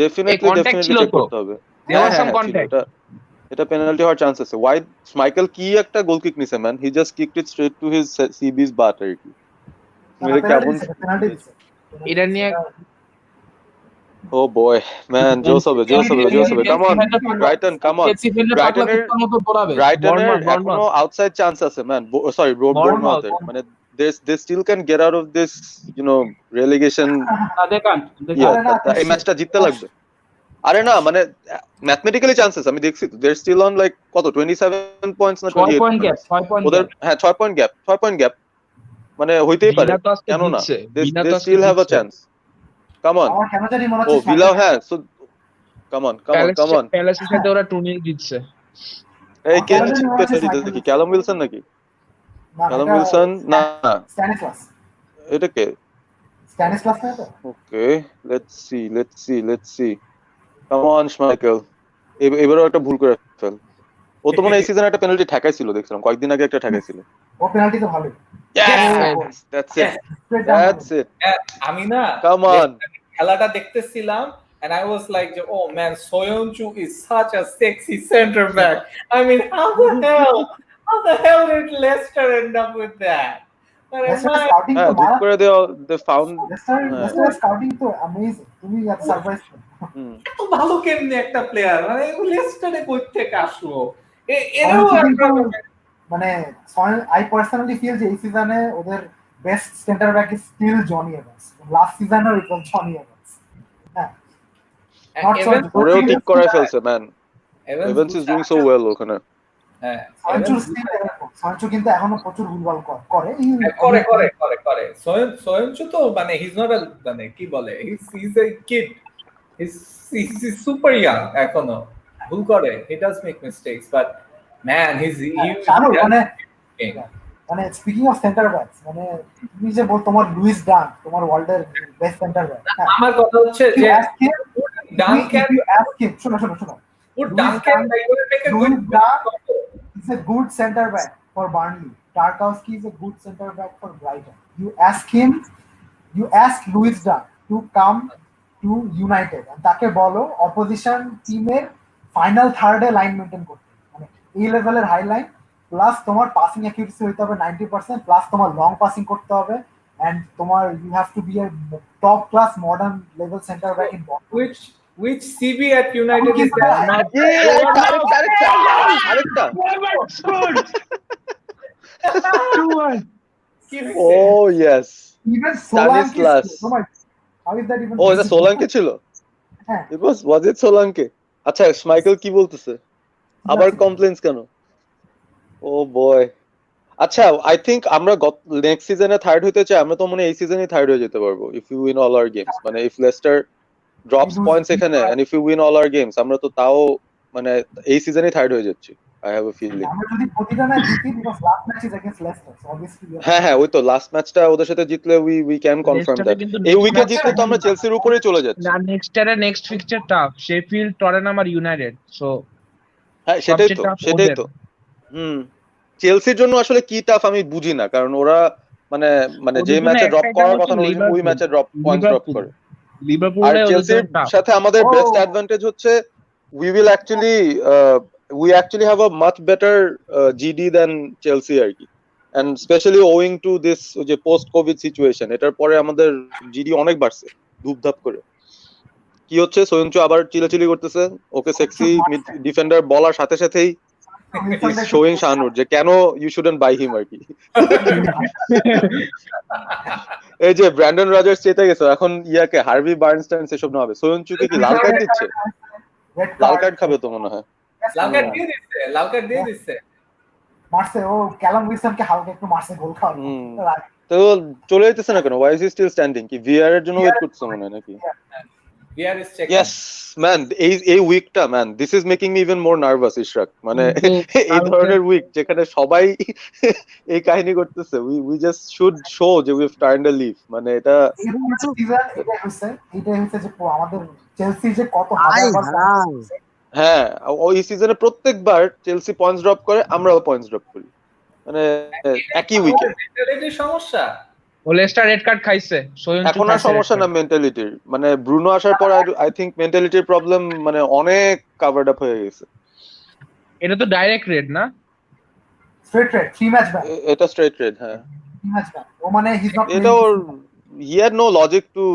Speaker 7: Definitely check করতে হবে।
Speaker 4: There was some contact.
Speaker 7: এটা পেনাল্টি হওয়ার চান্স আছে। Why Schmeichel কি একটা গোল কিক নিছে, man? He just kicked it straight to his CB's butt আর কি। মেরে কেমন
Speaker 4: এটা নিয়ে
Speaker 7: Oh boy, man, Jose হবে। Come on, Brighton, come on. Brighton এখনো outside chance আছে, man. Sorry, Bournemouth. মানে they still can get out of this, relegation. এই ম্যাচটা জিততে লাগবে। আরে না, মানে ম্যাথমেটিক্যালি চান্সেস আমি দেখছি, they're still on like কত 27 points না 28
Speaker 4: point gap, 6 point
Speaker 7: ওদের, হ্যাঁ 6 point gap, মানে হইতেই পারে, কেন না? They still have a chance. Come on.
Speaker 9: আমার কেন জানি মনে হচ্ছে
Speaker 7: Villa হ্যাঁ, so come on.
Speaker 4: প্যালেসের সাথে ওরা 2-0 জিতছে।
Speaker 7: এই কে জিতছে দেখি, ক্যালাম উইলসন নাকি? ক্যালাম উইলসন না,
Speaker 9: স্ট্যানিসলাস।
Speaker 7: এটা কে?
Speaker 9: স্ট্যানিসলাস না তো?
Speaker 7: Okay, let's see. Come on, Schmeichel. এবারও একটা ভুল করে ফেল। ও তো মনে এই সিজনে একটা পেনাল্টি ঠেকাইছিল, দেখছিলাম কয়েকদিন আগে একটা ঠেকাইছিল।
Speaker 9: ও পেনাল্টি তো ভালোই।
Speaker 7: Yes, that's it.
Speaker 1: আমি না,
Speaker 7: Come on.
Speaker 1: খেলাটা দেখতেছিলাম and I was like, oh man, Soyuncu is such a sexy center back. I mean, how the hell did Leicester end up with that?
Speaker 7: They found
Speaker 9: Leicester scouting তো amazing. তুমি এত surprise
Speaker 1: এত ভালো কেমনে একটা player, মানে লেস্টারে কই থেকে আসলো?
Speaker 9: মানে I personally feel যে এই সিজনে ওদের best centre back is still Jonny Evans. Last সিজনেও ইট ওয়াজ জনি এভান্স। হ্যাঁ,
Speaker 7: ওরেও ঠিক করে ফেলছে, man. Evans is doing so well ওখানে।
Speaker 1: হ্যাঁ,
Speaker 9: সঞ্চু কিন্তু এখনো প্রচুর ভুলভাল করে।
Speaker 1: সঞ্চু তো মানে হি ইজ নট আ, মানে কি বলে, he is a kid, he is super young, এখনো ভুল করে, he does make mistakes, but man he is
Speaker 9: মানে স্পিকিং অফ সেন্টার ব্যাকস, মানে তুমি যে তোমার লুইস ডান তোমার ওয়ার্ল্ডের বেস্ট সেন্টার ব্যাক,
Speaker 1: আমার কথা হচ্ছে যে ডানক্যান
Speaker 9: শোনো শোনো শোনো,
Speaker 1: ডানক্যান
Speaker 9: Louis Dunk is a good center back for Burnley. Tarkowski is a good center back for Brighton. You ask Louis Dunk to come to United and তাকে বলো অপোজিশন টিমের ফাইনাল থার্ডে লাইন মেইনটেইন করতে, মানে এই লেভেলের হাই লাইন প্লাস তোমার passing accuracy হইতে হবে 90%, প্লাস তোমার লং পাসিং করতে হবে, and তোমার you have to be a top class modern level centre back in
Speaker 1: which CB at United is
Speaker 7: আরেকটা
Speaker 9: Oh
Speaker 7: yes,
Speaker 9: even
Speaker 7: Stanislas.
Speaker 9: How is that even
Speaker 7: এটা সোলাঙ্কে ছিল?
Speaker 9: হ্যাঁ,
Speaker 7: was it সোলাঙ্কে? আচ্ছা Michael কি বলতেছে, আবার কমপ্লেইনস কেন? ও বয়, আচ্ছা আই থিংক আমরা নেক্সট সিজনে থার্ড হইতে চাই, আমরা তো মনে হয় এই সিজনে থার্ড হয়ে যেতে পারবো if you win all our games, মানে ইফ লেস্টার ড্রপস পয়েন্টস এখানে and if you win all our games, আমরা তো তাও মানে এই সিজনে থার্ড হয়ে যাচ্ছি। আই হ্যাভ আ ফিলিং
Speaker 9: আমরা যদি প্রতিটা ম্যাচ জিতি, because last match is against Leicester, so obviously
Speaker 7: হ্যাঁ ওই তো লাস্ট ম্যাচটা ওদের সাথে জিতলে উই ক্যান কনফার্ম দ্যাট এই উইকে জিতলে তো আমরা চেলসির উপরেই চলে যাচ্ছি।
Speaker 4: না, next fixture tough, Sheffield, Tottenham আর ইউনাইটেড, সো
Speaker 7: হ্যাঁ সেটাই তো চেলসির জন্য আসলে কি টাফ আমি বুঝি না, কারণ ওরা মানে যে ম্যাচে ড্রপ করার কথা ওই ম্যাচে পয়েন্ট ড্রপ করে। আর চেলসির সাথে আমাদের বেস্ট অ্যাডভান্টেজ হচ্ছে we actually have a much better GD than Chelsea আর কি, and especially owing to this যে post covid situation, এটার পরে আমাদের GD অনেক বাড়ছে ধুপধাপ করে। কি হচ্ছে, সোয়ুনচু আবার চিলাচিলি করতেছে, ওকে সেক্সি ডিফেন্ডার বলার সাথে সাথেই শোয়িং শাহানুর যে কেন ইউ শুডন্ট বাই হিম আর কি। এই যে ব্র্যান্ডন রজার্স চেতে গেছে, এখন ইয়াকে হার্ভি বার্নস্টাইন সেসব না হবে, সোয়ুনচুকে কি লাল কার্ড দিচ্ছে? লাল কার্ড খাবে তো মনে হয়।
Speaker 1: লাল কার্ড দিয়ে দিচ্ছে
Speaker 9: মারছে, ও ক্যালাম উইলসনকে হালকা একটু মারছে, গোল খাওয়া।
Speaker 7: তো চলে যাইতেছে না কেন? Why is he still standing? কি ভিআর এর জন্য ওয়েট করতেছে মনে হয় নাকি?
Speaker 1: VAR is checking.
Speaker 7: Yes man, এই উইকটা man, this is making me even more nervous Ishrak, মানে এই ধরনের উইক যেখানে সবাই এই কাহিনী করতেছে, উই জাস্ট শুড শো যে we have turned a leaf, মানে এটা
Speaker 9: এটাই হচ্ছে যে আমাদের চেলসি যে কত হাজার,
Speaker 7: হ্যাঁ ওই সিজনে প্রত্যেকবার চেলসি পয়েন্টস ড্রপ করে, আমরাও পয়েন্টস ড্রপ করি, মানে একই উইকে।
Speaker 1: মেন্টালিটির সমস্যা।
Speaker 4: ও লেস্টার রেড কার্ড খাইছে,
Speaker 7: এখন আর সমস্যা না মেন্টালিটির, মানে ব্রুনো আসার পর আই থিংক মেন্টালিটির প্রবলেম মানে অনেক কভারড আপ হয়ে গেছে।
Speaker 4: এটা তো ডাইরেক্ট রেড না,
Speaker 9: স্ট্রেট রেড, 3 ম্যাচ ব্যাক।
Speaker 7: এটা স্ট্রেট রেড, হ্যাঁ
Speaker 9: 3 ম্যাচ ব্যাক। ও মানে হি ইজ নট
Speaker 7: এটা ওর he had no logic to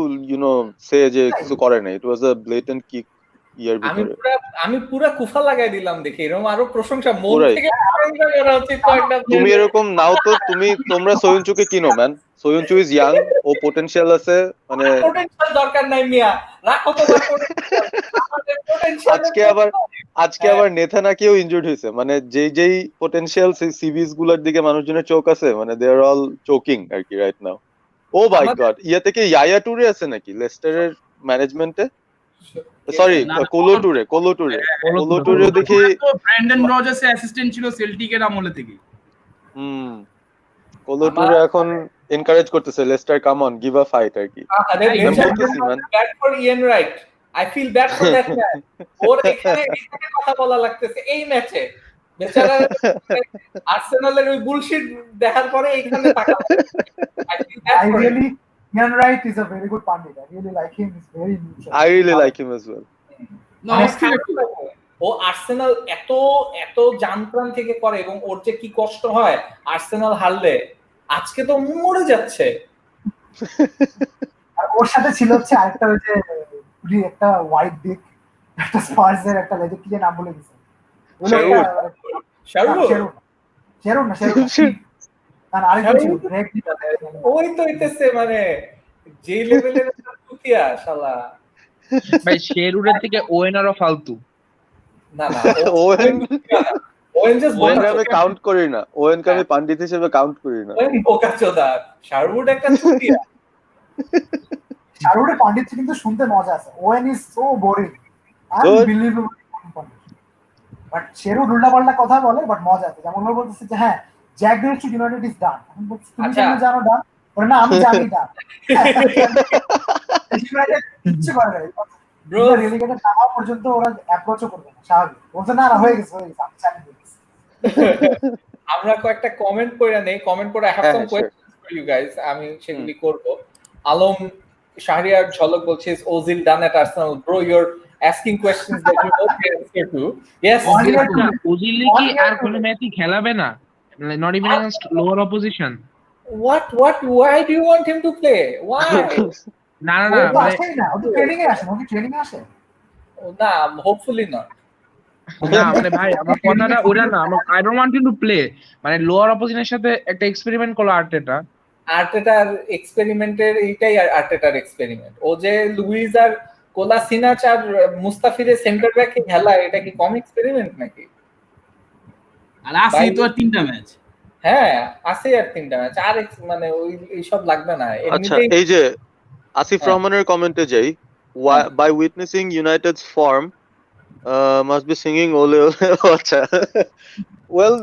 Speaker 7: say যে কিছু করে না, ইট ওয়াজ আ ব্লেটেন্ট কিক ইয়ার ভিতরে।
Speaker 1: আমি পুরো কুফা লাগাই দিলাম দেখি, এরকম আরো প্রশংসা মন থেকে করা উচিত কয়েকটা।
Speaker 7: তুমি এরকম নাও তো, তোমরা সোয়ুনচুকে কিনো ম্যান, সোয়ুনচু ইজ ইয়াং, ও পটেনশিয়াল আছে, মানে
Speaker 1: পটেনশিয়াল দরকার নাই মিয়া, রাখো তোমার পটেনশিয়াল।
Speaker 7: আজকে আবার নেথানাকেও ইনজুর্ড হয়েছে, মানে যেই পটেনশিয়াল সিভিস গুলোর দিকে মানুষজনের চোখ আছে, মানে দে আর অল চোকিং আর কি right now. O my god, ইয়া থেকে ইয়ায়া টুরে আছে নাকি লেস্টারের ম্যানেজমেন্টে? সরি, কোলো টুরে দেখি
Speaker 2: ব্র্যান্ডন রজার্স এর অ্যাসিস্ট্যান্ট ছিল সেল্টিকের আমলে থেকে।
Speaker 7: কোলো টুরে এখন এনকারেজ করতেছে Leicester come on give a fight আর কি।
Speaker 1: Bad for Ian Wright, I feel bad for that man. ওর এখানে কথা বলা লাগতেছে এই ম্যাচে, বেচারা আর্সেনালের ওই বুলশিট দেখার পরে এখানে তাকা।
Speaker 9: I really, Ian Wright is a very good pundit. I really like him. He's very neutral.
Speaker 7: I really like him as well.
Speaker 1: O Arsenal এত জানপ্রাণ থেকে করে, এবং ওর যে কি কষ্ট হয় আর্সেনাল হারলে, আজকে তো মরে যাচ্ছে।
Speaker 9: আর ওর সাথে ছিল হচ্ছে আরেকটা ওই যে একটা হোয়াইট ডিক, একটা স্পার্সের একটা লেজেন্ড, কি নাম বলে দিছে, শেরুন না আর আরেকটা ছিল ব্রেক দিতে,
Speaker 1: ওই তো হইতেছে মানে যে লেভেলের টুকিয়া শালা
Speaker 4: ভাই। শেরুরের থেকে ওয়েন আরো ফালতু।
Speaker 1: না ওয়েন জাস্ট
Speaker 7: আমি কাউন্ট করি না, ওয়েনকে আমি পান্ডিত হিসেবে কাউন্ট করি না।
Speaker 1: ওয়েন বোকাচোদা, শারউড একটা টুকিয়া।
Speaker 9: শারউডের পান্ডিত কিন্তু শুনতে মজা আছে, Owen is so boring, unbelievable. But Sherwood উল্টাপাল্টা কথা বলে, বাট মজা আছে। যেমন ও বলতেছে যে হ্যাঁ জ্যাক গ্রেলিশ ইউনাইটেড ইজ ডান। এখন বলছি তুমি
Speaker 1: আচ্ছা।
Speaker 9: কেন জানো ডান? বলে না আমি জানি ডান। ইউনাইটেড কিচ্ছু করে নাই।
Speaker 1: Bro,
Speaker 9: রেলিগেটেড না হওয়া পর্যন্ত ওরা অ্যাপ্রোচও করবে না, স্বাভাবিক। বলছে না না হয়ে গেছে আমি জানি হয়ে গেছে।
Speaker 1: আমরা কয়েকটা কমেন্ট করে নেই, কমেন্ট করে I have
Speaker 7: হ্যাঁ,
Speaker 1: some
Speaker 7: হ্যাঁ, sure.
Speaker 1: questions for you guys, আমি সেগুলি করব। আলম শাহরিয়ার ঝলক বলছে Ozil done at Arsenal, bro you're asking questions that you know the answer to. Yes,
Speaker 4: ওজিলি কি আর কোন ম্যাচই খেলাবে না? Not even against lower opposition?
Speaker 1: what why do you want him to play? Why?
Speaker 4: না না
Speaker 9: ও
Speaker 4: না
Speaker 9: তো
Speaker 4: মানে
Speaker 9: আসেই না, ও তো ট্রেনিং এ আসে, ও কি ট্রেনিং এ আসে?
Speaker 1: না, hopefully not.
Speaker 4: না মানে ভাই আমার কথাটা ওটা না, I don't want him to play. মানে লোয়ার অপোজিশনের সাথে একটা এক্সপেরিমেন্ট করলো আর্টেটা।
Speaker 1: আর্টেটার এক্সপেরিমেন্টের এইটাই আর্টেটার এক্সপেরিমেন্ট। ও যে লুইস আর কোলাসিনাচ আর মুস্তাফিজের সেন্টার ব্যাকে খেলা, এটা কি কম এক্সপেরিমেন্ট নাকি?
Speaker 2: আর আছে তো আর 3টা ম্যাচ।
Speaker 1: হ্যাঁ, আছে আর 3টা ম্যাচ, আর মানে ওই এইসব লাগবে না
Speaker 7: আচ্ছা,
Speaker 1: এমনিতেই।
Speaker 7: এই যে আসিফ রহমানের কমেন্টে যাই, by witnessing United's form must be singing ole ole. আচ্ছা, well,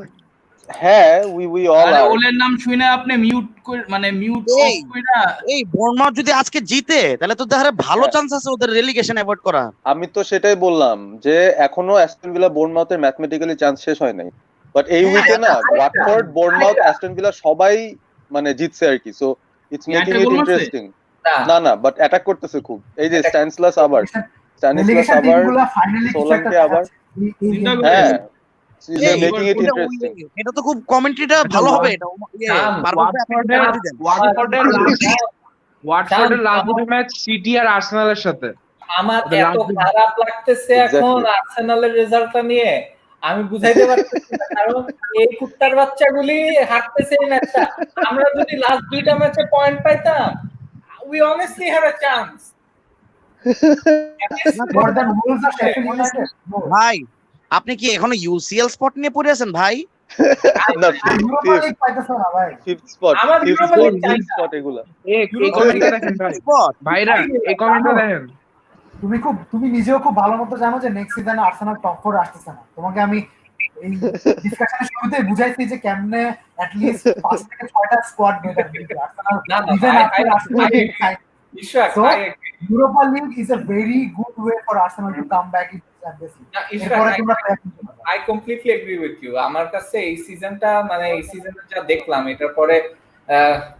Speaker 7: হ্যাঁ, we all
Speaker 2: আরে
Speaker 7: are.
Speaker 2: ওলের নাম শুনে আপনি মিউট মানে মিউট অফ কইরা
Speaker 3: এই বোর্নমাউথ যদি আজকে জিতে তাহলে তো দেখারে ভালো চান্স আছে ওদের রেলিগেশন অ্যাভয়েড করা।
Speaker 7: আমি তো সেটাই বললাম যে এখনো অ্যাস্টন ভিলা বোর্নমাউথের ম্যাথমেটিক্যালি চান্স শেষ হয় নাই, বাট এই উইকে না ওয়াটফোর্ড, বোর্নমাউথ, অ্যাস্টন ভিলা সবাই মানে জিতছে আর কি, so it's making it interesting. না না, বাট অ্যাটাক করতেছে খুব, এই যে স্ট্যানিসলাস আবার সোলানকে আবার, হ্যাঁ, মেকিং ইট ইন্টারেস্টিং।
Speaker 3: এটা তো খুব কমেন্ট্রিটা ভালো হবে। এটা
Speaker 4: ওয়াটফোর্ডের লাস্ট দুটো ম্যাচ সিটি আর আর্সেনালের সাথে।
Speaker 1: আমার এত খারাপ লাগতেছে এখন আর্সেনালের রেজাল্টটা নিয়ে, আমি বুঝাইতে পারতেছি না, কারণ এই কুত্তার বাচ্চাগুলি হারতেছে এই ম্যাচটা। আমরা যদি লাস্ট দুইটা ম্যাচে পয়েন্ট পাইতাম, we honestly have a chance.
Speaker 3: ভাই আপনি কি এখনো ইউসিএল স্পট নিয়ে পড়ে আছেন ভাই?
Speaker 7: না,
Speaker 9: ইউরোপা লিগ পাইতেছ না ভাই।
Speaker 7: ফিফথ স্পট,
Speaker 1: আমার ইউরোপা লিগ
Speaker 7: স্পট এগুলা।
Speaker 4: এই কমেন্টটা দেখেন ভাই, ভাইরা এই কমেন্টটা দেখেন।
Speaker 9: তুমি নিজেও খুব ভালো মতো জানো যে নেক্সট সিজনে আর্সেনাল টপ 4 আসতেছে না। তোমাকে আমি এই ডিসকাশনের শুরুতেই বুঝাইছি যে কেমনে অ্যাট লিস্ট 5 থেকে 6টা squad better Arsenal even after Arsenal Europa League is a very good way for Arsenal to come back in Champions League. এরপরে তোমরা
Speaker 1: I completely agree with you. আমার কাছে এই সিজনটা মানে এই সিজনে যা দেখলাম এটার পরে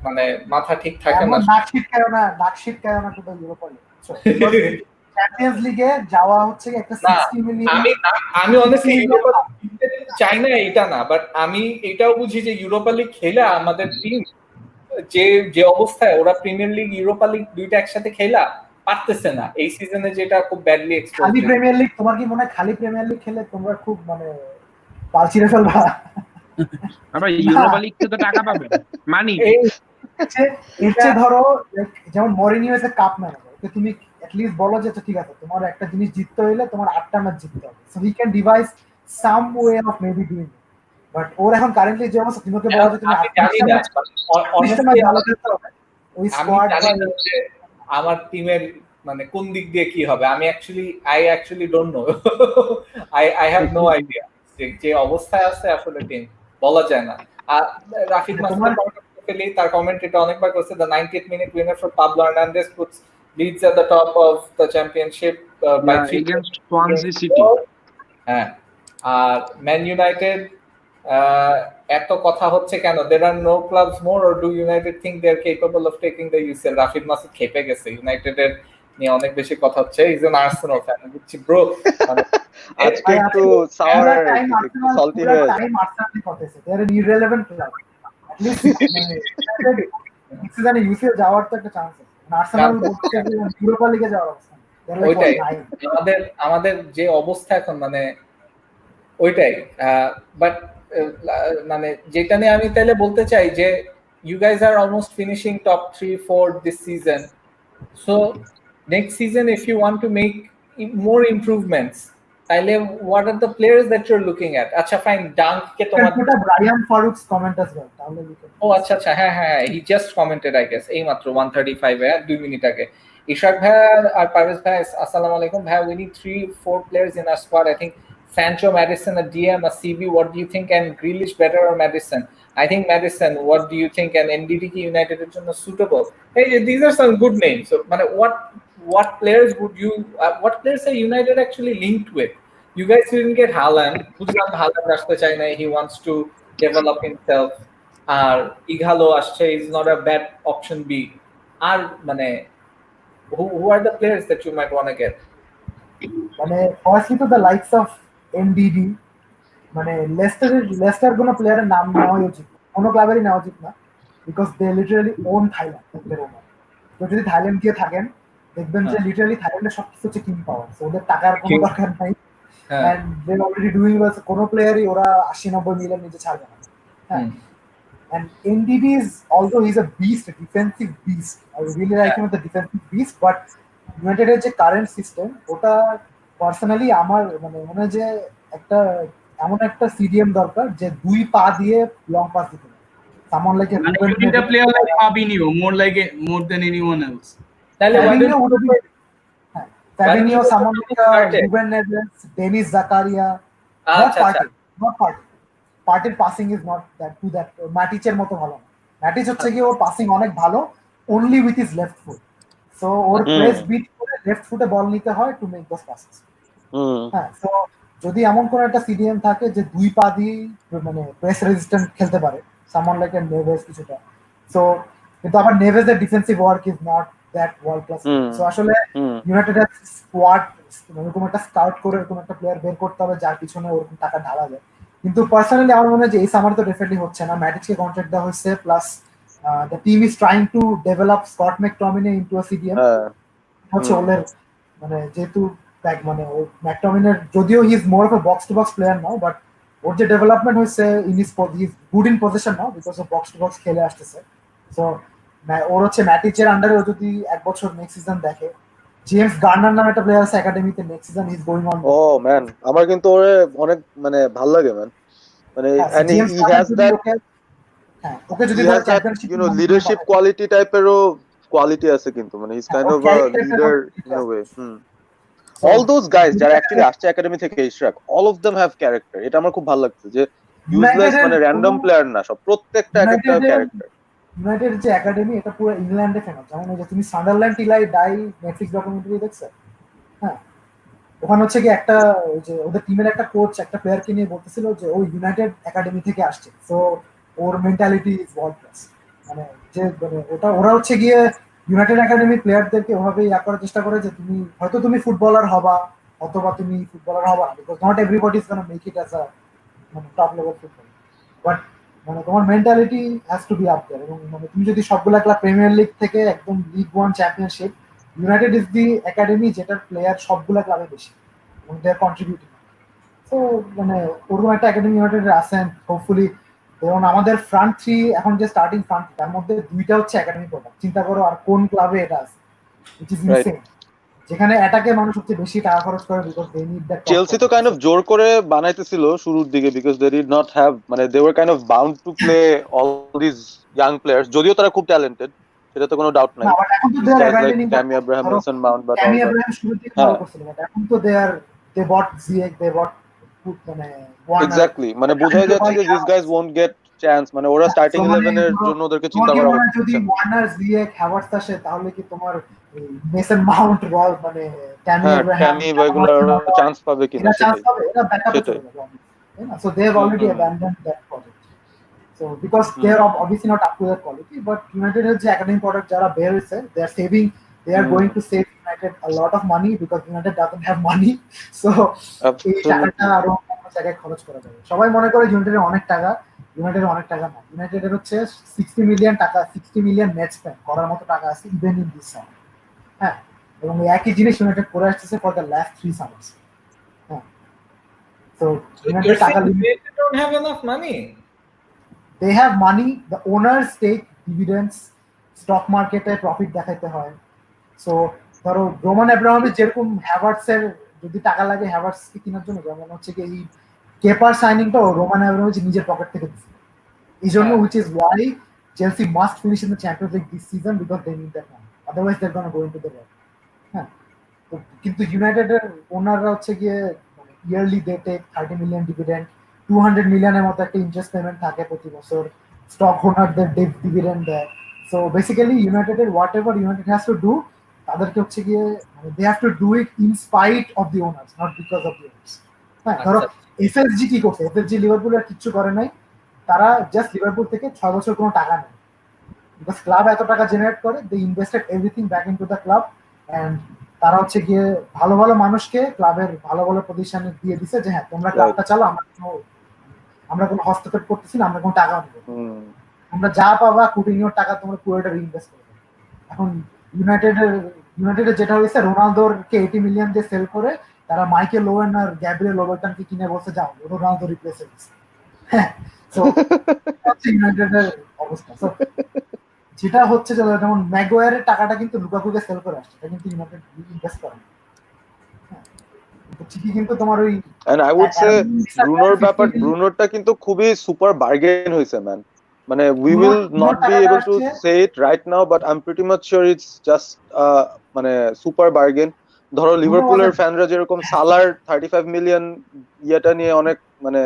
Speaker 1: মানে মাথা ঠিক থাকে না।
Speaker 9: নাকশিট কায়ো না টু ইউরোপা লিগ। চ্যাম্পিয়ন্স লিগে যাওয়া হচ্ছে একটা 60 মিলিয়ন।
Speaker 1: আমি অনেস্টলি ইউরোপা চাই না এটা না, বাট আমি এটাও বুঝি যে ইউরোপা লিগ খেলা আমাদের টিম যে অবস্থায়, ওরা প্রিমিয়ার লিগ ইউরোপা লিগ দুইটা একসাথে খেলা পারতেছে না এই সিজনে, যেটা খুব ব্যাডলি এক্সপোজ।
Speaker 9: খালি প্রিমিয়ার লিগ, তোমার কি মনে হয় খালি প্রিমিয়ার লিগ খেলে তোমরা খুব মানে পাল ছিঁড়ে ফেলবা?
Speaker 4: আবার ইউরোপা লিগ থেকে টাকা পাবে মানি।
Speaker 9: এসে ধরো যেমন মরিনিও এসে কাপ ম্যানেজার, তো তুমি at least বলো যে ঠিক আছে তোমার একটা জিনিস জিততে হইলে তোমার 8টা ম্যাচ জিততে হবে, so he can devise some way of maybe doing it. But ওর এখন কারেন্টলি যে অবস্থা, তোমাকে বলা যে তুমি 8টা ম্যাচ ভালো খেলতে হবে, ওই স্কোয়াড
Speaker 1: আমার টিমের মানে কোন দিক দিয়ে কি হবে আমি I actually don't know. I have no idea যে অবস্থায় আছে আসলে টিম বলা যায় না। আর রাফিক মাসুদ তার কমেন্ট এটা অনেকবার করছে, the 90th minute winner for Pablo Hernandez puts Leeds at the top of the championship by 3
Speaker 4: against Swansea City.
Speaker 1: হ্যাঁ, আর ম্যান ইউনাইটেড এত কথা হচ্ছে কেন? there are no clubs more, or do United think they are capable of taking the UCL? Rafid Masud খেপে গেছে, ইউনাইটেডের নিয়ে অনেক বেশি কথা হচ্ছে। ইজ এন আর্সেনাল ফ্যান, বুঝছি ব্রো।
Speaker 7: আজকে একটু সাওয়ার একটু সল্টি হয়ে যায়।
Speaker 9: টাইম আর্সেনালই করতেছে, they are an irrelevant club. At least next সিজনে ইউসিএল যাওয়ার তো একটা চান্স আছে। আর্সেনাল বলছে যে ইউরোপা লিগে যাওয়ার অবস্থা।
Speaker 1: ওইটাই আমাদের যে অবস্থা এখন, মানে ওইটাই। বাট মানে যেটা নিয়ে আমি তাহলে বলতে চাই যে you guys are almost finishing top 3-4 this season, so next season if you want to make more improvements, তাহলে what are the players that you're looking at? আচ্ছা ফাইন, ডাঙ্ক কে তোমার
Speaker 9: Brian Farooq's comment as well, তাহলে
Speaker 1: ও আচ্ছা হ্যাঁ he just commented I guess এই মাত্র 135 এ 2 minute আগে। ইশাক ভাই আর পারভেজ ভাই আসসালামু আলাইকুম ভাই, we need 3-4 players in our squad. I think Sancho, Madison, a DM, a CB. What do you think? And Grealish better or Madison? I think Madison. What do you think? And NDT United is suitable. Hey, these are some good names. So, what players would you? What players are United actually linked with? You guys didn't get Haaland. বুঝলাম Haaland আসতে চায় না. He wants to develop himself. আর ইঘালো আসছে is not a bad option B. আর মানে who are the players that you might want to get?
Speaker 9: মানে firstly তো the likes of MDD, মানে Leicester কোনো প্লেয়ারের নাম নেওয়াই উচিত না। কোনো ক্লাবেরই নেওয়া উচিত না, because they literally own Thailand. তো যদি থাইল্যান্ড গিয়ে থাকেন দেখবেন যে লিটারালি থাইল্যান্ডের সবকিছু হচ্ছে কিং পাওয়ার, ওদের টাকার কোনো দরকার নাই। And they already doing well, কোনো প্লেয়ারই ওরা 80-90 মিলিয়ন নিচে ছাড়বে না। হ্যাঁ, and NDD is, although he's a beast, a defensive beast, I really like him as a defensive beast, but United এর যে কারেন্ট সিস্টেম ওটা পার্সোনালি আমার মানে মনে হয় যে একটা এমন একটা সিডিএম দরকার যে দুই পা দিয়ে লং পাস দিতে পারে। Someone like A
Speaker 2: You need a player like Fabinho, more than anyone else.
Speaker 9: Fabinho, someone like Ruben Neves, Dennis Zakaria, not Partey. Partey's passing is not that to that. Matic'ের মতো ভালো না। Matic হচ্ছে কি ওর passing অনেক ভালো, only with his left foot. So or press bit করে left ফুটে বল নিতে হয় টু মেক দোজ পাসেস। হ্যাঁ, সো যদি এমন কোন একটা সিডিএম থাকে যে দুই পা দিয়ে মানে প্রেস রেজিস্ট্যান্ট খেলতে পারে, সামন লাইক এ নেভেস কিছুটা। সো কিন্তু আবার নেভেসের defensive work is not that world class. So আসলে ইউনাইটেডের স্কোয়াড এরকম একটা স্কাউট করে এরকম একটা প্লেয়ার বের করতে হবে যার পিছনে ওরকম টাকা ঢালা যায়। কিন্তু পার্সোনালি আমার মনে হয় যে এই সামার তো ডেফিনেটলি হচ্ছে না। ম্যাটিচকে কন্ট্রাক্ট দেওয়া হয়েছে, plus the team is trying to develop Scott McTominay into a CDM. হচ্ছে ওদের মানে যেহেতু মানে ও ম্যাকটমিনের যদিও he is more of a box to box player now, but ওর যে ডেভেলপমেন্ট হয়েছে in is good in position now because ও বক্স টু বক্স খেলে আসতেছে। সো ওর হচ্ছে ম্যাটিচের আন্ডারে ও যদি এক বছর নেক্সট সিজন দেখে, জেমস গার্নার নামে একটা প্লেয়ার আছে একাডেমিতে, next season is going on.
Speaker 7: Oh man, আমার কিন্তু ওরে অনেক মানে ভালো লাগে ম্যান। মানে and he has that
Speaker 9: ওকে যদি
Speaker 7: you know leadership quality টাইপেরও কোয়ালিটি আছে কিন্তু, মানে he's kind of a leader in a way. All those guys যারা অ্যাকচুয়ালি আসছে একাডেমি থেকে Ishraq, all of them have character. এটা আমার খুব ভালো লাগছে যে ইউজলেস মানে র‍্যান্ডম প্লেয়ার না, সব প্রত্যেকটা একটা ক্যারেক্টার।
Speaker 9: ইউনাইটেড যে একাডেমি এটা পুরো ইংল্যান্ডে ফেমাস। যেমন যে তুমি সান্ডারল্যান্ড টিলাই ডাই নেটফ্লিক্স ডকুমেন্টারি দেখছো? হ্যাঁ, ওখানে হচ্ছে কি একটা যে ওদের টিমের একটা কোচ একটা প্লেয়ারকে নিয়ে বলতেছিল যে ও ইউনাইটেড একাডেমি থেকে আসছে, so or mentality is world class. মানে যে মানে ওরা হচ্ছে গিয়ে ইউনাইটেড একাডেমি প্লেয়ারদেরকে ওভাবে ইয়া করার চেষ্টা করে যে তুমি হয়তো তুমি ফুটবলার হবা অথবা তুমি ফুটবলার হবা না, because not everybody is gonna make it as a মানে টপ লেভেল ফুটবলার, বাট মানে তোমার mentality has to be up there. এবং মানে তুমি যদি সবগুলা ক্লাব প্রিমিয়ার লিগ থেকে একদম league one championship, United is the academy যেটার প্লেয়ার সবগুলা ক্লাবে বেশি এবং দে আর কন্ট্রিবিউটিং। সো মানে ওরকম একটা একাডেমি ইউনাইটেডের আসেন হোপফুলি। এবং আমাদের ফ্রন্ট থ্রি এখন যে স্টার্টিং ফ্রন্ট, তার মধ্যে দুইটা হচ্ছে একাডেমি প্রোডাক্ট। চিন্তা করো আর কোন ক্লাবে এটা আছে, which is insane, যেখানে অ্যাটাকে মানুষ সবচেয়ে বেশি টাকা খরচ করে because they need that.
Speaker 7: Chelsea তো কাইন্ড অফ জোর করে বানাইতেছিল শুরুর দিকে because they did not have, মানে they were kind of bound to play all this young players, যদিও তারা খুব ট্যালেন্টেড, সেটা তো কোনো ডাউট নাই। Tammy Abraham, Mason Mount, but
Speaker 9: Tammy Abraham শুরু থেকে ভালো করছিল, বাট এখন তো দে বট জিএক, দে বট মানে
Speaker 7: এক্স্যাক্টলি, মানে বোঝাই যাচ্ছে যে this guys won't gate chance, মানে ওরা স্টার্টিং 11 এর জন্য ওদেরকে চিন্তা করা হচ্ছে।
Speaker 9: যদি ওয়ার্নার জিএক হ্যাভার্টস আসে তাহলে কি তোমার মেসন মাউন্ট বল মানে ক্যামি আব্রাহাম
Speaker 7: চান্স পাবে কিনা
Speaker 9: এটা ব্যাকআপ চলে যাবে, তাই না? So they have already abandoned that project. So because they are obviously not up to their quality, but United has the academic product jara bear is they are saving, they are going to save United a lot of money because United doesn't have money. So এই টাকাটা আরো অন্য জায়গায় খরচ করা যাবে। সবাই মনে করে ইউনাইটেডের অনেক টাকা, ইউনাইটেডের অনেক টাকা না। ইউনাইটেডের হচ্ছে 60 মিলিয়ন টাকা, 60 মিলিয়ন নেট স্পেন্ড করার মতো টাকা আছে ইভেন ইন দিস সামার। হ্যাঁ, এবং একই জিনিস ইউনাইটেড করে আসছে ফর দ্য লাস্ট 3 summers. হ্যাঁ, so United টাকা
Speaker 1: don't have enough money.
Speaker 9: They have money, the owners take dividends, stock market A profit দেখাইতে হয়। সো ধরো রোমান আব্রাহামের যেরকম হ্যাভার্টসের যদি টাকা লাগে হ্যাভার্টসকে কেনার জন্য, যেমন হচ্ছে কি এই কেপার সাইনিংটা রোমান আব্রাহাম নিজের পকেট থেকে দিচ্ছে। এই জন্য which is why Chelsea must finish in the Champions League this season because they need that money, otherwise they're going to go into the red. হ্যাঁ, তো কিন্তু ইউনাইটেডের ওনাররা হচ্ছে গিয়ে yearly they take 30 million dividend, 200 মিলিয়নের মতো একটা ইন্টারেস্ট পেমেন্ট থাকে প্রতি বছর, স্টক হোল্ডারদের ডিভিডেন্ড দেয়। সো বেসিক্যালি ইউনাইটেডের whatever United has to do, তাদেরকে হচ্ছে গিয়ে they have to do it in spite of the owners, not because of the owners. হ্যাঁ, ধরো এফএসজি কি করছে, এফএসজি লিভারপুল আর কিচ্ছু করে নাই, তারা জাস্ট লিভারপুল থেকে 6 বছর কোনো টাকা নেয়, বিকজ ক্লাব এত টাকা জেনারেট করে, they invested everything back into the club, and তারা হচ্ছে গিয়ে ভালো ভালো মানুষকে ক্লাবের ভালো ভালো প্রতিষ্ঠানে দিয়ে দিছে যে হ্যাঁ তোমরা ক্লাবটা চালো, আমরা কোনো হস্তক্ষেপ করতেছি না, আমরা কোনো টাকা দেবো, আমরা যা পাবা কুটিনিওর টাকা তোমরা পুরোটা রিইনভেস্ট করবে। এখন ইউনাইটেডের যেটা হয়েছে, রোনালদোরকে 80 মিলিয়ন দিয়ে সেল করে তারা মাইকেল ওয়েন আর গ্যাব্রিয়েল ওভারটনকে কিনে বলছে যাও রোনালদো রিপ্লেস হয়েছে। হ্যাঁ, সো ইউনাইটেডের অবস্থা। সো যেটা হচ্ছে যেমন ম্যাগুয়ারের টাকাটা কিন্তু লুকাকুকে সেল করে আসছে, এটা কিন্তু ইউনাইটেড ইনভেস্ট করে। ঠিকই, কিন্তু তোমার ওই
Speaker 7: এন্ড আই উড সে ব্রুনোরটা কিন্তু খুবই সুপার বার্গেন হইছে ম্যান, মানে we will not be able to say it right now, but I am pretty much sure it's just মানে সুপার বার্গেন। ধরো লিভারপুলের ফ্যানরা যেরকম সালার 35 মিলিয়ন ইয়েটা নিয়ে অনেক মানে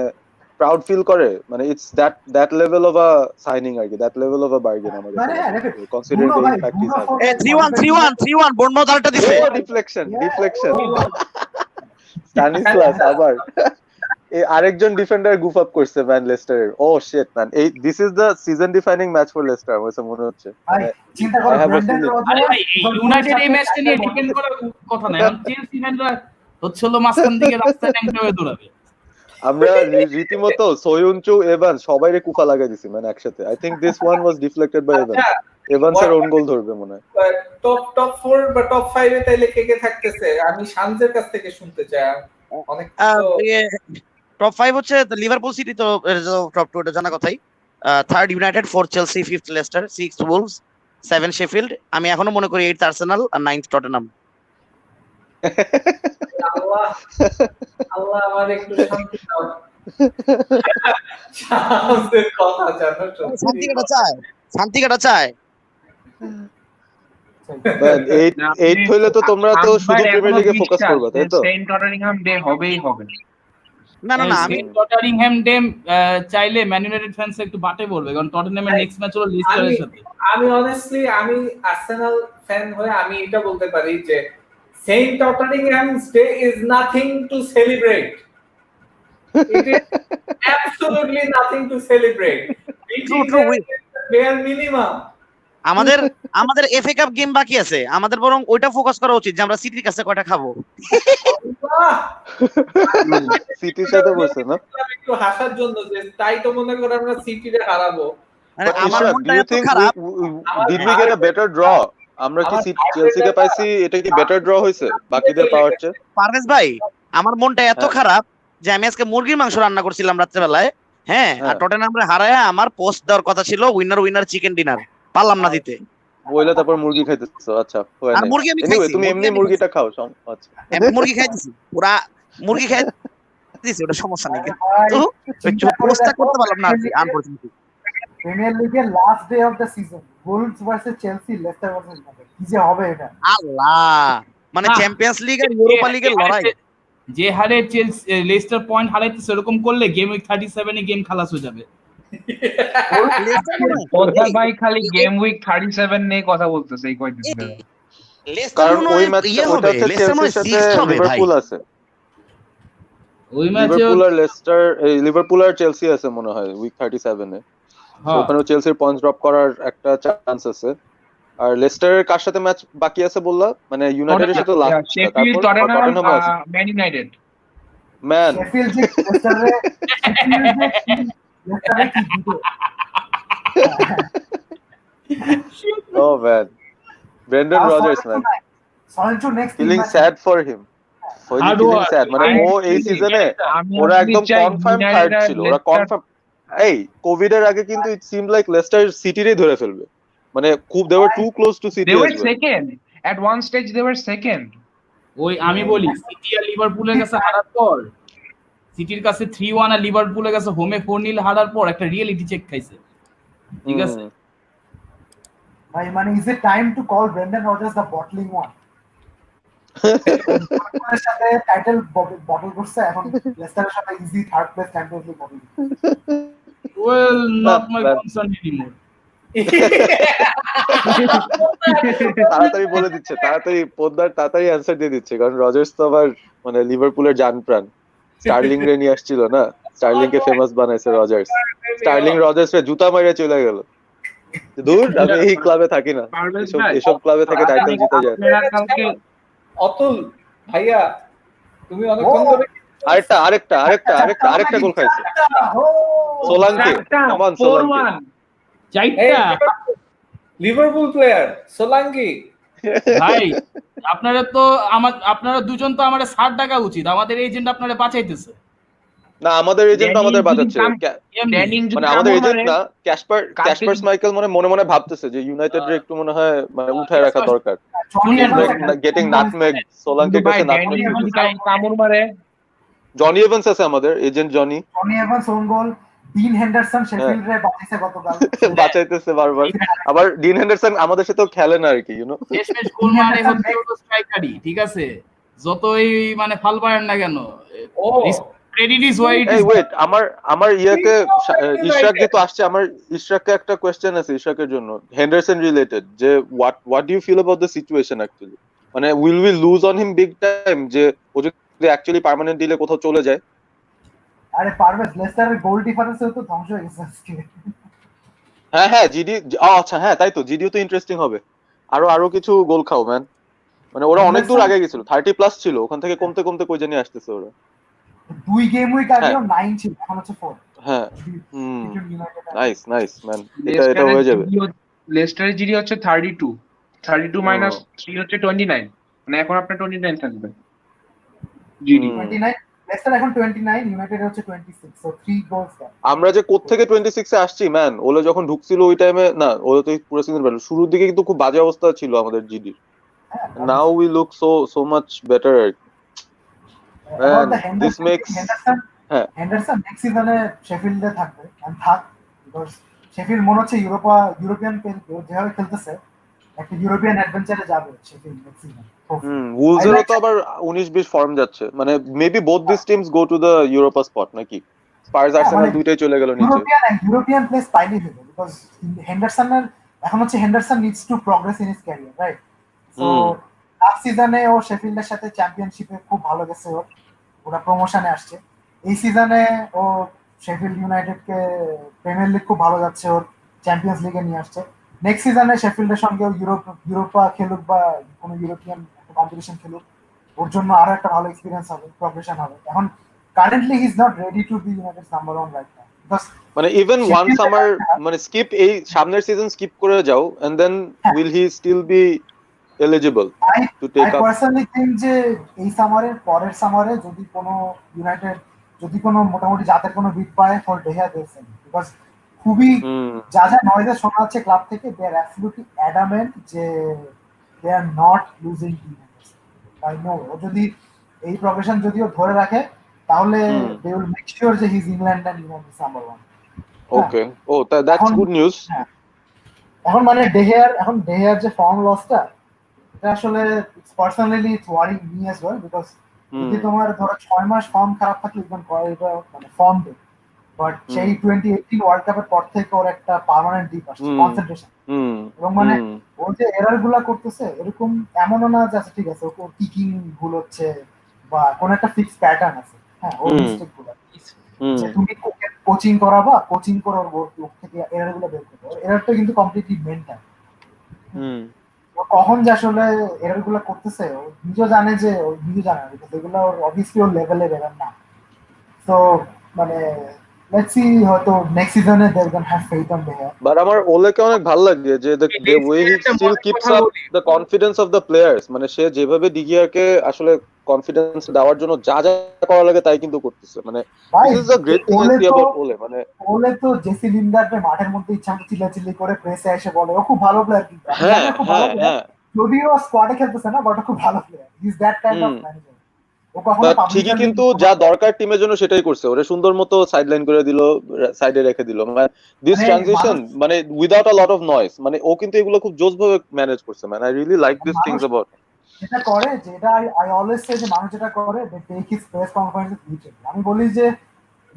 Speaker 7: প্রাউড ফিল করে, মানে it's that level of a signing আর কি, that level of a bargain আমাদের considering the impact is have.
Speaker 3: 3-1 Bournemouth আরেকটা দিছে।
Speaker 7: ডিফ্লেকশন স্ট্যানিসলাস আবার আরেকজন ডিফেন্ডার গুফ আপ করছে ম্যান লেস্টারের। ও শিট ম্যান, এই this is the season defining match for Leicester আমার মনে হচ্ছে।
Speaker 9: চিন্তা করো
Speaker 2: আরে ভাই ইউনাইটেড এই ম্যাচটা নিয়ে ডিপেন্ড করার কথা না, এখন চেলসি ম্যানরা হচ্ছে হলো মাঝখান দিকে রাস্তায় ন্যাংটা হয়ে দৌড়াবে।
Speaker 7: আমরা রীতিমতো সোয়ুনচু এভান্স সবাইরে কুফা লাগাই দিছি মানে একসাথে। I think this one was deflected by Evans. এভান্সের ওন গোল ধরবে মনে হয়।
Speaker 1: টপ 4 বা টপ 5 এ তাইলে কে কে থাকতেছে আমি শামসের কাছ থেকে শুনতে চাই। অনেক
Speaker 3: টপ 5 হচ্ছে লিভারপুল, সিটি তো টপ 2 এটা জানা কথাই। Third United, 4 Chelsea, 5th Leicester, 6th Wolves, 7 Sheffield, আমি এখনো মনে করি 8th আর্সেনাল আর 9th টটেনহাম।
Speaker 1: আল্লাহ আল্লাহ আমার একটু শান্তি দাও। শামসের কথা জানো তো,
Speaker 3: শান্তি কাটা চায়।
Speaker 7: এইট হইলে তো তোমরা তো শুধু প্রিমিয়ার লিগে ফোকাস করবে, তাই তো?
Speaker 4: সেন্ট টটেনহাম ডে হবেই হবে।
Speaker 3: না আমি
Speaker 2: টটেনহাম ডে চাইলে ম্যান ইউনাইটেড ফ্যান্স একটু বাটে পড়বে, কারণ টটেনহামের নেক্সট ম্যাচ হলো লিস্টারের সাথে।
Speaker 1: আমি অনেস্টলি আমি আর্সেনাল ফ্যান হয়ে আমি এটা বলতে পারি যে saint Tottenham's day is nothing to celebrate. It is absolutely nothing to celebrate.
Speaker 3: True.
Speaker 1: Bare minimum.
Speaker 3: আমাদের এফএ কাপ গেম বাকি আছে, আমাদের বরং ওইটা ফোকাস করা উচিত যে আমরা সিটির কাছে কয়টা খাবো।
Speaker 7: সিটির সাথে বসে না
Speaker 1: একটু হাসার জন্য যে তাই তো মনে করে আমরা সিটিরে হারাবো।
Speaker 3: মানে আমার মনটা এত খারাপ।
Speaker 7: Did we get a better draw? আমরা কি চেলসি কে পাইছি, এটা কি বেটার ড্র হইছে বাকিদের পাওয়ার চেয়ে?
Speaker 3: পারভেজ ভাই, আমার মনটা এত খারাপ যে আমি আজকে মুরগির মাংস রান্না করছিলাম রাত্রেবেলায়, হ্যাঁ, আর টটেনহামরে হারায় আমার পোস্ট দেওয়ার কথা ছিল উইনার চিকেন ডিনার, পারলাম না দিতে।
Speaker 7: বইলে তারপর মুরগি খাইতেছো? আচ্ছা,
Speaker 3: আর মুরগি আমি খাইছি,
Speaker 7: তুমি এমনি মুরগিটা খাও? আচ্ছা,
Speaker 3: আমি মুরগি খাইছি, পুরা মুরগি খাইছি, ওটা সমস্যা নেই, কিন্তু একটু পোস্টটা করতে পারলাম না আনফরচুনেটলি।
Speaker 9: প্রিমিয়ার লিগের last day of the season, Wolves versus Chelsea, Leicester versus United, কি যে হবে এটা!
Speaker 3: আল্লাহ, মানে চ্যাম্পিয়ন্স লিগ আর ইউরোপা লিগের লড়াই।
Speaker 2: যে হারে চেলসি লেস্টার পয়েন্ট হারাইতেছে, এরকম করলে গেম উইক 37 এ গেম খালাস হয়ে যাবে।
Speaker 4: ওটা ভাই খালি গেম উইক 37 নিয়ে কথা বলতেছে এই কয়দিন ধরে।
Speaker 7: কারণ ওই ম্যাচটা ওটা হচ্ছে চেলসির সাথে লিভারপুল আছে,
Speaker 2: ওই ম্যাচে
Speaker 7: লিভারপুল আর চেলসি আছে মনে হয় উইক 37 এ। ওখানে চেলসির পয়েন্টস ড্রপ করার একটা চান্স আছে। আর লেস্টারের কার সাথে ম্যাচ বাকি আছে বললা? মানে ইউনাইটেডের সাথে last,
Speaker 4: Sheffield, Tottenham, Man United.
Speaker 7: Man
Speaker 9: Sheffield যে লেস্টারে কি দিতে।
Speaker 7: Oh man, Brendan Rodgers man,
Speaker 9: সল্টু next
Speaker 7: feeling sad for him, feeling sad. মানে ও এই সিজনে ওরা একদম কনফার্ম থার্ড ছিল, ওরা কনফার্ম। এই কোভিড এর আগে কিন্তু ইট সিমড লাইক লেস্টার সিটিরই ধরে ফেলবে, মানে খুব they were too close to City.
Speaker 4: They were second at one stage, they were second.
Speaker 2: ওই আমি বলি সিটি আর লিভারপুলের কাছে হারার পর, সিটির কাছে 3-1 আর লিভারপুলের কাছে হোমে 4-0 হারার পর একটা রিয়েলিটি চেক খাইছে, ঠিক আছে
Speaker 9: ভাই? মানে is it time to call Brendan Rodgers the bottling one? লিভারপুলের সাথে টাইটেল বটল করছে, এখন লেস্টারের সাথে easy third place champions league bottle.
Speaker 2: Well, not my
Speaker 7: Man,
Speaker 2: concern anymore.
Speaker 7: তাড়াতাড়ি বলে দিচ্ছে, তাড়াতাড়ি পোদ্দার তাড়াতাড়ি অ্যান্সার দিয়ে দিচ্ছে, কারণ রজার্স তো আবার মানে লিভারপুলের জান প্রাণ। স্টার্লিং রে নিয়ে আসছিল না, স্টার্লিং কে ফেমাস বানাইছে রজার্স। স্টার্লিং রজার্স রে জুতা মারিয়ে চলে গেল। দূর, আমি এই ক্লাবে থাকি না,
Speaker 4: পারভেজ
Speaker 7: এসব
Speaker 4: ভাই,
Speaker 7: এসব ক্লাবে থেকে টাইটেল জিতা যায় না।
Speaker 4: আপনারা কালকে
Speaker 1: অতুল ভাইয়া, তুমি অনেকক্ষণ ধরে
Speaker 7: আরেকটা আরেকটা আরেকটা আরেকটা আরেকটা গোল খাইছে সোলাঙ্কে। কামান সোলাঙ্কে।
Speaker 2: চারটা
Speaker 1: লিভারপুল প্লেয়ার সোলাঙ্কি।
Speaker 2: ভাই, আপনারা দুজন তো আমারে 60 টাকা উচিত, আমাদের এজেন্ট আপনারা বাঁচাইতেছে।
Speaker 7: না, আমাদের এজেন্ট আমাদের বাঁচাচ্ছে, মানে আমাদের এজেন্ট না, ক্যাসপার স্মাইকেল মনে মনে ভাবতেছে যে ইউনাইটেড এর একটু মনে হয় মানে উঠায় রাখা দরকার। গেটিং নাটমেগ, সোলাঙ্কের কাছে নাটমেগ।
Speaker 4: কামড় মারে।
Speaker 7: জনি এভান্স আছে আমাদের agent, Johnny
Speaker 9: Evans own goal. Dean Henderson Sheffield রে বাঁচাইছে গতকাল,
Speaker 7: বাঁচাইতেছে বারবার। আবার ডিন হেন্ডারসন আমাদের সাথেও খেলে না আর কি, ইউ নো।
Speaker 2: শেষমেশ গোল মানে হচ্ছে তো স্ট্রাইকারই, ঠিক আছে, যতই মানে ফাল পারেন না কেন,
Speaker 1: ও
Speaker 2: ক্রেডিট ইজ হোয়াই ইট
Speaker 7: এই
Speaker 2: ইজ।
Speaker 7: ওয়েট, আমার ইয়াকে ইশরাক যেহেতু আসছে, আমার ইশরাককে একটা কোয়েশ্চেন আছে ইশরাকের জন্য, হেন্ডারসন রিলেটেড, যে what do you feel about the situation actually, মানে will we lose on him big time, যে ও যদি অ্যাকচুয়ালি পার্মানেন্ট ডিলে কোথাও চলে যায়?
Speaker 9: আরে পারভেজ, লেস্টারের গোল ডিফারেন্সে তো ধ্বংস হয়ে গেছে আজকে।
Speaker 7: হ্যাঁ হ্যাঁ, জিডি, আচ্ছা হ্যাঁ তাই তো, জিডিও তো ইন্টারেস্টিং হবে। আরো কিছু গোল খাও ম্যান, মানে ওরা অনেক দূর আগে গেছিল, 30+ ছিল, ওখান থেকে কমতে কমতে কই জানি আসতেছে ওরা।
Speaker 9: 2 গেম উইক আগেও 9 ছিল, এখন হচ্ছে 4।
Speaker 7: হ্যাঁ, নাইস নাইস ম্যান, এটা হয়ে যাবে।
Speaker 4: লেস্টারের জিডি হচ্ছে 32 মাইনাস 3 হচ্ছে 29, মানে এখন আপনার 29 থাকবে জিডি।
Speaker 9: 29, লেস্টার এখন 29, ইউনাইটেড হচ্ছে 26, সো 3 গোলস গ্যাপ।
Speaker 7: আমরা যে কোত্থেকে 26 এ আসছি ম্যান, ওলে যখন ঢুকছিল ওই টাইমে না, ওলে তো পুরো সিজন ভালো, শুরুর দিকে কিন্তু খুব বাজে অবস্থা ছিল আমাদের জিডির। Now we look so much better. This makes
Speaker 9: Henderson next সিজনে শেফিল্ডে থাকবে, এন্ড থাক, বিকজ শেফিল্ড মনে হচ্ছে ইউরোপিয়ান যেভাবে খেলতেছে একটা ইউরোপিয়ান অ্যাডভেঞ্চারে যাবে শেফিল্ড নেক্সট সিজন।
Speaker 7: উলসেরও তো আবার 19-20 ফর্ম যাচ্ছে, মানে maybe both this teams go to the Europa spot নাকি? স্পার্স আর্সেনাল দুইটাই চলে গেল নিচে।
Speaker 9: ইউরোপিয়ান প্লেস পাইলি হবে, বিকজ হেন্ডারসনের এখন হচ্ছে Henderson needs to progress in his career, right? So last সিজনে ও শেফিল্ডের সাথে চ্যাম্পিয়নশিপে খুব ভালো গেছে, ওরা প্রমোশনে আসছে। এই সিজনে ও শেফিল্ড ইউনাইটেডকে প্রিমিয়ার লিগ খুব ভালো যাচ্ছে, ওর চ্যাম্পিয়ন্স লিগে নিয়ে আসছে। নেক্সট সিজনে শেফিল্ডের সঙ্গে ইউরোপা খেলুক বা কোনো ইউরোপিয়ান কম্পিটিশন খেলুক, ওর জন্য আরো একটা ভালো এক্সপিরিয়েন্স হবে, প্রগ্রেশন হবে। এখন currently he is not ready to be United's number 1 right now, because
Speaker 7: মানে ইভেন ওয়ান সামার মানে স্কিপ, এই সামনের সিজন স্কিপ করে যাও, and then will he still be eligible to take up?
Speaker 9: I personally think যে এই সামারের পরের সামারে যদি কোনো ইউনাইটেড যদি কোনো মোটামুটি জাতের কোনো বিট পায় ফর ডেহিয়া দেলসেন, বিকজ খুবই যা নয়েজে শোনা যাচ্ছে ক্লাব থেকে, দে আর অ্যাবসলিউটলি অ্যাডামেন্ট যে they are not losing team. I know ও যদি এই প্রগ্রেশন যদিও ধরে রাখে, তাহলে দে উইল মেক শিওর যে he is England and United number 1।
Speaker 7: Okay, oh that's good news.
Speaker 9: এখন মানে ডেহিয়ার যে ফর্ম লসটা, এটা আসলে personally it's worrying me as well, because যদি তোমার ধরো 6 মাস ফর্ম খারাপ থাকলে ইভেন করে এটা মানে ফর্ম ডে, বাট সেই 2018 ওয়ার্ল্ড কাপের পর থেকে ওর একটা পার্মানেন্ট ডিপ আসছে কনসেন্ট্রেশন, এবং মানে ও যে এরার গুলা করতেছে এরকম এমনও না যে ঠিক আছে ওর কিকিং ভুল হচ্ছে বা কোন একটা ফিক্স প্যাটার্ন আছে। হ্যাঁ, ওর মিস্টেক গুলো যে তুমি কোচিং করাবা, কোচিং করে ওর থেকে এরার গুলো বের করবে, এরারটা কিন্তু কমপ্লিটলি মেন্টাল। কখন যে আসলে এরার গুলো করতেছে ও নিজেও জানে, যে ও নিজে জানে এগুলো ওর অবভিয়াসলি ওর লেভেলের এরার না। তো মানে লেটস সি, হয়তো নেক্সট সিজনে they gonna have faith on there.
Speaker 7: But আমার ওলেকে অনেক ভালো লাগে যে the way he still keeps up the confidence of the players, মানে সে যেভাবে ডিগিয়াকে আসলে কনফিডেন্স দেওয়ার জন্য যা যা করা লাগে তাই কিন্তু করতেছে, মানে this is a great thing I see about ওলে। মানে
Speaker 9: ওলে তো জেসি লিনগার্ডকে মাঠের মধ্যে ইচ্ছা মতো চিল্লাচিল্লি করে প্রেসে এসে বলে ও খুব ভালো প্লেয়ার, কিন্তু যদিও স্কোয়াডে খেলতেছে না, বাট খুব ভালো player, he is that kind of manager.
Speaker 7: ঠিকই, কিন্তু যা দরকার টিমের জন্য সেটাই করছে, ওরে সুন্দর মতো সাইড লাইন করে দিল, সাইডে রেখে দিল, মানে দিস ট্রানজিশন মানে without a lot of noise, মানে ও কিন্তু এগুলো খুব জোস ভাবে ম্যানেজ করছে, মানে I really like this things about.
Speaker 9: যেটা করে যেটা আই অলওয়েজ সে যে মানুষ যেটা করে they take his press conference literally আমি বলি যে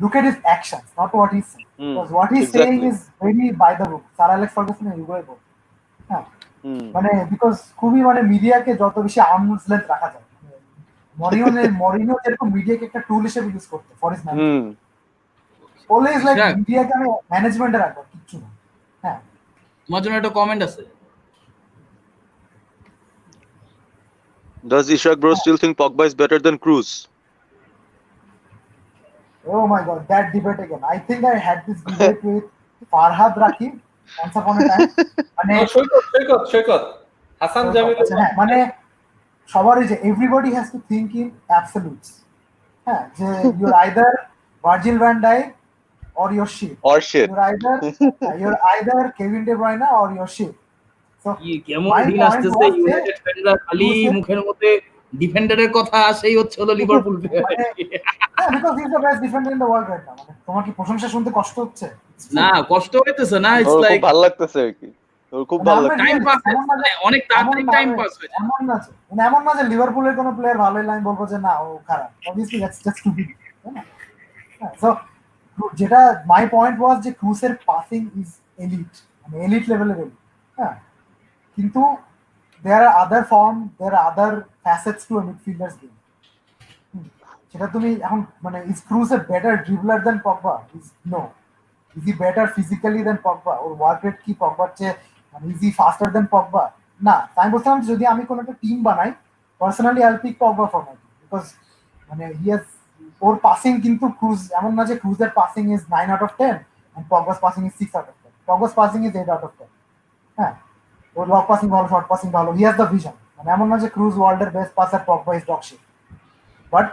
Speaker 9: look at his actions not what he say because what he saying is very by the book Sir Alex Ferguson এগুলোই বল হ্যাঁ মানে বিকজ খুবই মানে মিডিয়াকে যত বেশি আর্মস লেন্থ রাখা যায় মরিনিও যেরকম মিডিয়াকে একটা টুল হিসেবে ইউজ করতে for his management always like মিডিয়াকে আমি ম্যানেজমেন্টে রাখবো কিচ্ছু না হ্যাঁ
Speaker 2: তোমার জন্য একটা কমেন্ট আছে
Speaker 7: Does Ishak bro still think Pogba is better than Cruz?
Speaker 9: Oh my god, that debate again. I think I had this debate with Farhad Rakib once upon a time. মানে
Speaker 1: সৈকত হাসান জামিল
Speaker 9: হ্যাঁ মানে সবারই যে everybody has to think in absolutes. হ্যাঁ যে you're either Virgil van Dijk or your shit.
Speaker 7: Or shit.
Speaker 9: You're either Kevin De Bruyne or your shit. So
Speaker 2: কেমন দিন আসতেছে ইউনাইটেড ফ্যানরা খালি মুখের মধ্যে ডিফেন্ডারের কথা আসেই হচ্ছে হলো লিভারপুল
Speaker 9: হ্যাঁ because he's the best defender in the world right now. মানে তোমার কি প্রশংসা শুনতে কষ্ট হচ্ছে?
Speaker 2: না কষ্ট হইতেছে না ইটস লাইক
Speaker 7: ভালো লাগতেছে আর কি তোর খুব ভালো লাগছে
Speaker 2: টাইম পাস অনেক তাড়াতাড়ি টাইম পাস হয়ে যায়
Speaker 9: এমন না যে লিভারপুলের কোনো প্লেয়ার ভালো লাইন বলবো যে না ও খারাপ obviously that's just stupid so যেটা মাই পয়েন্ট ওয়াজ যে ক্রুসের পাসিং ইজ এলিট মানে এলিট লেভেলের এলিট হ্যাঁ কিন্তু there are other facets to a midfielder's game সেটা তুমি এখন মানে is Cruz a better dribbler than Pogba is he better physically than Pogba or work rate কি Pogba চেয়ে মানে is he faster than Pogba না আমি বলছিলাম যদি আমি কোনো একটা টিম বানাই personally I'll pick Pogba for my team because মানে he has ওর পাসিং কিন্তু Cruz এমন না যে Cruzের passing is 9 out of 10 and Pogba's passing is 6 out of 10 Pogba's passing is 8 out of 10 হ্যাঁ ওর লং পাসিং ভালো short passing ভালো he has the vision মানে এমন না যে ক্রুজ ওয়ার্ল্ডের best passer Pogba is dog shit but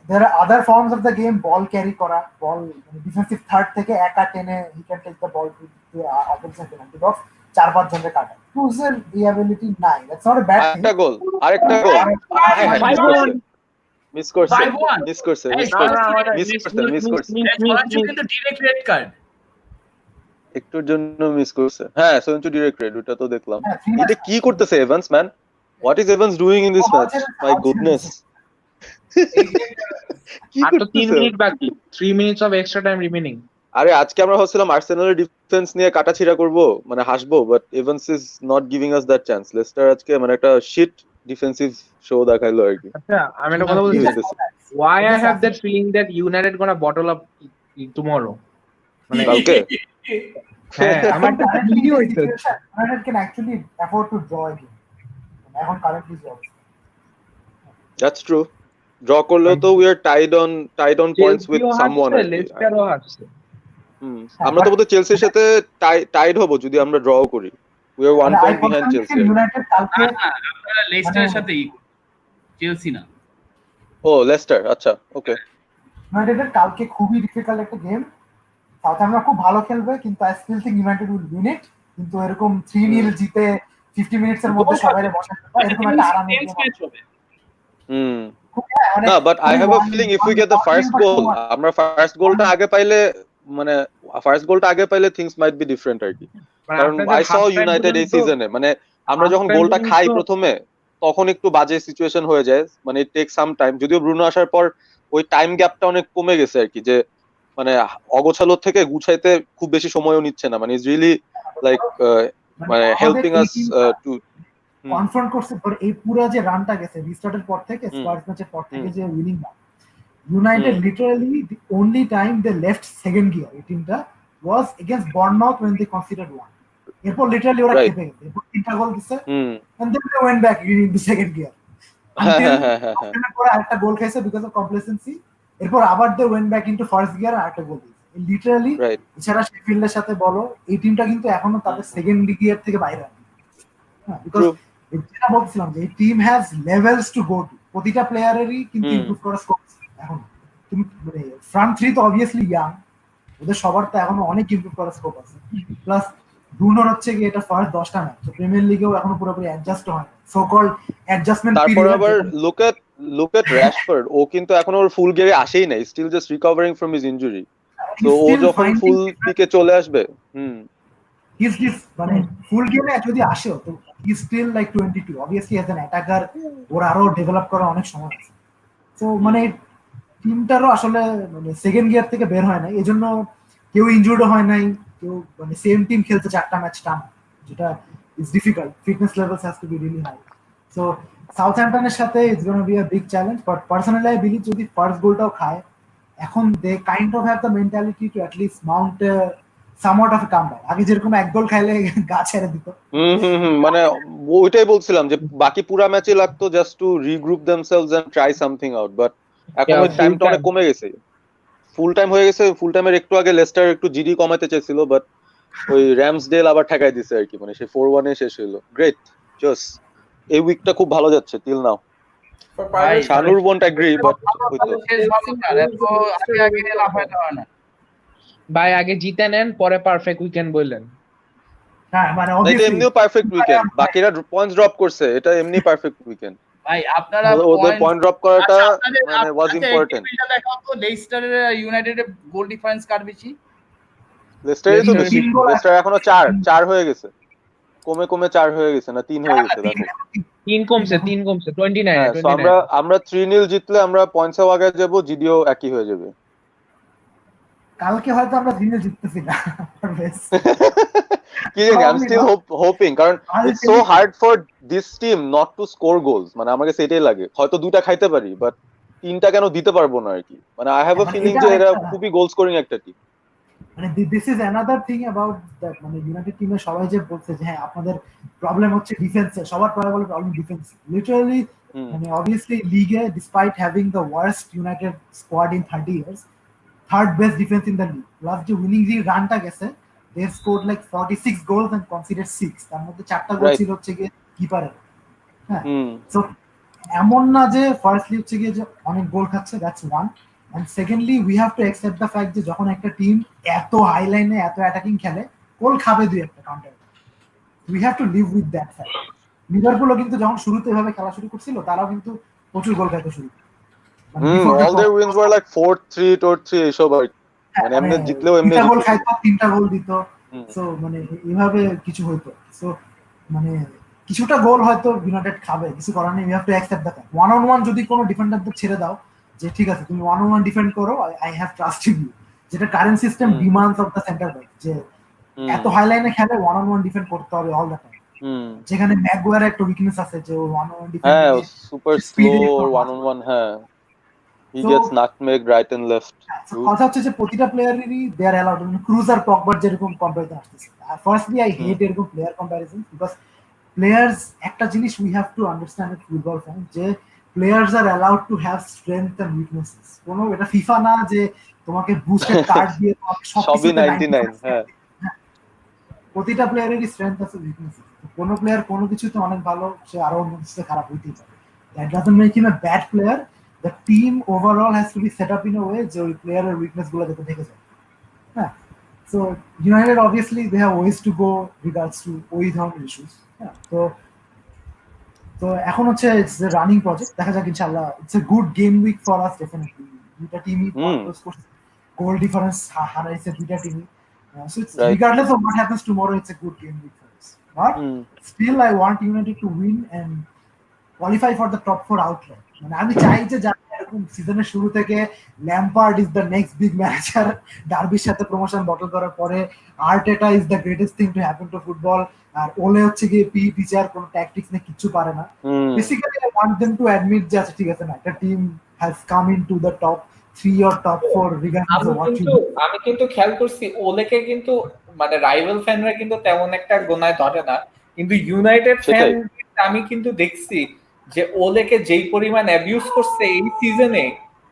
Speaker 9: there are other forms of the game ball carry করা ball defensive third থেকে একা টেনে he can take the ball to opposition penalty box 4-5 জনের কাটা ক্রুজের এই অ্যাবিলিটি নাই that's not a bad thing
Speaker 7: আরেকটা গোল মিস করছে
Speaker 2: কিন্তু ডাইরেক্ট রেড কার্ড
Speaker 7: একটুর জন্য মিস করছে হ্যাঁ সঞ্চু ডিরেক্ট রেড ওটা তো দেখলাম এটা কি করতেছে Evans man what is Evans doing in this match my goodness
Speaker 4: কি করতেছে 3 মিনিট বাকি 3 minutes of extra time remaining
Speaker 7: আরে আজকে আমরা ভাবছিলাম আর্সেনালের ডিফেন্স নিয়ে কাটাছিড়া করব মানে হাসবো but Evans is not giving us that chance Leicester আজকে মানে একটা শিট ডিফেন্সিভ শো দেখাইলো আর কি
Speaker 4: আচ্ছা আমি একটা কথা বলছি why I have that feeling that United gonna bottle up tomorrow মানে
Speaker 7: কালকে
Speaker 4: হ্যাঁ আমার একটা ভিডিও হইছে
Speaker 9: United can actually afford to draw again এখন currently draw
Speaker 7: that's true draw করলেও তো we are tied on points with someone
Speaker 4: লেস্টারও আসছে
Speaker 7: আমরা তো বোধহয় চেলসির সাথে টাইড হব যদি আমরা ড্র করি we are 1 point behind Chelsea
Speaker 9: United কালকে
Speaker 2: আপনারা লেস্টারের সাথে চেলসি না
Speaker 7: ও লেস্টার আচ্ছা ওকে
Speaker 9: ইউনাইটেডের কালকে খুবই ডিফিকাল্ট একটা গেম সাউথহ্যাম্পটন খুব ভালো খেলবে কিন্তু I still think United will win it কিন্তু এরকম 3-0 জিতে 50 মিনিটস এর মধ্যে সবাইরে বসাতে পারে এরকম একটা আরামের ম্যাচ হবে
Speaker 7: না but I have a feeling if we get the first goal আমরা ফার্স্ট গোলটা আগে পাইলে মানে ফার্স্ট গোলটা আগে পাইলে থিংস মাইট বি ডিফারেন্ট আর কি কারণ আই স ইউনাইটেড এই সিজনে মানে আমরা যখন গোলটা খাই প্রথমে তখন একটু বাজে সিচুয়েশন হয়ে যায় মানে ইট টেক সাম টাইম যদিও ব্রুনো আসার পর ওই টাইম গ্যাপটা অনেক কমে গেছে আর কি যে মানে অগোছালো থেকে গুছাইতে খুব বেশি সময়ও নিচ্ছে না মানে ইজ রিয়েলি লাইক মানে হেল্পিং আস টু
Speaker 9: কনফ্রন্ট করছে এই পুরো যে রানটা গেছে রিস্টার্টের পর থেকে স্পার্স ম্যাচের পর থেকে যে উইনিং না United literally the only time they left second gear এই টিমটা was against Bournemouth when they considered one এরপর লিটারালি ওরা খেপে গেছে এরপর তিনটা গোল দিছে and then they went back in the second gear একটা গোল খাইছে বিকজ অফ কমপ্লেসেন্সি এরপর আবার they went back into first gear আর একটা গোল দিয়েছে লিটারালি এছাড়া শেফিল্ডের সাথে বলো এই টিমটা কিন্তু এখনো তাদের সেকেন্ড গিয়ার থেকে বাইরে আছে হ্যাঁ বিকজ যেটা বলছিলাম যে এই team has levels two go two প্রতিটা প্লেয়ারেরই কিন্তু ইমপ্রুভ করার স্কোপ এখন তুমি মানে ফ্রন্ট থ্রি তো অবভিয়াসলি ইয়াং ওদের সবার তো এখনো অনেক ইমপ্রুভ করার স্কোপ আছে প্লাস ব্রুনোর হচ্ছে কি এটা ফার্স্ট 10টা ম্যাচ তো প্রিমিয়ার লিগেও এখনো পুরোপুরি অ্যাডজাস্ট হয় সো কল্ড অ্যাডজাস্টমেন্ট
Speaker 7: তারপর আবার look at Rashford ও কিন্তু এখন ওর ফুল গিয়ারে আসেই নাই still just recovering from his injury তো ও যখন ফুল পিকে চলে আসবে
Speaker 9: হিজ মানে ফুল গিয়ারে যদি আসে তো he still like 22 obviously as an attacker ওর আরো ডেভেলপ করার অনেক সময় আছে। সো মানে টিমটারও আসলে মানে সেকেন্ড গিয়ার থেকে বের হয় না, এজন্য কেউ ইনজুর্ডও হয় নাই, কেউ মানে সেম টিম খেলছে 4টা ম্যাচ টান, যেটা is difficult, fitness levels has to be really high. So সাউথহ্যাম্পটনের সাথে it's gonna be a big challenge, but personally I believe যদি ফার্স্ট গোলটাও খায়, এখন they kind of have the mentality to at least mount somewhat of a comeback. আগে যেরকম এক গোল খাইলে গা ছেড়ে দিত,
Speaker 7: মানে ওইটাই বলছিলাম যে বাকি পুরা ম্যাচে লাগতো just to regroup themselves and try something out, but এখন ওই টাইমটা অনেক কমে গেছে, ফুল টাইম হয়ে গেছে। ফুল টাইমের একটু আগে লেস্টার একটু জিডি কমাতে চাইছিল, বাট ওই র্যামসডেল আবার ঠেকাই দিছে আর কি, মানে সেই 4-1 শেষ হইলো। গ্রেট, জাস্ট এই উইকটা খুব ভালো যাচ্ছে টিল নাও। শানুর ওন্ট এগ্রি, বাট হইতো
Speaker 4: শেষ ভালো স্যার, এত আগে আগে লাফাইতে হয় না ভাই, আগে জিতে নেন পরে পারফেক্ট উইকেন্ড বললেন।
Speaker 9: হ্যাঁ মানে
Speaker 7: এটা
Speaker 9: অবভিয়াসলি
Speaker 7: এমনিও পারফেক্ট উইকেন্ড, বাকিরা পয়েন্টস ড্রপ করছে, এটা এমনি পারফেক্ট উইকেন্ড।
Speaker 2: ভাই আপনারা
Speaker 7: ওদের পয়েন্ট ড্রপ করাটা মানে ওয়াজ
Speaker 2: আচ্ছা,
Speaker 7: ইম্পর্টেন্ট।
Speaker 2: টেবিলটা দেখাও তো, লেস্টারের ইউনাইটেডের গোল ডিফারেন্স কার বেশি?
Speaker 7: লেস্টারই তো বেশি, লেস্টার এখনো 4 হয়ে গেছে, কমে কমে 4 হয়ে গেছে, না 3 হয়ে গেছে দেখো।
Speaker 4: 3 কমছে 29
Speaker 7: হ্যাঁ, so আমরা 3-0 জিতলে আমরা পয়েন্টসও আগে যাব, জিডিও একই হয়ে যাবে।
Speaker 9: কালকে হয়তো আমরা দিনে জিততেছি না,
Speaker 7: কি জানি, আই এম স্টিল হোপিং, কারণ it's so hard for this team not to score goals, মানে আমাকে সেটাই লাগে, হয়তো 2টা খাইতে পারি বাট 3টা কেন দিতে পারবো না আর কি, মানে আই হ্যাভ আ ফিলিং যে এরা খুবই গোল স্কোরিং একটা টিম।
Speaker 9: মানে this is another thing about that, মানে ইউনাইটেড টিমের সবাই যে বলছে যে হ্যাঁ আপনাদের প্রবলেম হচ্ছে ডিফেন্সে, সবার প্রবলেম ডিফেন্স, লিটারালি মানে অবভিয়াসলি লিগে despite having the worst United squad in 30 years, third best defence in the league. Last যে উইনিং যে রানটা গেছে, they scored like 46 goals and consider 6, তার মধ্যে 4টা গোল ছিল হচ্ছে গিয়ে কিপারের। হ্যাঁ, সো এমন না যে ফার্স্টলি হচ্ছে গিয়ে যে অনেক গোল খাচ্ছে, that's one, and secondly we have to accept the fact যে যখন একটা টিম এত হাই লাইনে এত অ্যাটাকিং খেলে, গোল খাবে দুই একটা counter, we have to live with that fact. লিভারপুলও কিন্তু যখন শুরুতে এভাবে খেলা শুরু করছিল, তারাও কিন্তু প্রচুর গোল খাইতে শুরু করে।
Speaker 7: All their wins were like 4-3 4-3 এসব আর মানে এমনি জিতলেও এমনি
Speaker 9: গোল খাইতো, 3টা গোল দিত, সো মানে এইভাবে কিছু হইতো। সো মানে কিছুটা গোল হয়তো ইউনাইটেড খাবে, কিছু করার নেই, we have to accept that. One on one যদি কোনো ডিফেন্ডারদের ছেড়ে দাও যে ঠিক আছে তুমি ওয়ান অন ওয়ান ডিফেন্ড করো, I have trust in you, যেটা current system demands of the centre back, যে এত হাই লাইনে খেলে ওয়ান অন ওয়ান ডিফেন্ড করতে হবে অল দ্য টাইম। যেখানে ম্যাগুয়ারের একটা উইকনেস আছে যে ওয়ান অন ওয়ান ডিফেন্ড,
Speaker 7: হ্যাঁ super slow one on one, হ্যাঁ he gets nutmeg right and left.
Speaker 9: কথা হচ্ছে যে প্রতিটা প্লেয়ারেরই দে আর অ্যালাউড, ক্রুজ আর পগবার যেরকম কম্পারিজন আসতেছে, ফার্স্টলি আই হেট এরকম প্লেয়ার কম্পারিজন, বিকজ প্লেয়ার্স একটা জিনিস we have to understand at football fan, যে players are allowed to have strength and weaknesses. কোনো এটা ফিফা না যে তোমাকে বুস্টেড কার্ড দিয়ে তোমাকে
Speaker 7: সবই 99। হ্যাঁ,
Speaker 9: প্রতিটা প্লেয়ারেরই স্ট্রেংথ আছে, উইকনেস আছে। কোনো প্লেয়ার কোনো কিছুতে অনেক ভালো, সে আরো অন্য কিছুতে খারাপ হইতেই পারে, that doesn't make him a bad player. The team overall has to be set up in a way যে ওই প্লেয়ারের উইকনেস গুলো যাতে ঢেকে যায়। হ্যাঁ, so United obviously they have ways to go regards to ওই ধরনের ইস্যুস। হ্যাঁ, তো এখন হচ্ছে ইটস এ রানিং প্রজেক্ট, দেখা যাক ইনশাআল্লাহ। It's a good game week for us definitely, দুইটা টিমই পয়েন্ট করছে, গোল ডিফারেন্স হারাইছে দুইটা টিমই। So it's regardless of what happens tomorrow, it's a good game week for us. But still, I want United to win and qualify for the top 4 outright. মানে আমি চাই যে যারা এরকম সিজনের শুরু থেকে Lampard is the next big manager, ডার্বির সাথে প্রমোশন বটল করার পরে Arteta is the greatest thing to happen to football, আর ওলে হচ্ছে গিয়ে পি টিচার, কোনো ট্যাকটিক্স না, কিচ্ছু পারে না। Basically I want them to admit যে আচ্ছা ঠিক আছে না, একটা team has come into the top 3 or top 4 regardless of what you.
Speaker 1: আমি কিন্তু খেয়াল করছি ওলেকে কিন্তু মানে রাইভাল ফ্যানরা কিন্তু তেমন একটা গোনায় ধরে না, কিন্তু ইউনাইটেড ফ্যান আমি কিন্তু দেখছি যে ওলেকে যেই পরিমাণ অ্যাবিউজ করছে এই সিজনে,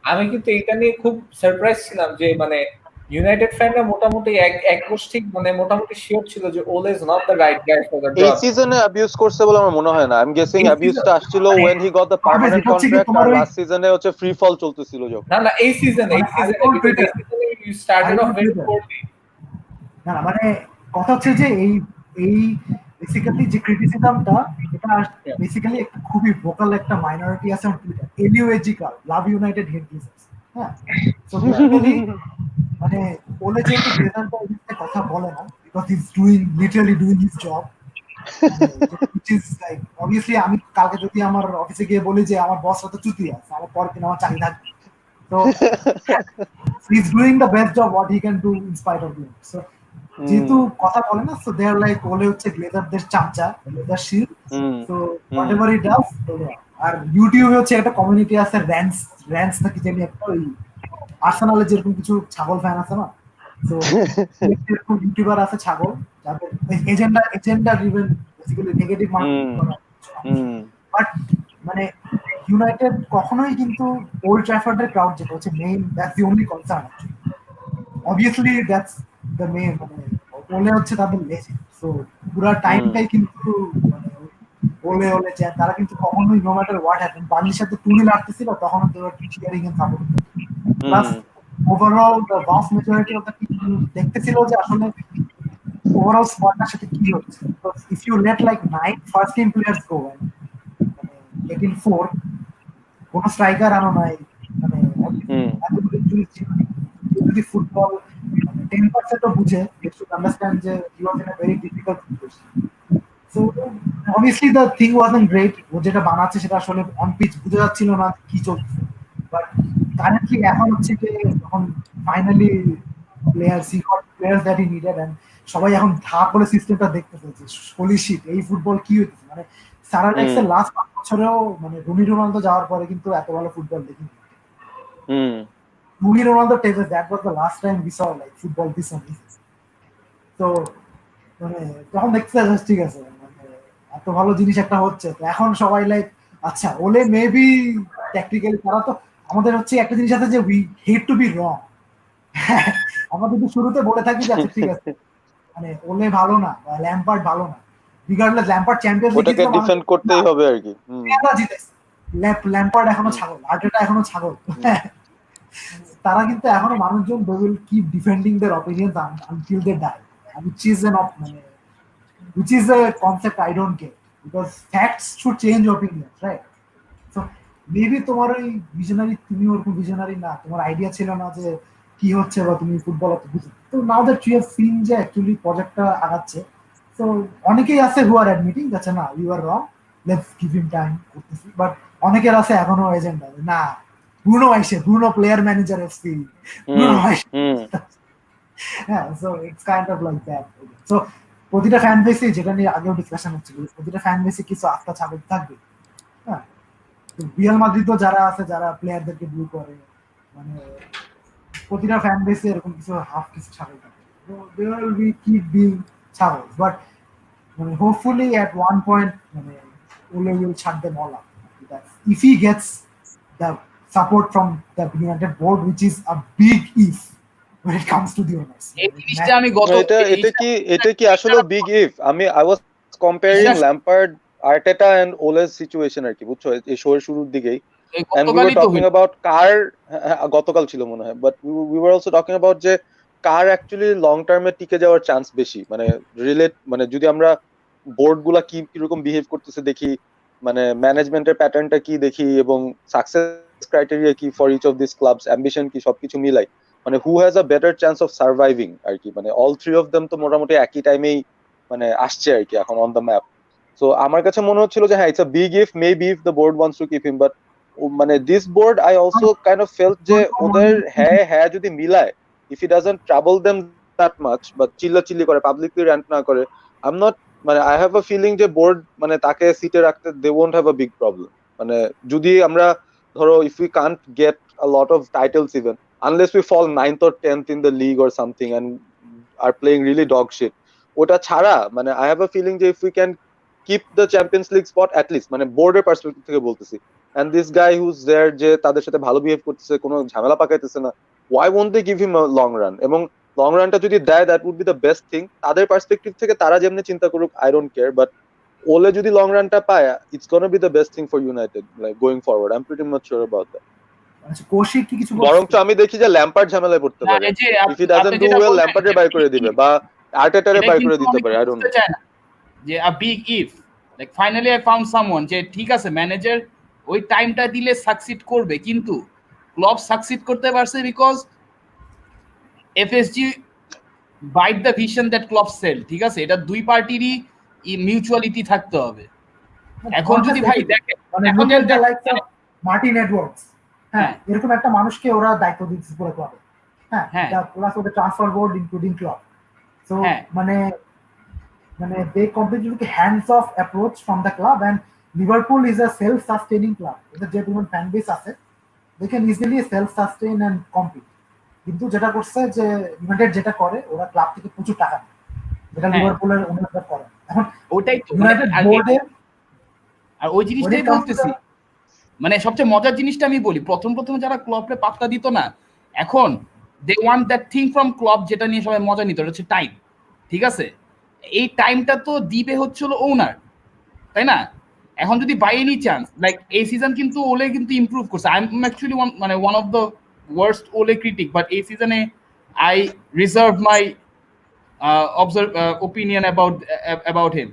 Speaker 1: আমি কিন্তু এটা নিয়ে খুব সারপ্রাইজ ছিলাম যে মানে ইউনাইটেড ফ্যানরা মোটামুটি এক গোষ্ঠী মানে মোটামুটি শিওর ছিল যে ওলে is not the right guy for the job.
Speaker 7: এই সিজনে অ্যাবিউজ করছে বলে আমার মনে হয় না। আই এম গেসিং অ্যাবিউজটা আসছিল when he got the permanent contract, আর লাস্ট সিজনে হচ্ছে ফ্রি ফল চলতেছিল যখন।
Speaker 1: না এই সিজনে you started off very poorly.
Speaker 9: না মানে কথা হচ্ছে যে এই বেসিক্যালি যে ক্রিটিসিজমটা, এটা বেসিক্যালি একটা খুবই ভোকাল একটা মাইনরিটি আছে on Twitter, illogical love United hate this. হ্যাঁ, সো বেসিক্যালি মানে ওলে যেহেতু প্রেজেন্ট কথা বলে না, because he is literally doing his job, which is like obviously আমি কালকে যদি আমার অফিসে গিয়ে বলি যে আমার বস তো চুতি আছে, আমার পরের দিন আমার চাকরি থাকবে। তো he's doing the best job what he can do in spite of you. So যেহেতু কথা বলে না, so they are like ওলে হচ্ছে গ্লেজারদের চামচা, Glazer shield. So whatever he does, আর ইউটিউবে হচ্ছে একটা কমিউনিটি আছে র্যান্স নাকি জানি একটা, ওই আর্সেনালের যেরকম কিছু ছাগল ফ্যান আছে না, তো এরকম ইউটিউবার আছে ছাগল, যাদের agenda driven basically negative marketing করা। বাট মানে ইউনাইটেড কখনোই কিন্তু ওল্ড ট্র্যাফোর্ডের ক্রাউড যেটা হচ্ছে main, that's the only concern. Obviously that's the main, মানে ওলে হচ্ছে তাদের লেজেন্ড। সো পুরো টাইমটাই কিন্তু মানে ওলে ওলে চায়, তারা কিন্তু কখনোই নো ম্যাটার হোয়াট হ্যাপেন, বার্লির সাথে তুলে লাগতেছিল তখন cheering and support. Plus overall the vast majority of the team দেখতেছিল যে আসলে ওভারঅল স্কোয়াডটার সাথে কি হচ্ছে। If you let like 9 first team players go, মানে 18-4, কোন স্ট্রাইকার আনো নাই, মানে যদি ফুটবল 10% বুঝে, you should understand যে he was in a very difficult situation. So obviously the thing wasn't great. ও যেটা বানাচ্ছে সেটা আসলে অন পিচ বুঝে যাচ্ছিল না কি চলছে। বাট কারেন্টলি এখন হচ্ছে যে যখন finally players that he needed, and সবাই এখন ধাপ করে সিস্টেমটা দেখতেছে যে হোলি শিট, এই ফুটবল কি হইতেছে। মানে স্যার অ্যালেক্সের লাস্ট 5 বছরেও মানে রোনাল্ডো যাওয়ার পরে কিন্তু এত ভালো ফুটবল দেখিনি। Ronaldo tells us that was the last time we saw like football this amazing. So মানে তখন দেখতে ঠিক আছে, মানে এত ভালো জিনিস একটা হচ্ছে, তো এখন সবাই লাইক আচ্ছা ওলে মেবি ট্যাকটিক্যালি তারা তো, আমাদের হচ্ছে একটা জিনিস আছে যে we hate to be wrong. আমরা কিন্তু শুরুতে বলে থাকি যে আচ্ছা ঠিক আছে মানে ওলে ভালো না বা ল্যাম্পার্ড ভালো না, রিগার্ডলেস ল্যাম্পার্ড চ্যাম্পিয়ন্স লিগ
Speaker 7: ওটাকে ডিফেন্ড করতেই হবে আর কি।
Speaker 9: ল্যাম্পার্ড এখনো ছাগল, আর্টেটা এখনো ছাগল। তারা কিন্তু এখনো মানুষজন they will keep defending their opinions until they die, which is a concept I don't get, because facts should change opinions, right? So maybe তোমার ওই ভিশনারি, তুমি ওরকম ভিশনারি না, তোমার আইডিয়া ছিল না যে কি হচ্ছে বা তুমি ফুটবল অত বুঝো। তো now that you have seen যে অ্যাকচুয়ালি প্রজেক্টটা আগাচ্ছে, তো অনেকেই আছে হু আর অ্যাডমিটিং যাচ্ছে না you are wrong, let's give him time করতেছি। বাট অনেকের আছে এখনো এজেন্ডা না, Bruno player manager FC. Bruno yeah, so it's kind of like that. So প্রতিটা ফ্যান বেসে, যেটা নিয়ে আগেও ডিসকাশন হচ্ছিল, প্রতিটা ফ্যান বেসে কিছু আস্থা ছাগল থাকবে। হ্যাঁ, রিয়াল মাদ্রিদও যারা আছে যারা প্লেয়ারদেরকে ব্লু করে, মানে প্রতিটা ফ্যান বেসে এরকম কিছু হাফ কিছু ছাগল থাকে। So there will be keep being ছাগল, but মানে hopefully at one point মানে Ole will shut them all up. If he gets the support from the United board, which is a big if when it comes to the owners.
Speaker 2: এই জিনিসটা আমি গত
Speaker 7: এটা কি আসলে big if? I was comparing Lampard, Arteta and Ole's situation আর কি, বুঝছো, এই শোয়ের শুরুর দিকেই, and we were talking about কার, গতকাল ছিল মনে হয়, but we were also talking about যে কার অ্যাকচুয়ালি লং টার্মে টিকে যাওয়ার চান্স বেশি, মানে মানে যদি আমরা বোর্ড গুলা কি কিরকম বিহেভ করতেছে দেখি, মানে ম্যানেজমেন্টের প্যাটার্নটা কি দেখি, এবং সাকসেস ক্রাইটেরিয়া কি for each of this clubs, ambition কি, সবকিছু মিলাই মানে who has a better chance of surviving আর কি, মানে অল থ্রি অফ দেম তো মোটামুটি একই টাইমেই মানে আসছে আর কি এখন অন দ্য ম্যাপ। সো আমার কাছে মনে হচ্ছিল যে হ্যাঁ, it's a big if, maybe if the board wants to keep him, but মানে this board I also kind of felt যে ওদের হ্যাঁ যদি মিলায়, if he doesn't trouble them that much, বা চিল্লাচিল্লি করে পাবলিকলি র্যান্ট না করে, আই এম নট, মানে আই হ্যাভ আ ফিলিং যে বোর্ড মানে তাকে সিটে রাখতে they won't have a big problem. মানে যদি আমরা ধরো if we can't get a lot of titles even, unless we fall 9th or 10th in the league or something and are playing really dog shit, ওটা ছাড়া মানে I have a feeling যে if we can keep the Champions League spot at least, মানে বোর্ডের perspective থেকে বলতেছি, and this guy who's there যে তাদের সাথে ভালো বিহেভ করতেছে, কোনো ঝামেলা পাকাইতেছে না, why won't they give him a long run? এবং লং রানটা যদি দেয় that would be the best thing, তাদের পার্সপেক্টিভ থেকে তারা যেমনি চিন্তা করুক, I don't care, but ওলে যদি লং রানটা পায়, it's gonna be the best thing for United like going forward. I'm pretty much sure about that. বরঞ্চ আমি দেখি যে ল্যাম্পার্ড ঝামেলায় পড়তে পারে, if he doesn't do well ল্যাম্পার্ডের বাই করে দিবে বা আর্টেটারে বাই করে দিতে পারে, I don't know.
Speaker 2: যে a big if like finally I found someone যে ঠিক আছে ম্যানেজার ওই টাইমটা দিলে সাকসিড করবে, কিন্তু ক্লাব সাকসিড করতে পারছে because FSG bought the vision that club sell. ঠিক আছে, এটা দুই পার্টিরই মিউচুয়ালিটি থাকতে হবে। এখন যদি ভাই দেখেন
Speaker 9: মানে
Speaker 2: এখন
Speaker 9: look at the likes of Martin Edwards, হ্যাঁ এরকম একটা মানুষকে ওরা দায়িত্ব দিচ্ছে পুরো ক্লাবে, হ্যাঁ প্লাস ওদের transfer board including club. So মানে they completely took a hands-off approach from the club, and Liverpool is a self-sustaining club. ওদের যে পরিমাণ ফ্যান বেস আছে, they can easily self-sustain and compete. কিন্তু যেটা করছে যে ইউনাইটেড যেটা করে, ওরা ক্লাব থেকে প্রচুর টাকা নেয়, যেটা লিভারপুলের ওনাররা করে। এখন
Speaker 2: ওটাই তো
Speaker 9: ইউনাইটেড বোর্ডে
Speaker 2: আর ওই জিনিসটাই বলতেছি, মানে সবচেয়ে মজার জিনিসটা আমি বলি, প্রথম যারা ক্লাবকে পাত্তা দিত না, এখন they want that thing from club, যেটা নিয়ে সবাই মজা নিত, এটা হচ্ছে টাইম। ঠিক আছে, এই টাইমটা তো দিবে হচ্ছিল ওনার, তাই না? এখন যদি বাই এনি চান্স লাইক এই সিজন কিন্তু ওলে কিন্তু ইমপ্রুভ করছে। I am actually one of the worst ওলে ক্রিটিক, বাট এই সিজনে I reserve my opinion about him.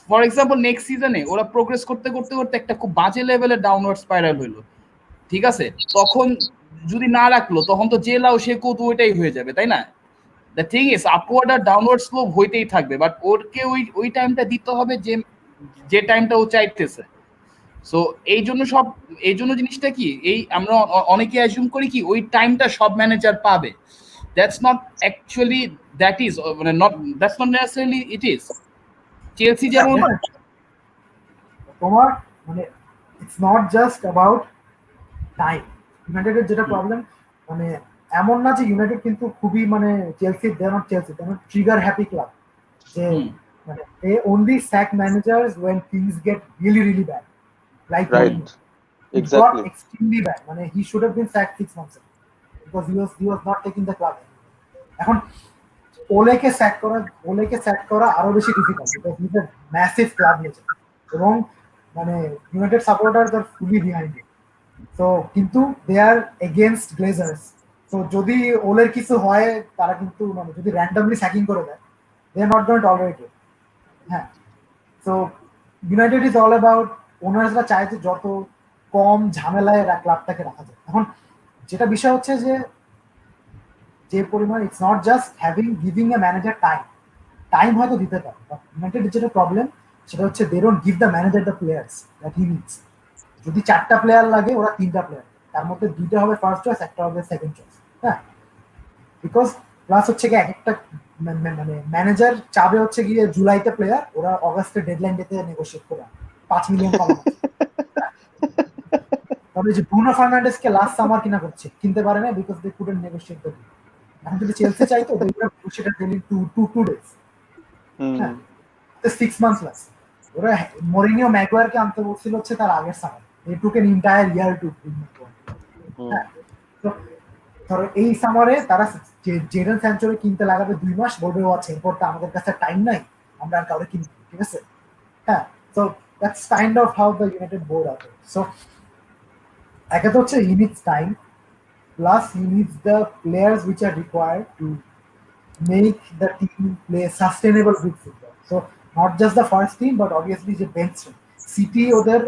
Speaker 2: For example next সিজনে ওরা প্রোগ্রেস করতে করতে করতে একটা খুব বাজে লেভেলের ডাউনওয়ার্ড স্পাইরাল হইলো, ঠিক আছে? তখন যদি না রাখলো, তখন তো যে লাও সে কত ওইটাই হয়ে যাবে, তাই না? দ্য থিং ইজ আপওয়ার্ড আর ডাউনওয়ার্ড স্লোপ হইতেই থাকবে, বাট ওরকে ওই টাইমটা দিতে হবে যে টাইমটা ও চাইতেছে। সো এই জন্য জিনিসটা কি, এই আমরা অনেকে অ্যাজিউম করি কি ওই টাইমটা সব ম্যানেজার পাবে। That's not actually, that's not necessarily it is. Chelsea যেমন
Speaker 9: তোমার মানে it's not just about time. ইউনাইটেডের যেটা প্রবলেম, মানে এমন না যে ইউনাইটেড কিন্তু খুবই মানে Chelsea, they are not Chelsea, they are not trigger happy club, যে মানে they only sack managers when things get really bad, like
Speaker 7: right,
Speaker 9: exactly, got extremely bad. মানে he should have been sacked 6 months ago because he was not taking the club. এখন ওলেকে sec করা আরো বেশি difficult, because he is a massive club legend, এবং মানে United সাপোর্টারস আর ফুলি behind him. So কিন্তু দে আর against গ্লেজার্স। So যদি ওলের কিছু হয়, তারা কিন্তু মানে যদি র্যান্ডমলি স্যাকিং করে দেয়, they are not going to tolerate it. হ্যাঁ, so United is all about, ওনার্সরা চায় যে যত কম ঝামেলায় ক্লাবটাকে রাখা যায়। এখন যেটা বিষয় হচ্ছে যে পরিমাণ, it's not just giving a manager time হয়তো দিতে পারে, বাট ইউনাইটেডের যেটা প্রবলেম সেটা হচ্ছে they don't give the manager the players that he needs. যদি 4টা প্লেয়ার লাগে, ওরা 3টা প্লেয়ার, তার মধ্যে 2টা হবে ফার্স্ট চয়েস, একটা হবে সেকেন্ড চয়েস। হ্যাঁ, বিকজ প্লাস হচ্ছে কি একটা মানে ম্যানেজার চাবে হচ্ছে গিয়ে জুলাইতে প্লেয়ার, ওরা অগাস্টের ডেডলাইন ডেতে নেগোশিয়েট করে 5 মিলিয়ন কমানো। তবে যে ব্রুনো ফার্নান্ডেসকে লাস্ট সামার কিনতে পারে না, because they couldn't negotiate the deal. এখন যদি চেলসি চাইতো, they would have negotiated deal in 2 days, হ্যাঁ, 6 months less। ওরা মরিনিও ম্যাগুয়ারকে আনতে বলছিল হচ্ছে তার আগের summer, they took an entire year to bring Maguire। হ্যাঁ, তো ধরো এই সামারে তারা জেডন স্যানচোকে কিনতে লাগাবে 2 মাস, বলবে ও আচ্ছা এরপর তো আমাদের কাছে টাইম নাই, আমরা আর কাউকে কিনবো, ঠিক আছে? হ্যাঁ, so that's kind of how the United board আছে। সো একে তো হচ্ছে হি needs time, plus he needs the players which are required to make the team play sustainable good football. So not just the first team, but obviously যে bench city ওদের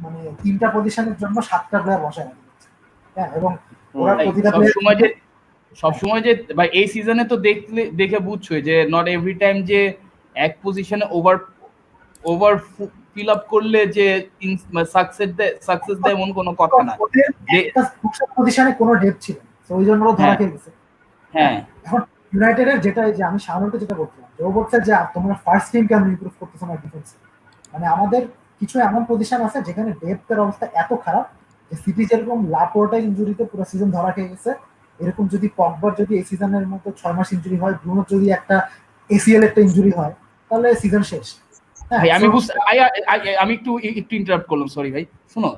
Speaker 9: মানে 3টা পজিশনের জন্য 7টা প্লেয়ার বসায় রাখছে। হ্যাঁ, এবং ওরা প্রতিটা
Speaker 2: সবসময় যে ভাই এই সিজনে তো দেখে বুঝছোই যে নট এভরি টাইম যে এক পজিশনে ওভার ফিল আপ করলে যে সাকসেস দেয় এমন কোনো কথা না।
Speaker 9: পজিশনে কোনো ডেপথ ছিল, তো ওই জন্য ধরা খেয়ে গেছে।
Speaker 2: হ্যাঁ,
Speaker 9: এখন ইউনাইটেডের যেটা, যে আমি সামনে যেটা বলছিলাম, যে ও বলছে যে তোমরা ফার্স্ট টিম কেমন ইমপ্রুভ করতেছো না ডিফেন্সে, মানে আমাদের কিছু এমন পজিশন আছে যেখানে ডেপথের অবস্থা এত খারাপ যে সিটি যেরকম লাপোর্টা ইনজুরিতে পুরো সিজন ধরা খেয়ে গেছে, এরকম যদি পগবার যদি এই সিজনের মতো 6 মাস ইনজুরি হয়, ব্রুনোর যদি একটা এসিএল একটা ইনজুরি হয়, তাহলে সিজন শেষ।
Speaker 2: ভাই আমি একটু ইন্টারাপ্ট করলাম, সরি ভাই। শোনো,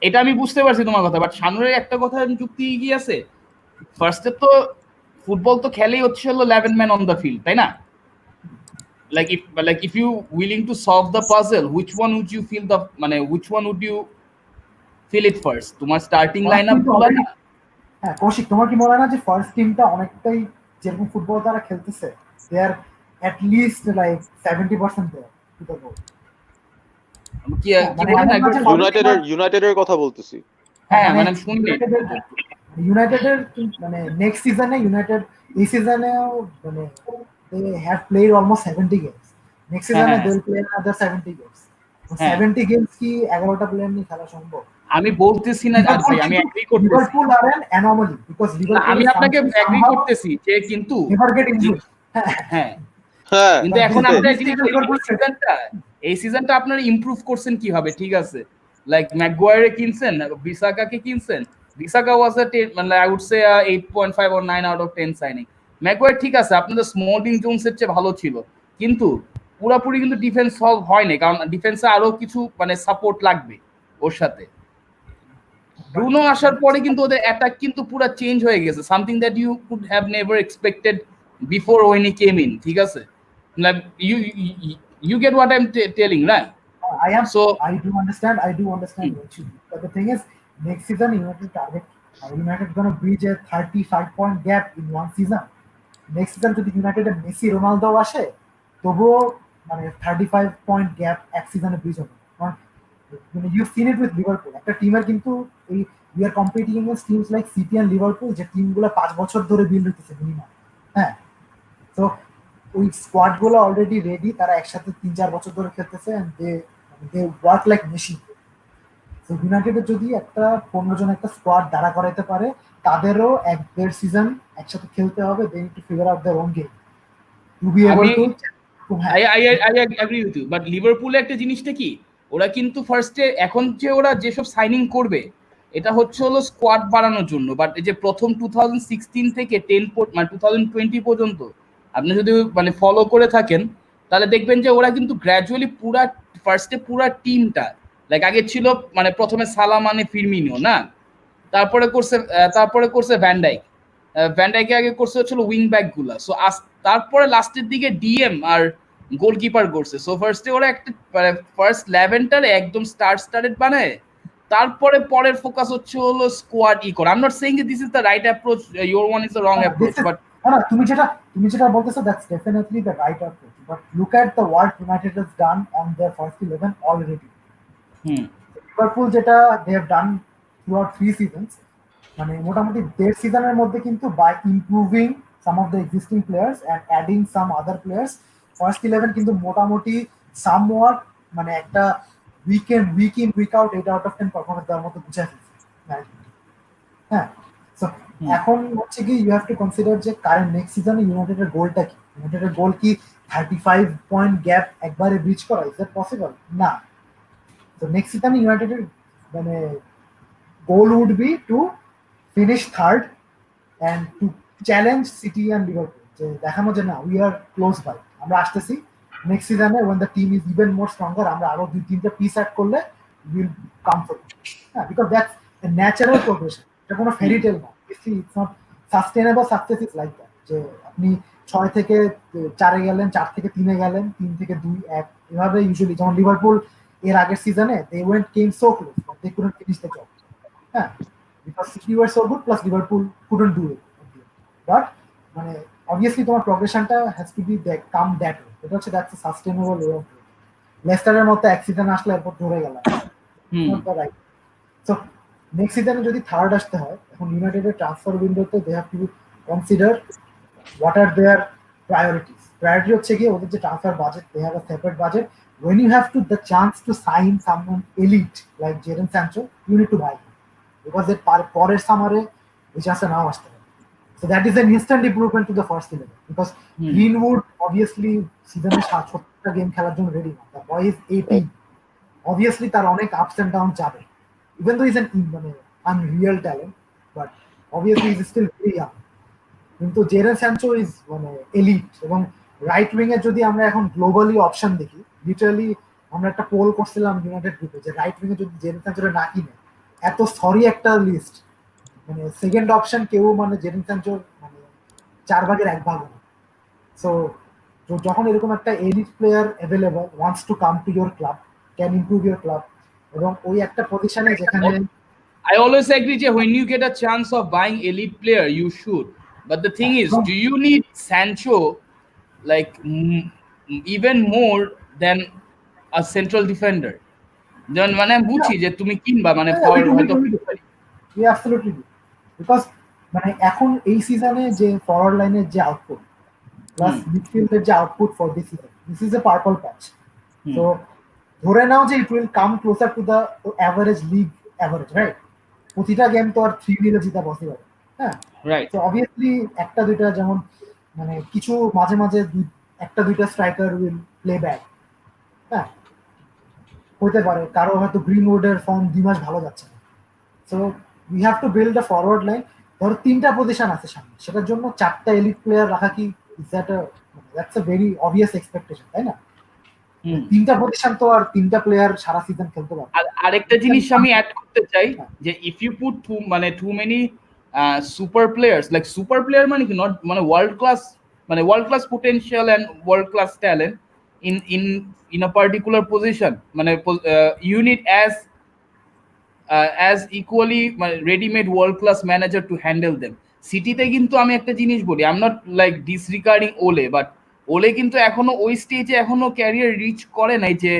Speaker 2: এটা আমি বুঝতে পারছি তোমার কথা, বাট শানুরের একটা কথা যুক্তি কি আছে, ফার্স্টে তো ফুটবল তো খেলেই হচ্ছে হলো 11 ম্যান অন দ্য ফিল্ড, তাই না? Like if you willing to solve the puzzle, which one would you feel which one would you feel it first? তোমার স্টার্টিং লাইনআপ বলা না?
Speaker 9: হ্যাঁ, কৌশিক, তোমার কি মনে হয় না যে ফার্স্ট টিমটা অনেকটাই যেরকম ফুটবল তারা খেলতেছে, দে আর at least like 70% there to the goal?
Speaker 7: ইউনাইটেডের কথা বলতেছি।
Speaker 2: হ্যাঁ, মানে শুনলে
Speaker 9: ইউনাইটেডের মানে নেক্সট সিজনে ইউনাইটেড এই সিজনেও মানে they have played almost 70 games, next
Speaker 2: হ্যাঁ,
Speaker 9: সিজনে
Speaker 2: হ্যাঁ,
Speaker 9: they will play another 70 games
Speaker 2: হ্যাঁ।
Speaker 9: 70 গেমস কি 11টা প্লেয়ার নিয়ে খেলা সম্ভব?
Speaker 2: আমি বলতেছি না আর ভাই, আমি এগ্রি করতেছি।
Speaker 9: Liverpool are an anomaly because
Speaker 2: না,
Speaker 9: লিভারপুল
Speaker 2: আমি
Speaker 9: is
Speaker 2: আপনাকে এগ্রি
Speaker 9: somehow
Speaker 2: করতেছি যে কিন্তু
Speaker 9: never get injured.
Speaker 2: হ্যাঁ,
Speaker 7: হ্যাঁ
Speaker 2: কিন্তু
Speaker 9: But
Speaker 2: এখন
Speaker 9: this
Speaker 2: আপনি
Speaker 9: this
Speaker 2: এক জিনিস
Speaker 9: season
Speaker 2: বলি,
Speaker 9: Liverpool
Speaker 2: এই সিজনটা আপনারা ইমপ্রুভ করছেন কিভাবে? ঠিক আছে, লাইক ম্যাগুয়ারে কিনছেন, বিসাকাকে কিনছেন। বিসাকা ওয়াজ মানে I would say 8.5 or 9 out of 10 signing. Maguire ঠিক আছে, আপনাদের স্মলিং জোনসের চেয়ে ভালো ছিল, কিন্তু পুরোপুরি কিন্তু ডিফেন্স সলভ হয়নি, কারণ ডিফেন্সে আরো কিছু মানে সাপোর্ট লাগবে ওর সাথে। ব্রুনো আসার পরে কিন্তু ওদের অ্যাটাক কিন্তু পুরো চেঞ্জ হয়ে গেছে, something that you could have never expected before when he came in. ঠিক আছে, you you get what I'm telling, right? So
Speaker 9: I do understand what you mean. But the thing is, next season United target United gonna bridge a 35-point gap in one season. Next season যদি ইউনাইটেডের Messi Ronaldo আসে তবুও মানে 35-point gap এক সিজনে bridge হবে। কারণ মানে you seen it with Liverpool, একটা টিমের কিন্তু এই we are competing against teams like City and Liverpool, যে টিমগুলো 5 বছর ধরে বিল্ড হইতেছে মিনিমাম। হ্যাঁ, তো ওই স্কোয়াড গুলো অলরেডি রেডি, তারা একসাথে 3-4 বছর ধরে খেলতেছে and they work like machine. তো ইউনাইটেডের যদি একটা 15 জন একটা স্কোয়াড দাঁড়া করাইতে পারে, তাদেরও 1-1.5 সিজন একসাথে খেলতে হবে। They need to figure out their own game to be able to.
Speaker 2: I agree with you, but লিভারপুলে একটা জিনিসটা কি, ওরা কিন্তু ফার্স্টে এখন যে ওরা যেসব সাইনিং করবে এটা হচ্ছে হলো স্কোয়াড বাড়ানোর জন্য, বাট এই যে প্রথম 2016 থেকে 10 মানে 2020 পর্যন্ত আপনি যদি মানে ফলো করে থাকেন, তাহলে দেখবেন যে ওরা কিন্তু গ্র্যাজুয়ালি পুরা ফার্স্টে পুরা টিমটা, লাইক আগে ছিল মানে প্রথমে সালা মানে ফিরমিনিও না, তারপরে করছে ভ্যান্ডাইকে আগে করছে হচ্ছিল উইং ব্যাক গুলা। সো তারপরে লাস্টের দিকে ডিএম আর গোলকিপার করছে। সো ফার্স্টে ওরা একটা ফার্স্ট 11টারে একদম স্টার্টেড বানায়, তারপরে পরের ফোকাস হচ্ছে হলো স্কোয়াড করা। I am not saying this is the right approach, your one is the wrong approach, but
Speaker 9: না, তুমি যেটা বলতেছো that's definitely the right approach, but look at the work United has done on their first 11 already. Liverpool যেটা they have done throughout 3 seasons, মানে মোটামুটি 1.5 সিজনের মধ্যে কিন্তু by improving some of the existing players and adding some other players, first 11 কিন্তু মোটামুটি somewhat মানে একটা week in week out 8 out of 10 performance দেওয়ার মতো বুঝাই ফেলছে। হ্যাঁ, সো এখন হচ্ছে কি ইউ হ্যাভ টু কনসিডার যে কারেন্ট নেক্সট সিজনে ইউনাইটেডের গোলটা কি। ইউনাইটেডের গোল কি 35-point গ্যাপ একবারে ব্রিজ করা? Is that possible? না। তো নেক্সট সিজনে ইউনাইটেডের মানে goal would be to finish third and to challenge City and Liverpool, যে দেখানো যে না we are close by, আমরা আসতেছি নেক্সট সিজনে when the team is even more stronger, আমরা আরো 2-3টা পিস অ্যাড করলে we'll come for it. হ্যাঁ, because that's a natural progression, এটা কোনো ফেরি টেল না। it's not sustainable success is like that, যে আপনি 6 থেকে 4-এ গেলেন, 4 থেকে 3-এ গেলেন, 3 থেকে 2-1 এভাবে ইউজুয়ালি। যেমন লিভারপুল এর আগের সিজনে they came so close but they couldn't finish the job. Yeah, because City were so good, plus Liverpool couldn't do it. But মানে obviously তোমার progressionটা has to be come that way. এটা হচ্ছে that's a sustainable way of doing it. লেস্টারের মতো এক season আসলে এরপর ধরে গেল। রাইট। সো নেক্সট সিজনে যদি থার্ড আসতে হয়, এখন ইউনাইটেডের ট্রান্সফার উইন্ডোতে they have to consider what are their priorities. Priority হচ্ছে কি ওদের যে transfer budget, they have a separate budget. When you have the chance to sign someone elite like Jadon Sancho, you need to buy him. Because এর পরের সামারে এই চান্সটা নাও আসতে পারে। So that is an instant improvement to the first 11. Because Greenwood obviously সিজনে 70টা game খেলার জন্য ready না। The boy is 18. Obviously তার অনেক ups and downs যাবে। Even though he's an মানে unreal talent, but obviously he's still very young. কিন্তু Jadon Sancho is মানে এলিট। এবং রাইট উইং এ যদি আমরা এখন গ্লোবালি অপশন দেখি, লিটারালি আমরা একটা পোল করছিলাম ইউনাইটেড গ্রুপে যে রাইট উইং এ যদি জেডন স্যানচোরে না কিনে, এত সরি একটা লিস্ট, মানে সেকেন্ড অপশন কেউ মানে জেডন স্যানচোর মানে 4 ভাগের 1 ভাগ না। সো যখন এরকম একটা elite player available wants to come to your club, can improve your club, এবং ওই একটা পজিশনে যেখানে
Speaker 2: I always agree that when you get a chance of buying elite player, you should. But the thing is, do you need Sancho like even more than a central defender? যেমন মানে আমি বুঝি যে তুমি কিনবা মানে হয়তো
Speaker 9: অ্যাবসলিউটলি, বিকজ মানে এখন এই সিজনে যে ফরওয়ার্ড লাইনের যে আউটপুট প্লাস মিডফিল্ডের যে output for this season, This is a purple patch. So ধরে নাও যে it will come closer to the average league average, right? প্রতিটা গেম তো আর 3-0 জিতা পসিবল, হ্যাঁ,
Speaker 2: রাইট।
Speaker 9: তো অবভিয়াসলি একটা দুইটা যেমন মানে কিছু মাঝে মাঝে একটা দুইটা স্ট্রাইকার উইল প্লে ব্যাক, হ্যাঁ, হতে পারে কারো হয়তো গ্রিনউডের ফর্ম 2 মাস ভালো যাচ্ছে না। So we have to build a forward line. ধরো 3টা পজিশন আছে সামনে, সেটার জন্য 4টা এলিট প্লেয়ার রাখা কি that's a very obvious expectation, তাই না? 3টা পজিশন তো আর 3টা প্লেয়ার সারা সিজন খেলতে পারবে।
Speaker 2: আর আরেকটা জিনিস আমি অ্যাড করতে চাই যে if you put too many super players, like super player মানে কি, নট মানে world class potential and world class talent in a particular position, মানে you need as equally ready-made world-class manager to handle them. সিটিতে কিন্তু আমি একটা জিনিস বলি, আই এম নট লাইক ডিসরিগার্ডিং ওলে, বাট ওলে কিন্তু এখনো ওই স্টেজে এখনো ক্যারিয়ার রিচ করে নাই যে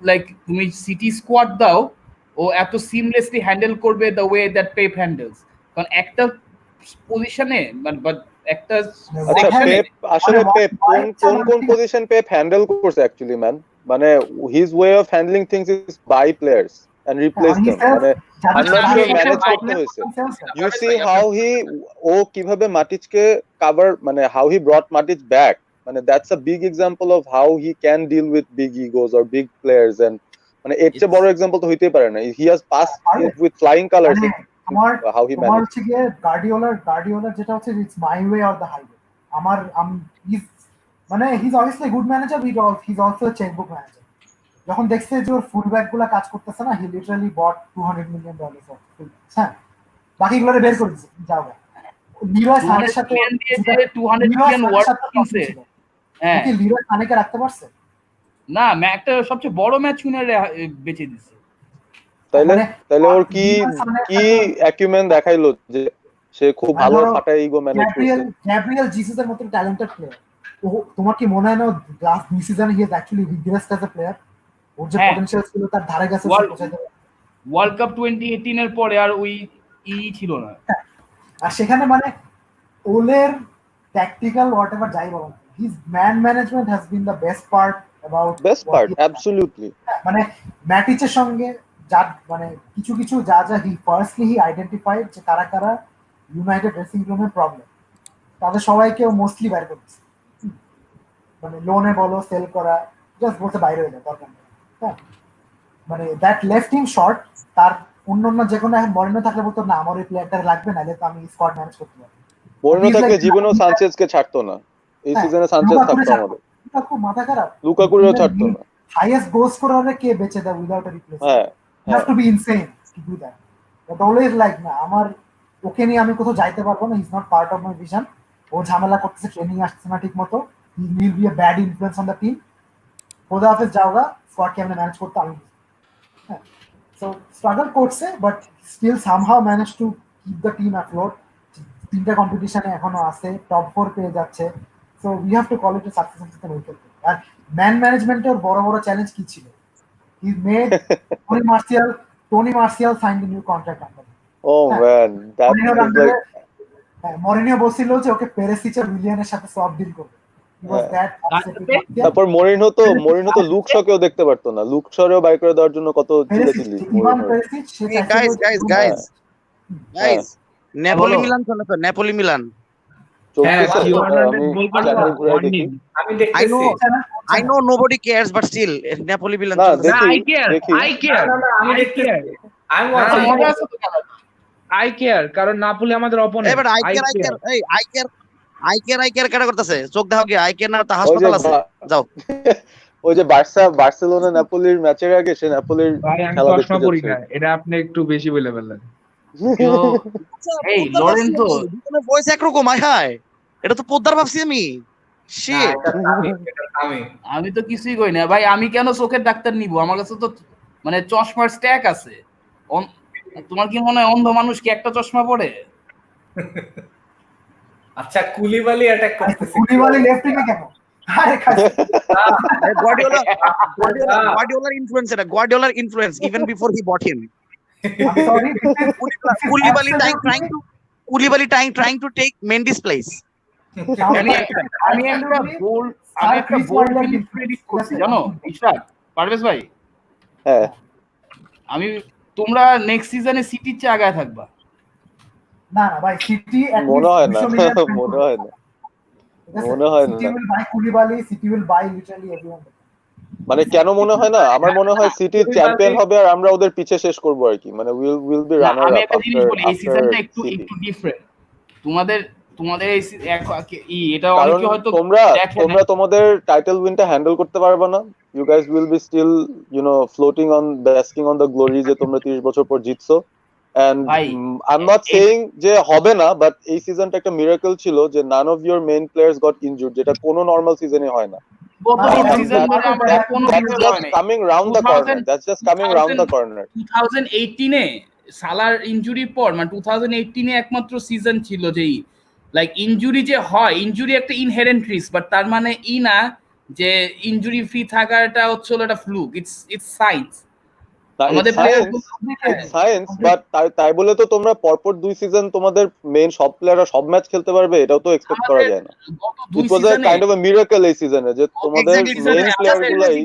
Speaker 2: লাইক তুমি সিটি স্কোয়াড দাও ও এত সিমলেসলি হ্যান্ডেল করবে the way that Pep handles. কারণ একটা পজিশনে বাট একটা
Speaker 7: পেপ আসলে পেপ কোন পজিশন পেপ হ্যান্ডেল করছে অ্যাকচুয়ালি ম্যান, মানে his way of handling things is by players and replace them, মানে I'm not sure manage করতে হয়েছে। You see how ও কিভাবে মাটিচকে cover, মানে how he brought Matic back, মানে that's a big example of how he can deal with big egos or big players, and মানে এর চেয়ে বড় এক্সাম্পল তো হইতেই পারে না। He has passed it with flying colors, how he managed.
Speaker 9: হচ্ছে গিয়ে গার্ডিওলার যেটা হচ্ছে it's my way or the highway. he's obviously a good manager, he's also a checkbook manager. যখন দেখছে যে ওর ফুলব্যাক গুলা কাজ করতেছে না, হি লিটারালি বট $200 million অফ ফুলব্যাকস, হ্যাঁ, বাকিগুলো বের করে দিয়েছে, যাও গা। লিরয় সানের সাথে
Speaker 2: 200 মিলিয়ন ওয়ার্ড কিনছে,
Speaker 9: হ্যাঁ, কি লিরয় সানেকে রাখতে পারছে
Speaker 2: না? একটা সবচেয়ে বড় ম্যাচ উইনারে বেঁচে দিছে।
Speaker 7: তাইলে ওর কি অ্যাকিউমেন দেখাইলো যে সে খুব ভালো ফাটা ইগো ম্যানেজ করছে।
Speaker 9: গ্যাব্রিয়েল জিসাসের মতো ট্যালেন্টেড প্লেয়ার, তোমার কি মনে হয় না লাস্ট 2 সিজনে he has actually regressed as a player? ওর যে পটেনশিয়াল ছিল তার ধারে কাছে
Speaker 2: ওয়ার্ল্ড কাপ 2018 এর পরে আর ওই ছিল না।
Speaker 9: আর সেখানে মানে ওলের ট্যাকটিক্যাল হোয়াটএভার যাই বলো, his man management has been the best part
Speaker 7: absolutely.
Speaker 9: মানে ম্যাটিচের সঙ্গে যা মানে কিছু যা হি ফার্স্টলি হি আইডেন্টিফাইড যে কারা ইউনাইটেড ড্রেসিং রুমের প্রবলেম, তাদের সবাইকে মোস্টলি বাইরে করছে, মানে লোনে বলো সেল করা, জাস্ট বলতে বাইরে হয়ে যায় দরকার নেই, হ্যাঁ, মানে দ্যাট লেফট হিম শর্ট। তার অন্য যে কোনো এখন মরিনো থাকলে বলতো না আমার এই প্লেয়ারটা লাগবে না, তো আমি স্কোয়াড ম্যানেজ করতে পারবো।
Speaker 7: মরিনো থাকলে জীবনেও সানচেজকে ছাড়তো না, এই সিজনে সানচেজ থাকতো আমাদের,
Speaker 9: খুব মাথা খারাপ,
Speaker 7: লুকাকুরও ছাড়তো না।
Speaker 9: হাইয়েস্ট গোল স্কোরারে কে বেঁচে দেয় without a replacement? You have to be insane to do that. But always like না, আমার ওকে নিয়ে আমি কোথাও যাইতে পারবো না, he is not part of my vision. ও ঝামেলা করতেছে, ট্রেনিং আসছে না ঠিক মতো, he will be a bad influence on the team. খোদা হাফেজ, যাওগা, স্কোয়াড কেমনে ম্যানেজ করতে আমি, হ্যাঁ। সো স্ট্রাগল করছে, but still somehow manage to keep the team afloat. 3টা কম্পিটিশনে এখনো আছে, টপ 4 পেয়ে যাচ্ছে। So we have to call it a success system. আর ম্যান ম্যানেজমেন্টের বড় চ্যালেঞ্জ কি ছিল? He made Tony Martial signed a new contract under him.
Speaker 7: Oh man, that is like
Speaker 9: Mourinho বলছিল যে ওকে পেরিসিচ আর উইলিয়ানের সাথে সব ডিল করবে।
Speaker 7: তারপর মরিনো তো লুক শকেও দেখতে পারতো না, লুক শরেও বাই করে দেওয়ার জন্য কত চিল্লাচিল্লি।
Speaker 3: গাইস নেপোলি মিলান চলে তো, Napoli Milan I know nobody cares, but still Napoli Milan.
Speaker 4: I care কারণ নাপোলি আমাদের অপোনেন্ট।
Speaker 3: এবার I care কেন করতেছে? চোখ দাও কি I care না, তা হাসপাতাল আছে, যাও।
Speaker 7: ওই যে বার্সেলোনা নাপোলির ম্যাচের আগে সে নাপোলির খেলা দেখতে যাচ্ছে,
Speaker 4: এটা আপনি একটু বেশি বলে ফেললেন।
Speaker 2: এই লরেন্জো
Speaker 3: তোমার ভয়েস একরকম, হায় এটা তো পোদ্দার ভাবছি আমি।
Speaker 2: আমি তো কিছুই কই না ভাই, আমি কেন চোখের ডাক্তার নিব? আমার কাছে তো মানে চশমার স্ট্যাক আছে। তোমার কি মনে হয় অন্ধ মানুষ কি একটা চশমা পড়ে?
Speaker 1: আচ্ছা, কুলিবালি অ্যাটাক করতেছে।
Speaker 9: কুলিবালি লেফট উইকে কেন? আরে
Speaker 3: Guardiola influence, এটা Guardiola influence even before he bought him.
Speaker 9: Sorry,
Speaker 3: Koulibaly trying to take Mendy's place.
Speaker 2: আমি একটা আমি
Speaker 9: স্যার
Speaker 2: একটা
Speaker 9: ক্রিস
Speaker 2: বোল্ড
Speaker 9: ওয়াইলার
Speaker 2: জিনিস
Speaker 9: কিন্তু,
Speaker 2: প্রেডিক্ট
Speaker 9: ঠিক
Speaker 2: করছি
Speaker 9: আছে?
Speaker 2: জানো ইশরাক, পারভেজ ভাই,
Speaker 7: হ্যাঁ
Speaker 2: আমি তোমরা নেক্সট সিজনে সিটির চেয়ে আগায় থাকবা।
Speaker 9: না না ভাই, সিটি অ্যাট
Speaker 7: মনে
Speaker 9: লিস্ট
Speaker 7: হয় না
Speaker 9: 200 মিলিয়ন
Speaker 7: মনে হয় না
Speaker 9: ঠিক আছে?
Speaker 7: মনে হয়
Speaker 9: সিটি
Speaker 7: না
Speaker 9: will buy কুলিবালি, city will buy literally everyone.
Speaker 7: মানে কেন মনে হয় না আমার মনে হয় সিটি চ্যাম্পিয়ন হবে আর আমরা ওদের পিছে শেষ করবো আর কি মানে উইল বি
Speaker 2: না
Speaker 7: রানার
Speaker 2: আমি
Speaker 7: আপ
Speaker 2: একটা জিনিস
Speaker 7: আফটার
Speaker 2: বলি, এই
Speaker 7: আফটার
Speaker 2: সিজনটা একটু
Speaker 7: সিটি
Speaker 2: একটু ডিফারেন্ট। তোমাদের তোমাদের এই এটা
Speaker 7: কারণ
Speaker 2: অনেকে হয়তো
Speaker 7: তোমরা
Speaker 2: দেখে না।
Speaker 7: তোমরা তোমাদের টাইটেল উইনটা হ্যান্ডেল করতে পারবে না you guys will be still floating on basking on the glory যে তোমরা 30 বছর পর জিতছো এন্ড
Speaker 2: ভাই
Speaker 7: আই এম নট সেইং যে হবে না বাট এই সিজনটা একটা মিরাকল ছিল যে none of your main players goat injured যেটা কোনো নরমাল সিজনে হয় না
Speaker 2: কতগুলো
Speaker 7: and
Speaker 2: সিজন ধরে আমাদের কোনো
Speaker 7: that's
Speaker 2: বিপদ
Speaker 7: just
Speaker 2: হয় নাই।
Speaker 7: coming round the corner that's just coming round the corner
Speaker 2: 2018 এ সালার ইনজুরির পর মানে 2018 এ একমাত্র সিজন ছিল যেই লাইক ইনজুরি যে হয়, ইনজুরি একটা ইনহেরেন্ট রিস্ক, বাট তার মানে না যে ইনজুরি ফ্রি থাকাটা হচ্ছে হলো একটা ফ্লুক, ইটস সায়েন্স। আমাদের প্লেয়ার
Speaker 7: সায়েন্স বাট তাই বলে তো তোমরা পরপর 2 সিজন তোমাদের মেইন সব প্লেয়াররা সব ম্যাচ খেলতে পারবে এটাও তো এক্সপেক্ট করা যায় না
Speaker 2: দুই
Speaker 7: it was a kind of a miracle এই সিজনে যে তোমাদের মেইন প্লেয়ার গুলাই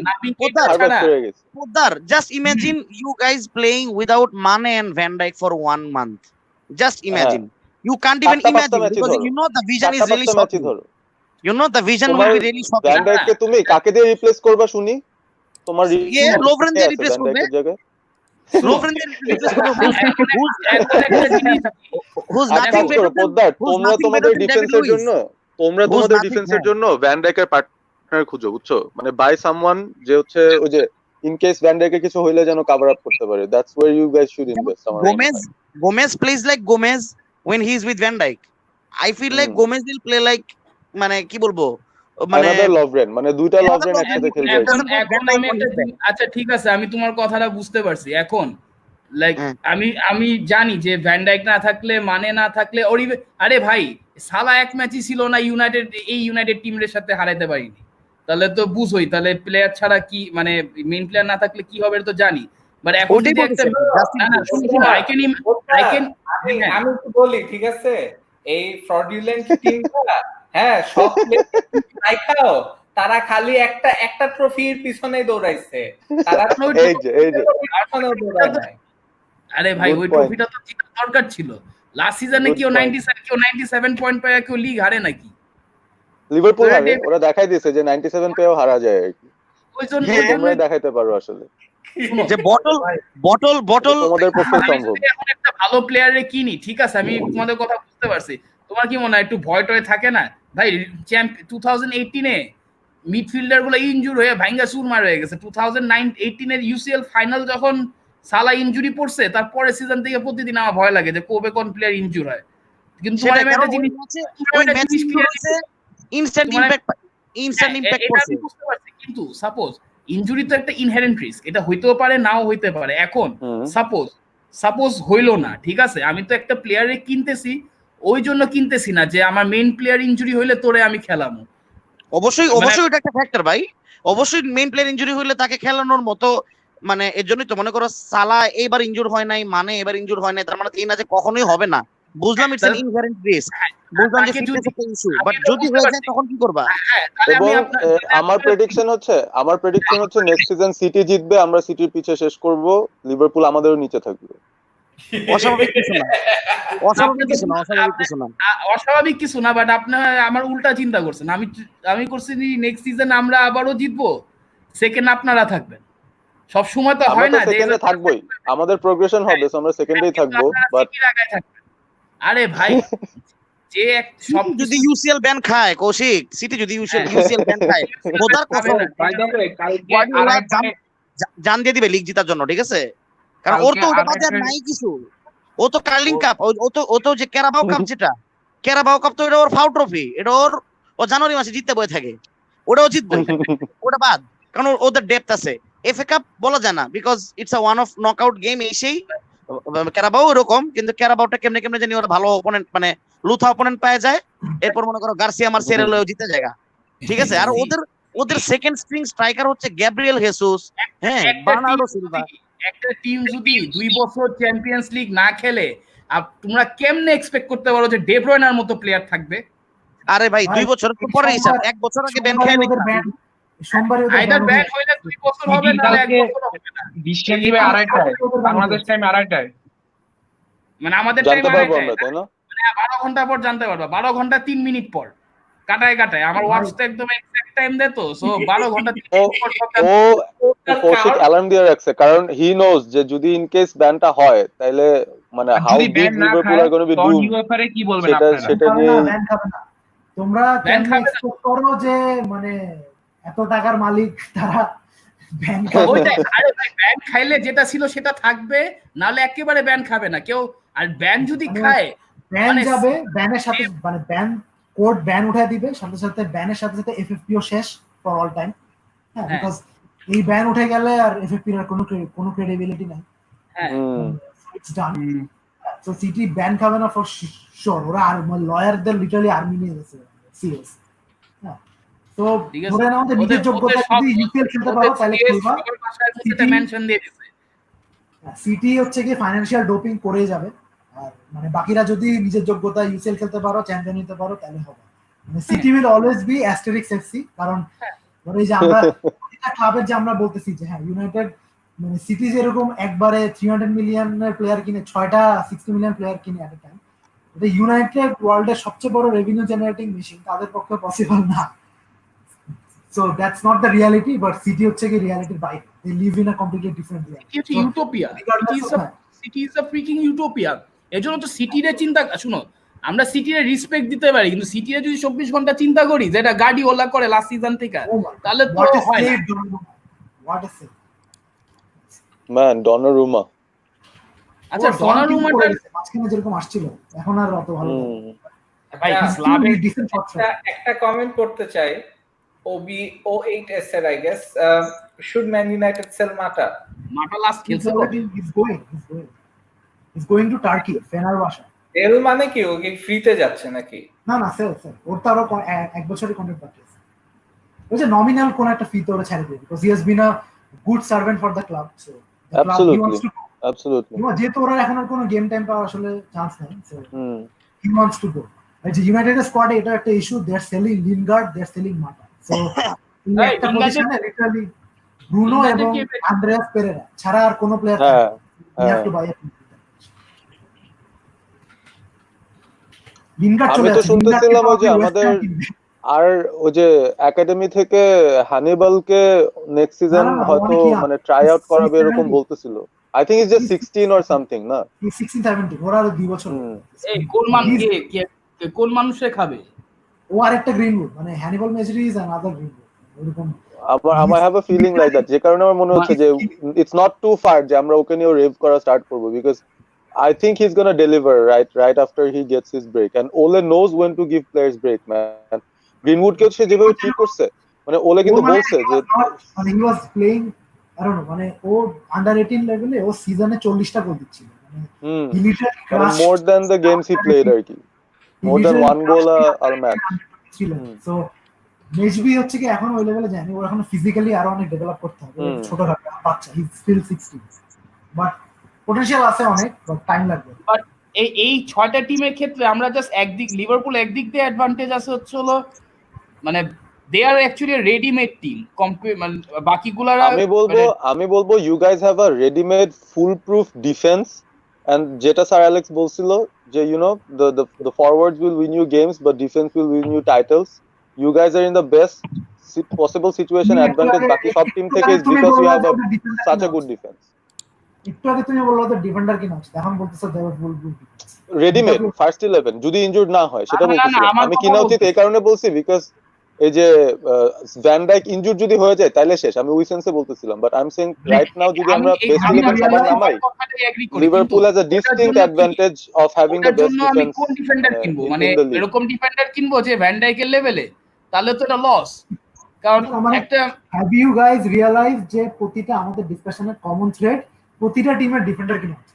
Speaker 7: সার্ভাইভ করে গেছে
Speaker 3: Poddar, just imagine you guys playing without Mane and Van Dijk for 1 month. Just imagine. You can't even imagine because you know the vision is really short. You know the vision will be really short.
Speaker 7: Van ডাইককে তুমি কাকে দিয়ে replace করবা শুনি তোমার
Speaker 3: Lovren দিয়ে replace করবে। Lovren দিয়ে replace করবে। Who's nothing better than
Speaker 7: Poddar তোমরা তোমাদের ডিফেন্সের জন্য জন্য ভ্যান ডাইকের পার্টনার খুঁজো বুঝছো মানে বাই সামওয়ান যে হচ্ছে ওই যে ইন কেস ভ্যান ডাইকের কিছু হইলে যেন কভার আপ করতে পারে that's where you guys should invest
Speaker 3: Gomez plays like Gomez when he is with Van Dijk. I feel like Gomez will play like মানে কি বলবো মানে
Speaker 7: another Lovren মানে দুইটা Lovren একসাথে খেলবে
Speaker 2: এখন আমি আচ্ছা ঠিক আছে আমি তোমার কথাটা বুঝতে পারছি এখন লাইক আমি জানি যে ভ্যান ডাইক না থাকলে মানে না থাকলে আরে ভাই সালা এক ম্যাচই ছিল না ইউনাইটেড টিমের সাথে হারাইতে পারিনি, তাহলে তো বুঝোই তাহলে প্লেয়ার ছাড়া কি মানে মেইন প্লেয়ার না থাকলে কি হবে তো জানি, বাট এখন যদি একটা
Speaker 1: আমি একটু বলি ঠিক আছে এই ফ্রডুলেন্ট টিমটা হ্যাঁ সব প্লেয়ার তারা খালি একটা ট্রফির পিছনেই দৌড়াইছে তারা
Speaker 2: আরে ভাই ওই ট্রফিটা তো জিতা দরকার ছিল। লাস্ট সিজনে কেউ 97 পয়েন্ট পেয়ে কেউ লিগ হারে নাকি?
Speaker 7: লিভারপুল হারে, ওরা দেখাই দিয়েছে যে 97 পেয়েও হারা যায় আর কি।
Speaker 2: ওইজন্য
Speaker 7: তোমরা দেখাইতে পারো আসলে
Speaker 3: যে বটল
Speaker 7: তোমাদের পক্ষে সম্ভব।
Speaker 2: এখন একটা ভালো প্লেয়ারে কিনি ঠিক আছে আমি তোমাদের কথা বুঝতে পারছি, তোমার কি মনে হয় একটু ভয় টয় থাকে না ভাই? 2018 এ মিডফিল্ডার গুলো ইনজুর হয়ে ভাঙ্গা চুরমার হয়ে গেছে। 2018 এর ইউসিএল ফাইনাল যখন সালা ইনজুরি পড়ছে তারপরে সিজন থেকে প্রতিদিন আমার ভয় লাগে যে কবে কোন প্লেয়ার ইনজুর হয়। কিন্তু তোমার একটা জিনিস
Speaker 3: ইনস্ট্যান্ট ইমপ্যাক্ট করছে।
Speaker 2: বুঝতে পারছি কিন্তু সাপোজ ইনজুরি তো একটা ইনহেরেন্ট রিস্ক, এটা হইতেও পারে নাও হইতে পারে। এখন সাপোজ হইলো না ঠিক আছে, আমি তো একটা প্লেয়ারে কিনতেছি ওই জন্য কিনতেছি না যে আমার মেইন প্লেয়ার ইনজুরি হইলে তোরে আমি খেলামো।
Speaker 3: অবশ্যই এটা একটা ফ্যাক্টর ভাই, অবশ্যই মেইন প্লেয়ার ইনজুরি হইলে তাকে খেলানোর মতো মানে এর জন্যই তো মনে করো সালা এবার ইনজুর হয় নাই মানে এবার ইনজুর হয় নাই তার মানে এই না যে কখনোই হবে না। বুঝলাম ইটস অ্যান ইনহেরেন্ট রিস্ক, বুঝলাম যে ফিটনেস একটা ইস্যু, বাট যদি হয়ে যায় তখন কি করবা?
Speaker 7: এবং আমার প্রেডিকশন হচ্ছে নেক্সট সিজন সিটি জিতবে, আমরা সিটির পিছে শেষ করব, লিভারপুল আমাদেরও নিচে থাকবে।
Speaker 3: অস্বাভাবিক
Speaker 2: কিছু না বাট আপনার আমার উল্টা চিন্তা করছেন। আমি করছি নেক্সট সিজন আমরা আবারও জিতবো, সেকেন্ড আপনারা থাকবেন। সব সময় তো হয় না
Speaker 7: সেকেন্ডে থাকবোই, আমাদের প্রোগ্রেশন হবে, আমরা সেকেন্ডেই থাকবো। বাট
Speaker 2: আরে ভাই যে সব
Speaker 3: যদি ইউসিএল ব্যান খায় কৌশিক, সিটি যদি ইউসিএল ব্যান খায় ওদার কসম জান দিয়ে দিবে লিগ জেতার জন্য, ঠিক আছে? কারণ ওর তো ওটা বাজার নাই কিছু, ও তো কার্লিং কাপ, ও তো যে ক্যারাবাও কাপ, যেটা ক্যারাবাও কাপ তো এটা ওর ফাউ ট্রফি, এটা ও জানুয়ারি মাসে জিততে বয়ে থাকে, ওটাও জিতবে ওটা বাদ, কারণ ওদের ডেপথ আছে। এফএ কাপ বলা যায় না because it's a one of knockout game, এসেই ক্যারাবাও এরকম, কিন্তু ক্যারাবাওটা কেমনে জানি ওরা ভালো অপোনেন্ট মানে লুথা অপোনেন্ট পাওয়া যায়, এরপর মনে করো গার্সিয়া মার্সেলোও জিতে জায়গা, ঠিক আছে? আর ওদের সেকেন্ড স্ট্রিং স্ট্রাইকার হচ্ছে গ্যাব্রিয়েল হেসুস, হ্যাঁ বার্নার্ডো সিলভা।
Speaker 2: একটা টিম যদি 2 বছর চ্যাম্পিয়ন্স লিগ না খেলে তোমরা কেমনে এক্সপেক্ট করতে পারো যে ডে ব্রয়নার মতো প্লেয়ার থাকবে?
Speaker 3: আরে ভাই 2 বছর পরে হিসাব,
Speaker 9: সোমবার-
Speaker 3: 1 বছর আগে ব্যান
Speaker 9: সোমবারই
Speaker 3: খেয়ে
Speaker 9: ওদের ban, সোমবারই ওদের
Speaker 2: আইদার
Speaker 9: ban
Speaker 2: ব্যান
Speaker 9: হবে।
Speaker 2: হইলে 2 বছর হবে
Speaker 4: সিটি
Speaker 2: না 1
Speaker 4: কালকে
Speaker 2: বছর হবে না।
Speaker 4: ডিসিশন দিবে 2:30টায়, বাংলাদেশ টাইম 2:30টায়।
Speaker 2: মানে আমাদের টাইম
Speaker 7: জানতে পারবো
Speaker 2: 2:30টায়,
Speaker 7: আমরা, তাই না?
Speaker 2: মানে 12 ঘন্টা পর জানতে পারবা, 12 ঘন্টা 3 মিনিট পর, কাটায় কাটায় আমার ওয়াচ তো একদম এক্সাক্ট টাইম দেয়, তো সো 12 ঘন্টা 3
Speaker 7: ও
Speaker 2: মিনিট পর সব জানতে
Speaker 7: ও কৌশিক অ্যালার্ম দিয়ে রাখছে, কারণ হি নোজ যে যদি ইন কেস ব্যানটা হয় তাহলে মানে
Speaker 4: আর
Speaker 7: হাউ
Speaker 4: যদি
Speaker 7: বিগ
Speaker 4: ব্যান না
Speaker 7: লিভারপুল
Speaker 4: খায়
Speaker 7: আর গোনা বি
Speaker 4: তখন
Speaker 7: ডুম,
Speaker 4: ইউএফআর এ কি বলবেন
Speaker 7: সেটা
Speaker 4: আপনারা?
Speaker 7: সেটা
Speaker 9: খাবে
Speaker 7: নিয়ে
Speaker 9: না, ban খাবে না। তোমরা
Speaker 2: ব্যান
Speaker 9: কেমনে
Speaker 2: খাবে না।
Speaker 9: এক্সপেক্ট করো যে মানে এত টাকার মালিক তারা ব্যান খাবে?
Speaker 2: ওইটাই, আরে ভাই ব্যান খাইলে যেটা ছিল সেটা থাকবে, নাহলে একেবারে ব্যান খাবে না কেউ। আর ব্যান যদি
Speaker 9: মানে
Speaker 2: খায়
Speaker 9: ব্যান
Speaker 2: মানে
Speaker 9: যাবে, ব্যানের সাথে মানে ব্যান কোড ব্যান উঠায় দিবে, সাথে সাথে ব্যানের সাথে সাথে এফএফপিও শেষ ফর অল টাইম। হ্যাঁ,
Speaker 2: হ্যাঁ।
Speaker 9: বিকজ এই ব্যান উঠে গেলে আর এফএফপি এর কোনো ক্রেডিবিলিটি নাই।
Speaker 2: হ্যাঁ,
Speaker 9: it's done. So City ban খাবে না ফর শিওর। ওরা আর লয়ারদের লিটারালি আর্মি নিয়ে গেছে, সিরিয়াস। হ্যাঁ, তো
Speaker 2: ঠিক আছে।
Speaker 9: ধরে নাও যে নিজের যোগ্যতা
Speaker 2: সব
Speaker 9: যদি ইউসিএল খেলতে
Speaker 2: ওদের
Speaker 9: পারো তাহলে
Speaker 2: CS
Speaker 9: খেলবা।
Speaker 2: সবার ভাষায় মধ্যে মেনশন দিয়ে দিছে।
Speaker 9: সিটি হচ্ছে কি ফাইন্যান্সিয়াল ডোপিং করেই যাবে, আর মানে বাকিরা যদি নিজের যোগ্যতা ইউসিএল খেলতে পারো, চ্যাম্পিয়ন নিতে পারো, তাহলে হবে। মানে city will always be Asterix FC, কারণ ধরো এই যে আমরা প্রতিটা ক্লাবের যে আমরা বলতেছি যে হ্যাঁ ইউনাইটেড মানে সিটি যেরকম একবারে 300 মিলিয়নের প্লেয়ার কিনে 6টা 60 মিলিয়ন প্লেয়ার কিনে এট এ টাইম, এটা ইউনাইটেড ওয়ার্ল্ডের সবচেয়ে বড় রেভিনিউ জেনারেটিং মেশিন, তাদের পক্ষে পসিবল না। So that's not the reality, but city হচ্ছে কি রিয়ালিটির বাইরে। They live in a completely different reality.
Speaker 2: City হচ্ছে
Speaker 9: So,
Speaker 2: utopia,
Speaker 9: regardless of-
Speaker 2: city is a freaking utopia. এজন্য তো সিটিরে চিন্তা, শুনো আমরা সিটিরে রেসপেক্ট দিতে পারি, কিন্তু সিটিরে যদি 24 ঘন্টা চিন্তা করি যেটা গার্ডিওলা করে লাস্ট সিজন থেকে,
Speaker 9: Oh my God.
Speaker 2: তাহলে তো
Speaker 9: What a
Speaker 2: হয় না।
Speaker 9: save, Donnarumma. What a save.
Speaker 7: Man Donnarumma.
Speaker 2: আচ্ছা
Speaker 9: ও ডন কিন্তু
Speaker 2: ডনারুমাটা
Speaker 9: পড়ে গেছে, মাঝখানে যেরকম আসছিল এখন আর অত ভালো না।
Speaker 2: ভাই
Speaker 1: Yeah.
Speaker 2: ক্লাবে
Speaker 9: Decent shot shot.
Speaker 1: একটা কমেন্ট করতে চাই, OB08 SL I guess, should Man United sell Mata?
Speaker 2: মাটা লাস্ট
Speaker 9: He's
Speaker 2: খেলছে তো।
Speaker 9: already he's going to Turkey, Fenerbahce.
Speaker 1: এল মানে কি, ও কি ফ্রিতে যাচ্ছে নাকি?
Speaker 9: না সেল ওর তো আরো এক বছরের কন্ট্রাক্ট বাকি আছে। ওই যে নমিনাল কোন একটা ফি তো ওরা ছেড়ে দেবে, because he has been a good servant for the club, so the club he wants to
Speaker 7: Absolutely.
Speaker 9: যেহেতু ওরা এখন আর কোনো গেম টাইম পাওয়ার আসলে চান্স নেই, so he wants to go. আর যে ইউনাইটেড স্কোয়াডে এটা একটা ইস্যু, দে আর সেলিং লিনগার্ড, দে আর সেলিং মাটা, সো এই একটা পজিশনে লিটারালি ব্রুনো এবং আন্দ্রেয়াস পেরেরা ছাড়া আর কোনো প্লেয়ার নেই। You have to buy a Lingard চলে
Speaker 7: আমি তো
Speaker 9: আসছে,
Speaker 7: শুনতেছিলাম ওই যে
Speaker 9: লিনগার্ডকে
Speaker 7: আমাদের
Speaker 9: ওয়েস্ট হ্যাম কিনবে।
Speaker 7: আর ওই যে একাডেমি থেকে হানিবালকে নেক্সট সিজন
Speaker 9: না,
Speaker 7: হয়তো
Speaker 9: অনেক young.
Speaker 7: মানে ট্রাই আউট করাবে এরকম
Speaker 9: 17.
Speaker 7: বলতেছিল। I think is just 16 or something না।
Speaker 9: 16-17 ওরা আরো 2 বছর।
Speaker 2: এই কোন মানুষে খাবে?
Speaker 9: ও আরেকটা গ্রিনউড, মানে Hannibal Mejbri is another Greenwood ওরকম।
Speaker 7: আমার have a feeling like that, যে কারণে আমার মনে হচ্ছে যে ইটস নট টু ফার যে আমরা ওকে নিয়ে রেভ করা স্টার্ট করব, because I think he's gonna deliver right after he gets his break, and Ole knows when to give players break, man. Greenwood কে সে যেভাবে ট্রিট করছে, মানে ওলে কিন্তু বলছে যে
Speaker 9: মানে he was playing, I don't know, মানে ও আন্ডার 18 লেভেলে ও সিজনে 40টা গোল দিচ্ছিল, মানে
Speaker 7: more than the games he played আর কি, more than one goal a match
Speaker 9: ছিল। সো মেজবি হচ্ছে কি এখন ওই লেভেলে যায়নি, ও এখন ফিজিক্যালি আরো অনেক ডেভেলপ করতে হবে, ছোট বাচ্চা, হি স্টিল 16, বাট পটেনশিয়াল আছে অনেক, বাট টাইম লাগবে।
Speaker 2: বাট এই 6টা টিমের ক্ষেত্রে আমরা জাস্ট একদিক, লিভারপুল একদিক দিয়ে অ্যাডভান্টেজ আছে হচ্ছে হলো মানে they are actually readymade team, মানে বাকিগুলারা
Speaker 7: আমি বলবো you guys have a readymade foolproof defence, and যেটা স্যার অ্যালেক্স বলছিল যে you know the forwards will win you games but defense will win you titles. You guys are in the best possible situation advantage বাকি সব team থেকে, is because you have such a good defense.
Speaker 9: একটু আগে তুমি বললো তো defender কিনা হচ্ছে, এখন বলতেছো
Speaker 7: রেডিমেড ফার্স্ট 11 যদি ইনজুর্ড না হয় সেটা বলতেছিলাম আমি। কিনা উচিত এই কারণে বলছি বিকজ এই যে ভ্যান ডাইক ইনজুর্ড যদি হয়ে যায় তাহলে শেষ, আমি ওই সেন্সে বলতেছিলাম। But I am saying right now যদি আমরা বেস্ট 11 সবাই নামাই, Liverpool has a distinct advantage of having the best defence.
Speaker 2: কোন ডিফেন্ডার কিনবো, মানে এরকম ডিফেন্ডার কিনবো যে ভ্যান ডাইকের লেভেলে, তাহলে তো এটা লস। কারণ একটা
Speaker 9: হ্যাভ ইউ গাইজ রিয়ালাইজ যে প্রতিটা আমাদের ডিসকাশনের কমন থ্রেড প্রতিটা টিমের ডিফেন্ডার কিনা হচ্ছে।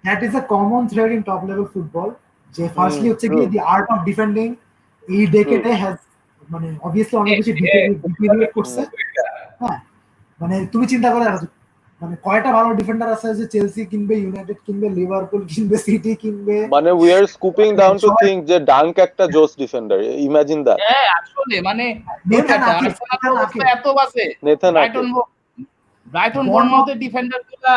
Speaker 9: That is a common thread in top level football, যে ফার্স্টলি হচ্ছে কি দি আর্ট অফ ডিফেন্ডিং এই ডেকেডে হ্যাজ মানে অবভিয়াসলি অনেক বেশি ডিটেরিয়েট করছে। হ্যাঁ, মানে তুমি চিন্তা করে রাখো মানে কয়টা ভালো ডিফেন্ডার আছে যে চেলসি কিনবে, ইউনাইটেড কিনবে, লিভারপুল কিনবে, সিটি কিনবে,
Speaker 7: মানে we are scooping down to think যে ডাঙ্ক একটা জোস ডিফেন্ডার, ইমাজিন দ্যাট।
Speaker 2: হ্যাঁ আসলে মানে
Speaker 9: নেথান আকে,
Speaker 2: আর্সেনালের অবস্থা এত বাজে,
Speaker 7: নেথান আকে,
Speaker 2: ব্রাইটন
Speaker 9: বর্ণ
Speaker 2: বোরমাউথের ডিফেন্ডার গুলা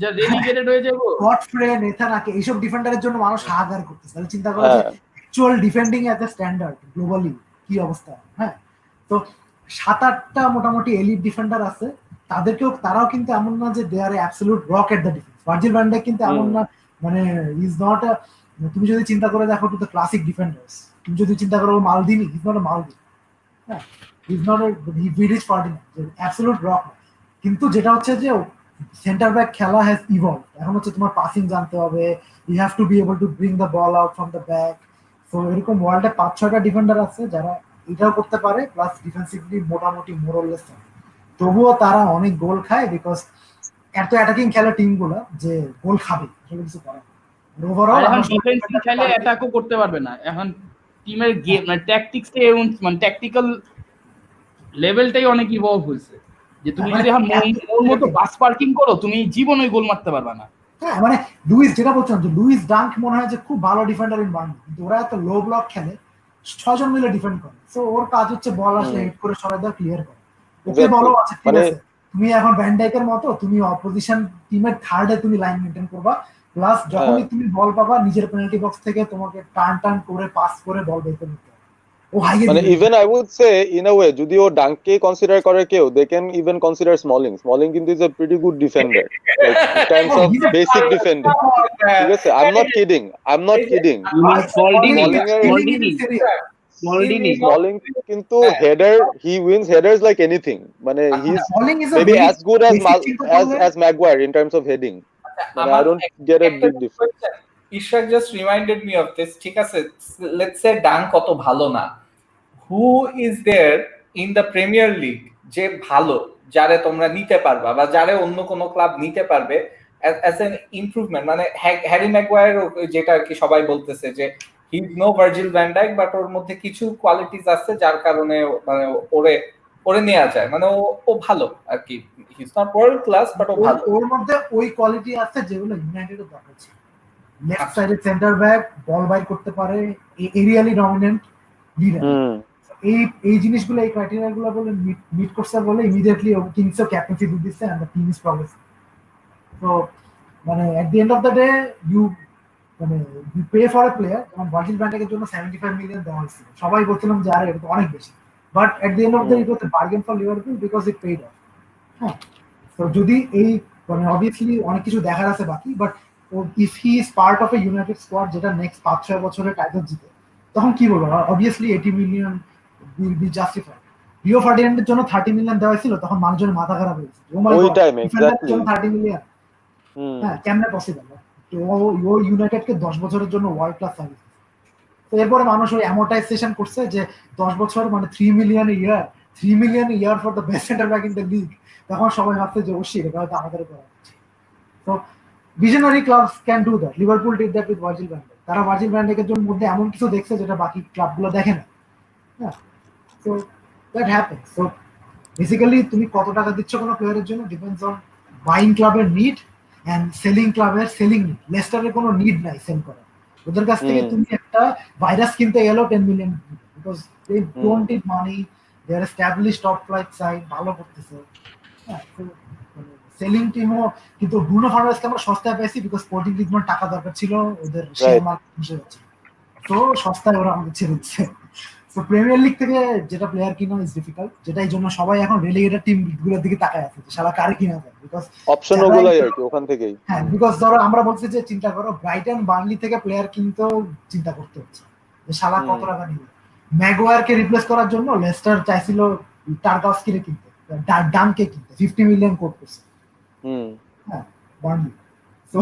Speaker 2: যে রেলিগেটেড হয়ে যাবো।
Speaker 9: গডফ্রে, নেথান আকে, এইসব ডিফেন্ডারের জন্য মানুষ হাহাকার করতেছে। তাহলে চিন্তা করো যে
Speaker 7: হ্যাঁ
Speaker 9: অ্যাকচুয়াল ডিফেন্ডিং এট স্ট্যান্ডার্ড গ্লোবালি কি অবস্থা। হ্যাঁ, তো 7-8টা মোটামুটি এলিট ডিফেন্ডার আছে, তারাও কিন্তু এমন না যে they are absolute rock at the defence. Virgil van Dijk কিন্তু এমন না, মানে ইজ নট আ, তুমি যদি চিন্তা করে দেখো টু দ্য ক্লাসিক ডিফেন্ডার্স, তুমি যদি চিন্তা করো মালদিনি, ইজ নট আ মালদিনি, হ্যাঁ, is not a Vidic Ferdinand, absolute rock. কিন্তু যেটা হচ্ছে যে সেন্টার ব্যাক খেলা হ্যাজ ইভলভ। এখন হচ্ছে তোমার পাসিং জানতে হবে, you have to be able to bring the ball out from the back. তো এরকম ওয়ার্ল্ডে 5-6টা ডিফেন্ডার আছে যারা এটাও করতে পারে, প্লাস ডিফেন্সিভলি মোটামুটি মোরলেস। তবুও তারা অনেক গোল খায় বিকজ এত অ্যাটাকিং খেলে টিম গুলা যে গোল খাবে, আসলে কিছু করার নেই। ওভারঅল
Speaker 2: এখন ডিফেন্সিভ খেলে অ্যাটাকও করতে পারবে না। এখন টিমের গেম মানে ট্যাকটিক্স মানে ট্যাকটিক্যাল লেভেলটাই অনেক ইভলভ হয়েছে, যে তুমি যদি এখন ওর মতো বাস পার্কিং করো তুমি জীবনে গোল মারতে পারবা না।
Speaker 9: হ্যাঁ, মানে লুইস, যেটা বলছিলাম যে লুইস ডাঙ্ক মনে হয় যে খুব ভালো ডিফেন্ডার ইন বার্ন, কিন্তু ওরা এত লো ব্লক খেলে, 6 জন মিলে ডিফেন্ড করে। সো ওর কাজ হচ্ছে বল আসলে হেড করে সরাই দেওয়া, ক্লিয়ার করে। ওকে বলো আচ্ছা ঠিক আছে, তুমি এখন ভ্যান ডাইকের মতো তুমি অপোজিশন টিমের থার্ডে তুমি লাইন মেইনটেইন করবা, প্লাস যখনই তুমি বল পাবা নিজের পেনাল্টি বক্স থেকে তোমাকে টার্ন করে পাস করে বল বের করে নিতে হবে। ও হাইয়ে
Speaker 7: মানে even I would say in a way যদি ও ডাঙ্ককে কনসিডার করে কেউ, they can even consider Smalling কিন্তু is a pretty good defender like in terms of basic defending. ঠিক আছে, I am not kidding. Smalling কিন্তু header, he wins headers like anything, মানে he is maybe as good as Maguire in terms of heading. মানে I don't get a big difference.
Speaker 1: Ishraq just reminded me of this. ঠিক আছে, let's say Dunk কত ভালো না, who is there in the Premier League যে ভালো, যারে তোমরা নিতে পারবা বা যারে অন্য কোনো ক্লাব নিতে পারবে অ্যাজ এন ইমপ্রুভমেন্ট। মানে হ্যারি ম্যাগুয়ার, যেটা আর কি সবাই বলতেছে যে he is no Virgil van Dijk, but ওর মধ্যে কিছু কোয়ালিটিস আছে যার কারণে মানে ওরে নেওয়া যায়। মানে ও ভালো আর কি, he is not world class but ও ভালো।
Speaker 9: ওর মধ্যে ওই কোয়ালিটি আছে যেগুলো ইউনাইটেডের দরকার ছিল। লেফট সাইডে সেন্টার ব্যাক, বল বাই করতে পারে, এরিয়ালি ডমিনেন্ট লিডার। এই জিনিসগুলো, এই ক্রাইটেরিয়া গুলো বলে মিট করছে বলে ইমিডিয়েটলি কিংসও ক্যাপ্টেন্সি দিয়ে দিচ্ছে and the team is progressing. তো মানে at the end of the day you pay for a player. যেমন ভার্জিল ভ্যান ডাইকের জন্য 75 মিলিয়ন দেওয়া হয়েছিল, সবাই বলছিলাম যে আরে এটা তো অনেক বেশি, but at the end of the it was A bargain for Liverpool because it paid of. হ্যাঁ, তো যদি এই মানে অবভিয়াসলি অনেক কিছু দেখার আছে বাকি, but if he is part of a United squad যেটা নেক্সট 5-6 বছরের টাইটেল জিতে, তখন কি বলবো, obviously 80 million will be justified. Rio ফার্ডিনান্ডের জন্য 30 মিলিয়ন দেওয়া হয়েছিল, তখন মানুষজনের মাথা খারাপ হয়েছে, ও মাই গড ডিফেন্ডারের জন্য 30 মিলিয়ন, হ্যাঁ কেমনে পসিবল? তো ও ইউনাইটেডকে 10 বছরের জন্য ওয়ার্ল্ড ক্লাস সার্ভিস। তো এরপরে মানুষ ওই অ্যামোর্টাইজেশন করছে যে 10 বছর মানে 3 million year for the best centre back in the league. তখন সবাই ভাবছে যে অবশ্যই এটা হয়তো আমাদের করা উচিত। তো visionary clubs can do that. Liverpool did that with Virgil van Dijk. তারা ভার্জিল ভ্যান ডাইকের জন্য মধ্যে এমন কিছু দেখছে যেটা বাকি ক্লাবগুলো দেখে না। হ্যাঁ, so that happens. So basically তুমি কত টাকা দিচ্ছ কোনো প্লেয়ারের জন্য ডিপেন্ডস অন বাইং ক্লাবের নিড এন্ড সেলিং ক্লাবের সেলিং নিড। লেস্টারের কোনো নিড নাই সেল করার, ওদের কাছ থেকে তুমি একটা ভাইরাস কিনতে গেলেও 10 million, because they don't need money, they are established top flight side, ভালো করতেছে। হ্যাঁ, তো সেলিং টিমও কিন্তু ব্রুনো ফার্নান্ডেজকে আমরা সস্তায় পাইছি বিকজ স্পোর্টিং লিগমেন্ট টাকা দরকার ছিল, ওদের শেয়ার মার্কেট বসে যাচ্ছে, তো সস্তায় ওরা আমাদের ছেড়ে দিচ্ছে। তো প্রিমিয়ার লিগ থেকে যেটা প্লেয়ার কিনা ইজ ডিফিকাল্ট, যেটা এই জন্য সবাই এখন রেলিগেটেড টিম গুলোর দিকে তাকায় আছে যে শালা কারে কিনা যায়, বিকজ
Speaker 7: অপশন ওগুলাই আর কি ওখান থেকেই।
Speaker 9: হ্যাঁ, বিকজ ধরো আমরা বলছি যে চিন্তা করো ব্রাইটন বার্নলি থেকে প্লেয়ার কিনতেও চিন্তা করতে হচ্ছে যে শালা কত টাকা নিবে। ম্যাগুয়ারকে রিপ্লেস করার জন্য লেস্টার চাইছিল টার্গাসকে কিনতে, ডানকে কিনতে 50 মিলিয়ন কোট করছে। হ্যাঁ, বার্নলি। তো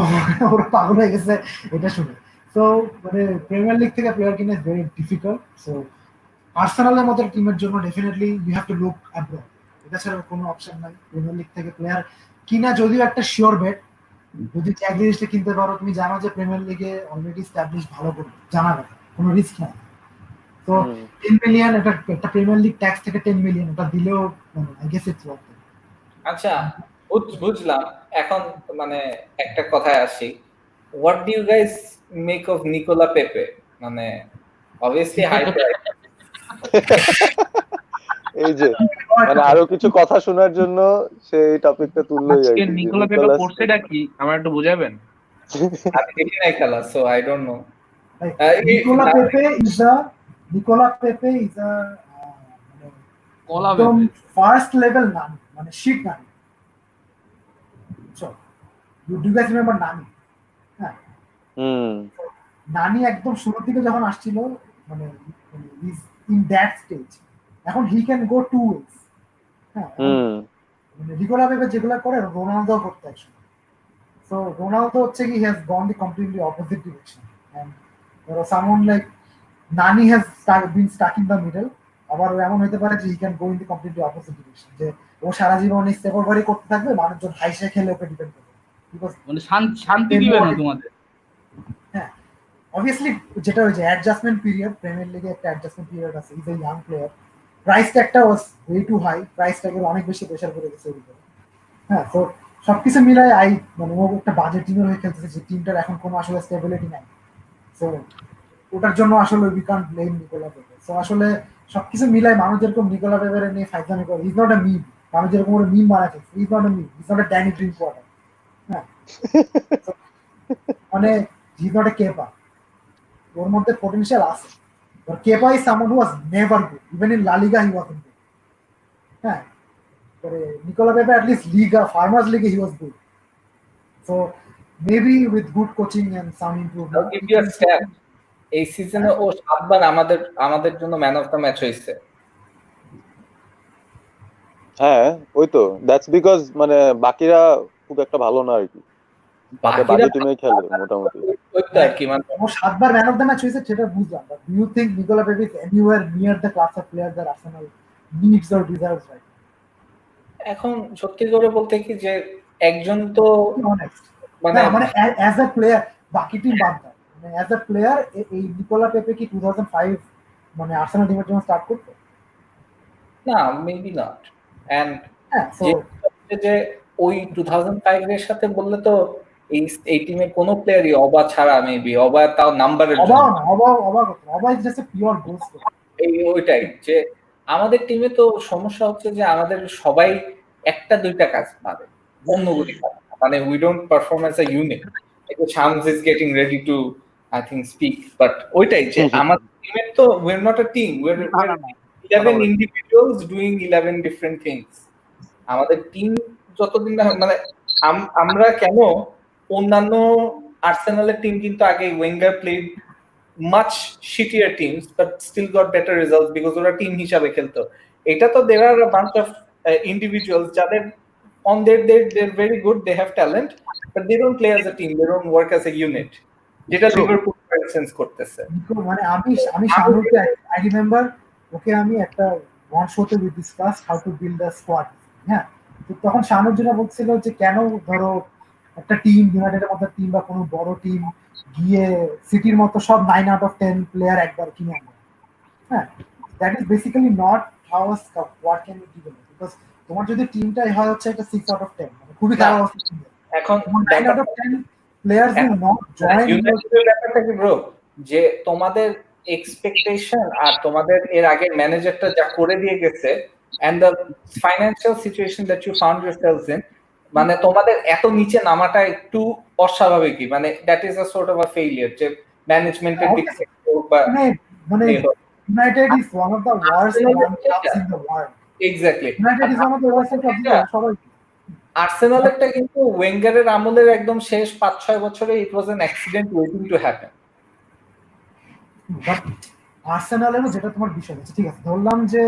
Speaker 9: ওরা পাগল হয়ে গেছে এটা শুনে। তো মানে প্রিমিয়ার লিগ থেকে প্লেয়ার কিনা ইজ ভেরি ডিফিকাল্ট। সো আর্সেনালের মতো টিমের জন্য definitely you have to look abroad, এটা ছাড়া কোনো অপশন নাই। প্রিমিয়ার লিগ থেকে প্লেয়ার কিনা যদিও একটা শিওর বেট, যদি জ্যাক গ্রিলিশকে কিনতে পারো, তুমি জানো যে প্রিমিয়ার লিগে অলরেডি এস্টাবলিশ ভালো করবে, জানা কথা, কোনো রিস্ক নাই। তো 10 মিলিয়ন একটা প্রিমিয়ার লিগ ট্যাক্স থেকে 10 মিলিয়ন এটা দিলেও মানে I guess it's worth it.
Speaker 1: আচ্ছা, বুঝলাম। এখন মানে একটা কথায় আসি, what do you guys make of Nicolas Pepe? মানে অবভিয়াসলি হাই প্রাইস।
Speaker 7: এই যে মানে আরো কিছু কথা শোনার জন্য সেই টপিকটা তুললোই আর
Speaker 4: আজকে
Speaker 7: কি, যে
Speaker 4: নিকোলা পেপে
Speaker 7: নিকোলাস
Speaker 4: করছেটা কি আমার একটু বুঝাবেন?
Speaker 1: আমি দেখি নাই খেলা, so I don't no.
Speaker 9: Nicola Pepe is a
Speaker 2: কলা
Speaker 9: একদম
Speaker 2: ভেবে
Speaker 9: ফার্স্ট লেভেল নানি, মানে শিট নানি। ডু ইউ গাইস রিমেম্বার নানি? হ্যাঁ,
Speaker 7: হুম
Speaker 9: নানি একদম শুরুর দিকে যখন আসছিল, মানে ইজ ইন দ্যাট স্টেজ। এখন he can go to ways. হ্যাঁ, এখন
Speaker 7: হুম
Speaker 9: মানে নিকোলা পেপে যেগুলো করে রোনালদো করতে একসময়। সো রোনালদো হচ্ছে কি has gone the completely opposite direction, and someone like Nani has been stuck in the middle. আবার ও এমন হতে পারে যে he can go in the completely opposite direction, যে ও সারা জীবন এই সেভারই করতে থাকবে, মানুষজন হাইসে খেলে ওকে ডিপেন্ড করবে। বিকজ
Speaker 2: মানে শান্তি দিবে না তোমাদের।
Speaker 9: হ্যাঁ, অবভিয়াসলি যেটা হয়েছে অ্যাডজাস্টমেন্ট পিরিয়ড, প্রিমিয়ার লিগে একটা অ্যাডজাস্টমেন্ট পিরিয়ড আছে। Is a young player, price ট্যাগটা was way too high, price ট্যাগের অনেক বেশি প্রেশার করে গেছে ওর উপরে। হ্যাঁ, তো সবকিছু মিলাই মানে ও একটা বাজেট টিমের হয়ে খেলতেছে, যে টিমটার এখন কোনো আসলে স্টেবিলিটি নাই। সো ওটার জন্য আসলে উই কান্ট ব্লেম নিকোলা পেপে। সো আসলে সবকিছু মিলাই মানুষ যেরকম নিকোলা পেপের নিয়ে ফাইজলামি করে, ইজ নট এ মিম। মানুষ যেরকম ওর মিম বানায় ফেলছে, is not a meme, is not a Danny Drinkwater. হ্যাঁ, So, মানে ইজ নট এ কেপা, ওর মধ্যে পটেনশিয়াল আছে। But Kepa is someone who was never good. Even in La Liga, he wasn't good. হ্যাঁ, তবে Nicola Pepe at least Liga, Farmers League, he was good. So maybe with good coaching and some
Speaker 1: I'll
Speaker 9: improvement.
Speaker 1: give you a stat. এই সিজনে ও 7 বার আমাদের জন্য man of the match হয়েছে।
Speaker 7: হ্যাঁ ওই তো, দ্যাটস বিকজ মানে বাকিরা খুব একটা ভালো না আর কি, তাতে
Speaker 1: বাকিরা
Speaker 7: বাজে টিমে খেলে মোটামুটি।
Speaker 1: ওইটা আর কি, মানে
Speaker 9: ও 7 বার ম্যান অফ দ্য ম্যাচ হয়েছে সেটা বুঝলাম, but do you think Nicola Pepe is anywhere near the class of players that Arsenal needs or deserves right now?
Speaker 1: এখন সত্যি করে বলতে কি যে একজন তো
Speaker 9: To be honest.
Speaker 1: মানে
Speaker 9: না, মানে অ্যাজ এ প্লেয়ার, বাকি টিম বাদ দাও, মানে অ্যাজ এ প্লেয়ার এই নিকোলা পেপে কি 2005 মানে আর্সেনাল টিমের জন্য স্টার্ট করতো?
Speaker 1: না, মেবি নট। এন্ড
Speaker 9: হ্যাঁ, সো
Speaker 1: যে ওই 2005 এর সাথে বললে তো এই টিমের কোনো প্লেয়ারই অবা ছাড়া, মেবি অবা তাও নাম্বারের জন্য
Speaker 9: অবা is just a pure goal scorer.
Speaker 1: ওইটাই যে আমাদের টিমে তো সমস্যা হচ্ছে যে আমাদের সবাই একটা দুইটা কাজ পারে, অন্যগুলি পারে না। মানে we don't perform as a unit. Shams is getting ready to I think speak, but ওইটাই যে আমাদের টিমের তো we are not a team, we are 11 individuals doing 11 different things. আমাদের টিম যতদিন না মানে আমরা কেন অন্যান্য আর্সেনালের টিম কিন্তু আগে Wenger played much shittier teams but still got better results because ওরা টিম হিসাবে খেলতো। এটা তো there are a bunch of individuals যাদের on they're very good, they have talent, but they don't play as a team, they don't work as a unit, যেটা Liverpool for instance করতেছে।
Speaker 9: মানে আমি শানুকে আই রিমেম্বার, ওকে আমি একটা one শোতে we discuss how to build a squad. হ্যাঁ, তো তখন শানু যেটা বলছিল যে কেন ধরো একটা টিম, ইউনাইটেডের মতো টিম বা কোনো বড় টিম গিয়ে সিটির মতো সব 9 আউট অফ 10 প্লেয়ার একবার কিনে আনবে। হ্যাঁ, that is basically not how a squad can be given, because তোমার যদি টিমটাই হয় হচ্ছে একটা 6 আউট অফ 10, মানে খুবই খারাপ অবস্থা ছিল।
Speaker 1: এখন
Speaker 9: 9 out of 10 players will not join.
Speaker 1: ইউনাইটেডের ব্যাপারটা কি ব্রো, যে তোমাদের এক্সপেকটেশন আর তোমাদের এর আগের ম্যানেজারটা যা করে দিয়ে গেছে and the financial situation that you found yourselves in, মানে তোমাদের এত নিচে নামাটা একটু অস্বাভাবিকই। মানে that is a sort of a failure, যে ম্যানেজমেন্টের দিক থেকে হোক বা
Speaker 9: মানে United is one of the worst clubs in the world.
Speaker 1: Exactly.
Speaker 9: United is one of the worst clubs in the world. সবাই
Speaker 1: আর্সেনালেরটা কিন্তু ওয়েঙ্গারের আমলের একদম শেষ 5-6 বছরে it was an accident waiting to happen.
Speaker 9: But আর্সেনালেরও যেটা তোমার বিষয় আছে, ঠিক আছে, ধরলাম যে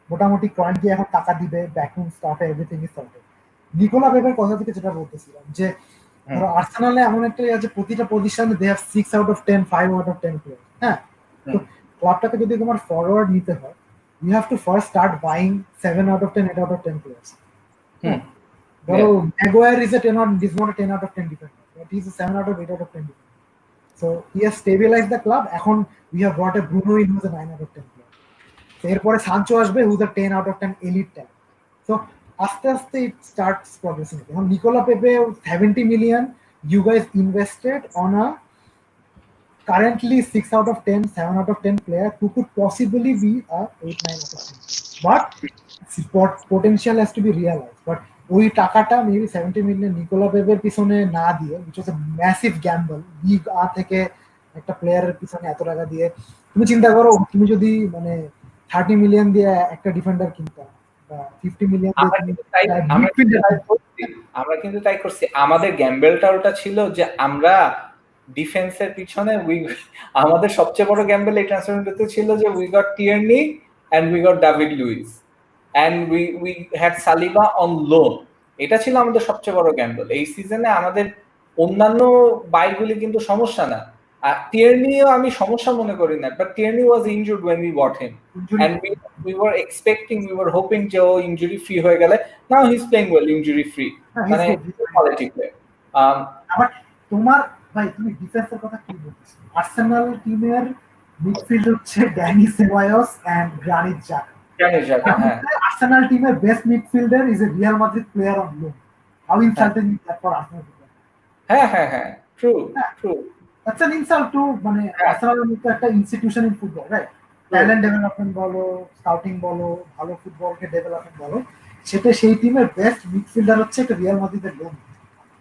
Speaker 9: মোটামুটি ক্লায়েন্ট দিয়ে এখন টাকা দিবে, ব্যাকরুম স্টাফে এভরিথিং ইজ সর্টেড। নিকোলা পেপের কথা থেকে যেটা বলতেছিলাম, যে ধরো আর্সেনালে এমন একটা আছে প্রতিটা পজিশনে they have 6 out of 10, 5 out of 10 player. হ্যাঁ, তো ক্লাবটাকে যদি তোমার ফরওয়ার্ড নিতে হয়, you have to first start buying 7 out of 10, 8 out of 10 players. ধরো Maguire is not a 10 out of 10 defender, but he's a 7 out of 8 out of 10 defender. So he has stabilized the club. এখন we have brought a Bruno in who's a 9 out of 10 player. So এরপরে Sancho আসবে who's a 10 out of 10 elite talent. So আস্তে আস্তে it starts progressing. এখন Nikola পেপে 70 million you guys invested on a currently 6 out of 10, 7 out of 10 player who could possibly be a 8, 9 out of 10. But potential has to be realized. But ওই টাকাটা maybe 70 million Nikola পেপের পিছনে না দিয়ে, which was a massive gamble, league আ থেকে একটা প্লেয়ারের পিছনে এত টাকা দিয়ে, তুমি চিন্তা করো তুমি যদি মানে 30 মিলিয়ন দিয়ে একটা ডিফেন্ডার কিনতে, বা 50 মিলিয়ন দিয়ে
Speaker 1: আমরা
Speaker 9: তুমি
Speaker 1: কিন্তু তাই আমরা কিন্তু তাই করছি। আমাদের গ্যাম্বেলটা ওটা ছিল যে আমরা ডিফেন্সের পিছনে আমাদের সবচেয়ে বড় গ্যাম্বেল এই ট্রান্সফার উইন্ডোতে ছিল যে we got Tierney and we got David Luiz and we had Saliba on loan. এটা ছিল আমাদের সবচেয়ে বড় গ্যাম্বল। এই সিজনে আমাদের অন্যান্য বাইগুলি কিন্তু সমস্যা না, আর টিয়ারনিও আমি সমস্যা মনে করি না, but Tierney was injured when we bought him and we were expecting, we were hoping যে ও ইনজুরি ফ্রি হয়ে গেলে, now he is playing well injury free, মানে কোয়ালিটি প্লেয়ার।
Speaker 9: আবার তোমার ভাই তুমি ডিফেন্সের কথা কি বলছো? আর্সেনাল টিমের মিডফিল্ড হচ্ছে Dani Ceballos and Granit Xhaka.
Speaker 1: হ্যাঁ,
Speaker 9: আর্সেনাল টিমের best midfielder is a Real Madrid player on loan. How insulting is that for Arsenal?
Speaker 1: হ্যাঁ, true.
Speaker 9: That's an insult to মানে আর্সেনালের মতো একটা institution in football, right? Talent development বলো, scouting বলো, ভালো ফুটবলকে ডেভেলপমেন্ট বলো, সেটা সেই টিমের বেস্ট মিডফিল্ডার হচ্ছে একটা রিয়াল মাদ্রিদের loan.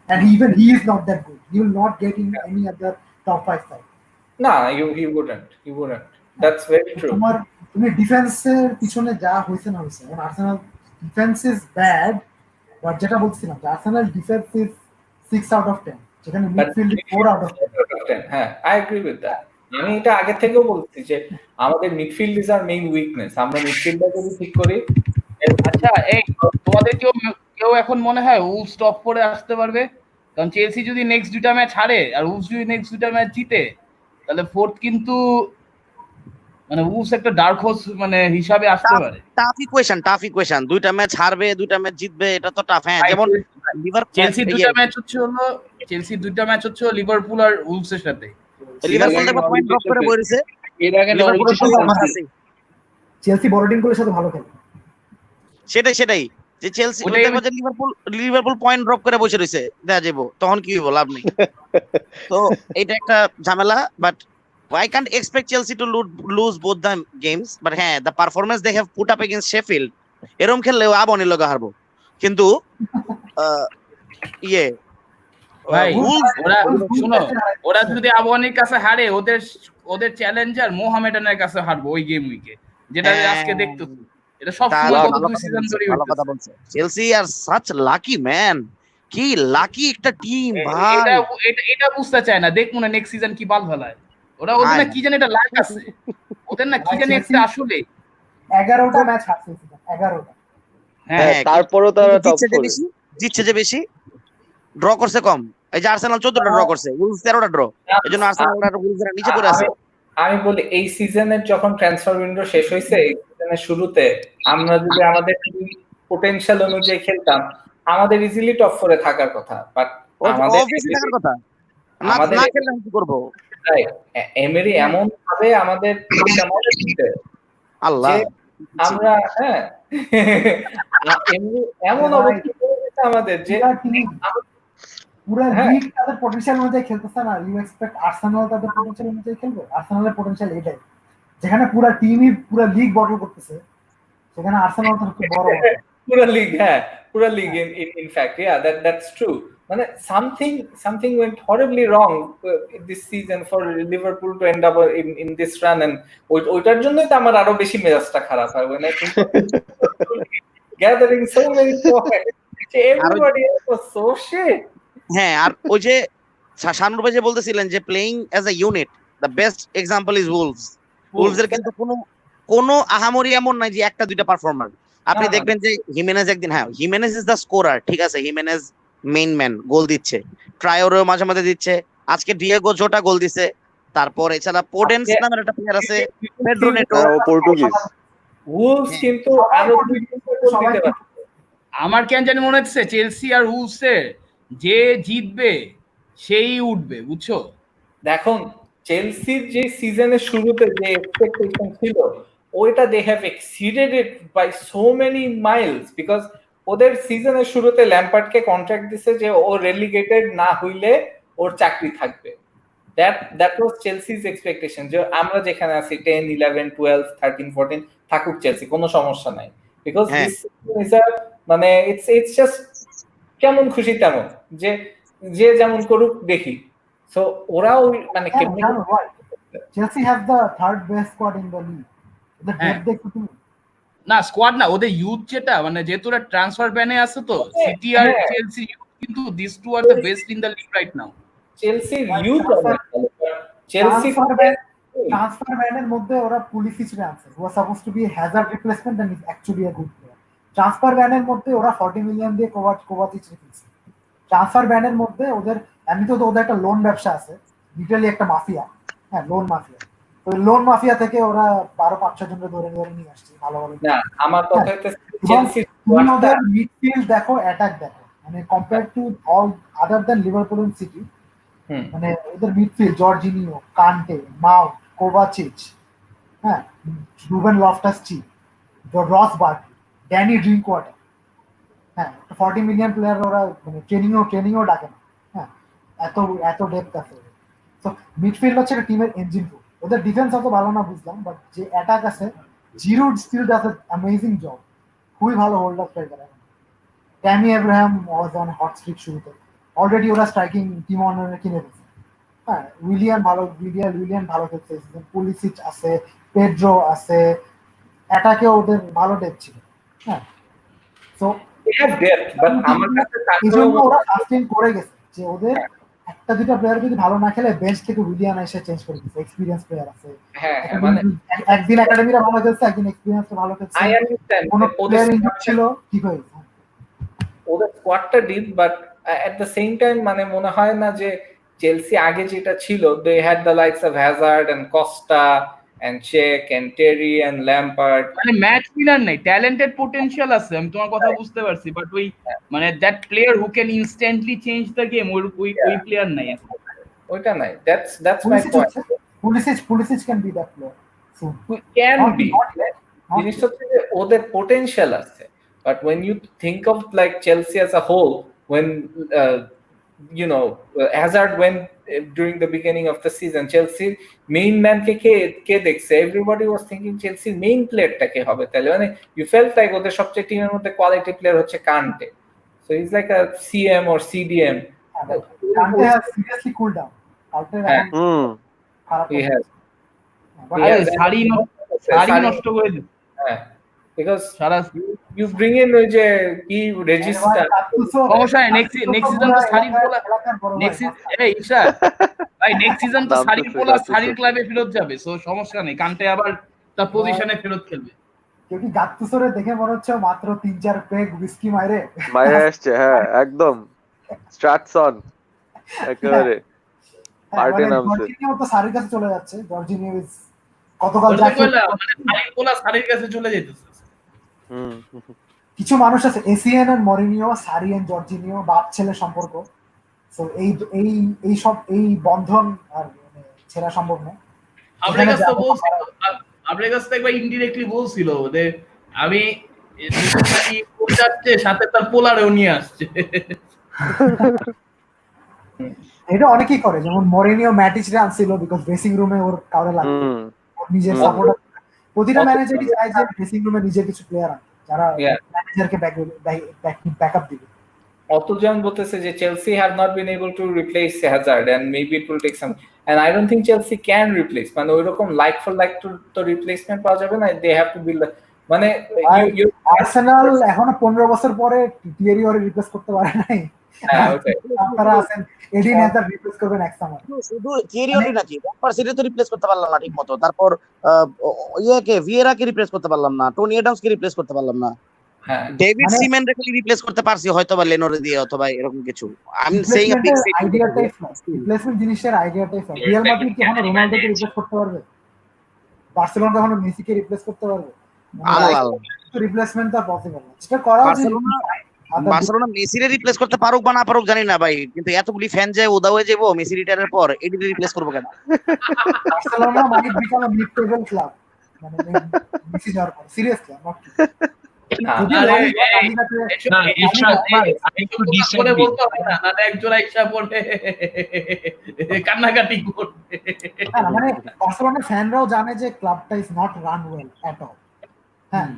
Speaker 9: And even he is not that good. He will not get in any other top 5 side.
Speaker 1: না, he wouldn't. That's very true.
Speaker 9: তুমি ডিফেন্সের পিছনে যা হইছে না হইছে, এখন Arsenal defence is bad, but যেটা বলছিলাম যে Arsenal defence is 6 out of 10, যেখানে মিডফিল্ড 4 আউট অফ 10।
Speaker 1: হ্যাঁ, আই এগ্রি উইথ দ্যাট। আমি এটা আগে থেকেও বলছি যে আমাদের midfield is our main weakness. আমরা মিডফিল্ডটা যদি ঠিক করি।
Speaker 2: আচ্ছা, এই তোমাদের কেউ এখন মনে হয় উলফ স্টপ করে আসতে পারবে? কারণ চেলসি যদি নেক্সট দুটা ম্যাচ হারে আর উলফ যদি নেক্সট দুটা ম্যাচ জিতে, তাহলে ফোর্থ কিন্তু মানে উলফ একটা ডার্ক হর্স মানে হিসাবে আসতে পারে।
Speaker 3: টাফ ইকুয়েশন, দুইটা ম্যাচ হারবে, দুইটা ম্যাচ জিতবে, এটা তো টাফ। হ্যাঁ, যেমন
Speaker 2: চেলসির দুইটা ম্যাচ হচ্ছে লিভারপুল আর উলফসের সাথে।
Speaker 3: লিভারপুল দেখো পয়েন্ট ড্রপ করে বইছে,
Speaker 2: এর আগে
Speaker 9: চেলসি বড় টিমগুলোর সাথে ভালো খেলে।
Speaker 3: সেটাই যে চেলসি দেখো যে লিভারপুল পয়েন্ট ড্রপ করে বসে রয়েছে, দেখা যাবো তখন কি হইব, লাভ নেই। তো এটা একটা ঝামেলা, but I can't expect Chelsea to lose both the games, but হ্যাঁ, the performance they have put up against Sheffield, এরকম খেললেও আবনের লগে হারবো। কিন্তু
Speaker 2: ভাই ওরা যদি আবনের কাছে হারে, ওদের চ্যালেঞ্জার মোহামেডানের কাছে হারবো ওই গেম উইকে, যেটা আজকে দেখতেছি। এটা সব সময় গত 2 সিজন ধরে
Speaker 3: ভালো কথা বলছে। চেলসি আর such lucky man, কি লাকি একটা টিম ভাই।
Speaker 2: এটা বুঝতে চায় না, দেখ মনে নেক্সট সিজন কি বাল ফেলায় ওরা। ওদের না কি জানি এটা লাক আছে, ওদের না কি জানি একটা আসলে
Speaker 9: 11টা ম্যাচ হারছে, 11টা।
Speaker 3: হ্যাঁ, তারপরেও তারা টপ করে জিতছে যে বেশি, ড্র করছে কম। এই যে আর্সেনাল 14টা ড্র করছে, উলফ 13টা ড্র, এজন্য আর্সেনাল আর উলফের নিচে পড়ে আছে।
Speaker 1: আমি বলি এই সিজনের যখন ট্রান্সফার উইন্ডো শেষ হয়েছে, এই সিজনের শুরুতে আমরা যদি আমাদের পোটেনশিয়াল অনুযায়ী খেলতাম, আমাদের ইজিলি টপ 4 এ থাকার কথা। বাট আমাদের
Speaker 3: অবভিয়াসলি থাকার কথা, না খেললে কি করব?
Speaker 1: এমেরি এমন ভাবে আমাদের
Speaker 3: আল্লাহ,
Speaker 1: আমরা এমন অবস্থা করেছে আমাদের যে
Speaker 9: পুরো লিগ তাদের পটেনশিয়াল অনুযায়ী খেলতেছে না। ইউ এক্সপেক্ট আর্সেনাল তাদের পটেনশিয়াল অনুযায়ী খেলবে? আর্সেনালের পটেনশিয়াল এটাই, যেখানে পুরো টিমই পুরো লিগ বটল করতেছে, সেখানে আর্সেনাল তো খুব বড়
Speaker 1: পুরো league in fact that's true. মানে something went horribly wrong this season for Liverpool to end up in this run, and ওইটার জন্যই তো আমার আরো বেশি মেজাজটা খারাপ হয় when I think gathering so many points, everybody else was so shit.
Speaker 3: হ্যাঁ, আর ওই যে শানুর ভাই যে বলতেছিলেন যে playing as a unit, the best example is Wolves এর কিন্তু কোনো আহামরি এমন নাই যে একটা দুইটা পারফর্মার। আপনি দেখবেন যে হিমেনেজ একদিন, হিমেনেজ ইজ দ্য স্কোরার, ঠিক আছে, হিমেনেজ মেইন ম্যান, গোল দিচ্ছে, ট্রায়োরেও মাঝে মাঝে দিচ্ছে, আজকে ডিয়েগো জোটা গোল দিছে। তারপর এছাড়া পোডেন্স নামের একটা প্লেয়ার আছে, পেড্রো নেটো,
Speaker 7: পর্তুগিজ।
Speaker 1: উলভস কিন্তু আরো
Speaker 2: আমার কেন জানি মনে হচ্ছে চেলসি আর উলভসে যে জিতবে সেই উঠবে, বুঝছো?
Speaker 1: দেখুন চেলসির যে সিজনের শুরুতে যে এক্সপেকটেশন ছিল, ওইটা they have exceeded it by so many miles, because ওদের সিজনের শুরুতে ল্যাম্পার্ডকে কন্ট্রাক্ট দিছে যে ও রেলিগেটেড না হইলে ওর চাকরি থাকবে। দ্যাট ওয়াজ চেলসিজ এক্সপেকটেশন, যে আমরা যেখানে আছি 10, 11, 12, 13, 14 থাকুক চেলসি, কোনো সমস্যা নাই, বিকজ দিস ইজ আ মানে ইটস জাস্ট কেমন খুশি তেমন, যে যে যেমন করুক দেখি। সো ওরাও মানে কেমনে
Speaker 9: Chelsea have the third best squad in the league. ওদের ডেপথ দেখো তুমি।
Speaker 2: না স্কোয়াড না, ওদের ইউথ যেটা মানে যেহেতু ওরা ট্রান্সফার ব্যানে আছে তো সিটি আর চেলসি কিন্তু this two are the best in the league right now.
Speaker 1: চেলসির ইউথ চেলসি
Speaker 9: ট্রান্সফার ব্যানের মধ্যে ওরা পুলিসিচকে আনছে, who was supposed to be a hazard replacement and is actually a good player. Transfer ব্যানের মধ্যে ওরা 40 মিলিয়ন দিয়ে কোভাচিচ রেখেছে। ট্রান্সফার ব্যানের মধ্যে ওদের এমনিতে তো ওদের একটা লোন ব্যবসা আছে, লিটারালি একটা মাফিয়া, হ্যাঁ লোন মাফিয়া। ওই লোন মাফিয়া থেকে ওরা 12-5 জনকে ধরে ধরে নিয়ে আসছে ভালো ভালো।
Speaker 1: না আমার কথা হচ্ছে
Speaker 9: চেলসি ওদের মিডফিল্ড দেখো, অ্যাটাক দেখো, মানে compare to all other than Liverpool and City, মানে ওদের midfield Jorginho, Kante, Mount, Kovacic, হ্যাঁ Ruben Loftus Cheek, Ross Barkley, Danny ড্রিঙ্কওয়াটার, হ্যাঁ 40 মিলিয়ন প্লেয়ার ওরা মানে ট্রেনিংও ডাকে না, হ্যাঁ এত ডেপথ আছে। তো মিডফিল্ড হচ্ছে একটা টিমের ইঞ্জিন রুম। ওদের ডিফেন্স অত ভালো না বুঝলাম, বাট যে অ্যাটাক আছে Giroud still does an amazing job, খুবই ভালো hold up player. Tammy Abraham was on hot streak শুরুতে, অলরেডি ওরা স্ট্রাইকিং টিম অনারে কিনে দিয়েছে। হ্যাঁ উইলিয়ান ভালো খেলছে, পুলিসিচ আছে, পেড্রো আছে, অ্যাটাকে ওদের ভালো ডেপথ ছিল। হ্যাঁ সো
Speaker 1: আমার কাছে
Speaker 9: এইজন্য ওরা সাস্টেইন করে গেছে যে ওদের একটা দুটা প্লেয়ার যদি ভালো না খেলে বেঞ্চ থেকে উইলিয়ান এসে চেঞ্জ করে দিচ্ছে, এক্সপেরিয়েন্স প্লেয়ার আছে।
Speaker 1: হ্যাঁ মানে
Speaker 9: একদিন একাডেমিরা ভালো খেলছে, একদিন এক্সপেরিয়েন্স ভালো খেলছে,
Speaker 1: আই আন্ডারস্ট্যান্ড
Speaker 9: কোন প্লেয়ার ইনজুরি ছিল ঠিক হয়েছে।
Speaker 1: ওদের স্কোয়াডটা deep, but at the same time মানে মনে হয় না যে চেলসি আগে যেটা ছিল, they had the likes of Hazard and Costa and Cech and Terry and Lampard,
Speaker 2: মানে ম্যাচ উইনার নাই, ট্যালেন্টেড পটেনশিয়াল আছে, আমি তোমার কথা বুঝতে পারছি, বাট ওই মানে that player who can instantly change the game, ওই প্লেয়ার নাই এখন,
Speaker 1: ওইটা নাই। That's my point.
Speaker 9: Pulisic can be that player,
Speaker 1: can be, জিনিসটা হচ্ছে যে ওদের পোটেনশিয়াল আছে, but when you think of like Chelsea as a whole, when Hazard went during the beginning of the season, Chelsea main man ke dekhse, everybody was thinking Chelsea main player ta ke hobe, tale mane you felt like oder sobche team er moddhe quality player hocche Kante, so he's like a CM or CDM.
Speaker 9: Kante has seriously cooled down.
Speaker 1: He has
Speaker 2: সারি নষ্ট করে দিচ্ছে,
Speaker 1: হ্যাঁ because you bring in ওই যে কি register,
Speaker 2: সমস্যা নাই, নেক্সট সিজন তো সারির পোলা, নেক্সট এই ঈশা ভাই নেক্সট সিজন তো সারির পোলা সারির ক্লাবে ফেরত যাবে, সো সমস্যা নেই, কান্টে আবার তার পজিশনে ফেরত খেলবে।
Speaker 9: কেউ কি গাত্তুসোরে দেখে মনে হচ্ছে মাত্র 3-4 পেগ হুইস্কি মাইরে
Speaker 7: আসছে, হ্যাঁ একদম স্ট্রাটসন একেবারে পার্টি নামছে।
Speaker 9: জর্জিনিও তো সারির কাছে চলে যাচ্ছে, জর্জিনিও ইজ কতকাল যাচ্ছে
Speaker 2: মানে সারির পোলা সারির কাছে চলে যাইতেছে।
Speaker 9: কিছু মানুষ আছে এসিএন এন্ড মরিনিও, সারি এন্ড জর্জিনিও বাপ ছেলে সম্পর্ক, সো এই সব এই বন্ধন আর ছেড়া সম্ভব না।
Speaker 2: আপনার কাছে একবার ইনডিরেক্টলি বলছিল যে আমি যাচ্ছে সাথে তার পোলারেও নিয়ে আসছে,
Speaker 9: এটা অনেকেই করে, যেমন মরিনিও ম্যাটিচরে আনছিল বিকজ ড্রেসিং রুমে ওর কাউরে লাগবে, ওর নিজের সাপোর্টার, প্রতিটা ম্যানেজারই চায় যে ড্রেসিং রুমে নিজের কিছু প্লেয়ার আনবে যারা ম্যানেজারকে ব্যাকআপ দিবে।
Speaker 1: অতজন বলতেছে যে Chelsea have not been able to replace Hazard and maybe it will take some, and I don't think Chelsea can replace, মানে ওইরকম লাইক ফর লাইক তো রিপ্লেসমেন্ট পাওয়া যাবে না, দে হ্যাভ টু বিল্ড, মানে
Speaker 9: আর্সেনাল এখনো 15 বছর পরে টিয়েরি ওরে রিপ্লেস করতে পারে নাই, আপনারা আছেন এডিন হ্যাজার রিপ্লেস করবেন এক সময়,
Speaker 3: শুধু টিয়েরি ওরে নাকি পারসিতে তো রিপ্লেস করতে পারলাম না ঠিকমতো, তারপর ইয়েকে ভিয়েরাকে রিপ্লেস করতে পারলাম না, টনি অ্যাডামসকে রিপ্লেস করতে পারলাম না, ডেভিড সিমেন রেখে রিপ্লেস করতে পারছি হয়তো বা লেনোরে দিয়ে অথবা এরকম কিছু। আমি সেইং আ বিগ
Speaker 9: আইডিয়াটাই রিপ্লেসমেন্ট জিনিসের আইডিয়াটাই ফেল। রিয়াল মাদ্রিদ কি এখন রোনালদোকে রিপ্লেস করতে পারবে? বার্সেলোনা এখন মেসিকে রিপ্লেস করতে পারবে? রিপ্লেসমেন্ট তো পসিবল না, যেটা করা উচিত
Speaker 3: বার্সেলোনা মেসিরে রিপ্লেস করতে পারুক বা না পারুক জানি না ভাই, কিন্তু এতগুলি ফ্যান যায় ওদা হয়ে যাবো মেসি রিটায়ারের পর, এডি রিপ্লেস করব কেন?
Speaker 9: Barcelona might become a mid table club, মানে মেসি যাওয়ার পর, সিরিয়াসলি নট যদিও
Speaker 2: আরে
Speaker 9: লালিগা
Speaker 2: এই,
Speaker 9: লালিগাতে
Speaker 2: এসব
Speaker 4: না,
Speaker 2: এসব
Speaker 4: ইরশাদ ভাই,
Speaker 2: এই-
Speaker 4: আমি
Speaker 2: এসব
Speaker 4: একটু
Speaker 2: কথা পরে
Speaker 4: disagree।
Speaker 2: বলতে হবে না, নাহলে একজন আইসা পড়ে কান্নাকাটি করবে।
Speaker 9: হ্যাঁ, মানে বার্সেলোনার ফ্যানরাও জানে যে ক্লাবটা is not run well at all. হ্যাঁ,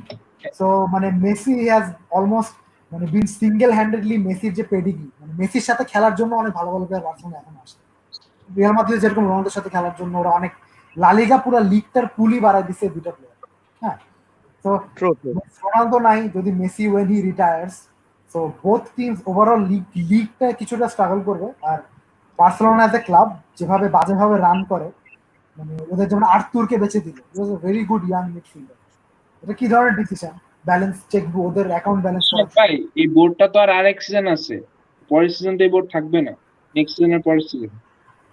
Speaker 9: সো মানে মেসি হ্যাজ অলমোস্ট মানে বিন সিঙ্গেল হ্যান্ডেডলি মেসির যে পেডিগ্রি, মানে মেসির সাথে খেলার জন্য অনেক ভালো ভালো প্লেয়ার বার্সেলোনা এখন আসে। রিয়াল মাদ্রিদ যেরকম রোনালদোর সাথে খেলার জন্য ওরা অনেক লালিগা পুরো লিগটার পুলি বাড়ায় দিচ্ছে দুটো প্লেয়ার। হ্যাঁ, তো রোনালদো নাই, যদি Messi when he retires, so both teams overall লিগটা কিছুটা স্ট্রাগল করবে। আর বার্সেলোনা এজ এ ক্লাব যেভাবে বাজেভাবে রান করে, মানে ওদের যেমন আর্তুরকে বেঁচে দিল, ভেরি গুড ইয়াং মিডফিল্ডার। এটা কি ধরনের ডিসিশন? ব্যালেন্স চেক, ওদের অ্যাকাউন্ট ব্যালেন্স করা।
Speaker 4: ভাই এই বোর্ডটা তো আর আরেক সিজন আছে, পরের সিজন তো এই বোর্ড থাকবে না, নেক্সট সিজনের পরের সিজন।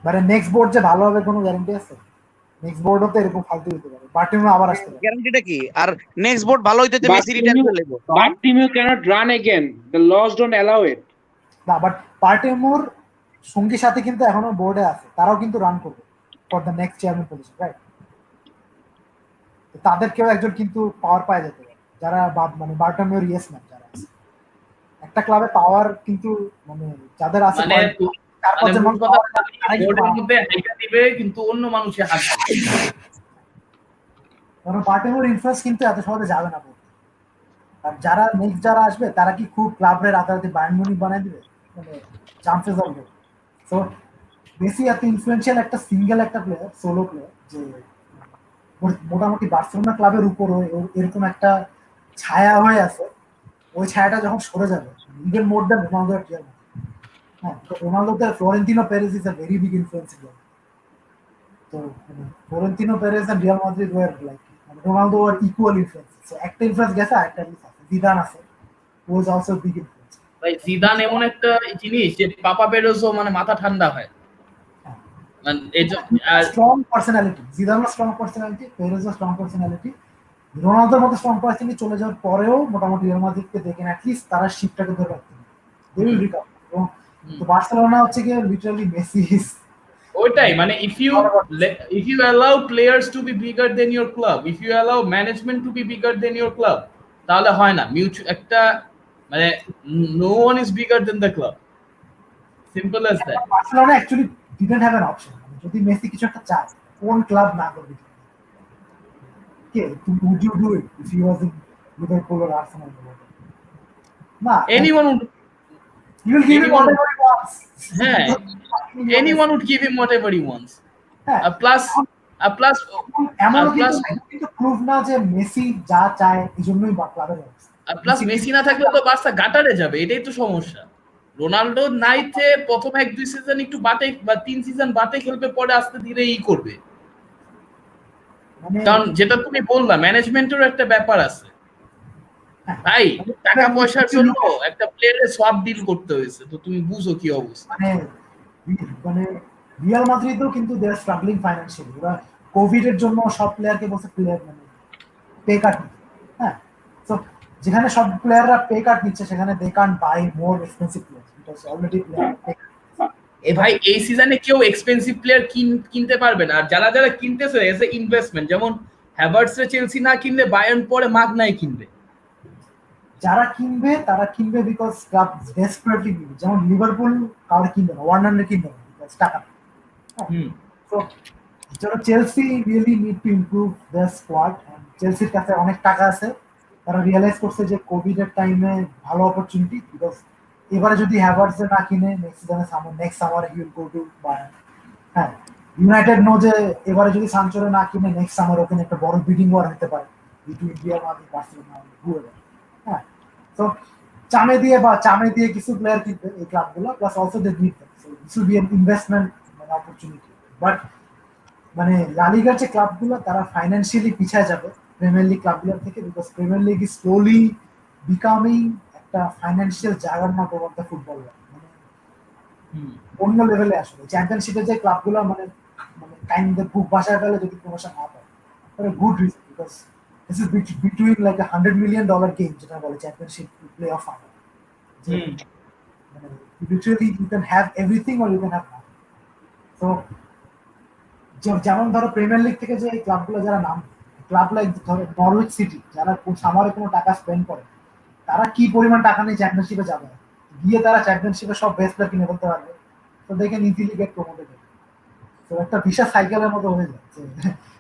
Speaker 9: মানে নেক্সট বোর্ড যে ভালো হবে কোনো গ্যারান্টি আছে? নেক্সট বোর্ডও তো এরকম ফালতু হতে পারে, বার্টিমো আবার আসতে পারে।
Speaker 3: গ্যারান্টিটা কি? আর নেক্সট বোর্ড ভালো হইতে মেসি রিটায়ার করে লাগবে।
Speaker 4: Bartomeu cannot run again. The laws don't allow it.
Speaker 9: না, বাট বার্টিমোর সঙ্গী সাথে কিন্তু এখনো বোর্ডে আছে, তারাও কিন্তু রান করবে for the next chairman position, right? তাদেরকেও একজন কিন্তু পাওয়ার পায় যেতে পারে, যারা মানে বার্টিমোর ইয়েস ম্যান যারা আছে। একটা ক্লাবে পাওয়ার কিন্তু মানে যাদের আছে,
Speaker 2: মানে
Speaker 9: চার
Speaker 2: মানে
Speaker 9: পাঁচজন
Speaker 2: মূল
Speaker 9: মানুষ
Speaker 2: কথা
Speaker 9: power পায়, তারাই কিন্তু
Speaker 2: বোর্ডের
Speaker 9: power
Speaker 2: মধ্যে হাইকা দিবে কিন্তু অন্য মানুষে হাঁকবে।
Speaker 9: পায়। কারণ বার্টিমোর ইনফ্লুয়েন্স কিন্তু এত সহজে যাবে না board এ। আর যারা নেক্সট যারা আসবে তারা কি খুব ক্লাবে রাতারাতি বায়ার্ন মিউনিখ বানায় দিবে? মানে chances of low. So Messi এত ইনফ্লুয়েন্সিয়াল একটা সিঙ্গেল একটা প্লেয়ার, সোলো প্লেয়ার, যে মোটামুটি বার্সেলোনা ক্লাবের উপর এরকম একটা ছায়া হয়ে আছে। ওই ছায়াটা যখন সরে যাবে, ইভেন মোর দ্যান রোনালদো আর রিয়াল মাদ্রিদ। হ্যাঁ, তো রোনালদোতে Florentino Perez is a very big influence in. তো Florentino Perez and Real Madrid were like Ronaldo আর ইকুয়াল ইনফ্লুয়েন্স। সো একটা ইনফ্লুয়েন্স গেছে, আরেকটা আছে। জিদান আছে, ওয়াজ অলসো বিগ ইনফ্লুয়েন্স।
Speaker 2: ভাই জিদান এমন একটা জিনিস যে পাপা পেরোজও মানে মাথা ঠান্ডা হয়। মানে এই যে
Speaker 9: স্ট্রং পার্সোনালিটি, জিদানও স্ট্রং পার্সোনালিটি, পেরেজও স্ট্রং পার্সোনালিটি। রোনালদোর মতো স্ট্রং পার্সোনালিটি চলে যাওয়ার পরেও মোটামুটি রিয়াল মাদ্রিদকে দেখেন অ্যাটলিস্ট তারা শিপটাকে ধরে রাখতে পারে। They will recover. তো বার্সেলোনা হচ্ছে গিয়ে লিটারালি মেসি ইজ
Speaker 2: ওইটাই মানে if you allow players to be bigger than your club, if you allow management to be bigger than your club, তাহলে হয় না মিউচুয়াল একটা মানে no one is bigger than the club, simple as that.
Speaker 9: Barcelona actually didn't have an option. যদি Messi কিছু একটা চায়, কোন ক্লাব না করবে? কে would you do it if he was in Liverpool or Arsenal? না,
Speaker 2: anyone would
Speaker 9: you will give him
Speaker 2: anyone-
Speaker 9: whatever he wants.
Speaker 2: হ্যাঁ anyone would give him whatever he wants.
Speaker 9: হ্যাঁ,
Speaker 2: plus
Speaker 9: এমনও
Speaker 2: plus
Speaker 9: কিন্তু prove না যে Messi যা চায় এই জন্যই ক্লাবে যাচ্ছে।
Speaker 2: প্লাস মেসি না থাকলে তো বার্সা গাটারে যাবে, এটাই তো সমস্যা। রোনাল্ডো নাইতে প্রথম 1-2 সিজন একটু বাটে বা 3 সিজন বাটে খেলবে, পরে আস্তে ধীরে করবে।
Speaker 9: মানে
Speaker 2: কারণ যেটা তুমি বললা ম্যানেজমেন্টের একটা ব্যাপার আছে ভাই, টাকা পয়সার জন্য একটা প্লেয়ারে সব ডিল করতে হয়েছে, তো তুমি বুঝো কি অবস্থা।
Speaker 9: মানে রিয়াল মাদ্রিদও কিন্তু দে আর স্ট্রাগলিং ফাইন্যান্সিয়ালি। ওরা কোভিড এর জন্য সব প্লেয়ারকে বলছে প্লেয়ার মানে পে কাট নিতে। হ্যাঁ, তো যেখানে সব প্লেয়াররা পে কাট নিচ্ছে সেখানে they can't buy more expensive player because already player
Speaker 2: এ ভাই এই সিজনে কেউ এক্সপেন্সিভ প্লেয়ার কিনতে পারবে না। আর যারা যারা কিনতেছে এজ এ ইনভেস্টমেন্ট, যেমন হ্যাভার্টস রে চেলসি না কিনলে বায়ার্ন পরে মাগনায় কিনবে।
Speaker 9: যারা কিনবে তারা কিনবে বিকজ ক্লাব ডেসপারেটলি কিনবে। যেমন লিভারপুল কাউকে কিনবে না, ওয়ার্নার কিনবে না বিকজ টাকা। তো যারা Chelsea really need to improve there squad. চেলসির কাছে অনেক টাকা আছে, তারা রিয়েলাইজ করছে যে কোভিড এর টাইমে ভালো অপরচুনিটি, বিকজ এবারে যদি হ্যাভার্টস না কিনে নেক্সট সামারে he will go to Bayern. হ্যাঁ, ইউনাইটেড নো যে এবারে যদি সানচোরে না কিনে নেক্সট সামার ওখানে একটা বড় বিডিং ওয়ার হতে পারে between Real Madrid Barcelona whoever. হ্যাঁ, তো চামে দিয়ে কিছু প্লেয়ার কিনবে এই ক্লাবগুলো, plus also they need them. So this will be an investment মানে অপরচুনিটি। বাট মানে লা লিগার যে ক্লাবগুলো তারা ফাইন্যান্সিয়ালি পিছায় যাবে প্রিমিয়ার লিগ ক্লাবগুলোর থেকে, because premier league is slowly becoming একটা financial juggernaut of the football. মানে অন্য লেভেলে আসবে। চ্যাম্পিয়নশিপে যে ক্লাবগুলো মানে মানে কাইন্ড অফ বুক বাসায় ফেলে যদি প্রমোশন না পায়, for good reason, because this is between like $100 million game যেটা বলে championship play off final. Literally you can have everything or you can have nothing. তো যেমন ধরো প্রিমিয়ার লিগ থেকে যে ক্লাবগুলো যারা নাম ক্লাব লাইক ধরো নরউইচ সিটি, যারা সামারে কোনো টাকা স্পেন্ড করে, তারা কি পরিমাণ টাকা নিয়ে চ্যাম্পিয়নশিপে যাবে, গিয়ে তারা চ্যাম্পিয়নশিপে সব বেস্ট প্লেয়ার কিনে ফেলতে পারবে, তো দেখে ইজিলি গেট প্রমোটেড। তো একটা বিশাল সাইকেলের মতো হয়ে যায় যে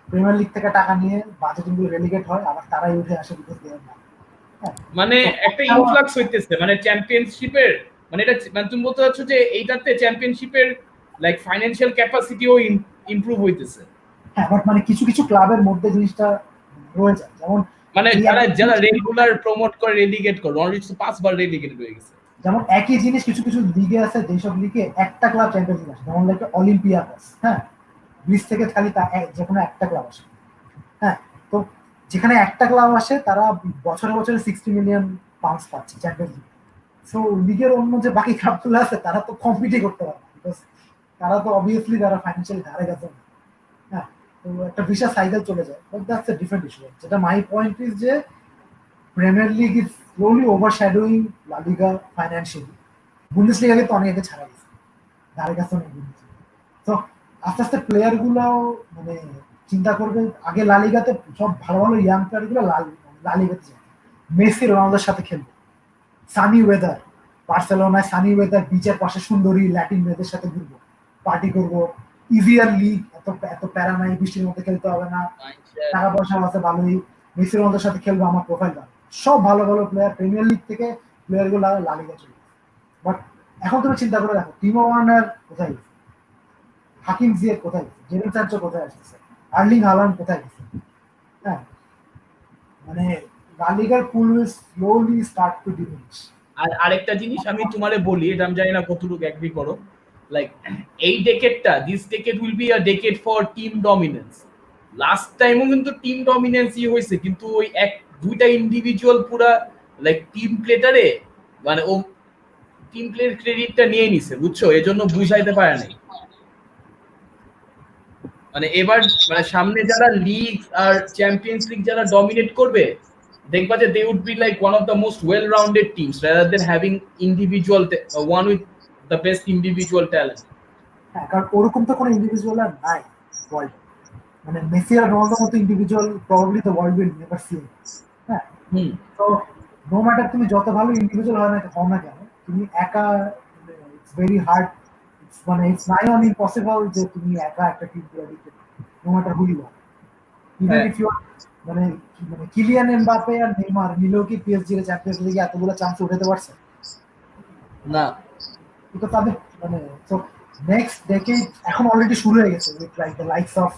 Speaker 9: প্রিমিয়ার লিগ থেকে টাকা নিয়ে বাজেট গুলো রেলিগেট হয়, আবার তারাই উঠে আসে বিকজ দেয়ার না।
Speaker 2: মানে একটা ইনফ্লাক্স হইতেছে মানে চ্যাম্পিয়নশিপের, মানে এটা মানে তুমি বলতে চাচ্ছ যে এইটাতে চ্যাম্পিয়নশিপের লাইক ফাইন্যান্সিয়াল ক্যাপাসিটিও ইমপ্রুভ হইতেছে।
Speaker 9: হ্যাঁ, বাট মানে কিছু কিছু ক্লাবের মধ্যে জিনিসটা রয়ে যায়, যেমন
Speaker 2: মানে যারা রেগুলার প্রমোট করে রেলিগেট করে, নরউইচ তো 5 বার রেলিগেট হয়ে গেছে।
Speaker 9: যেমন একই জিনিস কিছু কিছু লিগে আছে, যেসব লিগে একটা ক্লাব চ্যাম্পিয়নশিপ আসে, যেমন লাইক অলিম্পিয়াকস, হ্যাঁ, গ্রিস থেকে খালি যে কোনো একটা ক্লাব আসে। হ্যাঁ, তো যেখানে একটা ক্লাব আসে তারা বছরে বছরে 60 মিলিয়ন পাউন্ড পাচ্ছে চ্যাম্পিয়নশিপ। সো লিগের অন্য যে বাকি ক্লাবগুলো আছে তারা তো কম্পিটই করতে পারে না, বিকজ তারা তো অবভিয়াসলি তারা ফাইন্যান্সিয়ালি ধারে গেছে না। হ্যাঁ, তো একটা বিশাল সাইকেল চলে যায়, but that's a different issue. যেটা মাই পয়েন্ট ইজ যে প্রিমিয়ার লিগ ইজ স্লোলি ওভারশ্যাডোইং লা লিগা ফাইন্যান্সিয়ালি। বুন্দেসলিগা কিন্তু অনেক আগে ছাড়া গেছে, ধারে কাছে অনেক বুন্দেসলিগা। তো আস্তে আস্তে প্লেয়ার গুলাও মানে চিন্তা করবে, আগে লা লিগাতে সব ভালো ভালো ইয়াং প্লেয়ার গুলো লা লিগাতে যায়, মেসি রোনালদোর সাথে খেলবে, সানি ওয়েদার, বার্সেলোনায় সানি ওয়েদার, বিচের পাশে সুন্দরী ল্যাটিন মেয়েদের সাথে ঘুরবো, পার্টি করবো, ইজিয়ার লিগ, এত এত প্যারা নাই, বৃষ্টির মধ্যে খেলতে হবে না, টাকা পয়সা আছে ভালোই, মেসি রোনালদোর সাথে খেলবো, আমার প্রোফাইল ভালো। সব ভালো ভালো প্লেয়ার প্রিমিয়ার লিগ থেকে প্লেয়ার গুলো লা লিগা চলে। বাট এখন তুমি চিন্তা করে দেখো, টিমো ওয়ার্নার কোথায় গেছে, হাকিম জিয়ের কোথায় গেছে, জেডন স্যানচো কোথায় আসছে, আর্লিং হালান্ড কোথায় গেছে। হ্যাঁ, মানে লা লিগার pool will slowly start to diminish.
Speaker 2: আর আরেকটা জিনিস আমি তোমারে বলি, এটা আমি জানি না কতটুকু এগ্রি করো, লাইক এই ডেকেডটা, this decade will be a decade for team dominance. Last টাইমও কিন্তু টিম ডমিনেন্সই হয়েছে, কিন্তু ওই এক দুইটা ইন্ডিভিজুয়াল পুরা লাইক টিম প্লেটারে মানে ও টিম প্লের ক্রেডিটটা নিয়ে নিছে, বুঝছো, এজন্য বুঝাইতে পারে নাই। মানে এবার মানে সামনে যারা লিগ আর চ্যাম্পিয়ন্স লিগ যারা ডমিনেট করবে, দেখবা যে they would be like one of the most well rounded teams rather than having individual one with the best individual talent.
Speaker 9: হ্যাঁ, কারণ ওরকম তো কোনো ইন্ডিভিজুয়াল আর নাই ওয়ার্ল্ড, মানে মেসি আর রোনালদোর মতো individual probably the world will never see. হ্যাঁ, তো নো ম্যাটার তুমি যত ভালো ইন্ডিভিজুয়াল হও না কেন, তুমি একা, ইটস ভেরি হার্ড, মানে ইটস নাই অন ইম্পসিবল যে তুমি একা একটা টিম তৈরি করতে, no matter who you are. Even if you মানে মানে কিলিয়ান এমবাপে আর নেইমার মিলেও কি পিএসজি এর চ্যাম্পিয়ন্স লিগে এতগুলো চান্স উঠাতে পারছে
Speaker 2: না?
Speaker 9: তো তাদের মানে তো নেক্সট ডেকেড এখন অলরেডি শুরু হয়ে গেছে with like the likes of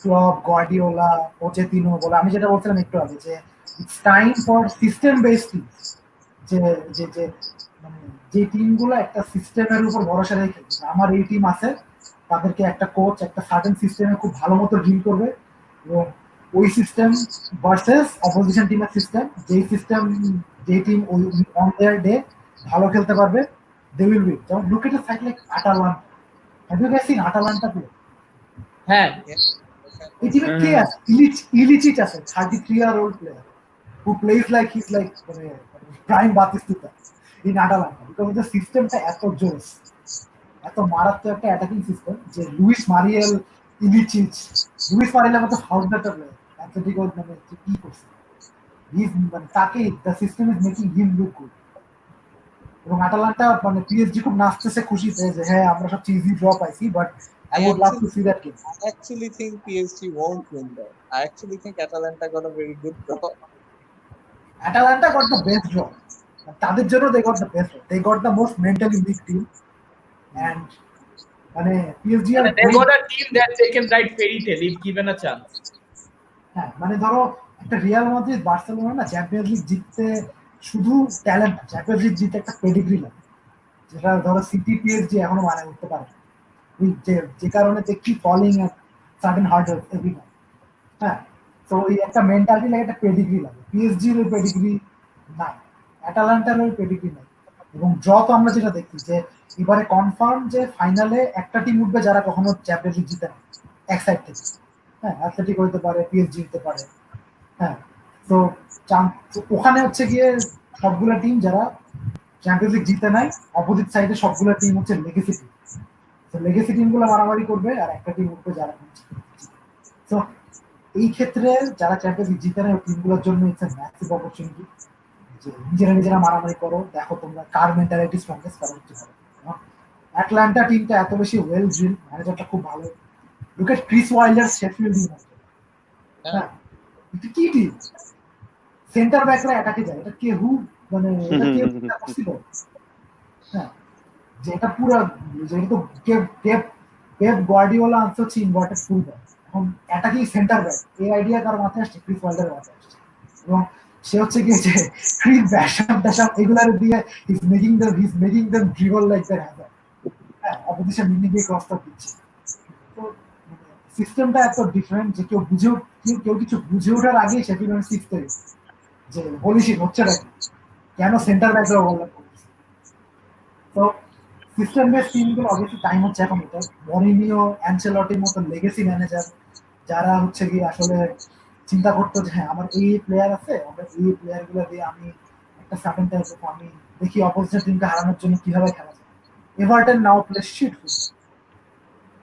Speaker 9: Klopp, Guardiola, Pochettino বলে। আমি যেটা বলছিলাম একটু আগে যে it's time for system based team, যে যে যে মানে যে টিমগুলো একটা সিস্টেমের উপর ভরসা রেখে, আমার এই টিম আছে, তাদেরকে একটা কোচ একটা সার্টেন সিস্টেমে খুব ভালো মতো ডিল করবে, এবং ওই সিস্টেম ভার্সেস অপোজিশন টিমের সিস্টেম, যেই সিস্টেম যেই টিম ওই অন দেয়ার ডে ভালো খেলতে পারবে, they will win. Just look at a side like Atalanta. Have you guys seen Atalanta play?
Speaker 2: হ্যাঁ,
Speaker 9: এই টিমে কে আছে? ইলিচিচ আছে, 33-year-old player who plays like he's like মানে prime Batistuta in Atalanta, because the সিস্টেমটা এত জোস, এত মারাত্মক একটা অ্যাটাকিং সিস্টেম যে লুইস মারিয়েল, ইলিচিচ, লুইস মারিয়েলের মতো হাউসডাটা প্লেয়ার অ্যাথলেটিকো মানে কি করছে, মানে তাকে the system is making him look good. এবং আটালান্টা মানে পিএসজি খুব নাচতেছে খুশিতে যে হ্যাঁ আমরা সব চিজি ড্র পাইছি, but I would love to see that game.
Speaker 11: I actually think PSG won't win that. I actually think Atalanta got a very good draw.
Speaker 9: Atalanta got the best draw. তাদের জন্য they got the best draw. They got the most mentally weak team, and মানে PSG আর
Speaker 2: they got a team that they can write fairy tale if given a chance.
Speaker 9: হ্যাঁ, মানে ধরো একটা Real Madrid, Barcelona না champions league জিততে শুধু talent, champions league জিতে একটা পেডিগ্রি লাগে, যেটা ধরো সিটি পিএসজি এখনো মানে উঠতে পারে, যে কারণে they keep falling at certain hurdles every time. হ্যাঁ, তো ওই একটা মেন্টালিটি লাগে, একটা পেডিগ্রি লাগে। পিএসজির ওই পেডিগ্রি নাই, অ্যাটালান্টার ওই পেডিগ্রি নাই। এবং ড্র তো আমরা যেটা দেখছি যে এবারে কনফার্ম যে ফাইনালে একটা টিম উঠবে যারা কখনো চ্যাম্পিয়ন্স লিগ জিতে না এক সাইড থেকে। হ্যাঁ, অ্যাথলেটিক হতে পারে, পিএসজি হতে পারে। হ্যাঁ, তো ওখানে হচ্ছে গিয়ে সবগুলো টিম যারা চ্যাম্পিয়ন্স লিগ জিতে নাই, অপোজিট সাইডে সবগুলো টিম হচ্ছে লেগেসি টিম। তো লেগেসি টিমগুলো মারামারি করবে, আর একটা টিম উঠবে যারা। তো এই ক্ষেত্রে যারা চ্যাম্পিয়ন্স লিগ জিতে নেয় টিমগুলোর জন্য ইটস এ ম্যাসিভ অপরচুনিটি যে নিজেরা মারামারি করো, দেখো তোমরা কার মেন্টালিটি স্ট্রংগেস্ট, কারণ কি হবে। অ্যাটলান্টা টিমটা এত বেশি ওয়েল ড্রিল, ম্যানেজারটা খুব ভালো। Look at Chris welder Sheffield United, হ্যাঁ এটা কি টিম, সেন্টার ব্যাকরা অ্যাটাকে যায়, এটা কে হু মানে এটা কে পসিবল? হ্যাঁ, যে এটা পুরো যেহেতু পেপ গার্ডিওলা আনছে হচ্ছে ইনভার্টেড ফুলব্যাক, এখন অ্যাটাকিং সেন্টার ব্যাক, এই আইডিয়া কার মাথায় আসছে? ক্রিস ওয়াইল্ডারের মাথায় আসছে। এবং সে হচ্ছে কি যে ক্রিস ব্যাশাম এগুলার দিয়ে his making them dribble like that Hazard, হ্যাঁ অপোজিশন মিনি গিয়ে ক্রসটা দিচ্ছে। তো সিস্টেমটা এত ডিফারেন্ট যে কেউ কিছু বুঝে ওঠার আগেই সেটি মানে শিখতে যে বলিসি হচ্ছে নাকি, কেন সেন্টার ব্যাকরা ওভারল্যাপ করছে। তো সিস্টেম বেস টিমগুলো অবশ্যই টাইম হচ্ছে এখন এটা মরিনিও অ্যানচেলটির মতো লেগেসি ম্যানেজার যারা হচ্ছে কি আসলে চিন্তা করতো যে হ্যাঁ আমার এই প্লেয়ার আছে, আমরা এই প্লেয়ারগুলো দিয়ে আমি একটা সার্টেন টাইপ অফ আমি দেখি অপোজিশন টিমকে হারানোর জন্য কিভাবে খেলা যায়। Everton now play shit football.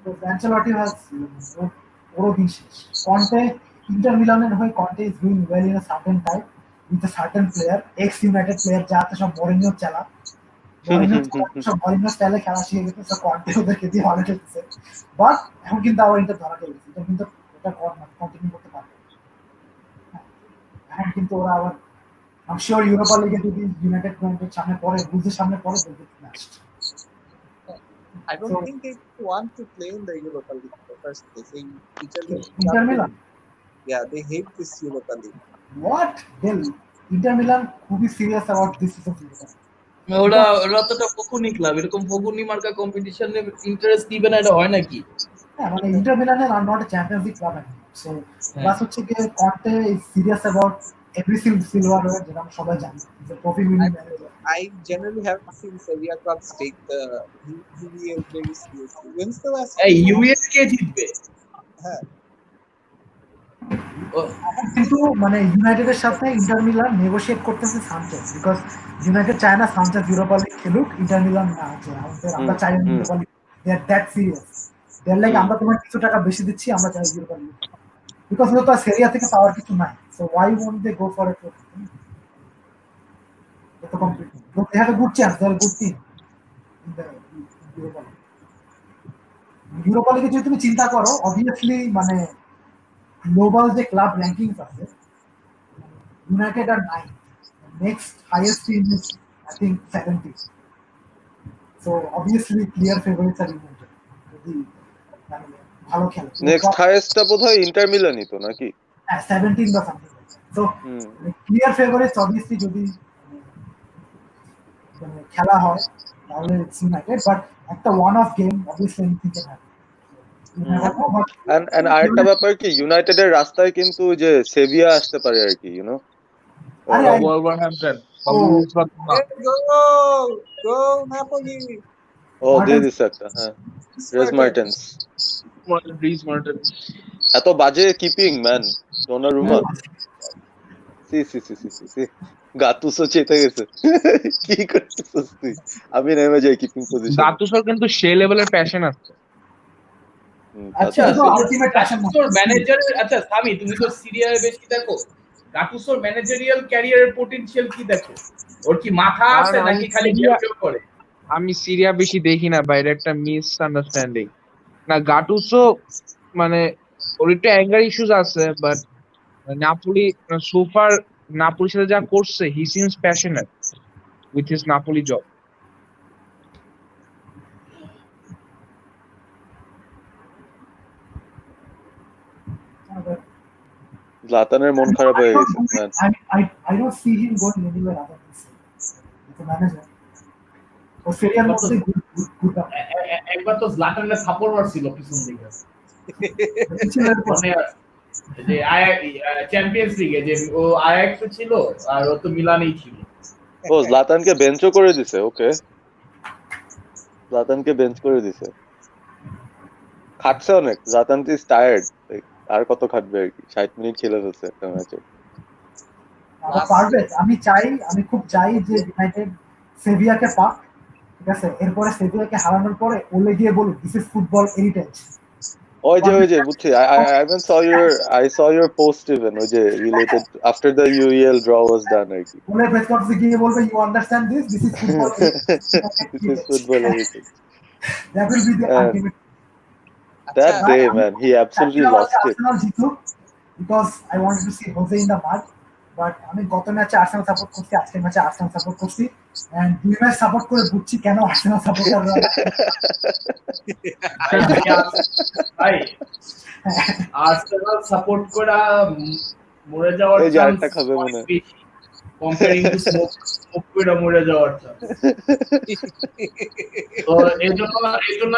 Speaker 9: তো অ্যানচেলটি হ্যাজ ওরও দিন শেষ। কন্টে ইন্টার মিলানের হয়ে Conte is doing well in a certain type with a certain player, ex United player যাতে সব মরিনিও চালা মরিনিও স্টাইলে খেলা শিখে গেছে, সব কন্টে ওদেরকে দিয়ে ভালো খেলতেছে। বাট এখন কিন্তু আবার ইন্টার ধরা খেয়ে গেছে, এটা কিন্তু এটা কন্টিনিউ করতে পারবে। এখন কিন্তু ওরা আবার আই এম শিওর ইউরোপা লিগে যদি ইউনাইটেড সামনে পড়ে, বুলসের সামনে পড়ে,
Speaker 11: I don't think they want to play in the Europa League in the first place.
Speaker 9: Inter Milan.
Speaker 11: Yeah, they hate this Europa League.
Speaker 9: What? Inter Milan খুবই serious about this season.
Speaker 6: ওরা তো ফকুনি club, এরকম ফকুনি মার্কা কম্পিটিশনে interest দিবে না, এটা হয় নাকি?
Speaker 9: হ্যাঁ মানে ইন্টার মিলানের আর not a Champions League club এখন। সো বাস হচ্ছে কি Conte is serious about every silver, যেটা আমরা সবাই জানি যে trophy winning manager.
Speaker 11: I generally haven't seen Sevilla clubs take the UVL very seriously. When's the last?
Speaker 6: এই ইউএস কে জিতবে?
Speaker 11: হ্যাঁ
Speaker 9: কিন্তু মানে ইউনাইটেডের সাথে ইন্টার মিলান নেগোশিয়েট করতেছে সানচেজ, বিকজ ইউনাইটেড চায় না সানচেজ ইউরোপা লিগ খেলুক, ইন্টার মিলান না আছে আমরা চাই না Europa League. They are that serious, they are like আমরা তোমার কিছু টাকা বেশি দিচ্ছি, আমরা চাই ইউরোপা লিগ, বিকজ ওদের তো সেরিয়া থেকে পাওয়ার কিছু নাই। So why won't they go for it? It's a complete. They have a good chance. They are a good team in the Europa League. Europa League যদি তুমি চিন্তা করো, obviously মানে গ্লোবাল যে ক্লাব র্যাঙ্কিংস আছে, United are 9, next highest team is I think 70. So obviously clear favourites are United যদি মানে ভালো খেলে।
Speaker 7: নেক্সট হাইয়েস্টটা বোধহয় ইন্টার মিলানই তো নাকি?
Speaker 9: হ্যাঁ 17 বা something. So clear favourites obviously যদি খেলা হয় তাহলে ইটস ইউনাইটেড, বাট একটা one off game obviously anything can happen.
Speaker 7: And আরেকটা ব্যাপার কি, ইউনাইটেডের রাস্তায় কিন্তু যে সেভিয়া আসতে পারে আর কি, ইউ নো,
Speaker 4: ওভারহ্যাম্পটন,
Speaker 11: go Napoli.
Speaker 7: ও দিয়ে দিছে একটা, হ্যাঁ রেস মার্টেন্স, এত বাজে কিপিং ম্যান, ডোনারুমা সি গাতুসো চেতে গেছে, কি করতেছিস তুই? আমি নেমে যাই কিপিং পজিশন।
Speaker 4: গাতুসোর কিন্তু সে লেভেলের প্যাশন আছে।
Speaker 6: আচ্ছা গাতুসোর ম্যানেজারের, আচ্ছা সামি তুমি তো সিরিয়ায় বেশি দেখো, গাতুসোর ম্যানেজারিয়াল ক্যারিয়ারের পটেনশিয়াল কি দেখো? ওর কি মাথা আছে নাকি খালি ভিডিও করে?
Speaker 4: আমি সিরিয়া বেশি দেখি না, বাইরে একটা মিস আন্ডারস্ট্যান্ডিং না। গাতুসো মানে ওর একটু অ্যাঙ্গার ইস্যুস আছে, বাট নাপোলি সোফার নাপোলির সাথে যা করছে, he seems passionate with his Napoli job.
Speaker 7: জলাতানের মন খারাপ হয়ে গেছে।
Speaker 9: I don't see him going anywhere other than this. It's a manager. ও সিরিয়ার মধ্যে গুড
Speaker 2: একবার তো জলাতানের থাপড় মারছিল পিছন দিকে, যে চ্যাম্পিয়ন্স লিগে যে ও আয়াক্সে ছিল আর ও তো মিলানেই ছিল।
Speaker 7: ও জলাতানকে বেঞ্চও করে দিছে। ওকে, জলাতানকে বেঞ্চ করে দিছে, খাটছে অনেক। জলাতান ইজ টায়ার্ড, আর কত খাটবে আর কি, 60 মিনিট খেলে ফেলছে একটা ম্যাচে।
Speaker 9: পারবে। আমি খুব চাই যে ইউনাইটেড সেভিয়াকে পাক, ঠিক আছে, এরপরে সেভিয়াকে হারানোর পরে ওলে গিয়ে বলুক দিস ইজ ফুটবল হেরিটেজ,
Speaker 7: ওই যে বুঝছি I even saw your post even ওই যে related after the UEL draw was done আর কি
Speaker 9: বলে প্রেস কনফারেন্সে গিয়ে বলবে you understand this is football
Speaker 7: this is football heritage
Speaker 9: that will be the
Speaker 7: and
Speaker 9: ultimate
Speaker 7: that
Speaker 3: আচ্ছা
Speaker 7: day man he absolutely lost it
Speaker 9: Arsenal জিতুক because I wanted to see José in the mud but আমি গত ম্যাচে Arsenal support করছি আজকের ম্যাচে Arsenal support করছি and দুই ম্যাচ সাপোর্ট করে বুঝছি কেন আর্সেনাল সাপোর্টাররা
Speaker 2: ভাই আর্সেনাল সাপোর্ট করা মরে যাওয়ার
Speaker 7: এই যে
Speaker 2: চান্স
Speaker 7: আরেকটা খাবে মনে হয়।
Speaker 2: কম্পেয়ারিং টু স্মোক করে মরে যাওয়ার চান্স তো এই জন্য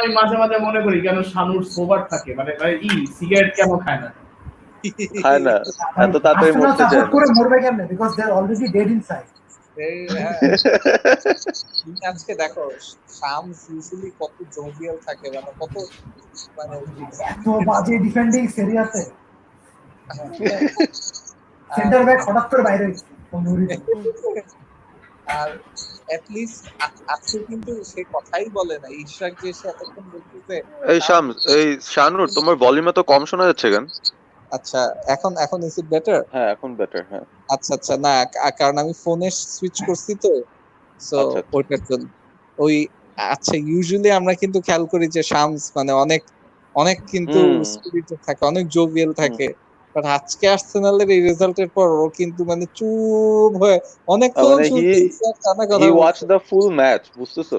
Speaker 2: আমি মাঝে মাঝে মনে করি কেন শানুর সোবার থাকে মানে সিগারেট কেন খায় না
Speaker 7: খায় না এত তাড়াতাড়ি
Speaker 9: আর্সেনাল
Speaker 7: মরতে চায়
Speaker 9: সাপোর্ট
Speaker 7: না
Speaker 9: করে মরবে কেমনে because they are already dead inside
Speaker 12: তুমি আজকে দেখো শামস ইউজুয়ালি কত জোভিয়াল থাকে মানে কত মানে
Speaker 9: এত বাজে ডিফেন্ডিং সিরিয়াসে সেন্টার ব্যাক হঠাৎ করে বাইরে হয়েছে
Speaker 12: আর এট লিস্ট আজকে কিন্তু সে কথাই বলে না ইশরাক যে সে এতক্ষণ বলতেছে
Speaker 7: এই শানুর তোমার ভলিউম তো কম শোনা যাচ্ছে কেন
Speaker 12: আচ্ছা এখন ইজ ইট বেটার
Speaker 7: হ্যাঁ এখন বেটার হ্যাঁ
Speaker 12: আচ্ছা না কারণ আমি ফোনে সুইচ করছি তো সো ওইটার জন্য ওই আচ্ছা ইউজুয়ালি আমরা কিন্তু খেয়াল করি যে শামস মানে অনেক কিন্তু স্পিরিটেড থাকে অনেক জোভিয়াল থাকে বাট আজকে আর্সেনালের এই রেজাল্টের পর ও কিন্তু মানে চুপ হয়ে অনেকক্ষণ
Speaker 7: হি ওয়াচ দ্য ফুল ম্যাচ বুঝতেছো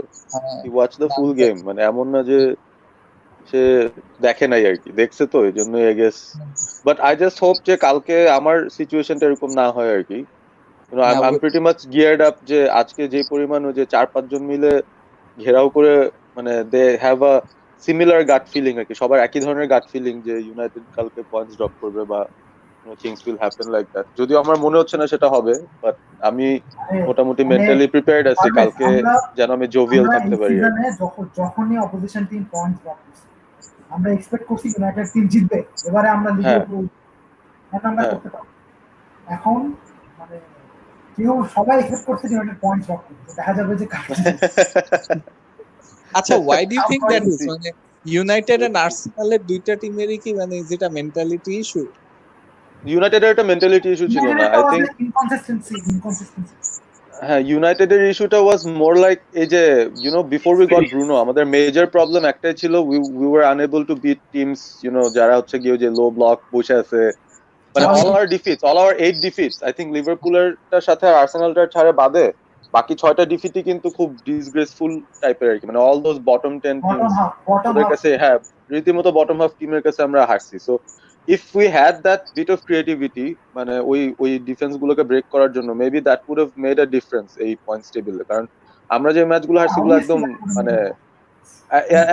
Speaker 7: হি ওয়াচ দ্য ফুল গেম মানে এমন না যে সে দেখে নাই আর কি দেখছে তো এই জন্য I guess but I just hope যে কালকে আমার সিচুয়েশনটা এরকম না হয় আর কি আই প্রিটি মাচ গিয়ার্ড আপ যে আজকে যে পরিমাণ ওই যে 4-5 জন মিলে ঘেরাও করে মানে they have a similar gut feeling আর কি সবার একই ধরনের গাট ফিলিং যে ইউনাইটেড কালকে পয়েন্টস ড্রপ করবে বা things will happen like that যদিও আমার মনে হচ্ছে না সেটা হবে বাট আমি মোটামুটি মেন্টালি প্রিপেয়ার্ড আছি কালকে যেন আমি জোভিয়াল থাকতে পারি
Speaker 9: যখনই অপোজিশন টিম পয়েন্টস ড্রপ করছে আমরা এক্সপেক্ট করছি ইউনাইটেড টিম জিতবে এবারে আমরা লিগে আমরা করতে পারব এখন মানে সবাই এক্সপেক্ট করছে ইউনাইটেড পয়েন্টস ড্রপ করবে দেখা যাবে যে
Speaker 12: আচ্ছা why do you think that is মানে ইউনাইটেড এন্ড আর্সেনালের দুইটা টিমেরই কি মানে যেটা মেন্টালিটি ইস্যু
Speaker 7: ইউনাইটেডের একটা মেন্টালিটি ইস্যু ছিল না আই থিংক
Speaker 9: ইনকনসিস্টেন্সি
Speaker 7: হ্যাঁ ইউনাইটেডের ইস্যুটা ওয়াজ মোর লাইক এই যে বিফোর উই গট ব্রুনো আমাদের মেজর প্রবলেম একটাই ছিল we were unable to beat teams যারা হচ্ছে গিয়ে যে লো ব্লক বসে আছে মানে all our 8 defeats I think লিভারপুলেরটার সাথে আর্সেনালটার ছাড়া বাদে বাকি 6টা ডিফিটই কিন্তু খুব ডিসগ্রেসফুল টাইপের আর কি মানে অল দোজ বটম 10 টিমস ওদের কাছে হ্যাঁ রীতিমতো বটম হাফ টিমের কাছে আমরা হারছি so if we had that bit of creativity মানে ওই ডিফেন্স গুলোকে ব্রেক করার জন্য maybe that would have made a difference এই পয়েন্টস টেবিলে কারণ আমরা যে ম্যাচগুলো হারছি গুলো একদম মানে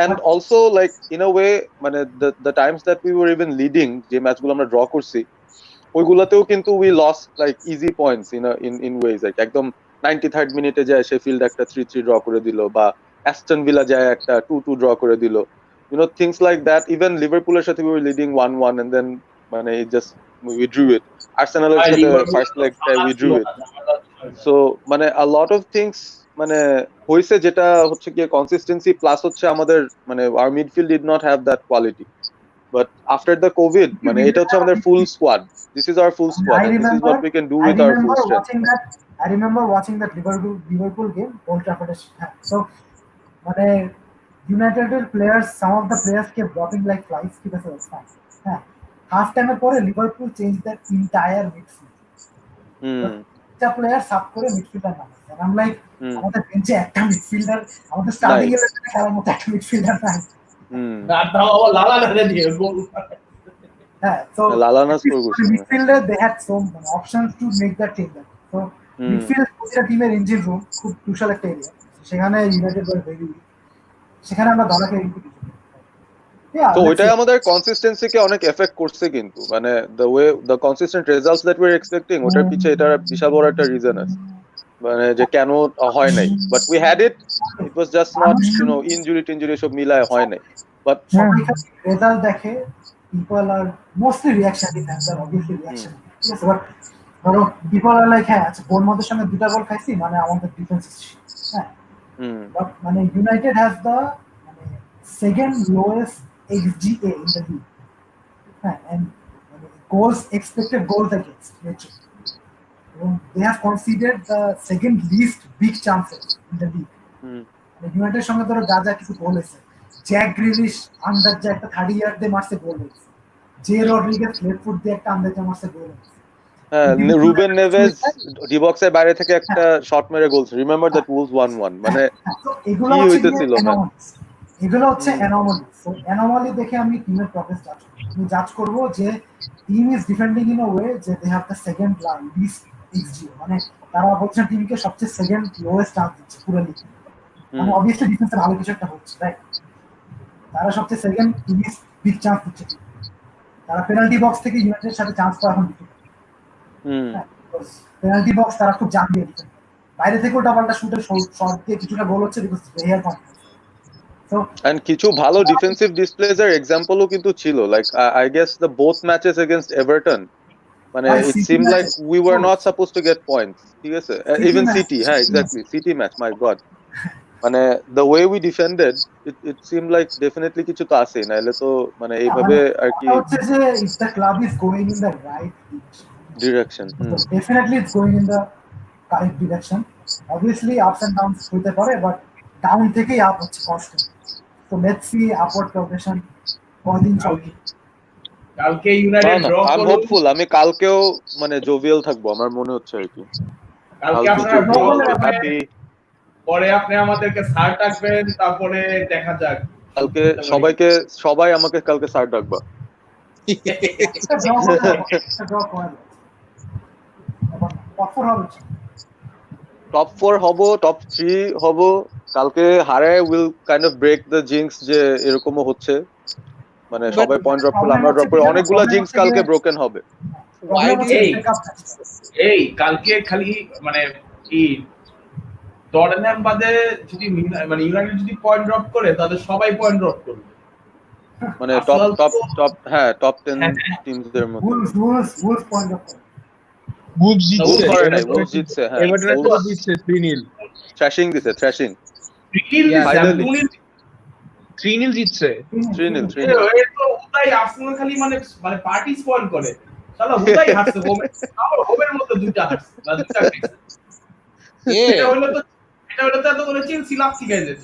Speaker 7: and also like in a way মানে the times that we were even leading যে ম্যাচগুলো আমরা ড্র করছি ওইগুলোতেও কিন্তু we lost like easy points in ways like একদম 93rd মিনিটে যায় শেফিল্ড একটা 3-3 ড্র করে দিল বা অ্যাস্টন ভিলা যায় একটা 2-2 ড্র করে দিল things like that even Liverpool এর সাথে we were leading 1-1 and then মানে we drew it Arsenal এর সাথে first leg we drew it so মানে a lot of things মানে হইছে যেটা হচ্ছে কি consistency plus হচ্ছে আমাদের মানে our midfield did not have that quality but after the covid মানে এটা হচ্ছে আমাদের full squad this is our full squad and this is what we can do with our full strength
Speaker 9: I remember watching that Liverpool game Old Trafford so মানে United players, some of the players kept dropping like flies. Because it was fine. Half time পরে Liverpool changed their entire midfield. একটা player sub করে midfielder নামে I'm like আমাদের বেঞ্চে একটা midfielder আমাদের starting এ খেলার মতো একটা মিডফিল্ডার নাই so
Speaker 7: Lalana score করছে
Speaker 9: midfielder they had some options to make that team so midfield প্রতিটা টিমের ইঞ্জিন রুম খুব ক্রুশাল একটা এরিয়া সেখানে ইউনাইটেড ওয়ার ভেরি সেখানে আমরা দলাকে
Speaker 7: তো ওইটাই আমাদের কনসিস্টেন্সি কে অনেক এফেক্ট করছে কিন্তু মানে the consistent results that we're expecting ওটার পিছে এটা বিশাল বড় একটা রিজন আছে মানে যে কেন হয় নাই but we had it was just not injury সব মিলায় হয় নাই বাট
Speaker 9: রেজাল্ট দেখে people are mostly reactionary fans are obviously reaction yes but people are like হ্যাঁ আচ্ছা বোরমাদের সঙ্গে দুটো গোল খাইছি মানে আমাদের ডিফেন্স হ্যাঁ but মানে United has the second lowest XGA in the league. And goals, expected goals against metric. They have conceded the second least big chances in the league. United সঙ্গে ধরো যা যা কিছু গোল হয়েছে, জ্যাক গ্রিলিশ আন্দাজে একটা 30 ইয়ার্ড দিয়ে মারছে গোল হয়েছে, জে রড্রিগেজ লেফট ফুট দিয়ে একটা আন্দাজে মারছে গোল হয়েছে।
Speaker 7: হ্যাঁ, রুবেন নেভেজ ডি বক্সের বাইরে থেকে একটা শট মেরে গোল, রিমেম্বার দ্যাট উলস 1-1 মানে
Speaker 9: এগুলো
Speaker 7: কি
Speaker 9: হচ্ছে
Speaker 7: হইতেছিল ম্যান।
Speaker 9: এগুলো হচ্ছে অ্যানোমালি। সো অ্যানোমালি দেখে আমি টিমের প্রগ্রেস জাজ করব। আমি জাজ করব যে team is defending in a way যে they have the second least xG, মানে তারা বলছেন টিমকে সবচেয়ে সেকেন্ড লোয়েস্ট চান্স দিচ্ছে পুরো লিগে। মানে অবভিয়াসলি ডিফেন্সে ভালো কিছু একটা হচ্ছে, রাইট? তারা সবচেয়ে সেকেন্ড লিস্ট বিগ চান্স দিচ্ছে। তারা পেনাল্টি বক্স থেকে ইউনাইটেডের সাথে চান্স পাওয়া এখন ডিফিকাল্ট। পেনাল্টি বক্স তারা খুব জান দিয়ে ডিফেন্ড, বাইরে থেকে ওটা পাল্টা শুটের শট দিয়ে কিছুটা গোল হচ্ছে because they have confidence.
Speaker 7: And কিছু ভালো ডিফেন্সিভ ডিসপ্লেজ এর এক্সাম্পলও কিন্তু ছিল, like I guess the both matches against Everton, মানে it seemed like we were not suppose to get points, ঠিক আছে? ইভেন সিটি, হ্যাঁ exactly City match, my god, মানে the way we defended it seemed like definitely কিছু তো আছে, নাইলে তো মানে এইভাবে আর কি
Speaker 9: হচ্ছে যে if the club is going in the right
Speaker 7: direction,
Speaker 9: definitely it's going in the correct direction. Obviously ups and downs হতে পারে, বাট ডাউন থেকেই আপ হচ্ছে constant. So let's see upward progression কতদিন চলবে।
Speaker 2: কালকে ইউনাইটেড ড্র
Speaker 7: আই এম
Speaker 2: করলো,
Speaker 7: হোপফুল, আমি কালকেও মানে জোভিয়াল থাকবো আমার মনে হচ্ছে আর কি।
Speaker 2: কালকে আপনারা ড্র করলে পরে আপনি আমাদেরকে স্যার ডাকবেন, তারপরে দেখা যাক।
Speaker 7: কালকে সবাই আমাকে কালকে স্যার ডাকবা। টপ 4 হব, টপ 3 হব, কালকে হারে will kind of break the jinx যে এরকমও হচ্ছে, মানে সবাই পয়েন্ট ড্রপ করলে আমরা ড্রপ করে অনেকগুলা জিংস কালকে ব্রোকেন হবে।
Speaker 2: এই কালকে খালি মানে কি টটেনহ্যাম বাদে যদি মানে ইউনাইটেড যদি পয়েন্ট ড্রপ করে তাহলে সবাই পয়েন্ট ড্রপ করবে,
Speaker 7: মানে টপ হ্যাঁ টপ 10 টিমস এর মধ্যে
Speaker 9: উলফ পয়েন্ট ড্রপ করে।
Speaker 4: উলফ জিতছে,
Speaker 7: হ্যাঁ
Speaker 4: এভারটন তো জিতছে 3-0,
Speaker 7: থ্র্যাশিং দিছে, থ্র্যাশিং
Speaker 4: 3-0 জিতছে,
Speaker 7: 3-0
Speaker 2: এই তো উদাই আর্সেনাল খালি মানে পার্টি স্পয়েল করে, শালা উদাই হারছে, আমার হোমের মধ্যে দুইটা হারছে না, দুইটা এটা হলো তো এত করে চেলসি লাভ শিখাই যেত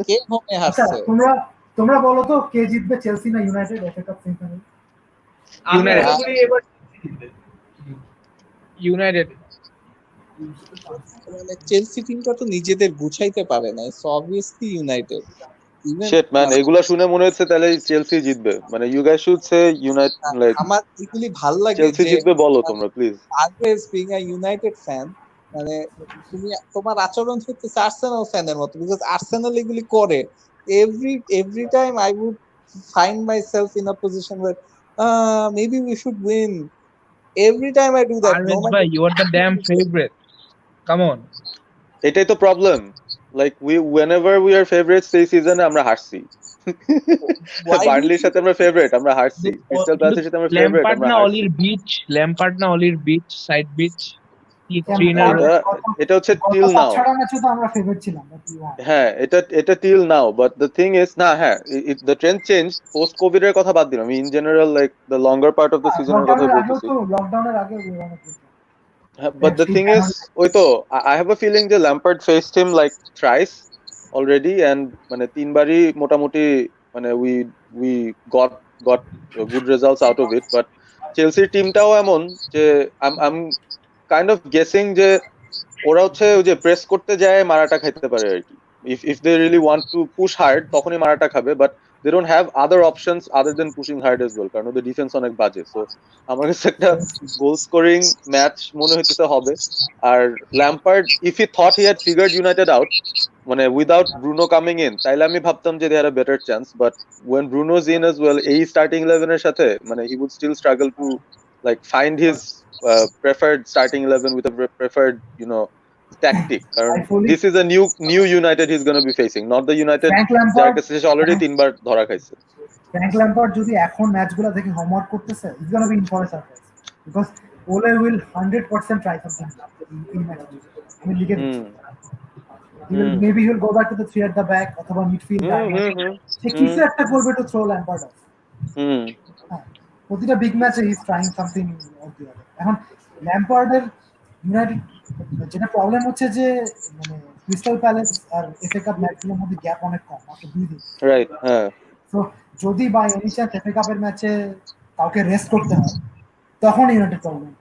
Speaker 12: কে হোমে হারছে।
Speaker 9: তোমরা বলো তো কে জিতবে, চেলসি না United FA cup semifinal?
Speaker 4: United.
Speaker 12: মানে চেলসি টিমটা তো নিজেদের গুছাইতে পারে না, so obviously United.
Speaker 7: Shit man, এগুলা শুনে মনে হচ্ছে তাহলে চেলসি জিতবে, মানে you guys should say United, like
Speaker 12: আমার এগুলি ভালো লাগে
Speaker 7: চেলসি জিতবে বলো তোমরা please.
Speaker 12: Always being a United fan, মানে তুমি তোমার আচরণ হচ্ছে আর্সেনাল ফ্যানের মতো, বিকজ আর্সেনাল এগুলি করে every time I would find myself in a position where maybe we should win. Every time I do that,
Speaker 4: You are the damn favorite. Come on.
Speaker 7: এটাই তো problem, like whenever we are favorites এই সিজনে আমরা হারছি। বার্নলির সাথে আমরা favourite, আমরা হারছি। Crystal প্যালেসের সাথে আমরা ফেভারিট, আমরা হারছি।
Speaker 4: ল্যাম্পার্ড না অলির বিচ, সাইড বিচ,
Speaker 7: এটা হচ্ছে টিল নাও। হ্যাঁ, এটা till now, but the thing is না, হ্যাঁ the trend change post Covid এর কথা বাদ দিলাম, আমি in general like the longer part of the সিজনের কথা বলতেছি।
Speaker 9: লকডাউনের আগে
Speaker 7: but the thing is ওই তো I have a feeling যে Lampard faced him like thrice already, and মানে তিনবারই মোটামুটি মানে we got good results out of it, but Chelsea টিমটাও এমন যে I'm kind of guessing যে ওরা হচ্ছে ওই যে প্রেস করতে যায় মারাটা খাইতে পারে আর কি, if they really want to push hard তখনই মারাটা খাবে, but they don't have other options other than pushing hard as well, কারণ ওদের ডিফেন্স অনেক বাজে। সো আমার কাছে একটা গোল স্কোরিং ম্যাচ মনে হইতেছে হবে। আর Lampard if he thought he had figured United out মানে without Bruno coming in, তাইলে আমি ভাবতাম যে they had a better chance, but when Bruno's in as well, এই starting 11 এর সাথে মানে he would still struggle to like find his preferred starting 11 with a preferred tactic, কারণ this is a new United he's going to be facing, not the United যার কাছে সে already তিনবার ধরা খাইছে।
Speaker 9: ফ্র্যাঙ্ক ল্যাম্পার্ড যদি এখন ম্যাচগুলো থেকে হোমওয়ার্ক করতেছে, he's going to be in for a surprise because Ole will 100% try something in match. I mean, Maybe he'll go back to the three at the back অথবা midfield সে কিছু একটা করবে to throw Lampard off. হ্যাঁ, প্রতিটা big ম্যাচে he is trying something or the other. এখন ল্যাম্পার্ডের United যেটা প্রবলেম হচ্ছে যে মানে ক্রিস্টাল প্যালেস আর এফএ কাপ ম্যাচগুলোর মধ্যে গ্যাপ অনেক কম, মাত্র 2 দিন।
Speaker 7: রাইট, হ্যাঁ।
Speaker 9: সো যদি বাই এনি চান্স এফএ কাপের ম্যাচে কাউকে রেস্ট করতে হয় তখন ইউনাইটেড প্রবলেম।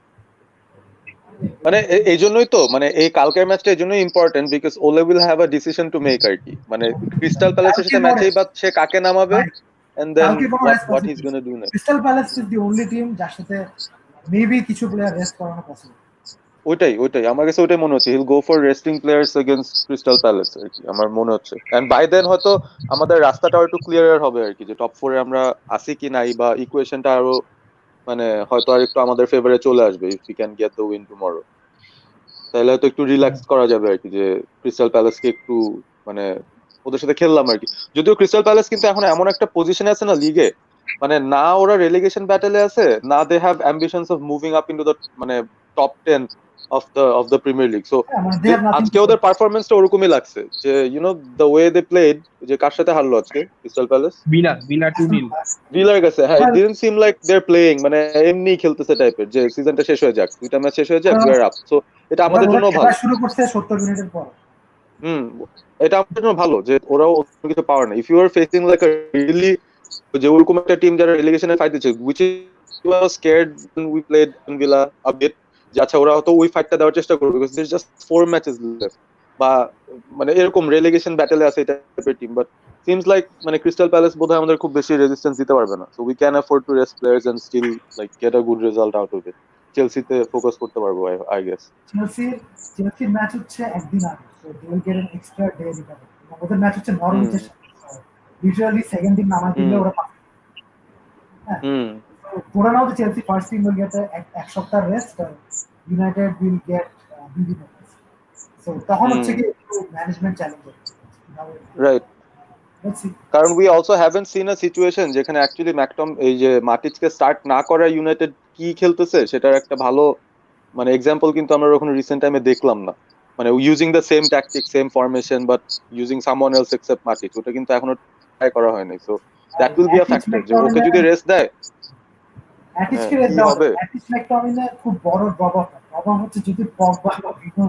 Speaker 7: মানে এই জন্যই তো মানে এই কালকের ম্যাচটা এই জন্যই important because Ole will have a decision to make আর কি, মানে ক্রিস্টাল প্যালেসের সাথে ম্যাচেই বা সে কাকে নামাবে and then what he is gonna do next.
Speaker 9: Crystal Palace is the only team যার সাথে মেবি কিছু প্লেয়ার রেস্ট করানো পসিবল।
Speaker 7: ওইটাই আমার কাছে ওইটাই মনে হচ্ছে, he'll go for resting players against Crystal Palace আর কি আমার মনে হচ্ছে। এন্ড বাই দেন হয়তো আমাদের রাস্তাটা একটু ক্লিয়ার হবে আর কি, যে টপ 4 এ আমরা আসি কি নাই, বা ইকুয়েশনটা আরো মানে হয়তো আর একটু আমাদের ফেভারে চলে আসবে if we can get the win tomorrow. তাহলে হয়তো একটু রিল্যাক্স করা যাবে আর কি, যে ক্রিস্টাল প্যালেসকে একটু মানে ওদের সাথে খেললাম আর কি। যদিও ক্রিস্টাল প্যালেস কিন্তু এখন এমন একটা পজিশনে আছে না লিগে, মানে না ওরা রেলিগেশন ব্যাটেলে আছে, না they have ambitions of moving up into the মানে top 10 of the Premier League. So আজকে ওদের পারফরমেন্সটা ওরকমই লাগছে, যে you know the way they played, যে কার সাথে হারলো আজকে ক্রিস্টাল প্যালেস,
Speaker 4: বিলা 2-0
Speaker 7: ভিলার কাছে। হ্যাঁ, it didn't seem like they are playing, মানে এমনি খেলতেছে টাইপের, যে সিজনটা শেষ হয়ে যাক, দুইটা ম্যাচ শেষ হয়ে যাক, উই আর আপ। সো এটা আমাদের জন্য ভালো
Speaker 9: শুরু করছে 70 মিনিটের পর।
Speaker 7: এটা আমাদের জন্য ভালো যে ওরাও কিছু পাওয়ার না। If you are facing like a really, যে ওরকম একটা টিম যারা রিলেগেশনে ফাইট দিচ্ছে, which is was scared when we played in Villa a bit, যে আচ্ছা ওরা হয়তো ওই ফাইটটা দেওয়ার চেষ্টা করবে because there just 4 matches left, বা মানে এরকম রিলেগেশন ব্যাটেলে আছে এটা টাইপের টিম। বাট সিমস লাইক মানে ক্রিস্টাল প্যালেস বোধহয় আমাদের খুব বেশি রেজিস্ট্যান্স দিতে পারবে না। So we can afford to rest players and still like get a good result out of it. চেলসিতে ফোকাস করতে পারবো আই গেস।
Speaker 9: চেলসির ম্যাচ হচ্ছে একদিন আগে, so they will get an extra day recovery. ওদের ম্যাচ হচ্ছে নরউইচের সাথে, লিটারালি সেকেন্ড দিন নামা দিলে ওরা পাবে। হ্যাঁ, ওরা now Chelsea first team will get এক সপ্তাহ রেস্ট, ইউনাইটেড উইল গেট বিভিন্ন। সো তখন হচ্ছে কি ম্যানেজমেন্ট চ্যালেঞ্জ
Speaker 7: রাইট, কারণ we also haven't seen a situation যেখানে অ্যাকচুয়ালি ম্যাকটম এই যে মাটিচকে স্টার্ট না করা ইউনাইটেড কি খেলতেছে সেটার একটা ভালো মানে এক্সাম্পল কিন্তু আমরা ওখানে রিসেন্ট টাইমে দেখলাম না। মানে using the same tactic same formation but using someone else except Matic, ওটা কিন্তু এখনো ট্রাই করা হয়নি। So that will be a factor, যে ওকে যদি রেস্ট দেয়
Speaker 9: অ্যাটিচকে রেস্ট দাও। অ্যাটিচ ম্যাকটমিনে খুব বড় প্রবলেম হচ্ছে যদি পগবা বা ভিনো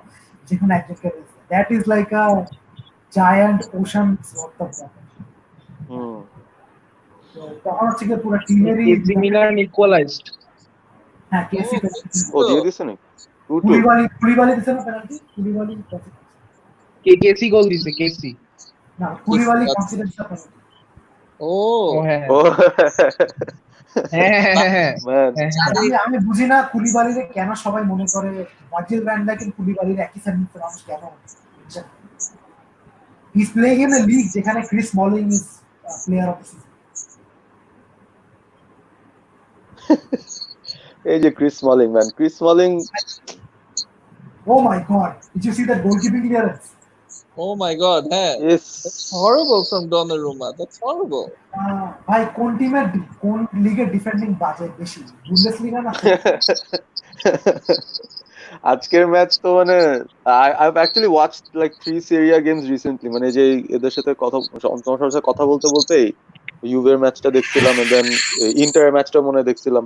Speaker 9: যেখানে একজনকে rest, that is like a giant ocean worth of problem. তখন হচ্ছে কি পুরো টিমেরই
Speaker 4: এসি মিলান ইকুয়ালাইজড।
Speaker 9: হ্যাঁ, কেসি
Speaker 7: ও দিয়ে দিছে না
Speaker 9: কুলিবালি দিছে না পেনাল্টি, কুলিবালি
Speaker 4: কেসি গোল দিছে, কেসি
Speaker 9: না কুলিবালি কনফিডেন্স টা পেনাল্টি।
Speaker 4: ও হ্যাঁ
Speaker 9: আমি বুঝি না কুলিবালিরে কেন সবাই মনে করে ভার্জিল ভ্যান ডাইকের কুলিবালির একই সেন্টেন্সে মানুষ কেন He's playing in a league যেখানে Chris smiling is player of the season.
Speaker 7: এই যে Chris smiling, man, Chris smiling,
Speaker 9: oh my god, did you see that goalkeeping clearance?
Speaker 12: Oh my god, হ্যাঁ, that's horrible from Donnarumma, that's horrible.
Speaker 9: ভাই কোন টিমের কোন লিগের defending budget বেশি, Bundesliga না?
Speaker 7: আজকের ম্যাচ তো মানে I've actually watched like 3 Serie A games recently, মানে যে এদের সাথে কথা বলতে ইউভের ম্যাচটা দেখছিলাম and then ইন্টার ম্যাচটা মনে দেখছিলাম।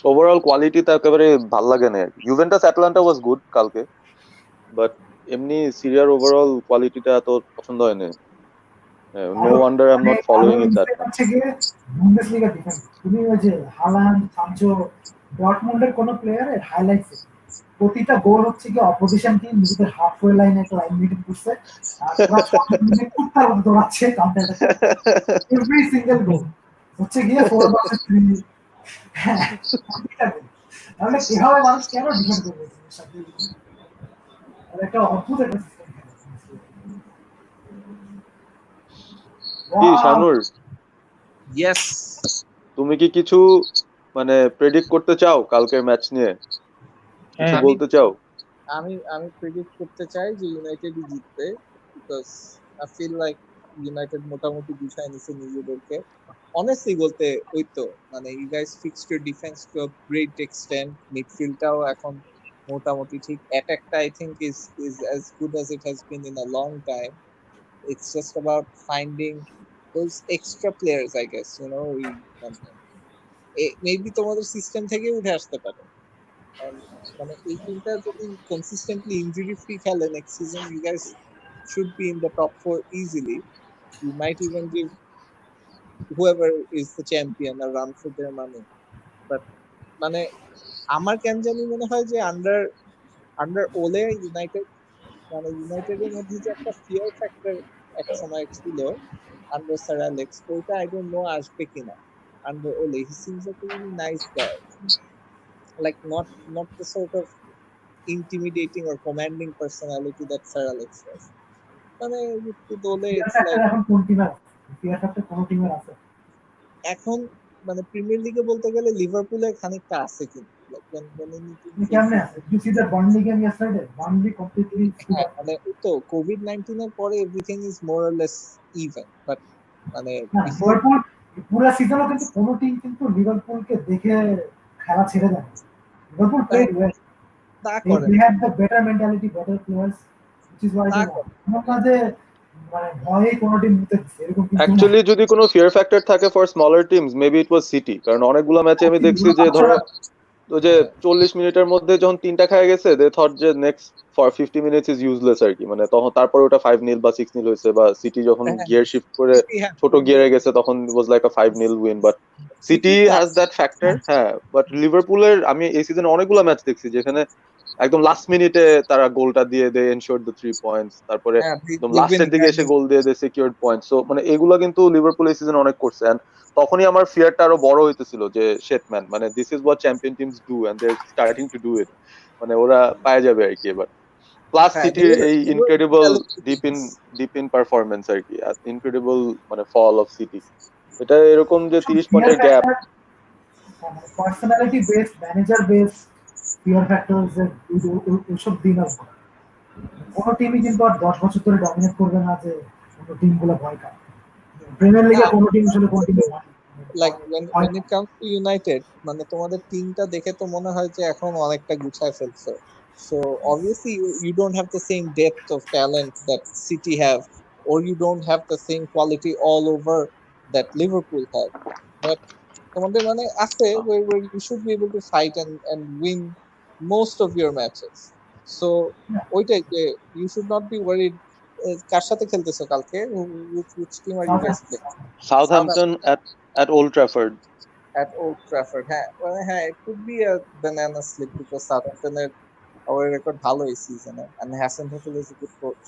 Speaker 7: ওভারঅল কোয়ালিটি তো একেবারে ভালো লাগে না। ইউভেন্টাস অ্যাটলান্টা ওয়াজ গুড কালকে, বাট এমনি সিরিয়ার ওভারঅল কোয়ালিটিটা এত পছন্দ হয় না। No wonder I am not following it that much.
Speaker 9: Bundesliga defence তুমি ওই যে হালান্ড, সানচো, ডর্টমুন্ডের কোন প্লেয়ারের হাইলাইটস প্রতিটা গোল হচ্ছে কি অপোজিশন টিম নিজেদের হাফওয়ে লাইনে একটা লাইন মেইনটেইন করছে আর পুরো 6 মিনিট কুত্তার মতো দৌড়াচ্ছে কাউন্টার অ্যাটাক, এভরি সিঙ্গেল গোল হচ্ছে গিয়ে 4 ভার্সেস 3। তাহলে কিভাবে মানুষ কেন ডিফেন্ড করবে সাথে, আর একটা অদ্ভুত একটা সিস্টেম।
Speaker 7: কি শানুর,
Speaker 12: ইয়েস,
Speaker 7: তুমি কি কিছু মানে প্রেডিক্ট করতে চাও কালকের ম্যাচ নিয়ে, কিছু বলতে চাও?
Speaker 12: আমি প্রেডিক্ট করতে চাই যে ইউনাইটেডই জিতবে, because I feel like United মোটামুটি গুছায় নিছে নিজেদেরকে। অনেস্টলি বলতে ওই তো মানে you guys fixed your defence to a great extent, মিডফিল্ডটাও এখন মোটামুটি ঠিক অ্যাটাকটা I think is as good as it has been in a long time. It's just about finding those extra players, I guess, you know, we maybe তোমাদের system থেকে উঠে আসতে পারে। And মানে এই টিমটা যদি কনসিস্টেন্টলি ইনজুরি ফ্রি খেলে next season, you guys should be in the top 4 easily. You might even give whoever is the champion a run for their money. But মানে আমার কেন জানি মনে হয় যে আন্ডার আন্ডার ওলে ইউনাইটেড, মানে ইউনাইটেডের মধ্যে যে একটা ফিয়ার ফ্যাক্টর এক সময় ছিল আন্ডার স্যার অ্যালেক্স, ওইটা আই ডোন্ট নো আসবে কিনা আন্ডার ওলে। He seems like a really nice guy, like not the sort of intimidating or commanding personality that Sir Alex was. মানে with Ole it's like
Speaker 9: এখন কোন টিমের আছে? Fear factor কোন টিমের আছে?
Speaker 12: এখন মানে প্রিমিয়ার লিগে বলতে গেলে লিভারপুলের খানিকটা আছে কিন্তু
Speaker 9: কেমনে আছে? You see the Burnley game yesterday? Burnley completely stood up.
Speaker 12: মানে তো কোভিড-19 এর পরে everything is more or less even, but মানে বিফোর
Speaker 9: লিভারপুল পুরো সিজনও কিন্তু কোন টিম কিন্তু লিভারপুলকে দেখে খেলা ছেড়ে দেয় না। Liverpool played well.
Speaker 12: তা করে
Speaker 9: They had the better mentality, better players, which is why they won. আমাদের মানে ভয়ে কোন টিম জিতে দিচ্ছে এরকম কিন্তু
Speaker 7: অ্যাকচুয়ালি যদি কোনো ফিয়ার ফ্যাক্টর থাকে for smaller teams, maybe it was city. কারণ অনেকগুলো ম্যাচে আমি দেখছি যে ধরো তো যে 40 মিনিটের মধ্যে যখন 3টা খেয়ে গেছে, দে থট যে next for 50 minutes is useless আর কি। মানে তখন তারপর ওটা 5-0 বা 6-0 হয়েছে, বা সিটি যখন গিয়ার শিফট করে ছোট গিয়ারে গেছে তখন was like a 5-0 win. But city has that factor. হ্যাঁ, বাট লিভারপুলের আমি এই সিজনে অনেকগুলো ম্যাচ দেখছি যেখানে একদম লাস্ট মিনিটে তারা গোলটা দিয়ে দে এনশিওর দ্য 3 পয়েন্টস, তারপরে একদম লাস্টের দিকে এসে গোল দিয়ে দে সিকিউরড পয়েন্টস। সো মানে এগুলো কিন্তু লিভারপুল এই সিজন অনেক করছে। এন্ড তখনই আমার ফিয়ারটা আরো বড় হইতেছিল যে শিট ম্যান, মানে this is what champion teams do and they are starting to do it. মানে ওরা পায়ে যাবে আর কি এবার। প্লাস সিটির এই ইনক্রেডিবল ডিপ ইন পারফরম্যান্স আর কি, ইনক্রেডিবল মানে ফল অফ সিটি। এটা এরকম যে 30 পয়েন্টের gap,
Speaker 9: personality based, manager based fear factors ওইসব দিন আসবে। কোনো টিমই কিন্তু আর 10 বছর ধরে ডমিনেট করবে না যে অন্য টিমগুলো ভয় পায়। প্রিমিয়ার লিগে কোনো টিম আসলে কোন টিমে
Speaker 12: like when it comes to United, মানে তোমাদের টিমটা দেখে তো মনে হয় যে এখন অনেকটা গুছায় ফেলছো। So obviously you don't have the same depth of talent that City have, or you don't have the same quality all over that Liverpool have. But তোমাদের মানে আছে where you should be able to fight and win most of your matches. So ওইটাই যে you should not be worried. কার সাথে খেলতেছো কালকে? Which team are you guys playing?
Speaker 7: Southampton at Old Trafford.
Speaker 12: At Old Trafford, হ্যাঁ মানে হ্যাঁ it could be a banana slip because Southampton's our record ভালো এই সিজনে and Hasenhuttl is a good coach,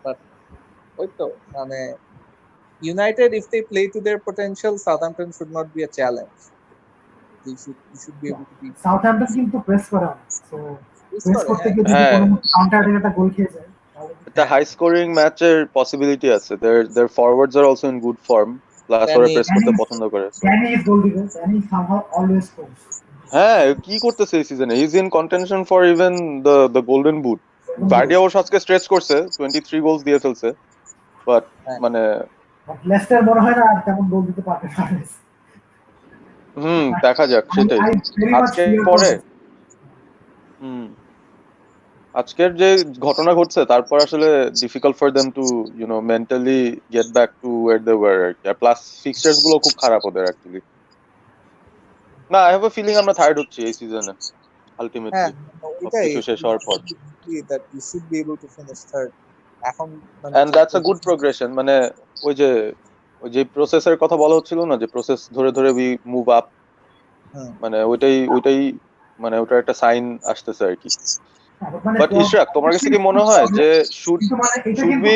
Speaker 12: but ওই তো মানে United if they play to their potential, Southampton should not be a challenge. You should be able to beat
Speaker 9: Southampton কিন্তু press করে না, so press করতে
Speaker 12: হ্যাঁ।
Speaker 9: গিয়ে যদি কোনো কাউন্টার অ্যাটাকে একটা গোল খেয়ে যায়
Speaker 7: একটা হাই স্কোরিং ম্যাচের পসিবিলিটি আছে। their forwards are also in good form, plus ওরা প্রেস করতে পছন্দ করে।
Speaker 9: Danny is goal digger, Danny somehow always scores.
Speaker 7: হ্যাঁ, কি করতেছে এই সিজনে? He is in contention for even the golden boot. Vardy অবশ্য আজকে স্ট্রেচ করছে, 23 গোলস দিয়ে ফেলছে, বাট মানে
Speaker 9: লেস্টার মনে হয় না আর তেমন গোল দিতে পারবে না।
Speaker 7: দেখা যাক সেটাই আজকে পরে। আজকের যে ঘটনা ঘটছে তারপর আসলে difficult for them to mentally get back to where they were আর কি। প্লাস ফিক্সচার্স গুলো খুব খারাপ ওদের অ্যাকচুয়ালি। না, আই হ্যাভ আ ফিলিং আমরা থার্ড হচ্ছি এই সিজনে আলটিমেটলি সবকিছু শেষ হওয়ার পর।
Speaker 12: that you should be able to finish third এখন মানে
Speaker 7: and that's a good progression। মানে ওই যে প্রসেসের কথা বলা হচ্ছিল না, যে প্রসেস ধরে ধরে উই মুভ আপ, মানে ওইটাই মানে ওটার একটা সাইন আসতেছে আর কি। বাট ইশরাক, তোমার কাছে কি মনে হয় যে should be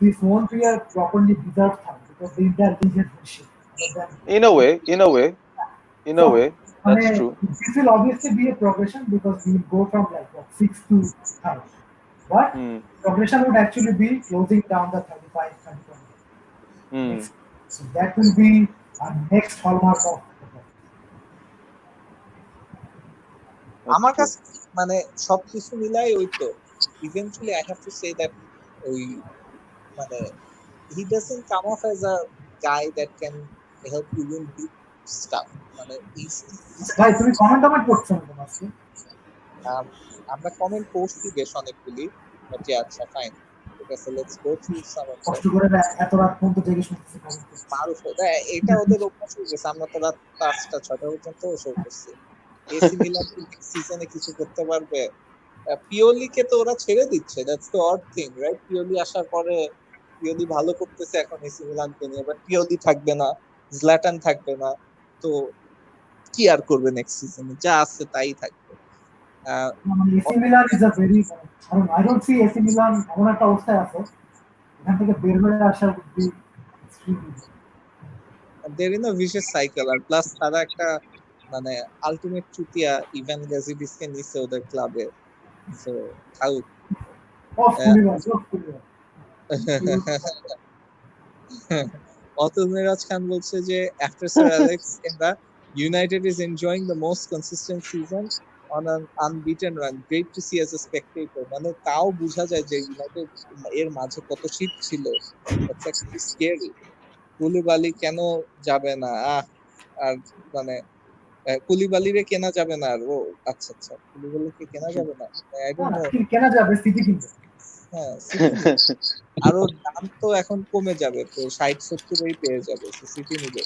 Speaker 9: this won't be a properly deserved time because the intelligent machine
Speaker 7: in a way that's true.
Speaker 9: This will obviously be a progression because we will go from like 6 to 5, but progression would actually be closing down the 35 30. So that will be our next hallmark of
Speaker 12: আমার কাছে মানে সবকিছু মিলাই ওই তো eventually I have to say that ওই মানে he doesn't come off as a guy that can help you win big stuff. মানে
Speaker 9: ভাই তুমি কমেন্ট করছো না আজকে?
Speaker 12: আমরা কমেন্ট করছি বেশ অনেকগুলি, বাট আচ্ছা ফাইন, ঠিক আছে, let's go through some of
Speaker 9: কষ্ট করে এত রাত পর্যন্ত জেগে শুনতেছি comment করছি।
Speaker 12: এটা ওদের অভ্যাস হয়ে গেছে, আমরা তো রাত 5টা 6টা পর্যন্ত শো করছি। এসি মিলান কি নেক্সট সিজনে কিছু করতে পারবে? পিওলি কে তো ওরা ছেড়ে দিচ্ছে, that's the odd thing, right? পিওলি আসার পরে পিওলি ভালো করতেছে এখন এসি মিলানকে নিয়ে, বাট পিওলি থাকবে না, জলাটান থাকবে না, তো কি আর করবে নেক্সট সিজনে? যা আছে তাই থাকবে।
Speaker 9: AC Milan is a very, I don't see AC Milan এমন একটা অবস্থায় আছে এখান থেকে বের হয়ে আসা would be extremely
Speaker 12: দের ইন আ ভিশাস সাইকেল, আর প্লাস তারা একটা মানে আলটিমেট চুতিয়া ইভান গ্যাজিডিসকে নিছে ওদের ক্লাবে, সো থাকুক। অতুল মিরাজ খান বলছে যে আফটার স্যার অ্যালেক্স এন্ডা United is enjoying the most consistent season on an unbeaten run, great to see as a spectator. মানে তাও বোঝা যায় যে ইউনাইটেড এর মাঝে কত শীত ছিল, দ্যাটস অ্যাকচুয়ালি স্কেরি। কুলিবালি কেন যাবে না? আর মানে কুলিবালিরে কেনা যাবে না, আর ও আচ্ছা আচ্ছা, কুলিবালিকে কেনা যাবে না, আই ডোন্ট নো।
Speaker 9: কেনা যাবে, সিটি কিনবে।
Speaker 12: হ্যাঁ, সিটি নিবে। আর ওর দাম তো এখন কমে যাবে, তো 60-70 পেয়ে যাবে, সো সিটি নিবে।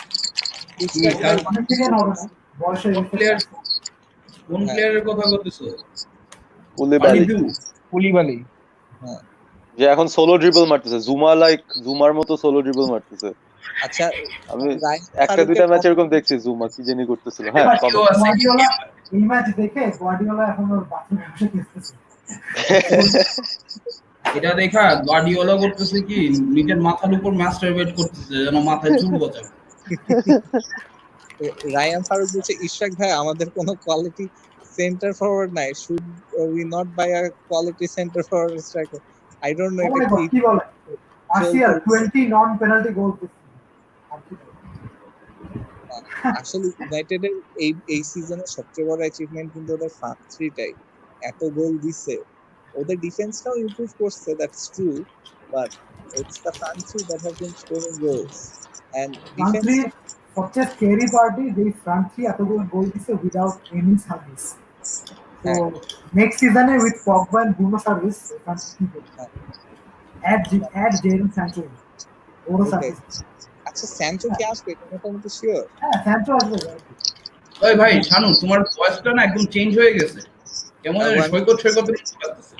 Speaker 2: কোন প্লেয়ারের কথা বলতেছো?
Speaker 4: কুলিবালি
Speaker 7: যে এখন সোলো ড্রিবল মারতেছে, জুমার মতো সোলো ড্রিবল মারতেছে।
Speaker 12: আচ্ছা,
Speaker 7: আমি একটা দুইটা ম্যাচ এরকম দেখছি, জুমা কি জানি করতেছিল। হ্যাঁ,
Speaker 9: এই ম্যাচ দেখে গার্ডিওলা এখন ওর বাথরুমে বসে খেলতেছে।
Speaker 2: এটা দেখা গার্ডিওলা করতেছে কি, নিজের মাথার উপর মাস্টারবেট করতেছে যেন মাথায় চুল গজাবে।
Speaker 12: রায়ান ফারুক বলছে, ইশরাক ভাই আমাদের কোনো কোয়ালিটি সেন্টার ফরওয়ার্ড নাই, should we not buy a quality centre forward striker? I don't know এটা
Speaker 9: কি বলে। RCR 20 non penalty goal.
Speaker 12: আসলে ইউনাইটেডের এই সিজনের সবচেয়ে বড় অ্যাচিভমেন্ট কিন্তু ওদের ফ্রন্ট থ্রিটাই, এত গোল দিছে। ওদের ডিফেন্সটাও ইমপ্রুভ করছে, that's true, but it's the front three that have been scoring goals and defence.
Speaker 9: সবচেয়ে স্কেরি পার্টি যে ফ্রন্ট থ্রি এতগুলো গোল দিছে উইদাউট এনি সার্ভিস। তো নেক্সট সিজনে with Pogba and Bruno service front three add Jadon Sancho ওরও service.
Speaker 12: আচ্ছা, স্যান্চো কি আসবে এটা মোটামুটি শিওর?
Speaker 9: হ্যাঁ, স্যান্চো আসবে।
Speaker 2: ওই ভাই শানু, তোমার ভয়েসটা না একদম চেঞ্জ হয়ে গেছে, কেমন সৈকত লাগতেছে।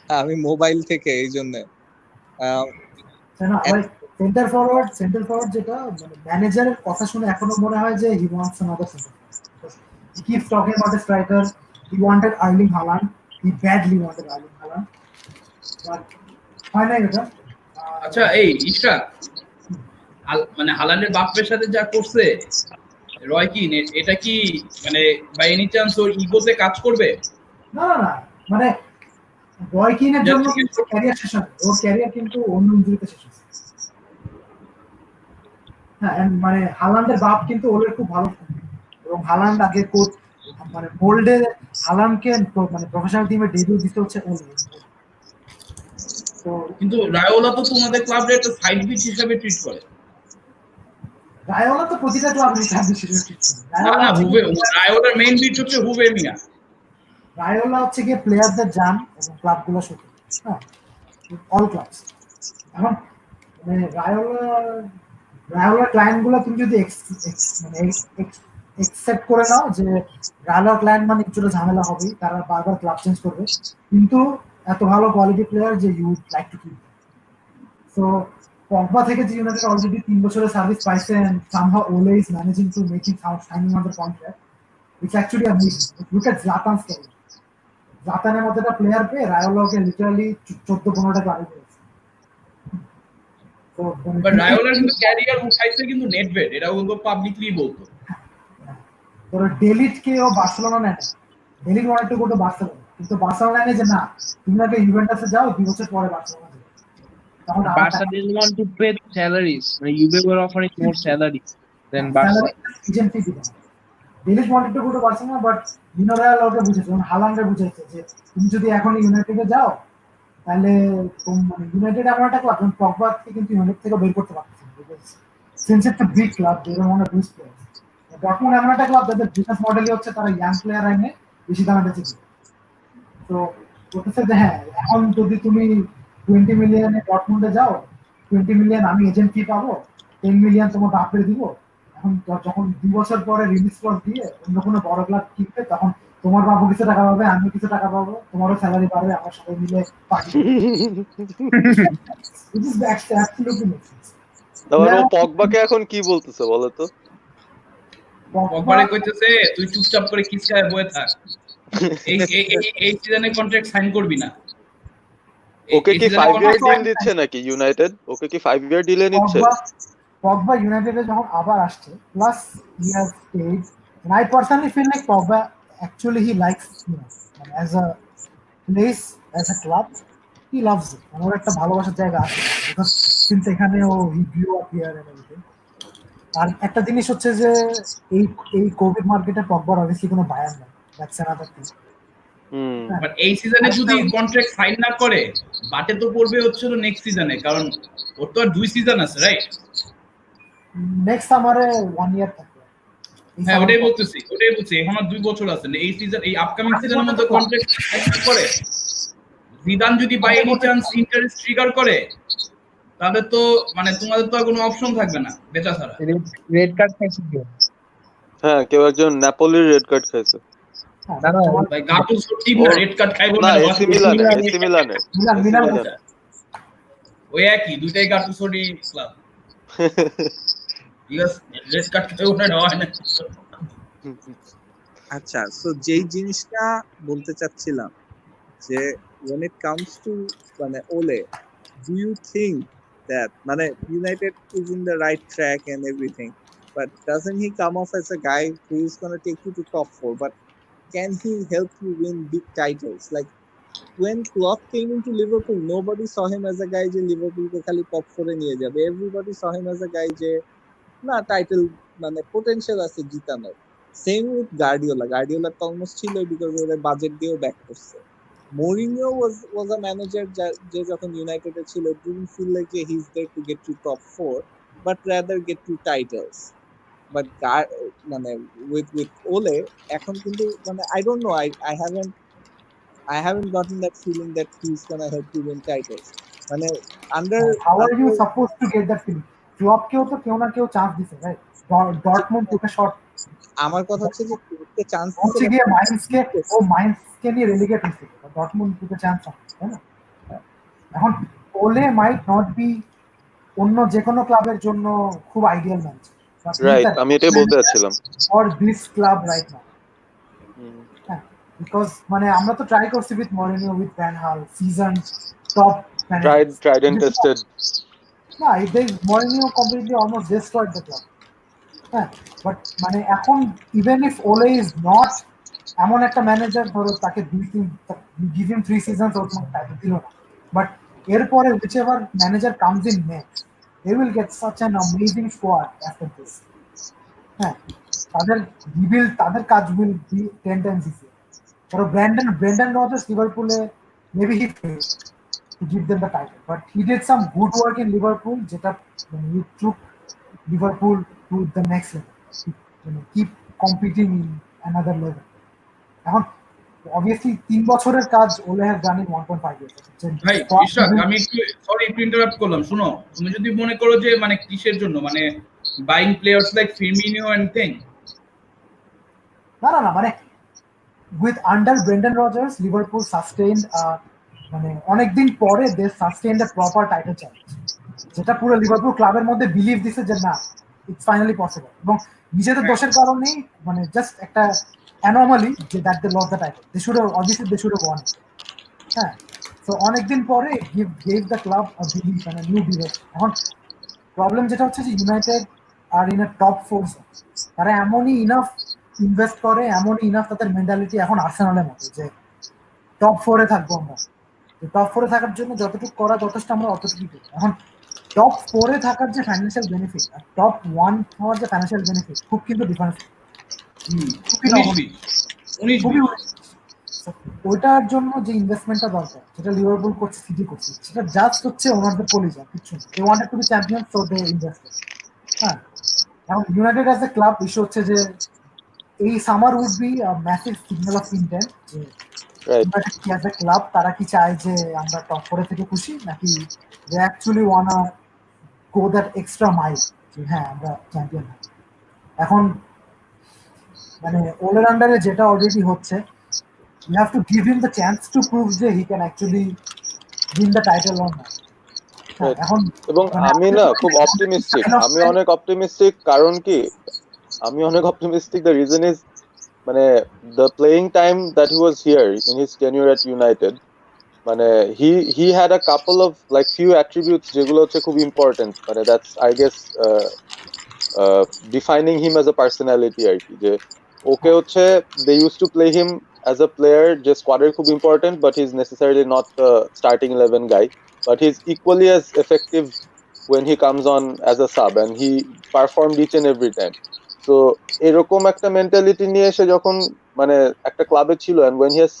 Speaker 12: আমি মোবাইল থেকে, এই জন্য।
Speaker 9: সেন্টার ফরওয়ার্ড যেটা মানে ম্যানেজারের কথা শুনে এখনো মনে হয় যে he wants another centre. He keeps talking about a striker, he wanted Erling Haaland, he badly wanted Erling Haaland, but হয় না এটা।
Speaker 2: আচ্ছা, এই ইশরাক মানে হালান্ডের বাপের সাথে যা করছে রয় কিন, এটা কি মানে বাই এনি চান্স ওর ইগোতে কাজ করবে?
Speaker 9: না না, মানে রয় কিনের জন্য কিন্তু ক্যারিয়ার শেষ হবে, ওর ক্যারিয়ার কিন্তু অন্য ইনজুরিতে শেষ হয়েছে। হ্যাঁ, মানে হালান্ডের বাপ কিন্তু ওদের খুব ভালো, এবং হালান্ড আগে কোচ মানে বোল্ডে হালান্ডকে মানে প্রফেশনাল টিমে ডেবিউ দিতে হচ্ছে ওলে।
Speaker 2: তো কিন্তু রায়োলা তো তোমাদের ক্লাবে একটা সাইড বিচ হিসেবে ট্রিট করে।
Speaker 9: রায়োলা তো প্রতিটা ক্লাবের সাইড বিচ হিসেবে ট্রিট করে।
Speaker 2: রায়োলার মেইন বিচ হচ্ছে হুবে মিয়া।
Speaker 9: রায়োলা হচ্ছে গিয়ে প্লেয়ারদের জান এবং ক্লাবগুলো শুধু, হ্যাঁ, অল ক্লাবস। এখন মানে রায়োলার ক্লায়েন্টগুলো তুমি যদি মানে একসেপ্ট করে নাও যে রায়োলার ক্লায়েন্ট মানে কিছুটা ঝামেলা হবেই, তারা বারবার ক্লাব চেঞ্জ করবে, কিন্তু এত ভালো কোয়ালিটি প্লেয়ার যে you would like to keep. So Pogba থেকে যে ইউনাইটেড অলরেডি 3 বছরের সার্ভিস পাইছে and somehow Ole is managing to make him signing on the contract, it's actually amazing. Look at Zlatan's career. জাতানের মতো একটা player পেয়ে রায়োলাকে literally 14-15টা ক্লাবে দিয়েছে।
Speaker 2: বাট রায়োলার কিন্তু ক্যারিয়ার উঠাইছে কিন্তু নেটবেট, এটা কিন্তু পাবলিকলি বলতো।
Speaker 9: তোর ডেলিটকে ও বার্সেলোনা নেয়, delete wanted to go to Barcelona, কিন্তু বার্সেলোনা নেয় যে না, তুমি আগে ইউভেন্টাসে যাও, 2 বছর পরে বার্সেলোনা যাও। তখন
Speaker 4: Barca didn't want to pay the salaries. Juve were offering more salary than Barca.
Speaker 9: Agency দিবে। De Ligt wanted to go to Barcelona, but ভিনোরিয়াল ওকে বুঝেছে, হালান্ডে বুঝেছে যে তুমি যদি এখন ইউনাইটেডে যাও তাহলে মানে ইউনাইটেড এমন একটা ক্লাব, তুমি পগবাকে কিন্তু ইউনাইটেড থেকে বের করতে পারতেছ, because since it's a big club they don't want to lose players. Dortmund এমন একটা ক্লাব যাদের বিজনেস মডেলই হচ্ছে তারা ইয়াং প্লেয়ার এনে বেশি দামে বেচে দিবে। তো বলতেছে যে হ্যাঁ এখন যদি তুমি 20 মিলিয়নে ডটমুন্ডে যাও, 20 মিলিয়ন আমি এজেন্ট ফি পাবো, 10 মিলিয়ন তোমার বাপরে দিব। এখন যখন 2 বছর পরে রিলিজ ক্লজ দিয়ে অন্য কোনো বড় ক্লাব কিনবে তখন তোমার বাবু কিছু টাকা পাবে, আমি কিছু টাকা পাবো, তোমারও স্যালারি বাড়বে, আমরা সবাই মিলে পার্টি
Speaker 7: আবার ও পগবাকে এখন কি বলতেছে বলো তো?
Speaker 2: পগবারে কইতেছে তুই চুপচাপ করে কিসকায় বয়ে থাক, এই সিজনে কন্ট্রাক্ট সাইন করবি না।
Speaker 7: ওকে কি 5 ইয়ার ডিল দিচ্ছে নাকি ইউনাইটেড? ওকে কি 5 ইয়ার ডিলে নিচ্ছে?
Speaker 9: পগবা ইউনাইটেডে যখন আবার আসছে plus he has paid, and I personally feel like Pogba actually he likes, you know, as a place, as a club, he loves it. ওর একটা ভালোবাসার জায়গা আছে because since এখানে ও he grew up here and everything. আর একটা জিনিস হচ্ছে যে এই কোভিড মার্কেটে পগবার অবভিয়াসলি কোনো বায়ার নাই, দ্যাটস অ্যানাদার থিং।
Speaker 2: বাট এই সিজনে যদি কন্ট্রাক্ট সাইন না করে বাটে তো পড়বে হচ্ছিল নেক্সট সিজনে, কারণ ওর তো আর 2 সিজন আছে, রাইট?
Speaker 9: নেক্সট সামারে 1 ইয়ার থাকবে।
Speaker 2: হ্যাঁ ওটাই বলতেছি এখন আর 2 বছর আছে। এই সিজন, এই আপকামিং সিজনের মধ্যে কন্ট্রাক্ট সাইন না করে জিদান যদি by any chance interest trigger করে তাহলে তো মানে তোমাদের তো আর কোনো অপশন থাকবে না বেচা ছাড়া।
Speaker 4: রেড কার্ড খাইছে কেউ?
Speaker 7: হ্যাঁ কেউ একজন নেপোলির রেড কার্ড খাইছে।
Speaker 2: ভাই গাতুসো টিম না রেড কার্ড খাইবো
Speaker 7: না,
Speaker 2: না?
Speaker 7: এসি মিলানে
Speaker 2: ওই একই দুইটাই গাতুসোডি ক্লাব। ইয়েস রেড কার্ড খাইবো না হয় না।
Speaker 12: আচ্ছা, সো যেই জিনিসটা বলতে চাচ্ছিলাম যে when it comes to মানে Ole, do you think that মানে United is in the right track and everything, but doesn't he come off as a guy who is going to take you to top 4, but can he help you win big titles? Like when Klopp came into Liverpool, nobody saw him as a guy যে Liverpool কে খালি top 4 এ নিয়ে যাবে। Everybody saw him as a guy যে না title মানে potential আছে জিতানোর। Same with Guardiola তো almost ছিল বিকজ ওরা বাজেট দিয়েও ব্যাক করছে। Mourinho was a manager যে যখন ইউনাইটেডে ছিল, didn't feel like he is there to get to top 4 but rather get to titles. But মানে with Ole এখন কিন্তু মানে I don't know, I haven't gotten that feeling that he's gonna help you win titles. মানে under
Speaker 9: how are you supposed to get that feeling? Klopp কেও তো কেউ না কেউ চান্স দিছে, রাইট? ডর্টমুন্ড তোকে শট,
Speaker 12: আমার কথা হচ্ছে যে তোকে চান্স
Speaker 9: হচ্ছে গিয়ে মাইন্সকে নিয়ে রেলিগেট হয়েছে, ডর্টমুন্ড তোকে চান্স আছে, তাই না? এখন ওলে মাইট নট বি অন্য যে কোনো ক্লাবের জন্য খুব আইডিয়াল ম্যাচ,
Speaker 7: রাইট, আমি এটাই বলতে যাচ্ছিলাম
Speaker 9: for this club right now. Because মানে আমরা তো ট্রাই করছি উইথ মরিনিও, উইথ ভ্যান হাল, season top
Speaker 7: tried and tested.
Speaker 9: না, Mourinho completely almost destroyed the club. হ্যাঁ, বাট মানে এখন ইভেন ইফ ওলে ইজ নট এমন একটা ম্যানেজার, ধরো তাকে গিভ হিম 3 সিজনস ওর কোনো টাইটেল দিল না, বাট এরপরে whichever manager comes in next, they will get such an amazing squad after this. হ্যাঁ, তাদের কাজ will be 10 times easier. ধরো ব্রেন্ডন রজার্স লিভারপুলে maybe he failed to give them the title, but he did some good work in Liverpool যেটা he took Liverpool to the next level, keep competing in another level. এখন obviously 3 বছরের কাজ ওলে have done in 1.5 years.
Speaker 2: ভাই ইশরাক, আমি একটু interrupt করলাম, শুনো, তুমি যদি মনে করো যে মানে কিসের জন্য মানে buying players like Firmino and thing,
Speaker 9: না মানে with under Brendan Rodgers Liverpool sustained মানে অনেকদিন পরে they sustained a proper title challenge, যেটা পুরো লিভারপুল ক্লাবের মধ্যে বিলিভ দিছে যে না ইটস ফাইনালি পসিবল, এবং নিজেদের দোষের কারণেই মানে জাস্ট একটা অ্যানোমালি যে that they lost the title, they should have won. হ্যাঁ, সো অনেকদিন পরে gave the club a believe and a new direction. এখন প্রবলেম যেটা হচ্ছে যে United are in a top 4, তারা এমনই ইনাফ ইনভেস্ট করে, এমনই ইনাফ তাদের মেন্টালিটি এখন আর্সেনালের মতো যে টপ 4-এ থাকবো আমরা, টপ 4-এ থাকার জন্য যতটুকু করা যথেষ্ট আমরা অতটুকুই করি। এখন টপ 4-এ থাকার যে ফাইন্যান্সিয়াল বেনিফিট আর টপ 1 হওয়ার যে ফাইন্যান্সিয়াল বেনিফিট খুব কিন্তু ডিফারেন্স। ওইটার জন্য যে ইনভেস্টমেন্টটা দরকার, যেটা লিভারপুল করছে, সিটি করছে, সেটা জাস্ট হচ্ছে ওনারদের পলিসি, কিছু they wanted to be champion, so they invested. হ্যাঁ, এখন United as a club issue হচ্ছে যে এই summer would be massive signal of intent যে ইউনাইটেড কি অ্যাজ এ ক্লাব তারা কি চায় যে আমরা টপ 4 থেকে খুশি নাকি they actually wanna go that extra mile যে হ্যাঁ আমরা চ্যাম্পিয়ন হব। এখন মানে ওলের আন্ডারে যেটা অলরেডি হচ্ছে you have to give him the chance to prove যে he can actually win the title or not. এখন
Speaker 7: এবং আমি না খুব অপটিমিস্টিক, আমি অনেক অপটিমিস্টিক, কারণ কি আমি অনেক অপটিমিস্টিক, দ্য রিজন ইজ মানে the playing time that he was here in his tenure at United, মানে he had a couple of like few attributes যেগুলো হচ্ছে খুব ইম্পর্টেন্ট, মানে that's I guess defining him as a personality আর কি, যে okay হচ্ছে they use to play him as a player যে স্কোয়াডের খুব important, but he is necessarily not starting 11 guy, but he's equally as effective when he comes on as a sub, and he performed each and every time. So এরকম একটা mentality নিয়ে এসে যখন মানে একটা ক্লাবে ছিল, and when he has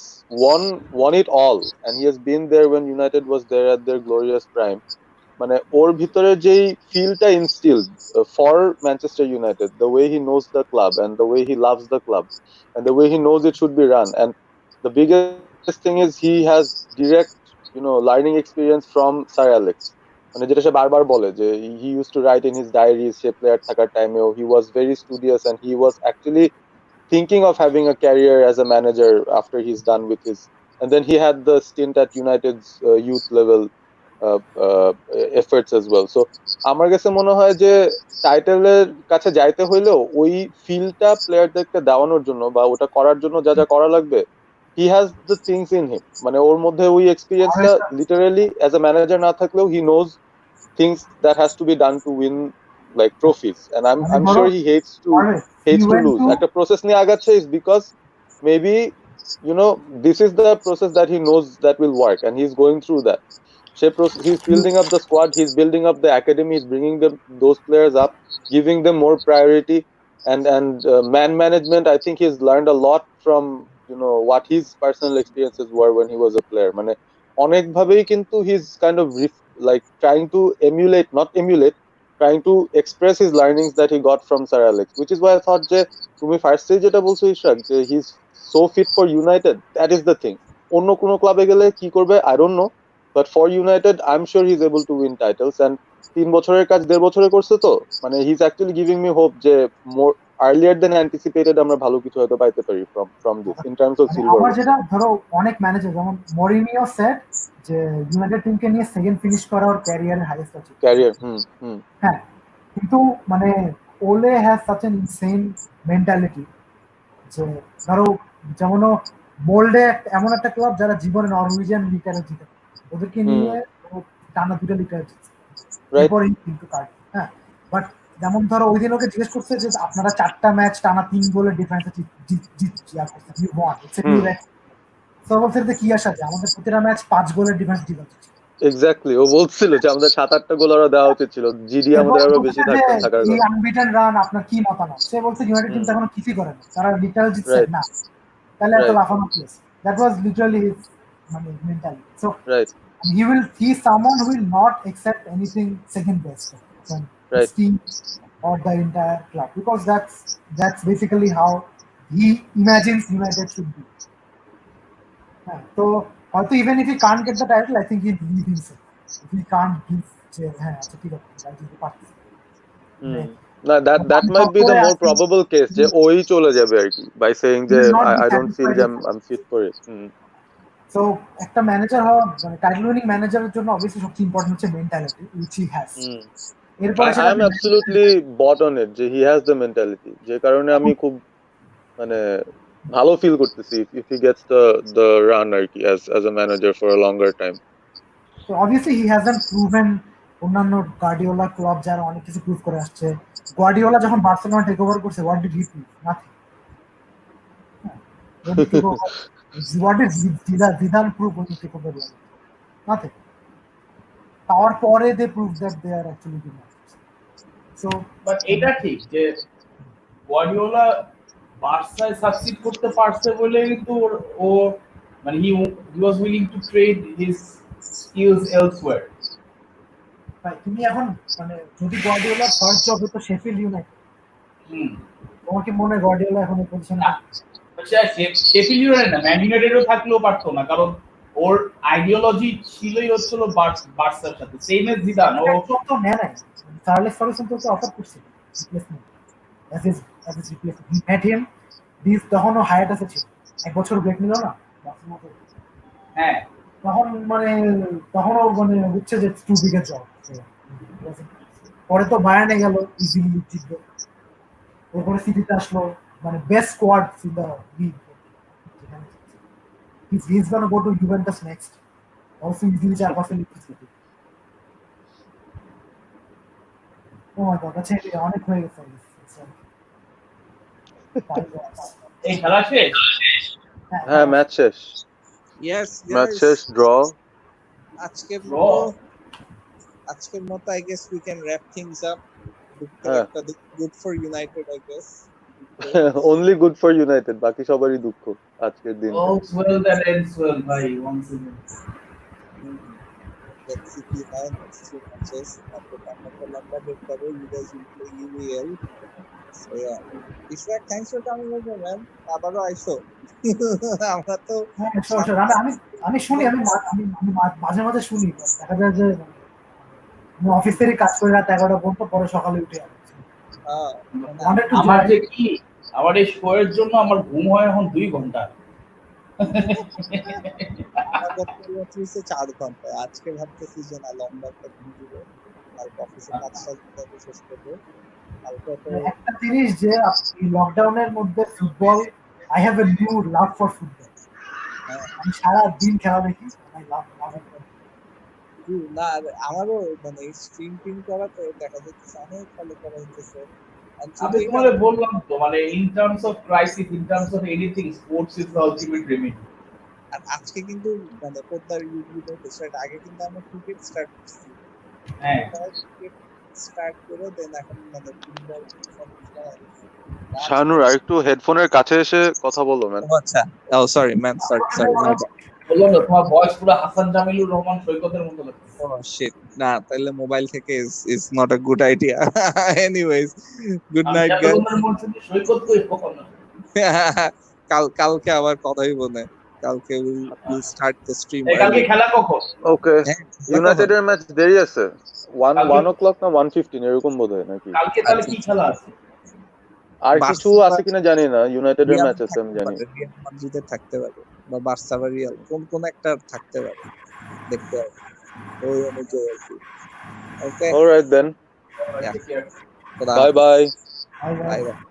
Speaker 7: won it all, and he has been there when United was there at their glorious prime, মানে ওর ভিতরে যেই ফিলটা instilled for Manchester United, the way he knows the club and the way he loves the club and the way he knows it should be run, and the biggest thing is he has direct learning experience from Sir Alex, মানে যেটা সে বারবার বলে যে he used to write in his diaries say player থাকার টাইমেও he was very studious and he was actually thinking of having a career as a manager after he's done with his, and then he had the stint at United's youth level efforts as well. So আমার কাছে মনে হয় যে টাইটেলের কাছে যাইতে হইলেও ওই ফিলটা প্লেয়ারদেরকে দেওয়ানোর জন্য বা ওটা করার জন্য যা যা করা লাগবে, he has the things in him, মানে ওর মধ্যে ওই এক্সপিরিয়েন্সটা লিটারালি অ্যাজ এ ম্যানেজার না থাকলেও he knows things that has to be done to win like trophies, and I'm sure he hates to lose. একটা process নিয়ে আগাচ্ছে is because maybe this is the process that he knows that will work, and he's going through that. He's building up the squad, he's building up the academy, he's bringing those players up, giving them more priority, and man management. I think he's learned a lot from what his personal experiences were when he was a player. মানে অনেক ভাবেই কিন্তু he's kind of like trying to trying to express his learnings that he got from Sir Alex, which is why I thought যে তুমি ফার্স্টে যেটা বলছো ইশরাক যে he's so fit for United, that is the thing. অন্য কোনো ক্লাবে গেলে কি করবে I don't know, but for United I'm sure he's able to win titles, and 3 বছরের কাজ 1.5 বছরে করছে, তো মানে he's actually giving me hope যে more earlier than anticipated আমরা ভালো কিছু হয়তো পাইতে পারি from this in terms of silver.
Speaker 9: আমার যেটা ধরো অনেক ম্যানেজার যেমন মরিনিও সেড যে ইউনাইটেড টিমকে নিয়ে সেকেন্ড ফিনিশ করা ওর ক্যারিয়ারের হাইয়েস্ট অ্যাচিভমেন্ট,
Speaker 7: ক্যারিয়ার
Speaker 9: হ্যাঁ, কিন্তু মানে ওলে has such an insane mentality যে ধরো যেমন মোল্ডে এমন একটা ক্লাব যারা জীবনে নরওয়েজিয়ান লিটারে জিতে, ওদেরকে নিয়ে টানা 2টা লিটার জিতছে এরপর কিন্তু কার্ড, হ্যাঁ, বাট যেমন ধরো ওই দিন ওকে জিজ্ঞেস করছে যে আপনারা 4টা ম্যাচ টানা 3 গোলের ডিফারেন্সে জিতছি আর করছেন, you won it's a new record. So বলছে যে কি আশা যে আমাদের প্রতিটা ম্যাচ 5 গোলের ডিফারেন্স জিতছে।
Speaker 7: এক্স্যাক্টলি, ও বলছিল যে আমাদের 7-8টা গোল আরো দেওয়া উচিত ছিল, জিডি আমাদের আরো বেশি থাকার কথা।
Speaker 9: এই আনবিটেন রান আপনার কি মতামত? সে বলছে ইউনাইটেড টিম এখনো কিছুই করে না, তারা লিটারাল জিতছে না, তাহলে এত লাফানো কি আছে? দ্যাট ওয়াজ লিটারালি হিজ মানে mentality. So he is someone who will not accept anything second best from his team or the entire club, because that's basically how he imagines United should be. So also even if he can't get the title, I think he'll believe himself. If he can't give
Speaker 7: না, that might be the more probable case যে ওই চলে যাবে আর কি, by saying যে I don't feel যে I'm fit for it.
Speaker 9: So একটা manager হওয়া মানে টাইটেল উইনিং ম্যানেজারের জন্য obviously সবচেয়ে ইম্পর্টেন্ট হচ্ছে মেন্টালিটি, which he has. এরপরে
Speaker 7: I am absolutely bought on it যে he has the mentality, যে কারণে আমি খুব মানে ভালো ফিল করতেছি if he gets the run আর কি as a manager for a longer time.
Speaker 9: So obviously he hasn't proven অন্যান্য গার্ডিওলা ক্লাব যারা অনেক কিছু প্রুভ করে আসছে। গার্ডিওলা যখন বার্সেলোনা টেক ওভার করছে, what did he prove? Nothing. What did Zidane prove when he took over? Nothing. Power পরে they prove that they are actually good managers. So
Speaker 2: but এটা ঠিক যে গার্ডিওলা বার্সায় সাকসিড করতে পারছে বলে কিন্তু ও মানে he was willing to trade his skills elsewhere.
Speaker 9: ভাই তুমি এখন মানে যদি গার্ডিওলার ফার্স্ট জব হতো শেফিল্ড ইউনাইটেড, তোমার কি মনে হয় গার্ডিওলা এখন এই পজিশনে
Speaker 2: শেফিল্ড ইউনাইটেড না, ম্যান ইউনাইটেডও থাকলেও পারতো না, কারণ ওর আইডিওলজি ছিলই হচ্ছিল বার্সার সাথে, সেম এজ জিদান। ও
Speaker 9: তো নেয় নাই, স্যার অ্যালেক্স ফার্গুসন তো অফার করছে replacement as his replacement, he had him this, তখনও হায়াটাসে ছিল, এক বছর ব্রেক নিল না
Speaker 2: হ্যাঁ,
Speaker 9: তখনও বুঝছে যে টু বিগ এ জব। পরে তো বায়ার্নে গেল, ইজিলি লিগ জিতবে, এরপরে সিটিতে আসলো, best squad in the league, he's gonna go to Juventus next, also easily 4-5 league জিতবে। ও মাই গড, আচ্ছা অনেক হয়ে গেছে।
Speaker 2: এই খেলা শেষ?
Speaker 7: হ্যাঁ, ম্যাচ শেষ।
Speaker 12: Yes,
Speaker 7: match
Speaker 12: guys.
Speaker 7: শেষ, ড্র।
Speaker 12: আজকের মতো I guess we can wrap things up. Good for United, I guess.
Speaker 7: Only good for United, বাকি সবারই দুঃখ আজকের দিন।
Speaker 2: All's well that ends well, ভাই, once again.
Speaker 12: Let's see কি হয় next 2 matches. After আমরা তো লম্বা break পাবো, you guys will play UEL. So yeah, Ishak, thanks for coming over, man. আবারও আইসো। আমরা তো
Speaker 9: আমি শুনি, আমি মাঝে মাঝে শুনি, দেখা যায় যে আমি অফিস থেকে কাজ করে রাত 11টা পর্যন্ত, পরে সকালে উঠে
Speaker 2: আমার যে কি, আমার এই শোয়ের জন্য আমার ঘুম হয় এখন 2 ঘন্টা।
Speaker 12: আমার বর্তমানে হচ্ছে 4 ঘন্টা। আজকে ভাবতেছি যে না, লম্বা একটা ঘুম দিব, আর অফিসে কাজটা শেষ করবো।
Speaker 9: একটা জিনিস যে এই লকডাউনের মধ্যে football, I have a new love for football. আমি সারা দিন খেলা দেখি, আই লাভ
Speaker 12: না, আমারও স্ট্রিম টিম করাতে দেখা যাচ্ছে অনেক ফলো করা হচ্ছে।
Speaker 2: আমি তোমাদের বললাম তো, in terms of crisis, in terms of anything, sports is the ultimate remedy.
Speaker 12: আর আজকে কিন্তু পদ্মার ইউটিউবে সেট আগে কিন্তু আমরা ক্রিকেট স্টার্ট করছি।
Speaker 2: হ্যাঁ,
Speaker 12: ক্রিকেট স্টার্ট করে দেন এখন ফুটবল।
Speaker 7: শানুর, আর একটু হেডফোনের কাছে এসে কথা বলো, ম্যান।
Speaker 12: আচ্ছা, ও সরি ম্যান, সরি
Speaker 2: বললাম না, তোমার ভয়েস পুরো হাসান জামিলুর রহমান সৈকতের মতো লাগছে।
Speaker 12: ও শিট, না তাহলে মোবাইল থেকে is not a good idea. Anyways, good night guys.
Speaker 2: সৈকত কই কখনো
Speaker 12: কালকে আবার কথাই বলে, কালকে we'll start the stream.
Speaker 2: কালকে খেলা কখন?
Speaker 7: ওকে, ইউনাইটেডের ম্যাচ দেরি আছে, 1 o'clock না 1:15 এরকম বোধহয় নাকি।
Speaker 2: কালকে তাহলে কি খেলা আছে?
Speaker 7: আর কিছু আছে কিনা জানি না, ইউনাইটেডের ম্যাচ আছে আমি জানি।
Speaker 12: রিয়াল মাদ্রিদের থাকতে পারে, বা বার্সা বা রিয়াল, কোন একটা থাকতে পারে, দেখতে হবে ওই অনুযায়ী আর কি। ওকে,
Speaker 7: অলরাইট দেন,
Speaker 12: yeah.
Speaker 7: Bye bye.
Speaker 12: Bye.